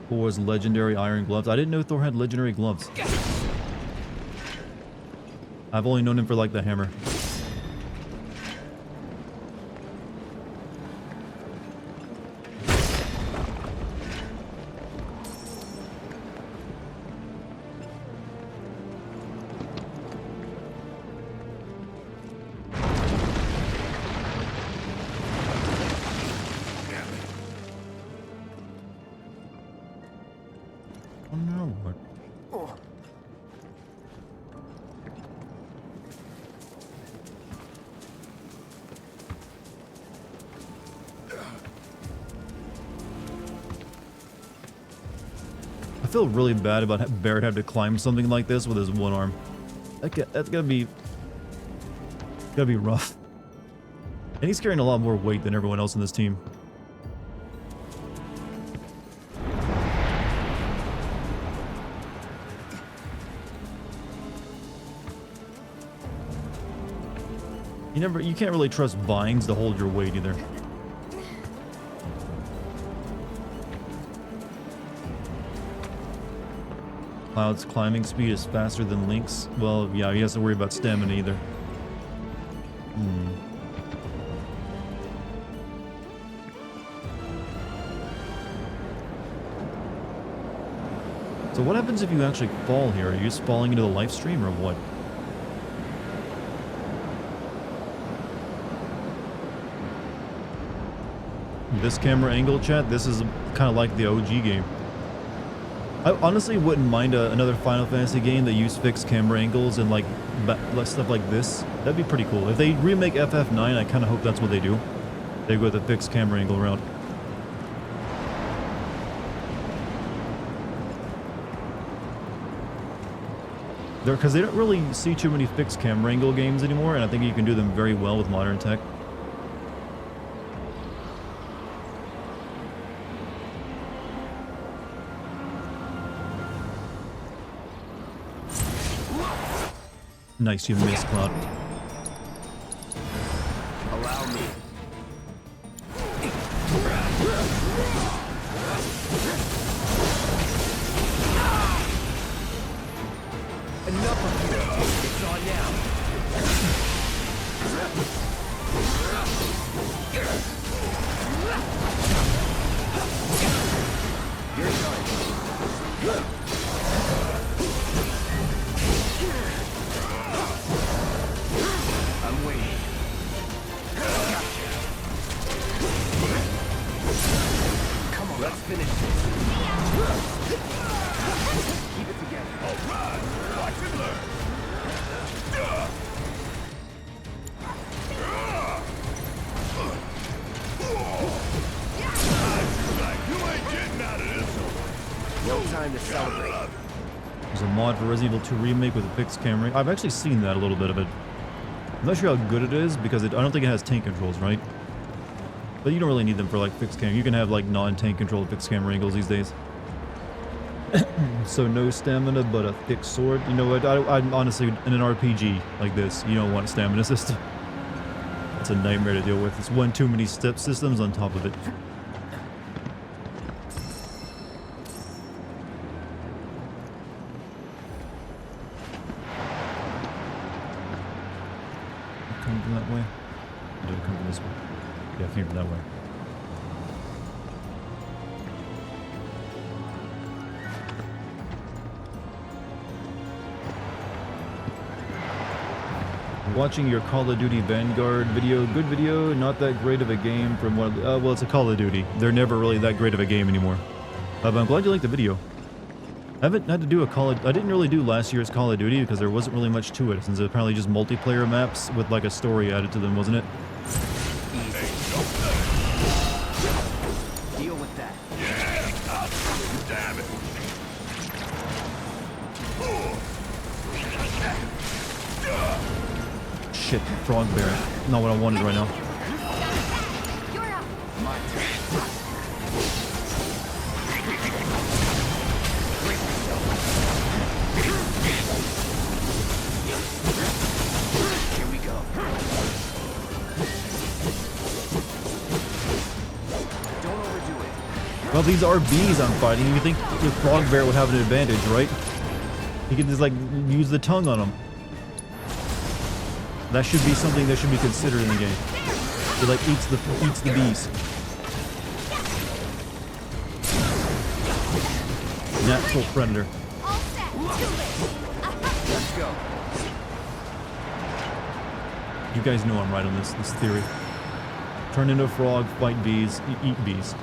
Thor's legendary iron gloves. I didn't know Thor had legendary gloves. I've only known him for like the hammer. I feel really bad about Barret having to climb something like this with his one arm. That's gotta be rough. And he's carrying a lot more weight than everyone else in this team. You can't really trust vines to hold your weight either. Cloud's climbing speed is faster than Link's. Well, yeah, he has to worry about stamina either. So what happens if you actually fall here? Are you just falling into the life stream or what? This camera angle, chat, this is kind of like the OG game. I honestly wouldn't mind another Final Fantasy game that used fixed camera angles and like stuff like this. That'd be pretty cool. If they remake FF9, I kind of hope that's what they do. They go with a fixed camera angle route. Because they don't really see too many fixed camera angle games anymore, and I think you can do them very well with modern tech. Nice, you missed, Cloud. Allow me. Enough of you. It's on now. You're done. I'm waiting. Gotcha. Come on, let's finish this. Keep it together. All right, watch and learn. You ain't getting out of this one. No time to celebrate. There's a mod for Resident Evil 2 Remake with a fixed camera. I've actually seen that, a little bit of it. I'm not sure how good it is because I don't think it has tank controls, right? But you don't really need them for like fixed camera. You can have like non-tank controlled fixed camera angles these days. So no stamina, but a thick sword. You know what? I'm honestly, in an RPG like this, you don't want a stamina system. It's a nightmare to deal with. It's one too many step systems on top of it. Come from that way? Or did it come from this way? Yeah, it came from that way. Watching your Call of Duty Vanguard video. Good video, not that great of a game from one of the, well, it's a Call of Duty. They're never really that great of a game anymore. But I'm glad you liked the video. I haven't had to do I didn't really do last year's Call of Duty because there wasn't really much to it, since it was apparently just multiplayer maps with like a story added to them, wasn't it? Deal with that. Yeah, damn it. Shit, frog bear. Not what I wanted right now. My turn. Here we go. Don't overdo it. Well, these are bees I'm fighting. You think the frog bear would have an advantage, right? You can just like use the tongue on them. That should be something that should be considered in the game. It like eats the bees. Natural predator. Let's go. You guys know I'm right on this theory. Turn into a frog, fight bees, eat bees.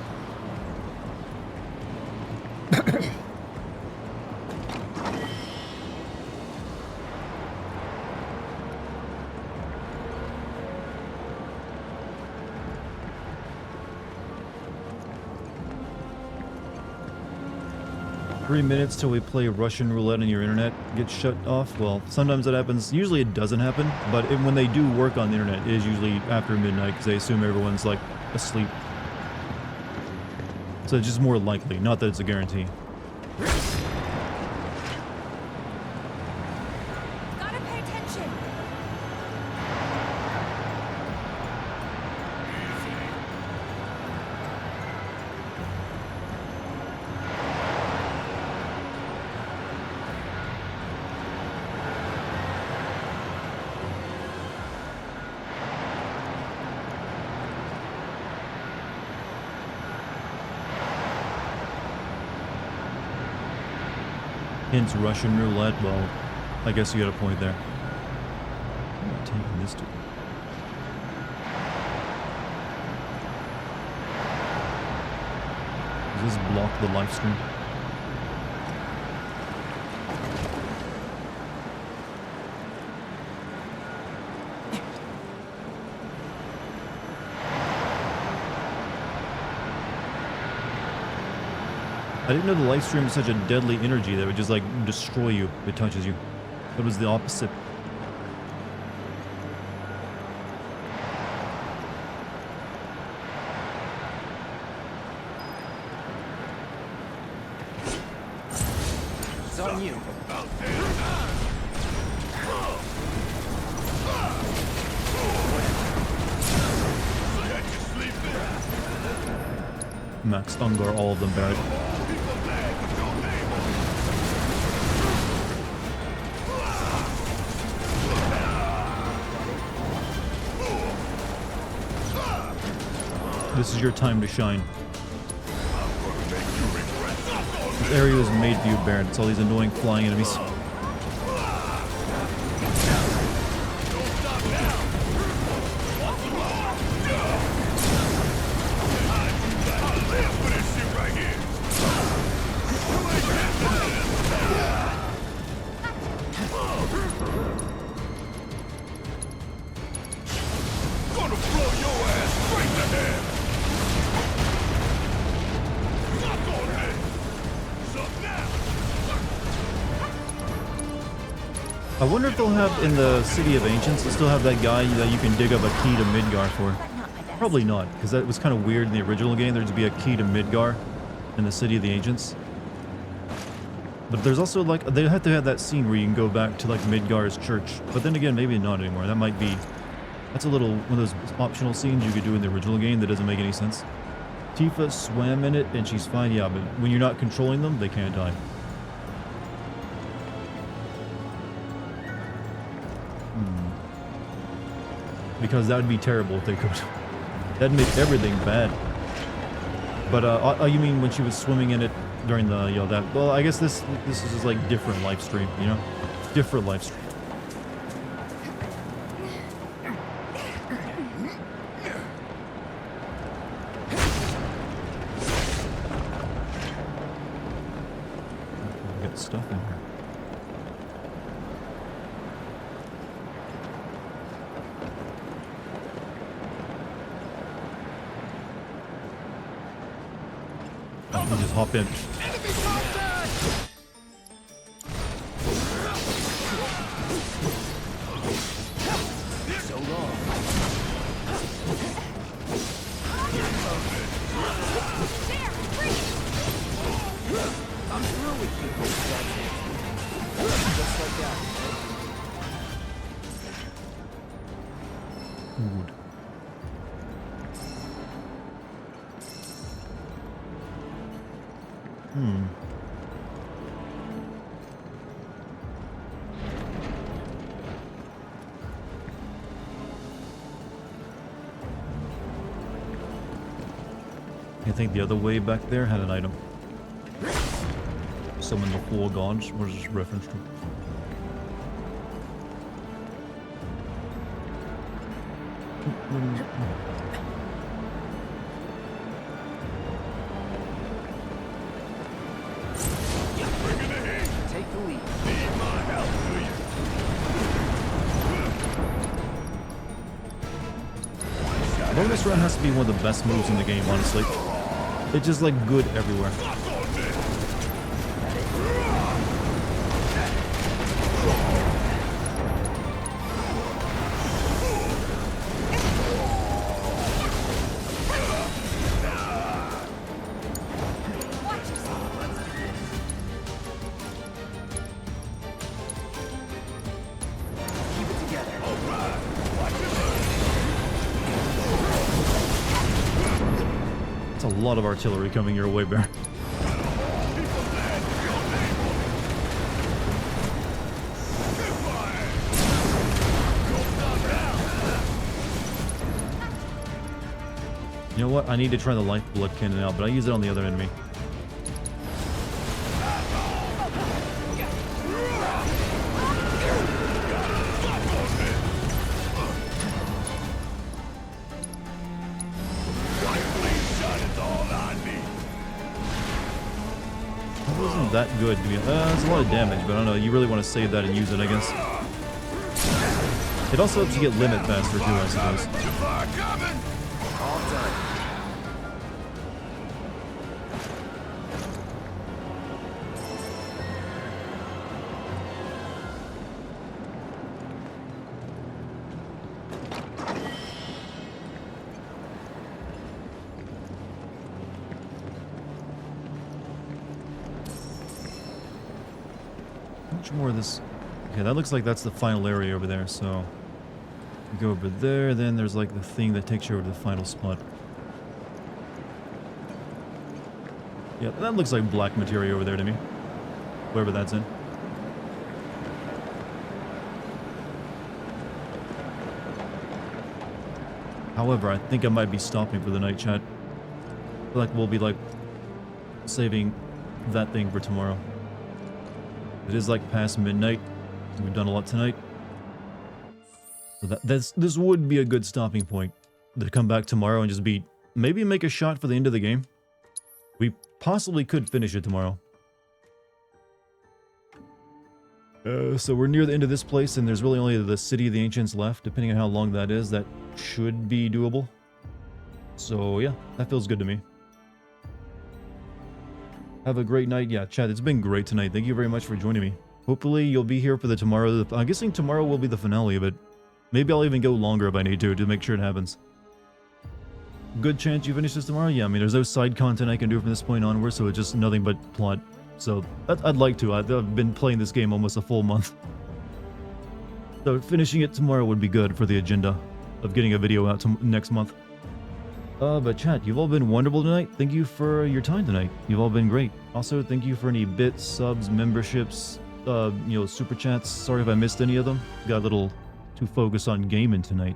3 minutes till we play Russian roulette and your internet gets shut off. Well, sometimes that happens. Usually it doesn't happen, but when they do work on the internet, it is usually after midnight because they assume everyone's like asleep. So it's just more likely, not that it's a guarantee. Gotta pay attention. Hints Russian roulette. Well, I guess you got a point there. I'm not taking this to. Does this block the live stream? I didn't know the live stream was such a deadly energy that would just like destroy you if it touches you. It was the opposite. It's on you. Max Ungar, all of them back. This is your time to shine. This area is made for you, Baron. It's all these annoying flying enemies. I wonder if they'll have, in the City of Ancients, they'll still have that guy that you can dig up a key to Midgar for. Probably not, because that was kind of weird in the original game. There'd be a key to Midgar in the City of the Ancients. But there's also, like, they have to have that scene where you can go back to, like, Midgar's church. But then again, maybe not anymore. That might be... That's a little... one of those optional scenes you could do in the original game that doesn't make any sense. Tifa swam in it, and she's fine, yeah, but when you're not controlling them, they can't die. Because that would be terrible if they could. That'd make everything bad. But you mean when she was swimming in it during the, you know, that? Well, I guess this is just like different live stream, you know, different live stream. Got stuff in here. I can just hop in. So long. I'm through with you. Just like that. Food. I think the other way back there had an item. Summon the four gods. What is this reference to? Take the lead. Need my help, do you? Bonus run has to be one of the best moves in the game, honestly. It's just like good everywhere. Keep it together. It's a lot of artillery coming your way, Bear. You know what? I need to try the lifeblood cannon out, but I use it on the other enemy. that good. It's a lot of damage, but I don't know. You really want to save that and use it, I guess. It also helps you get limit faster too, I suppose. All done. How much more of this? Okay, that looks like that's the final area over there, so... You go over there, then there's like the thing that takes you over to the final spot. Yeah, that looks like black materia over there to me. Wherever that's in. However, I think I might be stopping for the night, chat. I feel like we'll be like saving that thing for tomorrow. It is like past midnight. We've done a lot tonight. So this would be a good stopping point to come back tomorrow and just maybe make a shot for the end of the game. We possibly could finish it tomorrow. So we're near the end of this place, and there's really only the City of the Ancients left. Depending on how long that is, that should be doable. So yeah, that feels good to me. Have a great night. Yeah, chat, it's been great tonight. Thank you very much for joining me. Hopefully you'll be here for the tomorrow. I'm guessing tomorrow will be the finale, but maybe I'll even go longer if I need to make sure it happens. Good chance you finish this tomorrow? Yeah, I mean, there's no side content I can do from this point onward, so it's just nothing but plot. So, I'd like to. I've been playing this game almost a full month. So, finishing it tomorrow would be good for the agenda of getting a video out next month. But chat, you've all been wonderful tonight. Thank you for your time tonight. You've all been great. Also, thank you for any bits, subs, memberships, super chats. Sorry if I missed any of them. Got a little too focused on gaming tonight.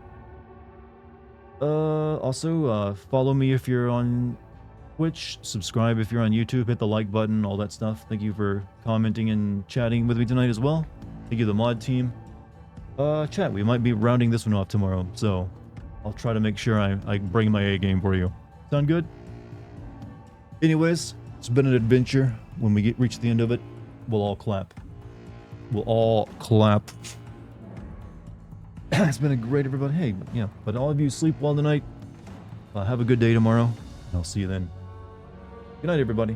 Also, follow me if you're on Twitch, subscribe if you're on YouTube, hit the like button, all that stuff. Thank you for commenting and chatting with me tonight as well. Thank you to the mod team. Chat, we might be rounding this one off tomorrow, so I'll try to make sure I bring my A game for you. Sound good? Anyways, it's been an adventure. When we reach the end of it, we'll all clap. We'll all clap. It's been a great everybody. Hey, yeah, but all of you sleep well tonight. Have a good day tomorrow, and I'll see you then. Good night, everybody.